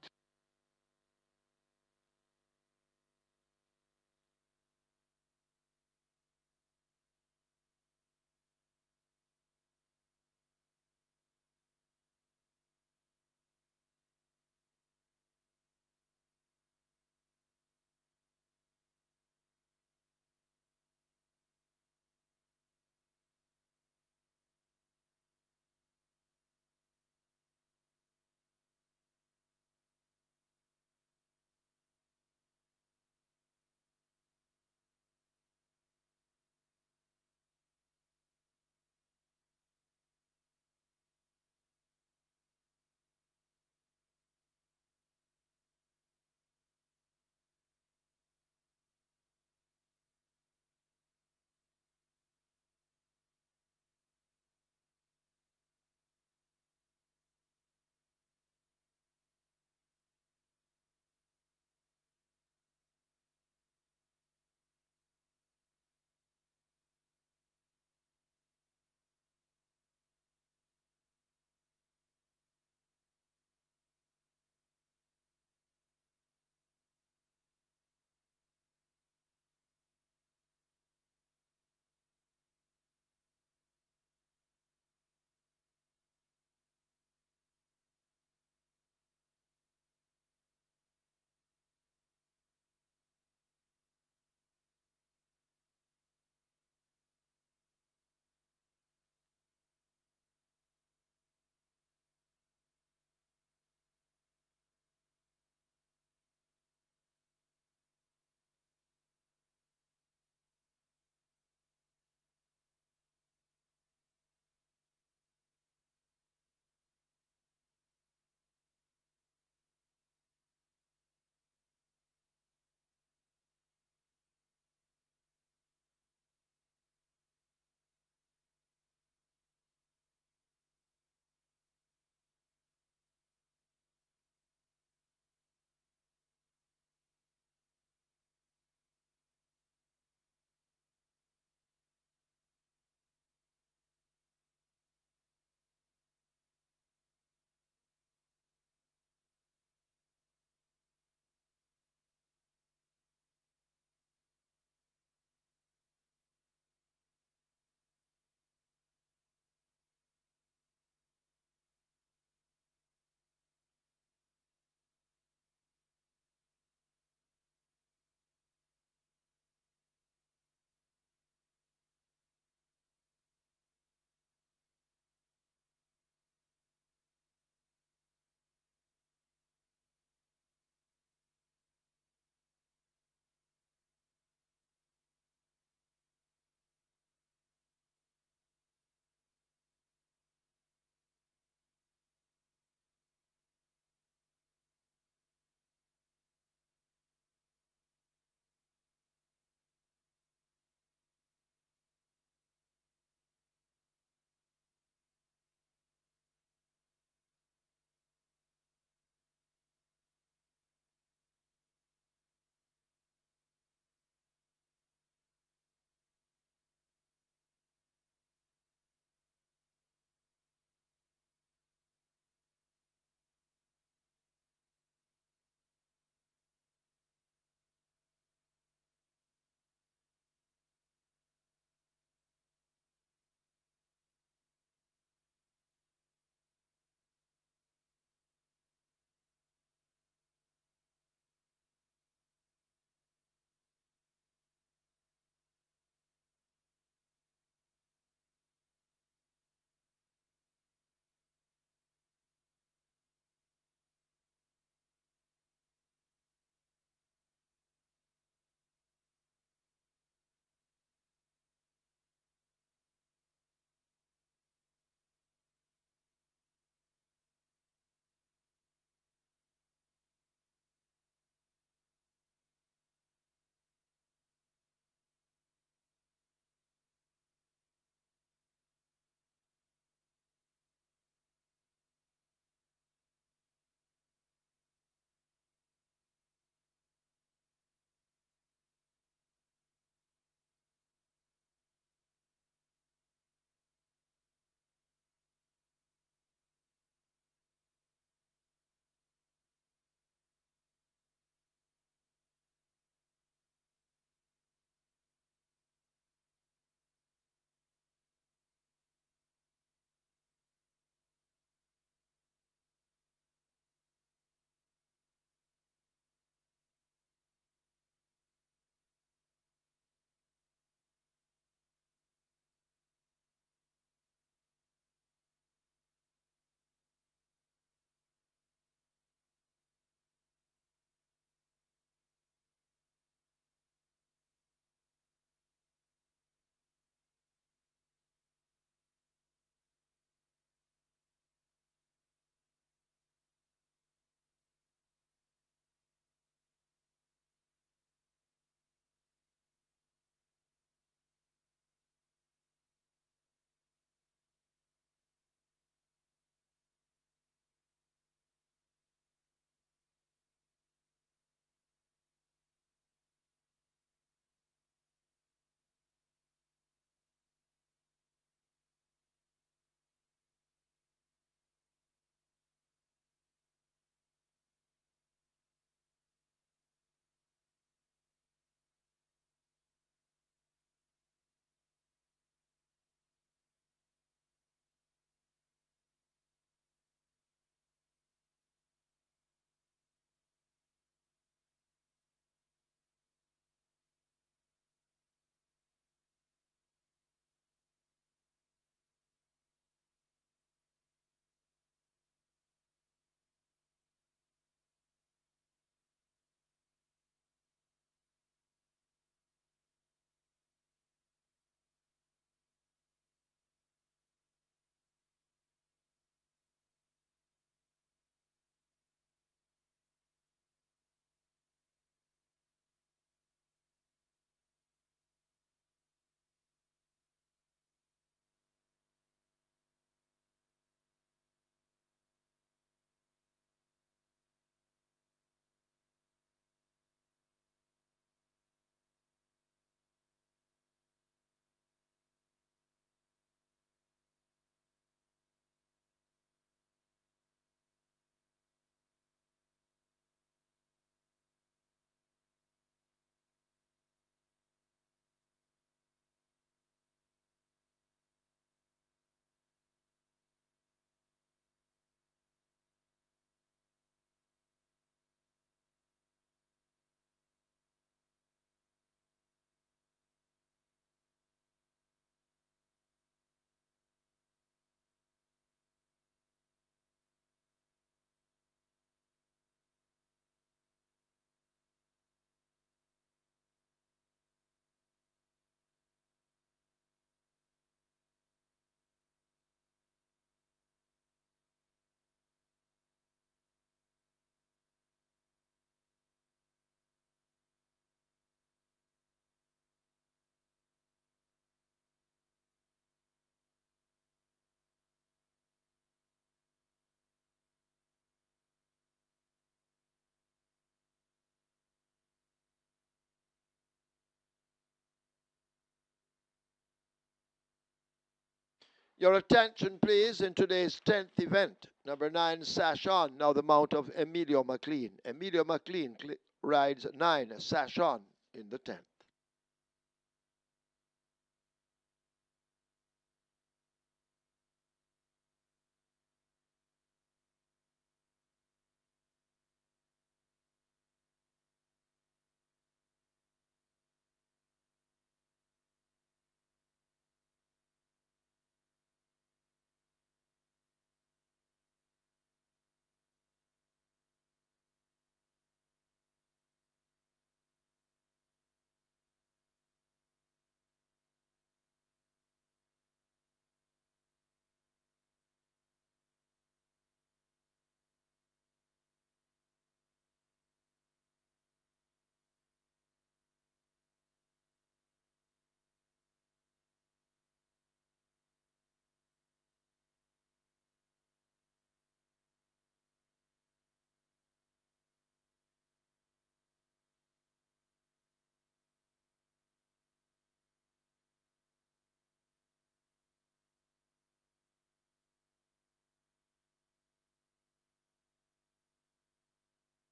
Your attention, please, in today's 10th event. Number 9, Sash On, now the mount of Emilio McLean. Emilio McLean rides 9, Sash On, in the 10th.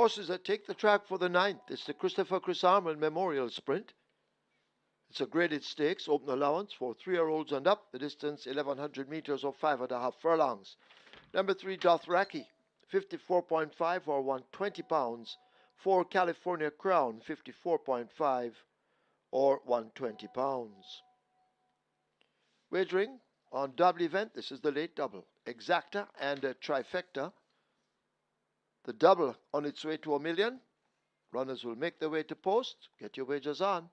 Horses that take the track for the 9th. It's the Christopher Chris Armond Memorial Sprint. It's a graded stakes, open allowance for 3-year-olds and up. The distance 1,100 meters or 5.5 furlongs. Number 3, Dothraki, 54.5 or 120 pounds. 4, California Crown, 54.5 or 120 pounds. Wagering on double event. This is the late double. Exacta and a trifecta. The double on its way to $1 million. Runners will make their way to post. Get your wagers on.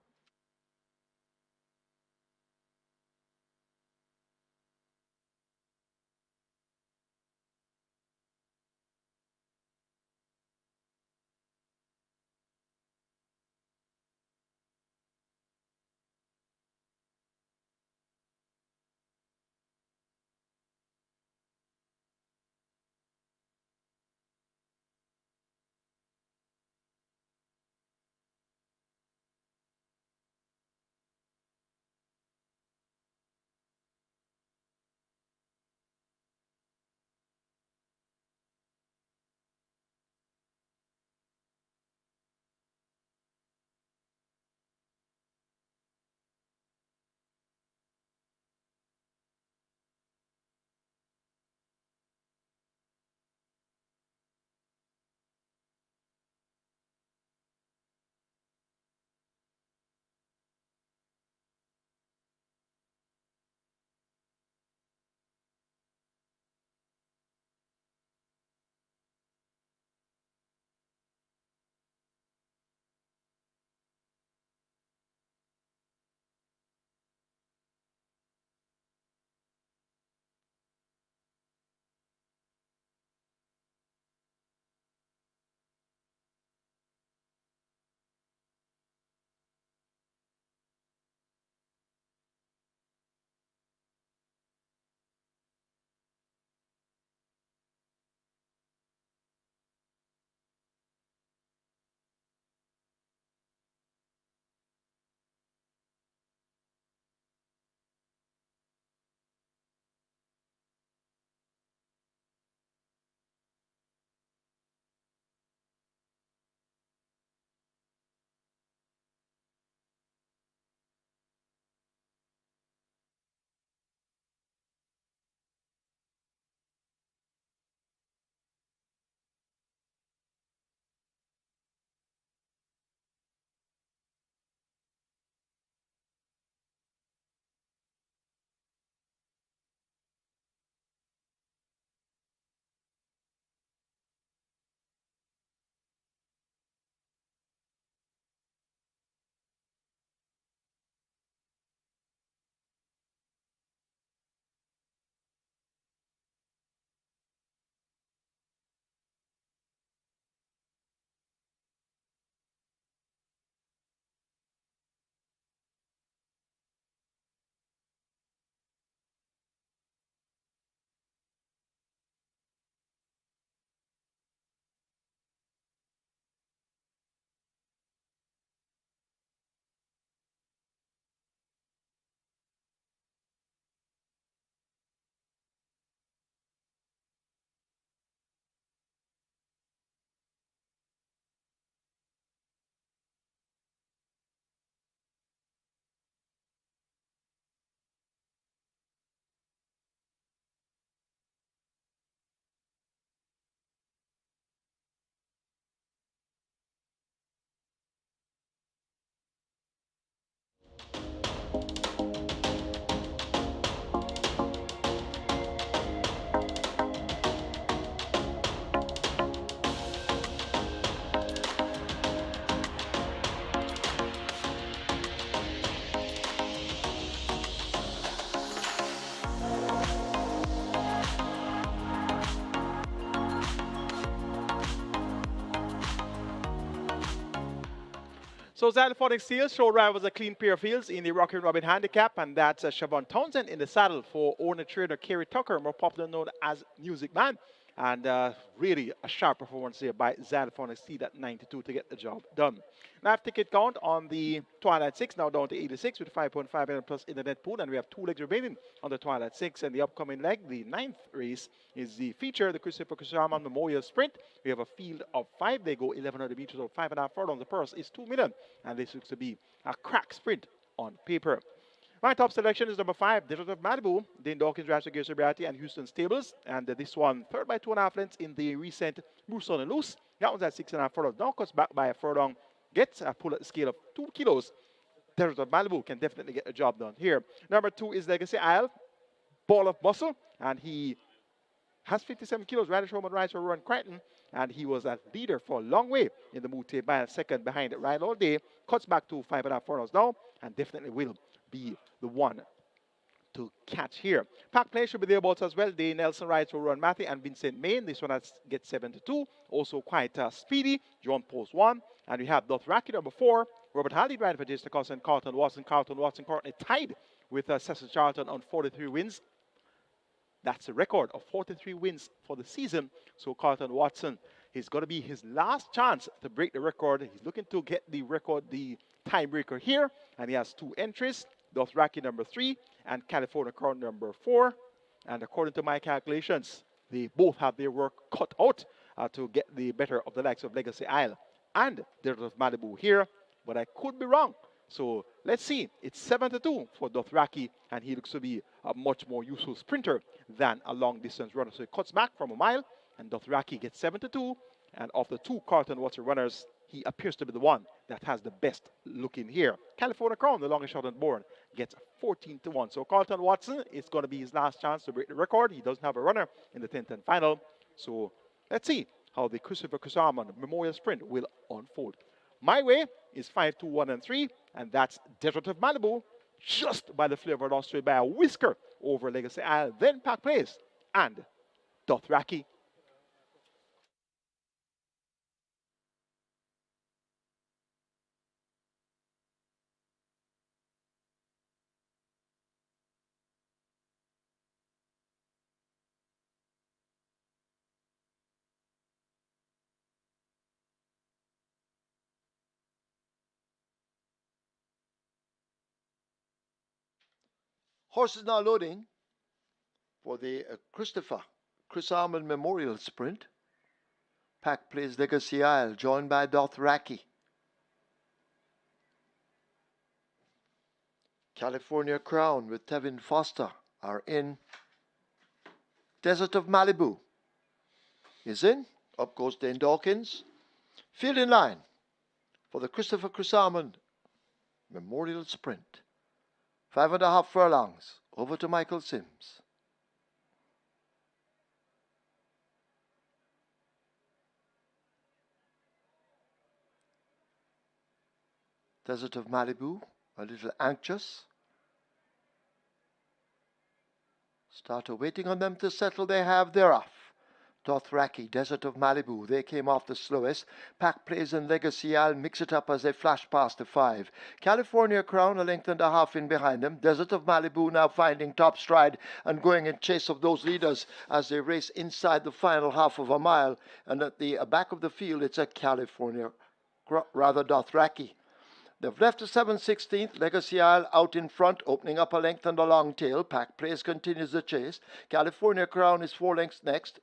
So Xylophonic Steels show rivals a clean pair of heels in the Rockin' Robin handicap, and that's Siobhan Townsend in the saddle for owner trader Kerry Tucker, more popular known as Music Man. And really a sharp performance here by Xylophone Exceed at 92 to get the job done. Now ticket count on the Twilight 6 now down to 86 with 5.5 million plus in the net pool, and we have 2 legs remaining on the Twilight 6. And the upcoming leg, the 9th race, is the feature, the Christopher Kusaman Memorial Sprint. We have a field of 5. They go 1,100 meters or 5.5 furlongs. The purse is 2 million, and this looks to be a crack sprint on paper. My top selection is number 5, Desert of Malibu, Dane Dawkins drives to Sobriety and Houston Stables. And this one, third by 2.5 lengths in the recent Bruce on and Loose. That one's at 6.5 furlongs. Now cuts back by a furlong, gets a pull at the scale of 2 kilos. Desert of Malibu can definitely get a job done here. Number 2 is Legacy Isle, Ball of Muscle, and he has 57 kilos. Radish Roman rides for Ron Crichton, and he was a leader for a long way in the Mute by a second behind it Ride All Day. Cuts back to 5.5 furlongs now, and definitely will be the one to catch here. Pack play should be thereabouts as well. Dave Nelson rides for Ron Matthew and Vincent Main. This one gets 72. Also quite speedy. John Post 1. And we have Dothraki number 4. Robert Halley riding for Jason Cost and Carlton Watson. Carlton Watson currently tied with Cecil Charlton on 43 wins. That's a record of 43 wins for the season. So Carlton Watson is going to be his last chance to break the record. He's looking to get the record, the tiebreaker here. And he has 2 entries. Dothraki number 3 and California Crown number 4. And according to my calculations, they both have their work cut out to get the better of the likes of Legacy Isle and Desert of Malibu here. But I could be wrong. So let's see. It's 7-2 for Dothraki, and he looks to be a much more useful sprinter than a long-distance runner. So he cuts back from a mile, and Dothraki gets 7-2. And of the 2 Carlton Watson runners, he appears to be the one that has the best look in here. California Crown, the longest shot on board, gets 14-1. So Carlton Watson, it's going to be his last chance to break the record. He doesn't have a runner in the 10th and final. So let's see how the Christopher Kusaman Memorial Sprint will unfold. My way is 5, 2, 1, and 3, and that's Desert of Malibu, just by the flavor of Australia, by a whisker over Legacy Isle, then Pack Place, and Dothraki. Horses now loading for the Christopher Chris Armand Memorial Sprint. Pack plays Legacy Isle, joined by Dothraki. California Crown with Tevin Foster are in. Desert of Malibu is in. Up goes Dane Dawkins. Field in line for the Christopher Chris Armand Memorial Sprint. 5.5 furlongs. Over to Michael Sims. Desert of Malibu, a little anxious. Starter waiting on them to settle. They have. They're off. Dothraki, Desert of Malibu, they came off the slowest. Pack Plays and Legacy Isle mix it up as they flash past the 5. California Crown a length and a half in behind them. Desert of Malibu now finding top stride and going in chase of those leaders as they race inside the final half of a mile. And at the back of the field, it's a Dothraki. They've left to 7/16th. Legacy Isle out in front, opening up a length and a long tail. Pack Place continues the chase. California Crown is 4 lengths next.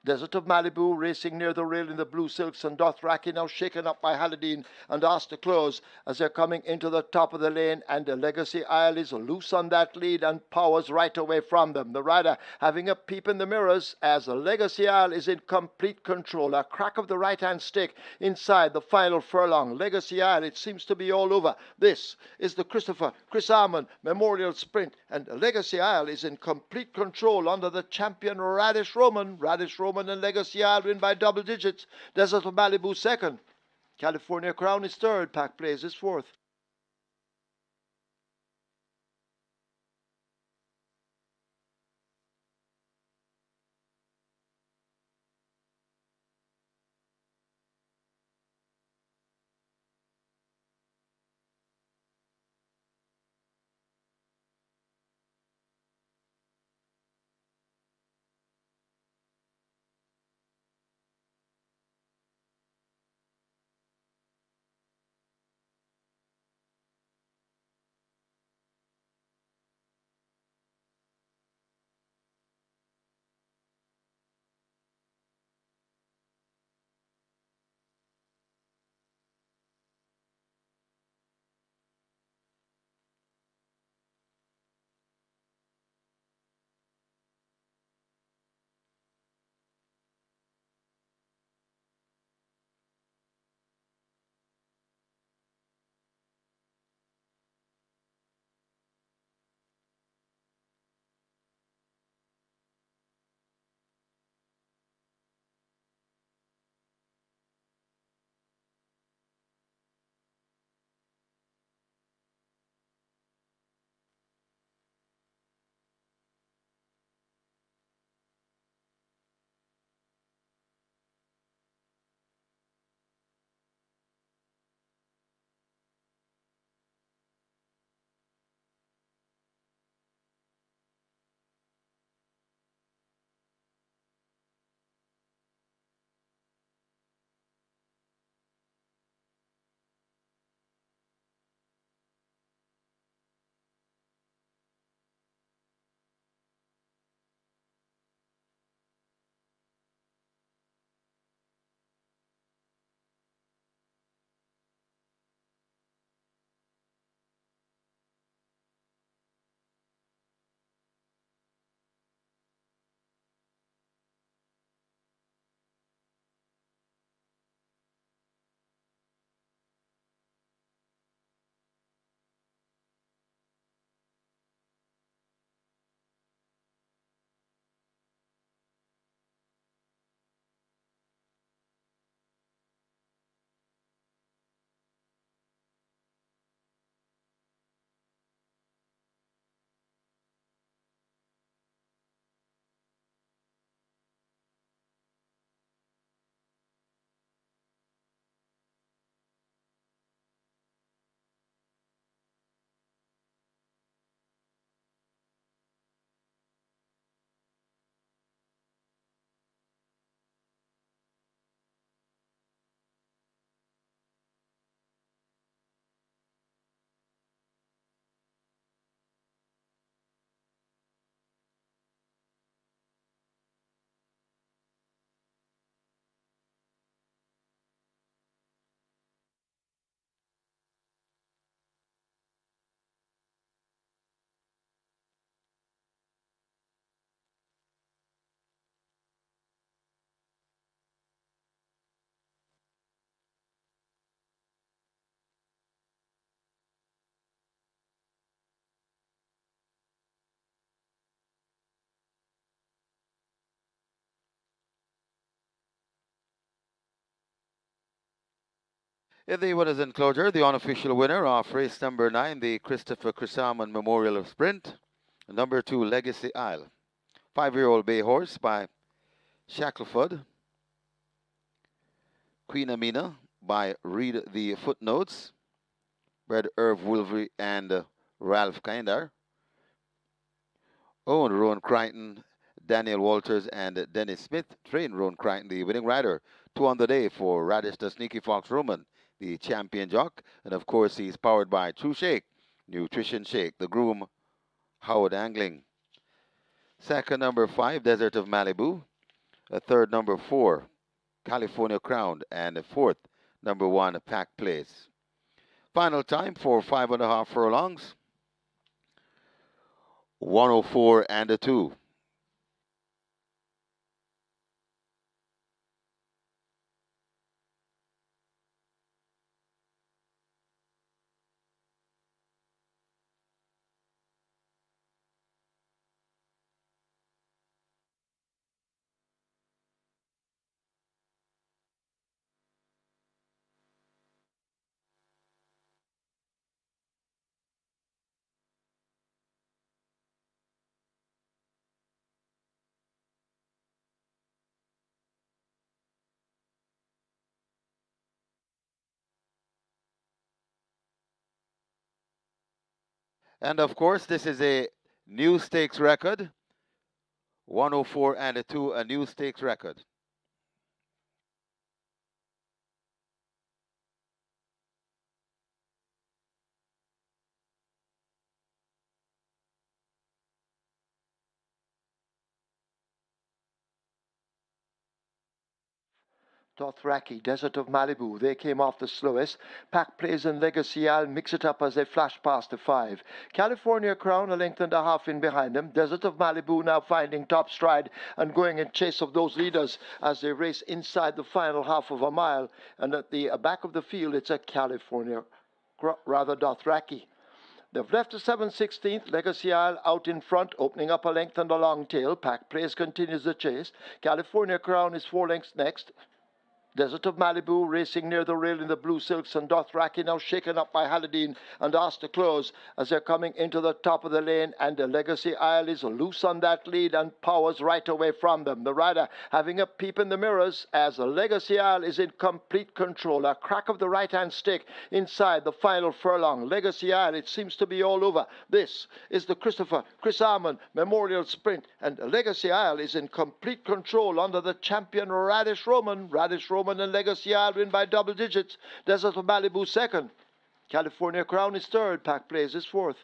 Desert of Malibu racing near the rail in the blue silks, and Dothraki now shaken up by Haladine and asked to close as they're coming into the top of the lane, and the Legacy Isle is loose on that lead and powers right away from them. The rider having a peep in the mirrors as the Legacy Isle is in complete control. A crack of the right-hand stick inside the final furlong. Legacy Isle, it seems to be all over. This is the Christopher Chris Armand Memorial Sprint, and Legacy Isle is in complete control under the champion Radish Roman. Radish Roman and Legacy Isle win by double digits. Desert of Malibu second. California Crown is third. Pack Plays is fourth. In the winners enclosure, the unofficial winner of race number 9, the Christopher Chrisamon Memorial Sprint. Number 2, Legacy Isle. 5-year-old bay horse by Shackleford. Queen Amina by Read the Footnotes. Bred Irv Wilvery and Ralph Kinder. Owned Rowan Crichton, Daniel Walters, and Dennis Smith. Trained Rowan Crichton, the winning rider. 2 on the day for Radish the Sneaky Fox Roman, the champion jock. And of course, he's powered by True Shake, Nutrition Shake. The groom, Howard Angling. Second, number 5, Desert of Malibu. A third, number 4, California Crown. And a fourth, number 1, Pack Place. Final time for 5.5 furlongs. 104 and a 2. And of course, this is a new stakes record. 104 and a 2, a new stakes record. Dothraki, Desert of Malibu, they came off the slowest. Pack Plays and Legacy Isle mix it up as they flash past the 5. California Crown a length and a half in behind them. Desert of Malibu now finding top stride and going in chase of those leaders as they race inside the final half of a mile. And at the back of the field, it's a Dothraki. They've left the 7/16th, Legacy Isle out in front, opening up a length and a long tail. Pack Place continues the chase. California Crown is 4 lengths next. Desert of Malibu racing near the rail in the blue silks, and Dothraki now shaken up by Haladine and asked to close as they're coming into the top of the lane, and the Legacy Isle is loose on that lead and powers right away from them. The rider having a peep in the mirrors as the Legacy Isle is in complete control. A crack of the right-hand stick inside the final furlong. Legacy Isle, it seems to be all over. This is the Christopher Chrisamon Memorial Sprint, and Legacy Isle is in complete control under the champion Radish Roman. Radish Roman and Legacy Isle win by double digits. Desert of Malibu second. California Crown is third. Pack Plays is fourth.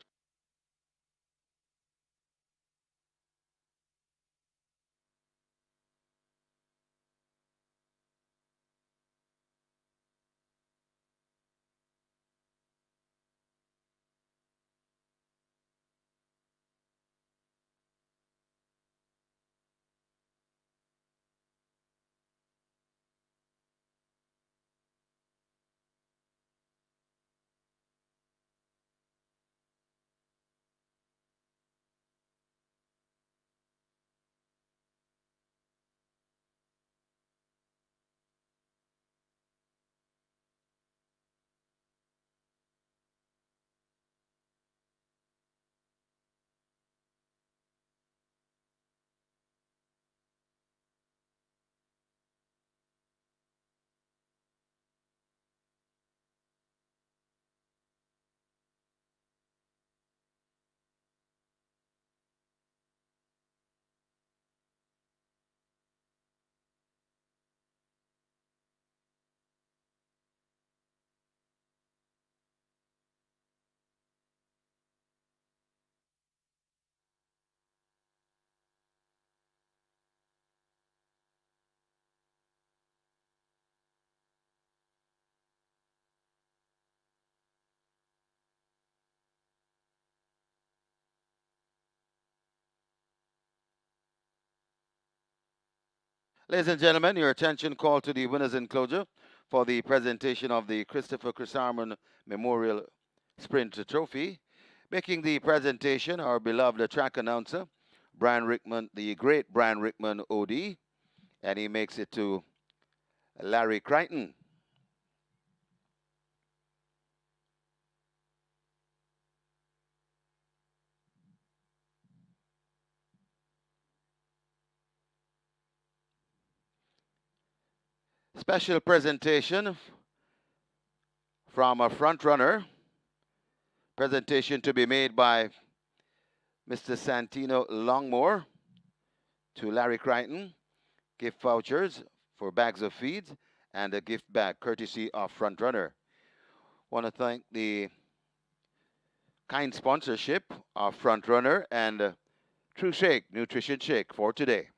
Ladies and gentlemen, your attention called to the winners enclosure for the presentation of the Christopher Chrisarmon Memorial Sprint Trophy. Making the presentation, our beloved track announcer, Brian Rickman, the great Brian Rickman OD, and he makes it to Larry Crichton. Special presentation from a front runner. Presentation to be made by Mr. Santino Longmore to Larry Crichton. Gift vouchers for bags of feeds and a gift bag courtesy of front runner. Want to thank the kind sponsorship of front runner and True Shake Nutrition Shake for today.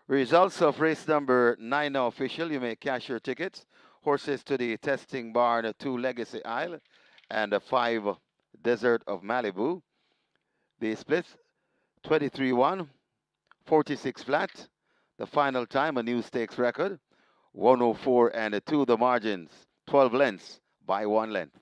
Results of race number 9 now official. You may cash your tickets. Horses to the testing barn, 2 Legacy Isle, and 5 Desert of Malibu. The splits 23-1, 46 flat. The final time, a new stakes record, 104 and 2. The margins, 12 lengths by 1 length.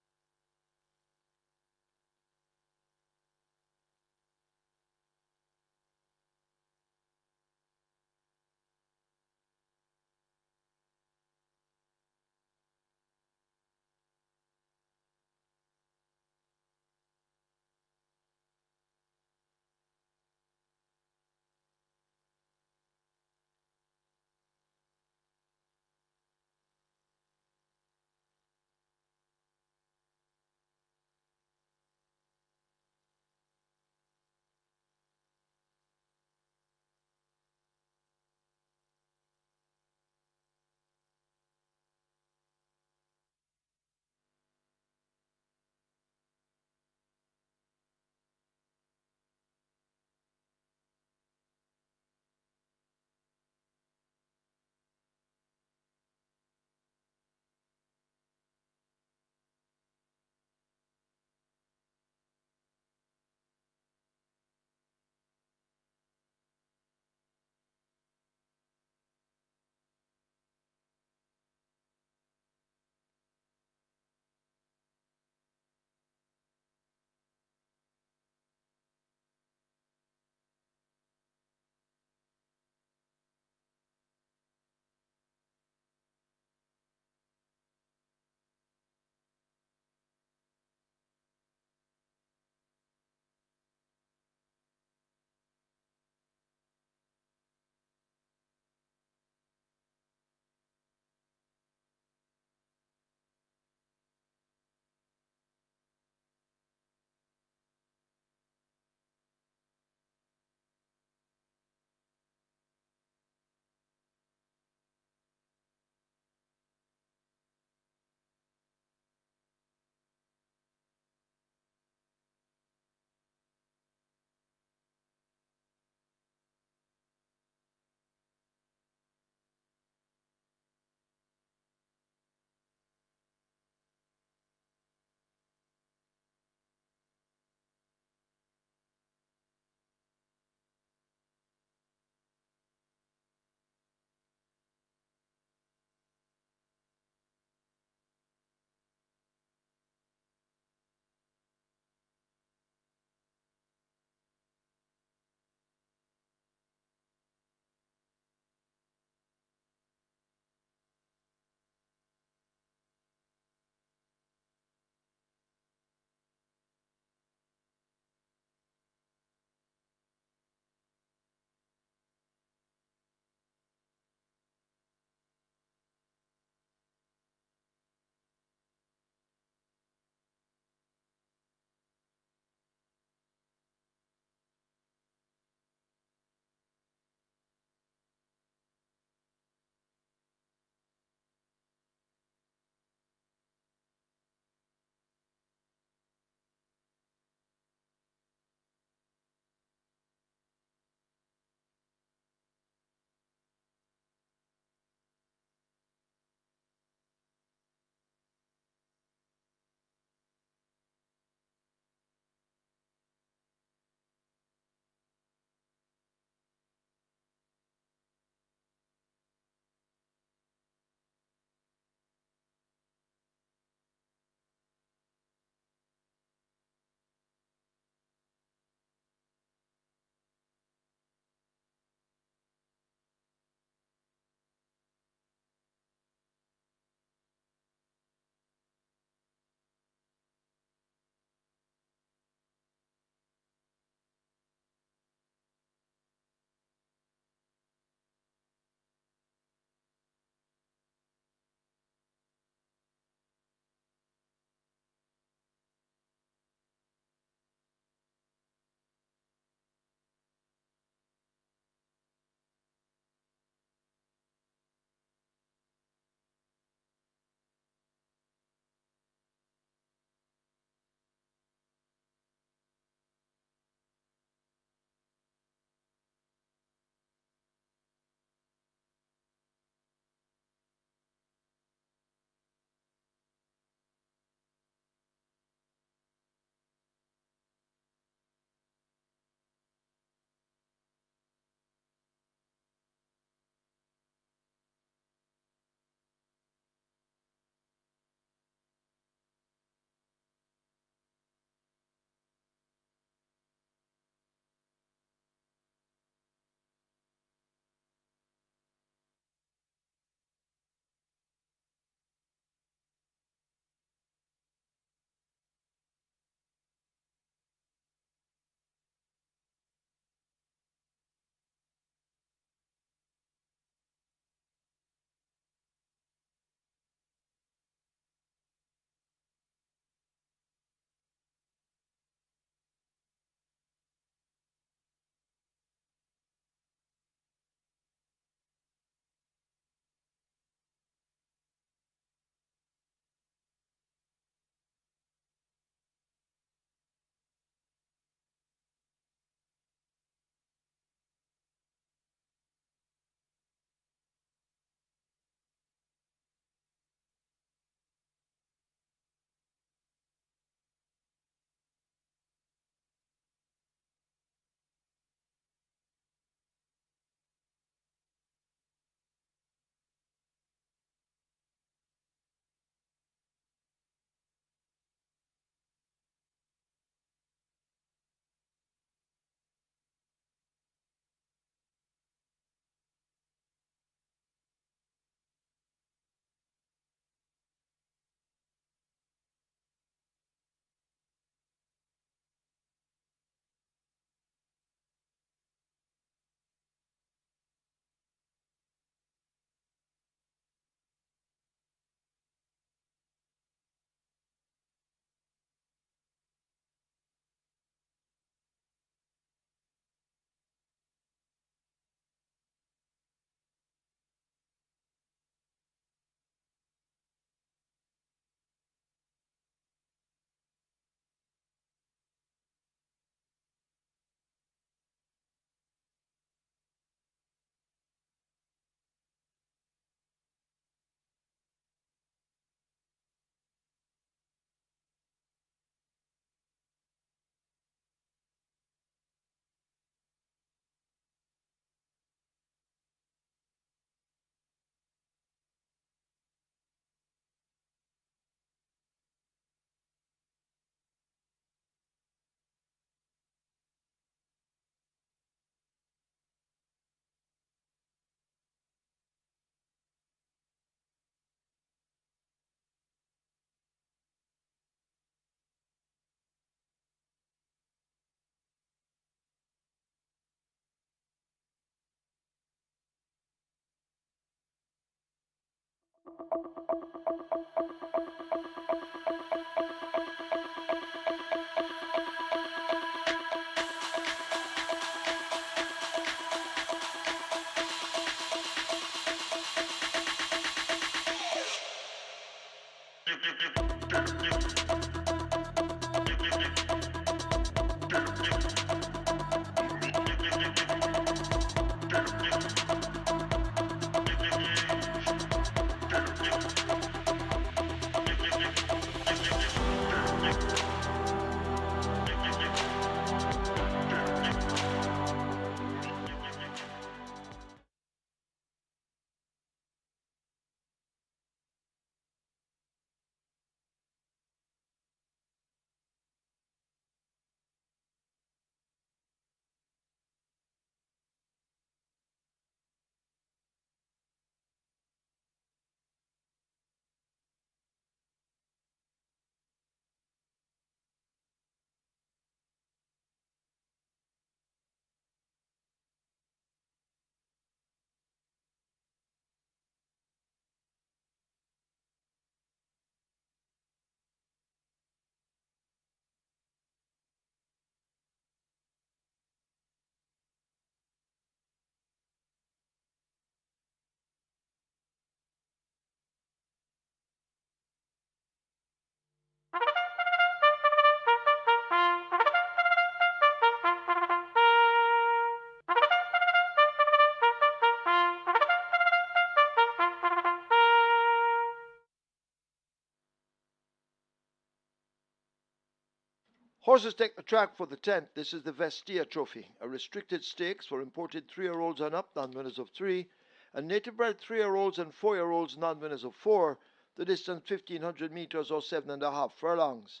Horses take the track for the 10th. This is the Vestia Trophy, a restricted stakes for imported 3-year-olds and up, non-winners of 3, and native-bred 3-year-olds and 4-year-olds, non-winners of 4, the distance 1,500 meters or 7.5 furlongs.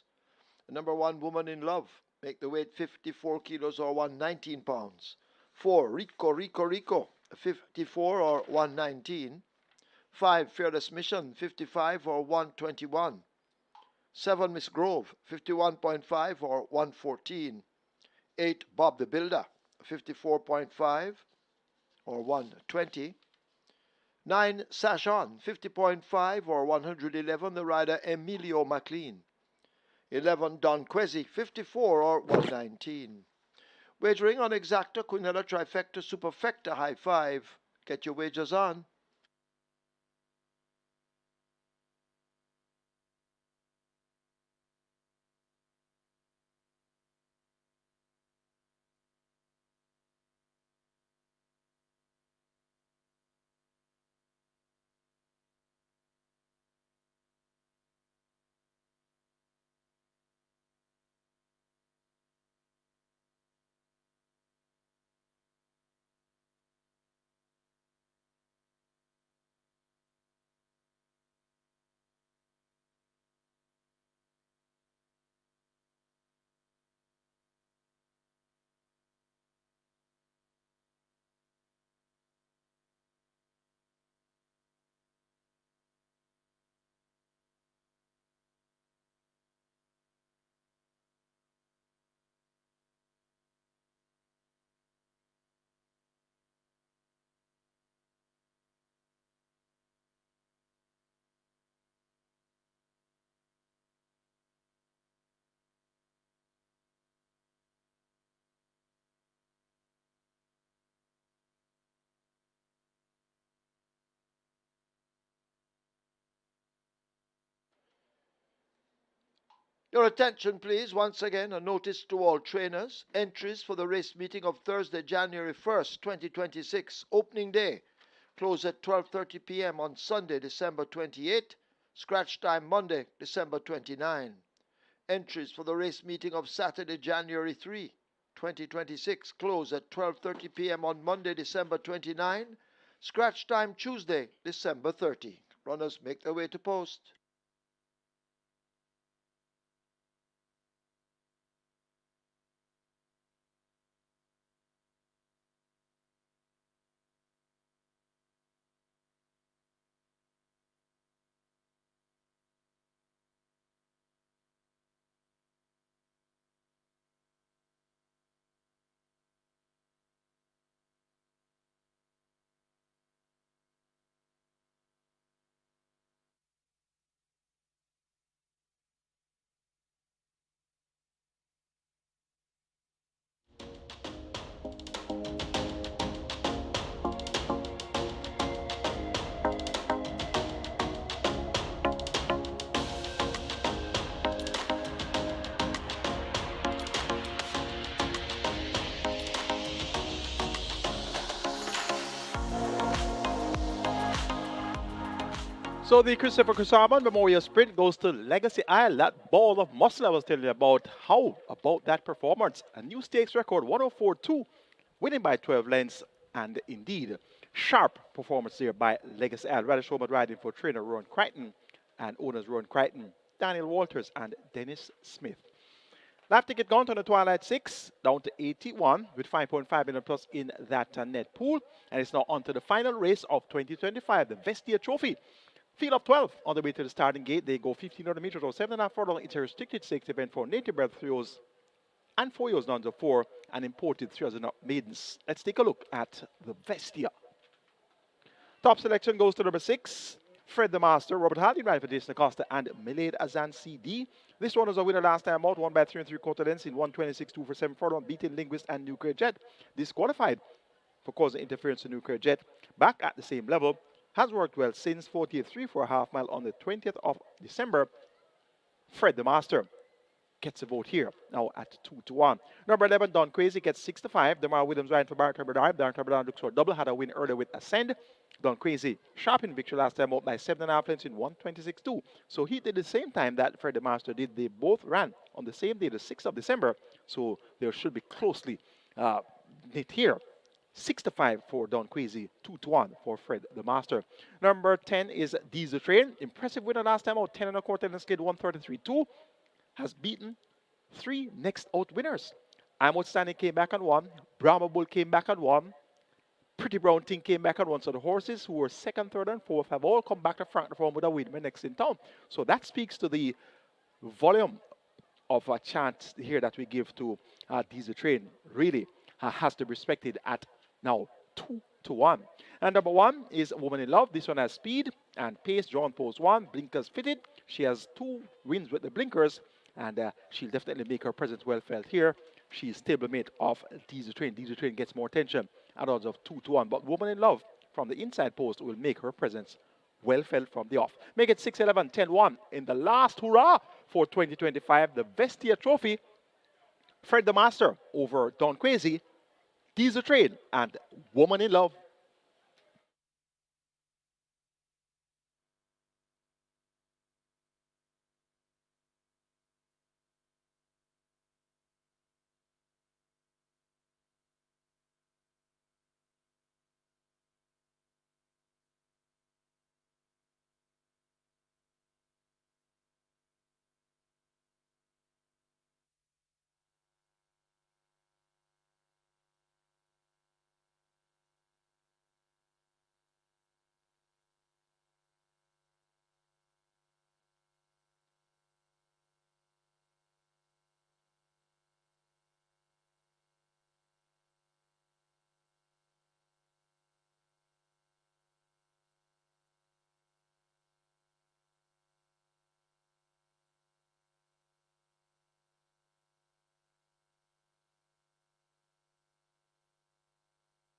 The number 1, Woman in Love, make the weight 54 kilos or 119 pounds. 4, Rico, Rico, Rico, 54 or 119. 5, Fearless Mission, 55 or 121. 7, Miss Grove, 51.5 or 114. 8, Bob the Builder, 54.5 or 120. 9, Sash On, 50.5 or 111, the rider Emilio McLean. 11, Don Quezzy, 54 or 119. Wagering on Exacta, Quinella, Trifecta, Superfecta, High 5. Get your wagers on. Your attention, please. Once again, a notice to all trainers. Entries for the race meeting of Thursday, January 1st, 2026. Opening day. Close at 12:30 p.m. on Sunday, December 28. Scratch time Monday, December 29. Entries for the race meeting of Saturday, January 3, 2026. Close at 12:30 p.m. on Monday, December 29. Scratch time Tuesday, December 30. Runners make their way to post. So the Christopher Crisarbon Memorial Sprint goes to Legacy Isle. That ball of muscle I was telling you about. How about that performance? A new stakes record, 104.2, winning by 12 lengths. And indeed, sharp performance there by Legacy Isle. Radish Showman riding for trainer Ron Crichton and owners Ron Crichton, Daniel Walters, and Dennis Smith. Lap ticket gone to the Twilight 6, down to 81 with 5.5 million plus in that net pool. And it's now on to the final race of 2025, the Vestia Trophy. Field of 12 on the way to the starting gate. They go 1,500 meters or 7.5 furlong. It's a restricted stakes event for native bred 3-years and 4 years down to 4 and imported 3-years and up maidens. Let's take a look at the Vestia. Top selection goes to number 6, Fred the Master, Robert Hardy riding for Jason Acosta, and Milade Azan CD. This one was a winner last time out, won by 3 3/4 lengths in 126.2 for 7 furlong, beating Linguist and Nuclear Jet. Disqualified for causing interference to Nuclear Jet. Back at the same level. Has worked well since 43 for a half mile on the 20th of December. Fred the Master gets a vote here, now at 2-1. Number 11, Don Crazy, gets 6-5. Demar Williams riding for Barton Turbidar. Barton Turbidar looks for a double, had a win earlier with Ascend. Don Crazy, sharp in victory last time out by 7.5 lengths in 126.2. So he did the same time that Fred the Master did. They both ran on the same day, the 6th of December. So they should be closely knit here. 6-5 for Don Queasy, 2-1 for Fred the Master. Number 10 is Diesel Train. Impressive winner last time out, 10 1/4 and skid 133.2. Has beaten 3 next out winners. I'm Outstanding came back on 1. Brahma Bull came back on 1. Pretty Brown Thing came back on 1. So the horses who were 2nd, 3rd, and 4th have all come back to Frank form with a win next in town. So that speaks to the volume of a chance here that we give to Diesel Train. Really has to be respected at now 2-1. And number 1 is Woman in Love. This one has speed and pace. Drawn post 1. Blinkers fitted. She has 2 wins with the blinkers. And she'll definitely make her presence well felt here. She's stablemate of Diesel Train. Diesel Train gets more attention at odds of 2-1. But Woman in Love from the inside post will make her presence well felt from the off. Make it 6-11, 10-1 in the last hurrah for 2025. The Vestia Trophy. Fred the Master over Don Quazy. Diesel Train and Woman in Love.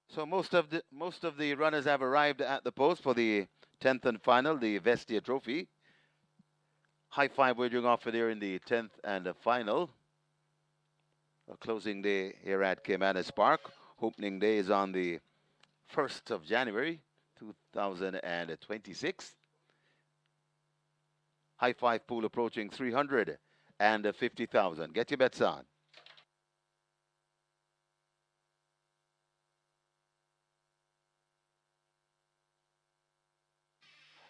So most of the runners have arrived at the post for the 10th and final, the Vestia Trophy. High five wagering offer there in the 10th and the final. A closing day here at Caymanas Park. Opening day is on the 1st of January, 2026. High five pool approaching 350,000. Get your bets on.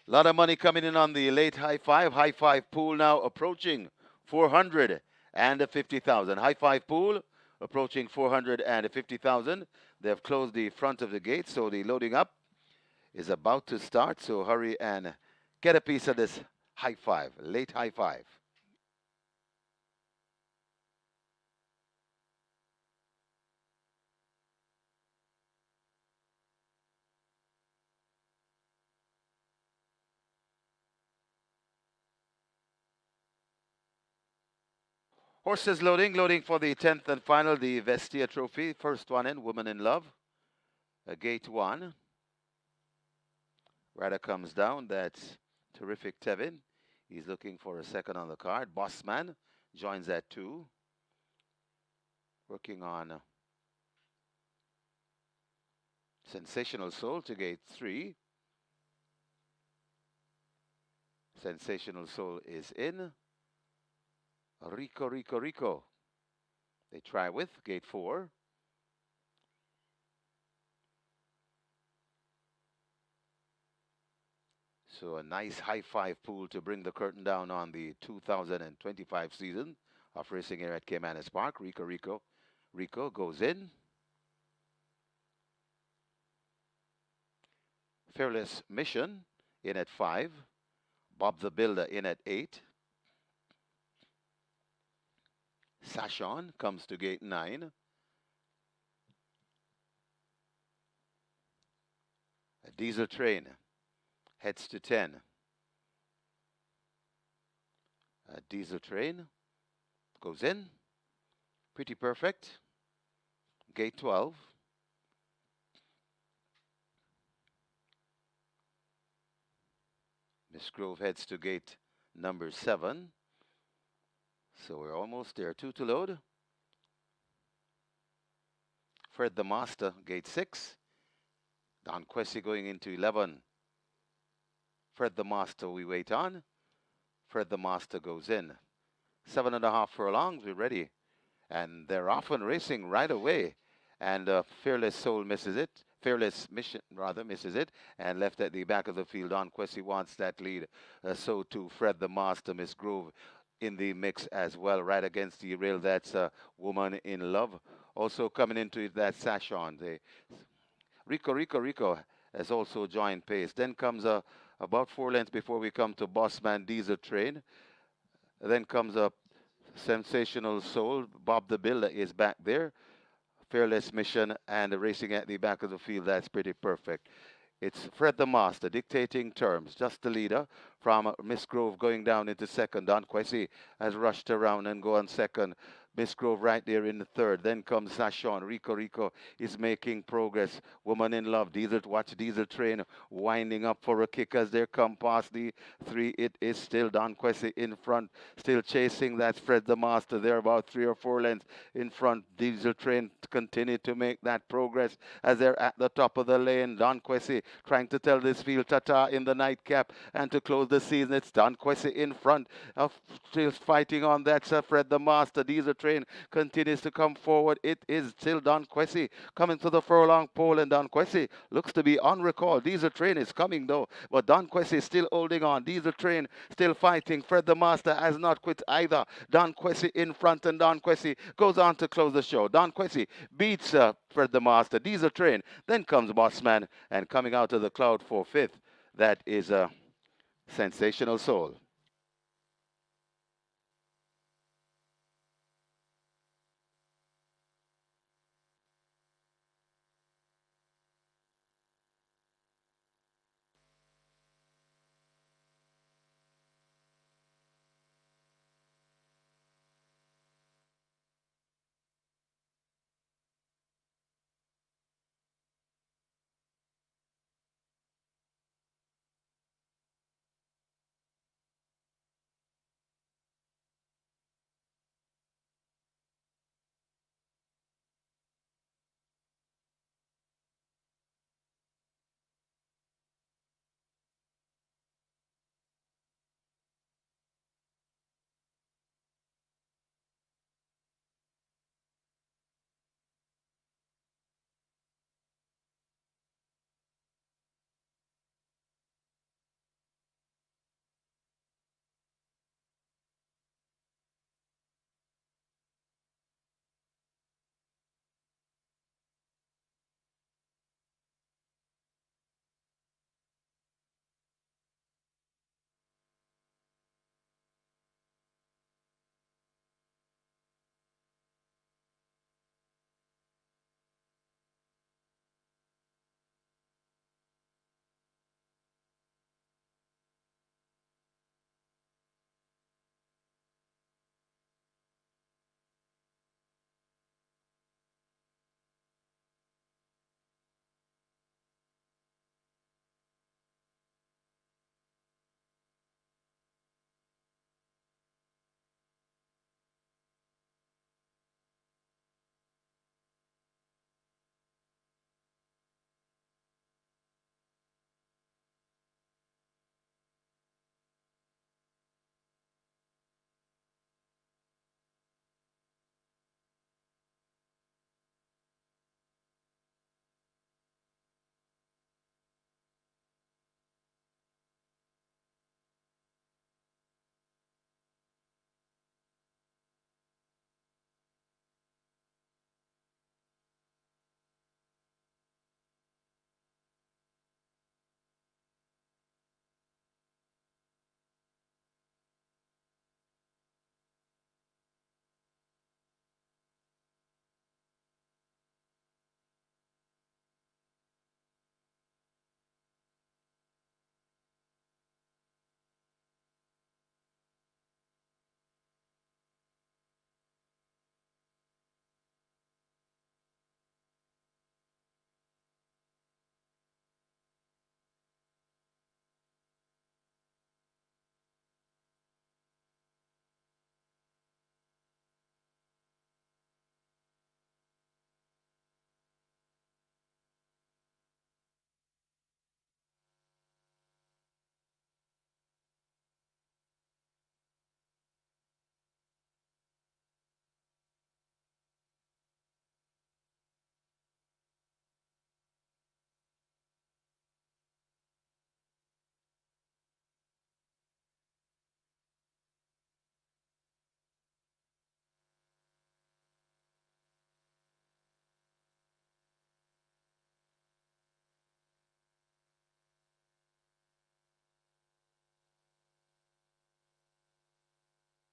A lot of money coming in on the late high five. High five pool now approaching 450,000. High five pool approaching 450,000. They've closed the front of the gate, so the loading up is about to start. So hurry and get a piece of this high five, late high five. Horses loading for the 10th and final, the Vestia Trophy. First one in, Woman in Love. Gate 1. Rider comes down, that's Terrific Tevin. He's looking for a second on the card. Bossman joins at 2. Working on Sensational Soul to gate 3. Sensational Soul is in. Rico, Rico, Rico. They try with gate 4. So a nice high five pool to bring the curtain down on the 2025 season of racing here at Caymanas Park. Rico, Rico, Rico goes in. Fearless Mission in at 5. Bob the Builder in at 8. Sashon comes to gate 9. A Diesel Train heads to 10. A Diesel Train goes in. Pretty perfect. Gate 12. Miss Grove heads to gate number 7. So we're almost there. 2 to load. Fred the Master, gate 6. Don Quessy going into 11. Fred the Master, we wait on. Fred the Master goes in. 7.5 furlongs, we're ready. And they're off and racing right away. And Fearless Soul misses it. Fearless Mission, rather, misses it. And left at the back of the field. Don Quessy wants that lead. So too Fred the Master. Miss Grove in the mix as well. Right against the rail. That's Woman in Love. Also coming into it, that's Sashon. Rico, Rico, Rico has also joined pace. Then comes about 4 lengths before we come to Bossman Diesel Train. Then comes a Sensational Soul. Bob the Builder is back there. Fearless Mission and racing at the back of the field. That's pretty perfect. It's Fred the Master dictating terms. Just the leader from Miss Grove going down into second. Don Quessy has rushed around and go on second. Miss Grove right there in the third. Then comes Sashon. Rico, Rico is making progress. Woman in Love. Diesel, watch Diesel Train winding up for a kick as they come past the 3. It is still Don Quessy in front. Still chasing. That's Fred the Master. They're about 3 or 4 lengths in front. Diesel Train continue to make that progress as they're at the top of the lane. Don Quessy trying to tell this field ta-ta in the nightcap and to close the season. It's Don Quessy in front. Still fighting on that. Fred the Master. Diesel Train continues to come forward. It is still Don Quessy coming to the furlong pole, and Don Quessy looks to be on recall. Diesel Train is coming though, but Don Quessy is still holding on. Diesel Train still fighting. Fred the Master has not quit either. Don Quessy in front, and Don Quessy goes on to close the show. Don Quessy beats Fred the Master. Diesel Train. Then comes Bossman, and coming out of the cloud for 5th, that is a Sensational Soul.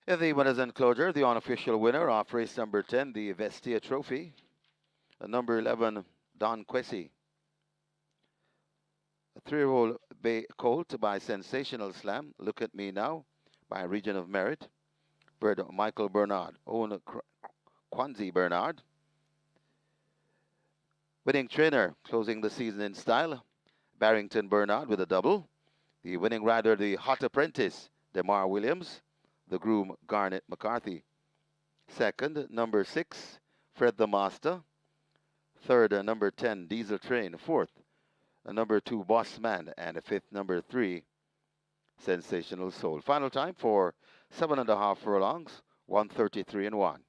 In the winners enclosure, the unofficial winner of race number 10, the Vestia Trophy, number 11, Don Quessy. A 3-year-old Bay Colt by Sensational Slam, Look at Me Now, by Region of Merit, Michael Bernard, own Kwanzi Bernard. Winning trainer, closing the season in style, Barrington Bernard with a double. The winning rider, the Hot Apprentice, DeMar Williams. The groom, Garnet McCarthy. Second, number 6, Fred the Master. Third, number 10, Diesel Train. Fourth, number 2, Boss Man. And fifth, number 3, Sensational Soul. Final time for 7.5 furlongs, 1:33 and 1.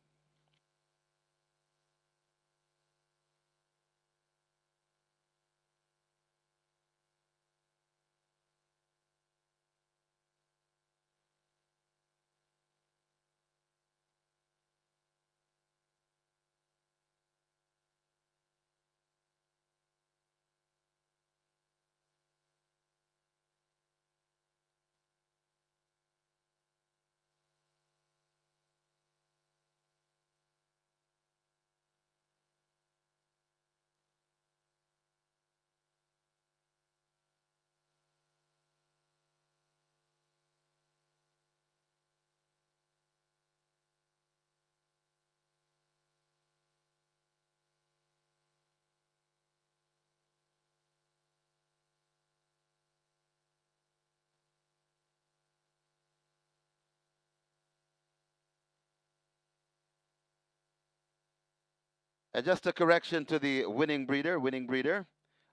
And just a correction to the winning breeder,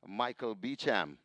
Michael Beecham.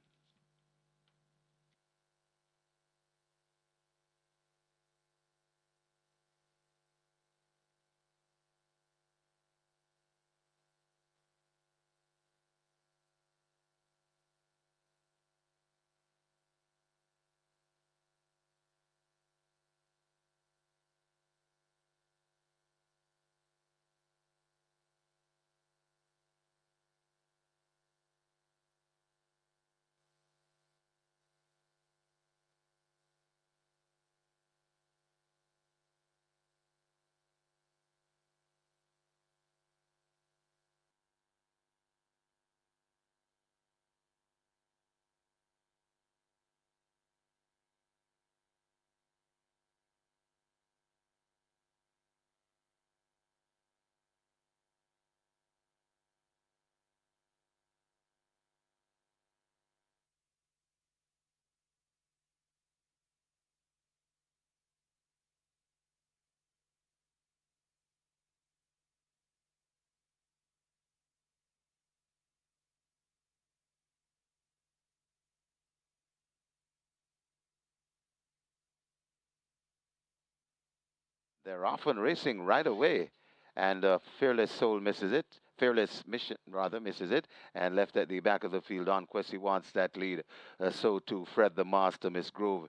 They're often racing right away, and Fearless Soul misses it. Fearless Mission, rather, misses it, and left at the back of the field. Don Quessy wants that lead. So too, Fred the Master, Miss Grove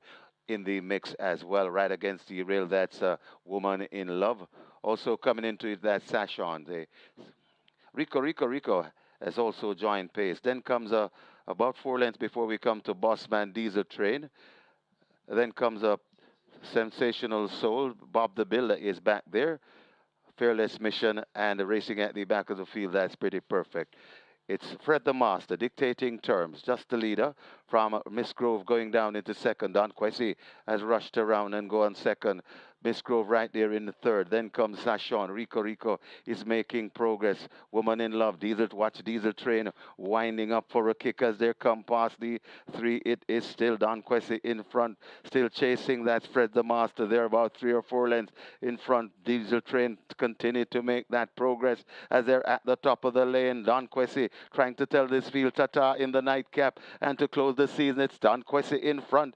in the mix as well, right against the rail. That's Woman in Love. Also coming into it, that's Sashon. Rico has also joined pace. Then comes about 4 lengths before we come to Bossman Diesel Train. Then comes a Sensational Soul. Bob the Builder is back there. Fearless Mission and racing at the back of the field. That's pretty perfect. It's Fred the Master dictating terms. Just the leader from Miss Grove going down into second. Don Quessy has rushed around and go on second. Miss Grove right there in the third. Then comes Sashon. Rico is making progress. Woman in Love. Watch Diesel Train winding up for a kick as they come past the 3. It is still Don Quessy in front. Still chasing. That's Fred the Master. They're about 3 or 4 lengths in front. Diesel Train continue to make that progress as they're at the top of the lane. Don Quessy trying to tell this field ta-ta in the nightcap and to close the season. It's Don Quessy in front.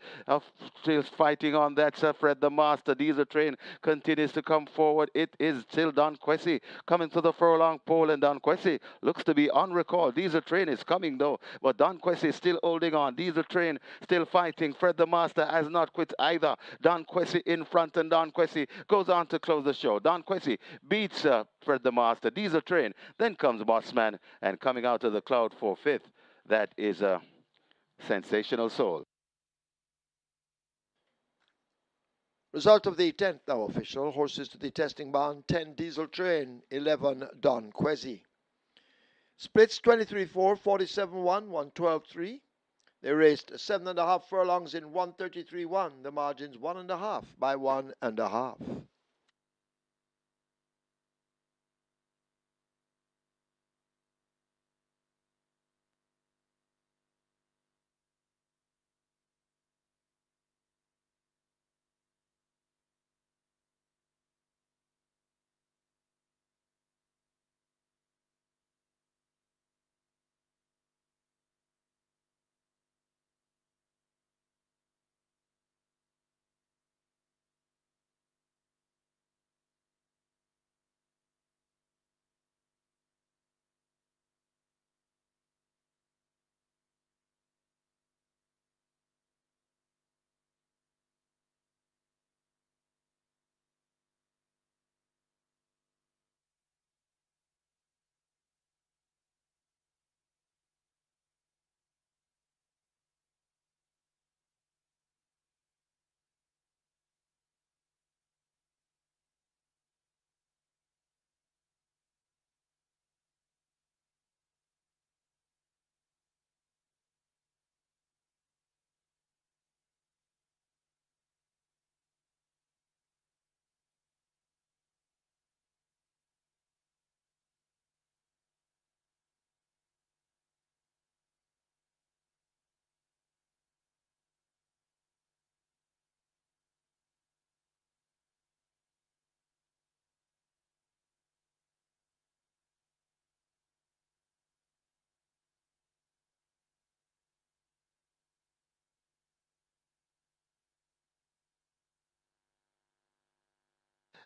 Still fighting on that. Fred the Master. Diesel Train continues to come forward. It is still Don Quessy coming to the furlong pole, and Don Quessy looks to be on recall. Diesel Train is coming though, but Don Quessy is still holding on. Diesel Train still fighting. Fred the Master has not quit either. Don Quessy in front, and Don Quessy goes on to close the show. Don Quessy beats Fred the Master. Diesel Train. Then comes Bossman, and coming out of the cloud for 5th, that is Sensational Soul. Result of the 10th now official. Horses to the testing barn. 10 Diesel Train. 11 Don Quezzy. Splits 23-4, 47-1, 112-3. They raced 7.5 furlongs in 133-1. The margins 1.5 by 1.5.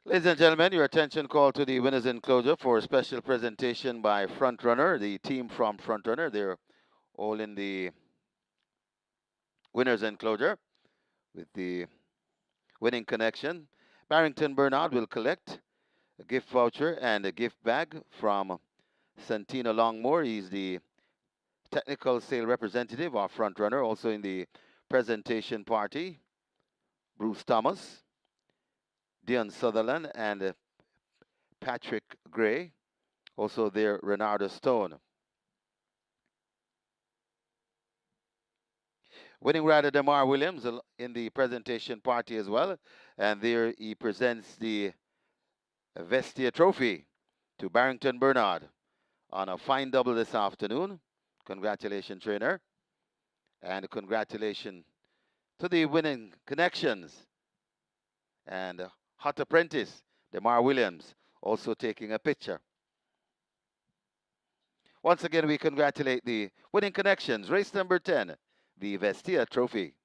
Ladies and gentlemen, your attention call to the winners enclosure for a special presentation by Frontrunner, the team from Frontrunner. They're all in the winners enclosure with the winning connection. Barrington Bernard will collect a gift voucher and a gift bag from Santino Longmore. He's the technical sale representative of Frontrunner. Also in the presentation party, Bruce Thomas, Dion Sutherland, and Patrick Gray. Also there, Renardo Stone. Winning rider Demar Williams in the presentation party as well. And there he presents the Vestia Trophy to Barrington Bernard on a fine double this afternoon. Congratulations, trainer. And congratulations to the winning connections. And hot apprentice, Demar Williams, also taking a picture. Once again, we congratulate the winning connections. Race number 10, the Vestia Trophy.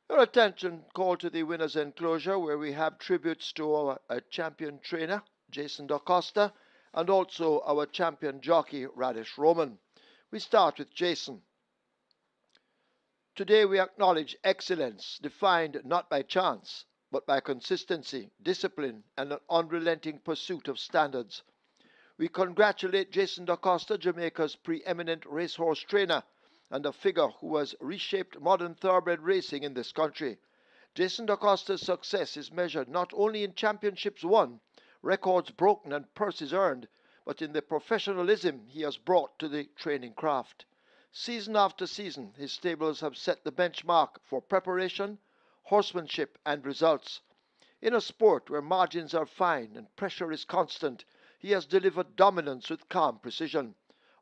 Your attention called to the winner's enclosure where we have tributes to our champion trainer, Jason Da Costa, and also our champion jockey, Radish Roman. We start with Jason. Today we acknowledge excellence defined not by chance, but by consistency, discipline, and an unrelenting pursuit of standards. We congratulate Jason Da Costa, Jamaica's preeminent racehorse trainer, and a figure who has reshaped modern thoroughbred racing in this country. Jason Da Costa's success is measured not only in championships won, records broken, and purses earned, but in the professionalism he has brought to the training craft. Season after season, his stables have set the benchmark for preparation, horsemanship, and results. In a sport where margins are fine and pressure is constant, he has delivered dominance with calm precision.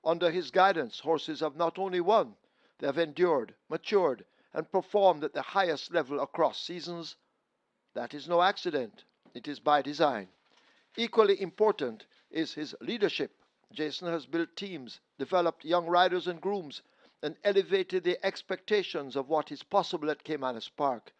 Under his guidance, horses have not only won, they have endured, matured, and performed at the highest level across seasons. That is no accident, it is by design. Equally important is his leadership. Jason has built teams, developed young riders and grooms, and elevated the expectations of what is possible at Caymanas Park.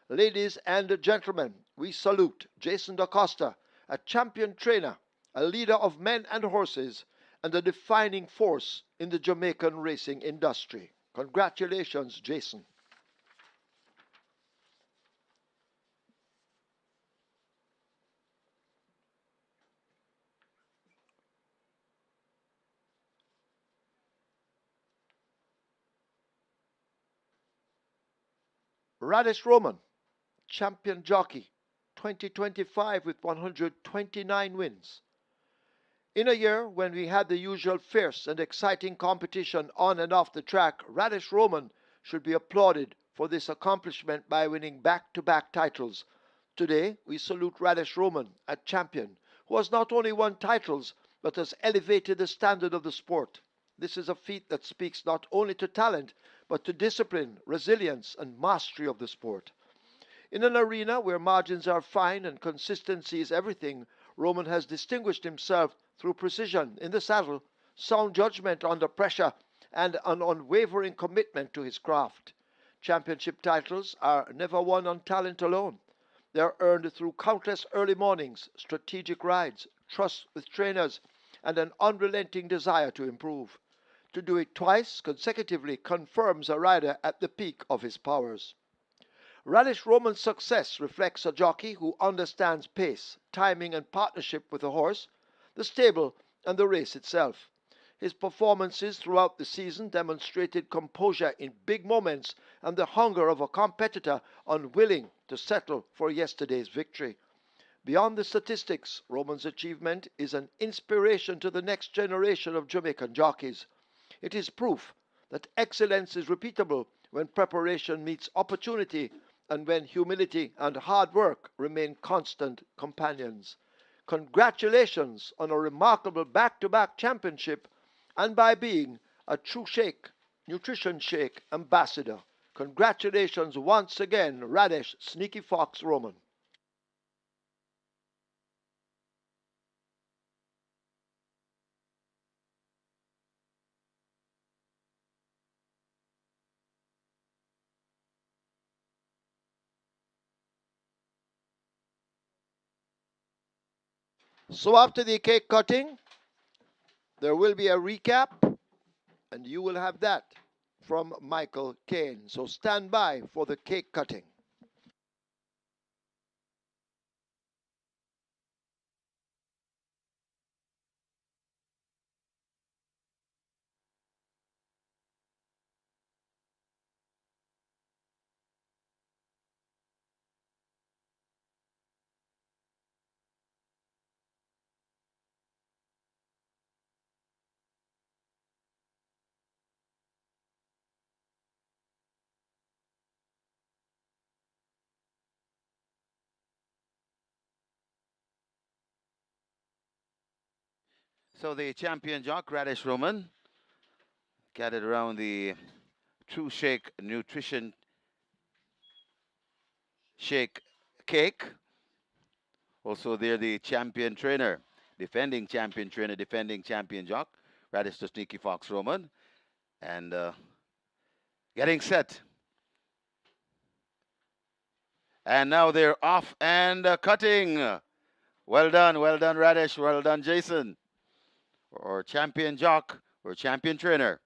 Ladies and gentlemen, we salute Jason Da Costa, a champion trainer, a leader of men and horses, and a defining force in the Jamaican racing industry. Congratulations, Jason. Radish Roman, champion jockey, 2025 with 129 wins. In a year when we had the usual fierce and exciting competition on and off the track, Radish Roman should be applauded for this accomplishment by winning back-to-back titles. Today, we salute Radish Roman, a champion who has not only won titles but has elevated the standard of the sport. This is a feat that speaks not only to talent but to discipline, resilience, and mastery of the sport. In an arena where margins are fine and consistency is everything, Roman has distinguished himself through precision in the saddle, sound judgment under pressure, and an unwavering commitment to his craft. Championship titles are never won on talent alone. They are earned through countless early mornings, strategic rides, trust with trainers, and an unrelenting desire to improve. To do it twice consecutively confirms a rider at the peak of his powers. Radish Roman's success reflects a jockey who understands pace, timing, and partnership with the horse, the stable, and the race itself. His performances throughout the season demonstrated composure in big moments and the hunger of a competitor unwilling to settle for yesterday's victory. Beyond the statistics, Roman's achievement is an inspiration to the next generation of Jamaican jockeys. It is proof that excellence is repeatable when preparation meets opportunity and when humility and hard work remain constant companions. Congratulations on a remarkable back-to-back championship and by being a true shake, nutrition shake ambassador. Congratulations once again, Radish Sneaky Fox Roman. So after the cake cutting, there will be a recap, and you will have that from Michael Kane. So stand by for the cake cutting. So the champion jock, Radish Roman, gathered around the True Shake Nutrition Shake Cake. Also there, the champion trainer, defending champion trainer, defending champion jock, Radish the Sneaky Fox Roman. And getting set And now they're off and cutting. Well done, Radesh. Well done, Jason. Or champion jock or champion trainer.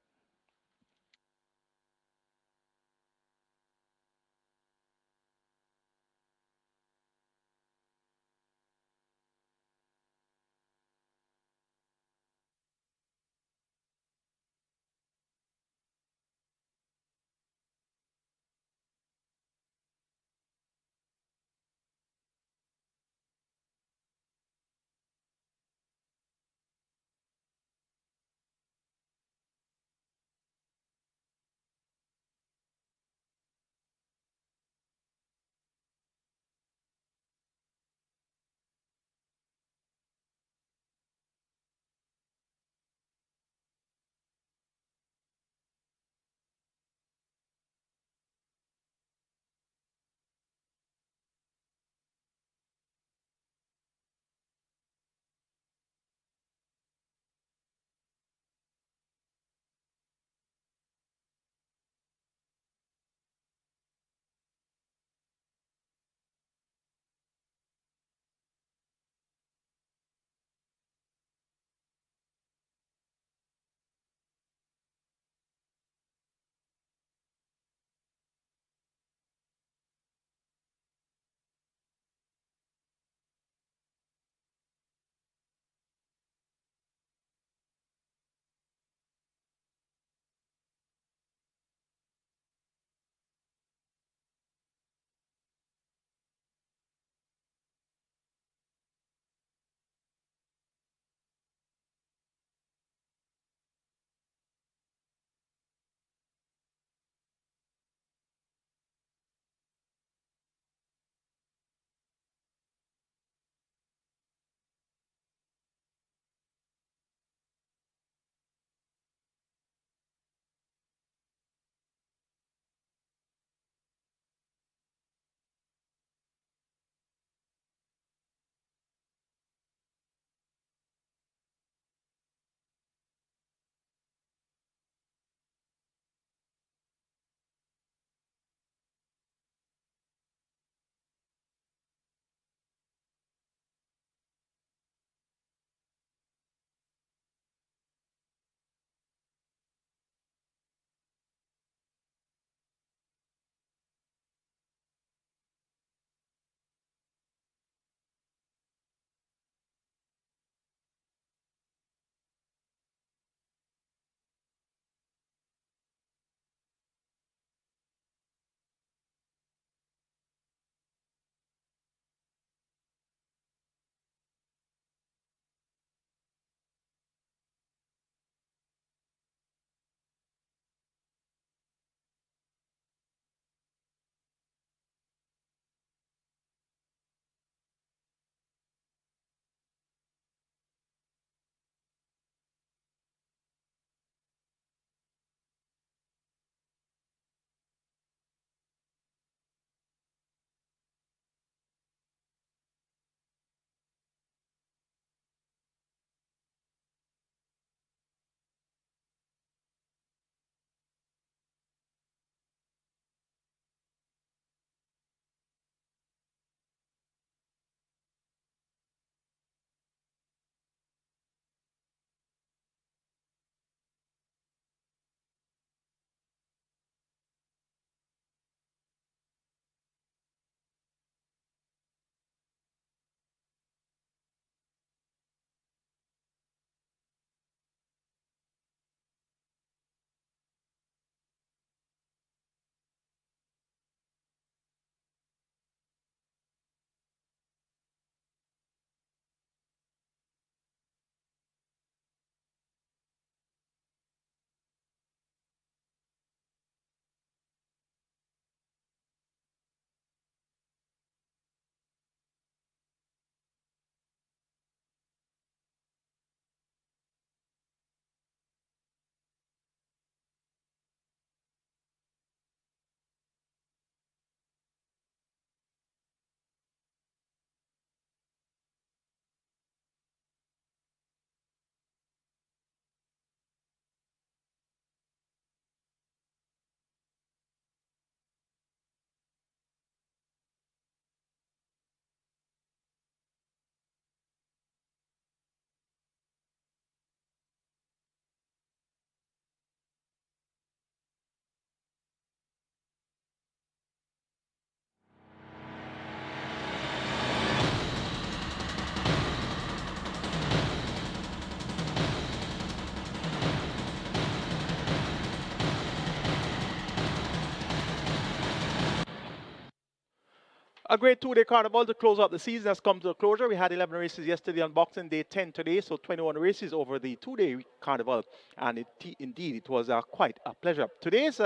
great two-day carnival to close out the season has come to a closure. We had 11 races yesterday on Boxing Day, 10 today, so 21 races over the two-day carnival. And indeed, it was quite a pleasure. Today's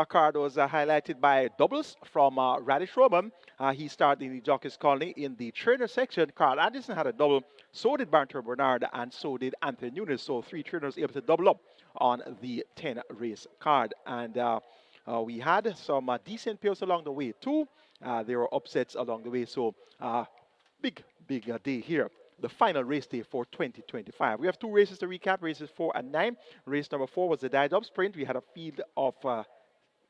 card was highlighted by doubles from Radish Roman. He started in the Jockey's Colony in the trainer section. Carl Addison had a double, so did Banter Bernard, and so did Anthony Nunes. So 3 trainers able to double up on the 10-race card. And we had some decent pairs along the way, too. There were upsets along the way, so big day here. The final race day for 2025. We have 2 races to recap, races 4 and 9. Race number 4 was the Dye-Dub Sprint. We had a field of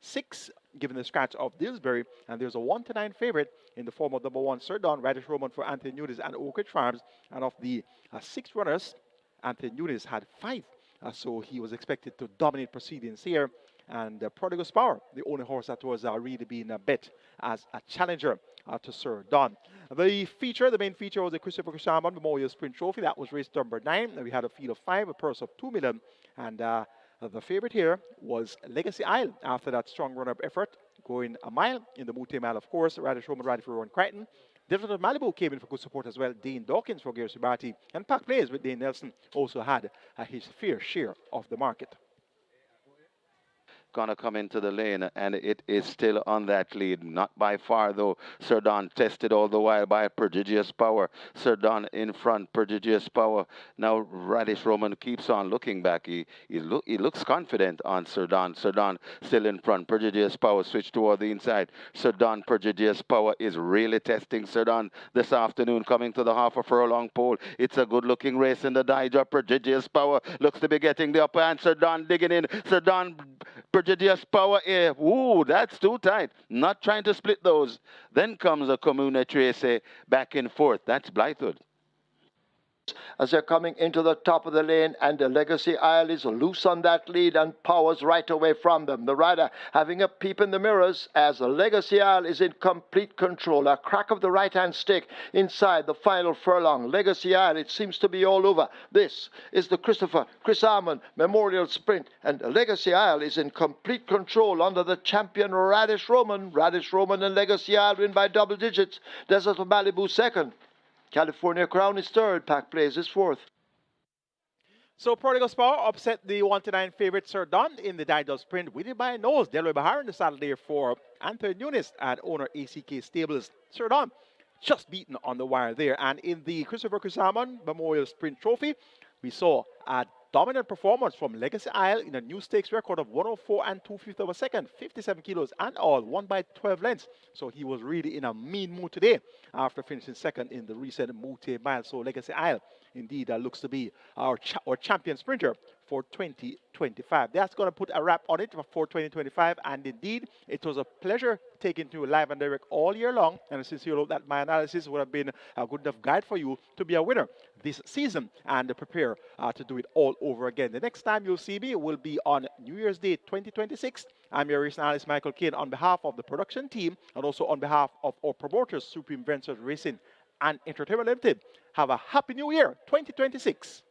6, given the scratch of Dillsbury, and there's a 1-9 favorite in the form of number 1, Sir Don, Radish Roman for Anthony Nunes and Oak Ridge Farms. And of the 6 runners, Anthony Nunes had 5, so he was expected to dominate proceedings here. And Prodigal's Power, the only horse that was really being bet as a challenger to Sir Don. The main feature was the Christopher Cushman Memorial Sprint Trophy. That was race number 9. We had a field of 5, a purse of 2 million. And the favorite here was Legacy Isle after that strong run-up effort, going a mile in the Mute Mile, of course. Radish Roman, Radish Rowan Crichton. Desert of Malibu came in for good support as well. Dane Dawkins for Gary Subati. And Pack Plays with Dane Nelson also had his fair share of the market. Gonna come into the lane, and it is still on that lead. Not by far, though. Sir Don tested all the while by Prodigious Power. Sir Don in front, Prodigious Power. Now Radish Roman keeps on looking back. He looks confident on Sir Don. Sir Don still in front. Prodigious Power switched toward the inside. Sir Don, Prodigious Power is really testing Sir Don this afternoon, coming to the half a furlong pole. It's a good-looking race in the Dye-Dub. Prodigious Power looks to be getting the upper hand. Sir Don digging in. Sir Don, Prodigious Power here. Ooh, that's too tight. Not trying to split those. Then comes a Comune Tracy back and forth. That's Blythewood. As they're coming into the top of the lane, and the Legacy Isle is loose on that lead, and Powers right away from them. The rider having a peep in the mirrors as the Legacy Isle is in complete control. A crack of the right-hand stick inside the final furlong. Legacy Isle, it seems to be all over. This is the Chris Armond Memorial Sprint, and the Legacy Isle is in complete control under the champion Radish Roman. Radish Roman and Legacy Isle win by double digits. Desert of Malibu second. California Crown is third. Pack Plays is fourth. So Prodigal's Power upset the 1-9 favorite Sir Don in the Dye-Dub Sprint. Winning by a nose. Delroy Bahar in the saddle there for Anthony Nunes at owner ACK Stables. Sir Don just beaten on the wire there. And in the Christopher Cushman Memorial Sprint Trophy, we saw a dominant performance from Legacy Isle in a new stakes record of 104 and 2/5 of a second, 57 kilos and all, won by 12 lengths. So he was really in a mean mood today after finishing second in the recent Mute Mile. So Legacy Isle indeed looks to be our champion sprinter for 2025. That's going to put a wrap on it for 2025. And indeed, it was a pleasure taking to live and direct all year long. And since you know that my analysis would have been a good enough guide for you to be a winner this season and prepare to do it all over again. The next time you'll see me will be on New Year's Day 2026. I'm your race analyst, Michael Kane, on behalf of the production team and also on behalf of our promoters, Supreme Ventures Racing and Entertainment Limited. Have a happy new year, 2026.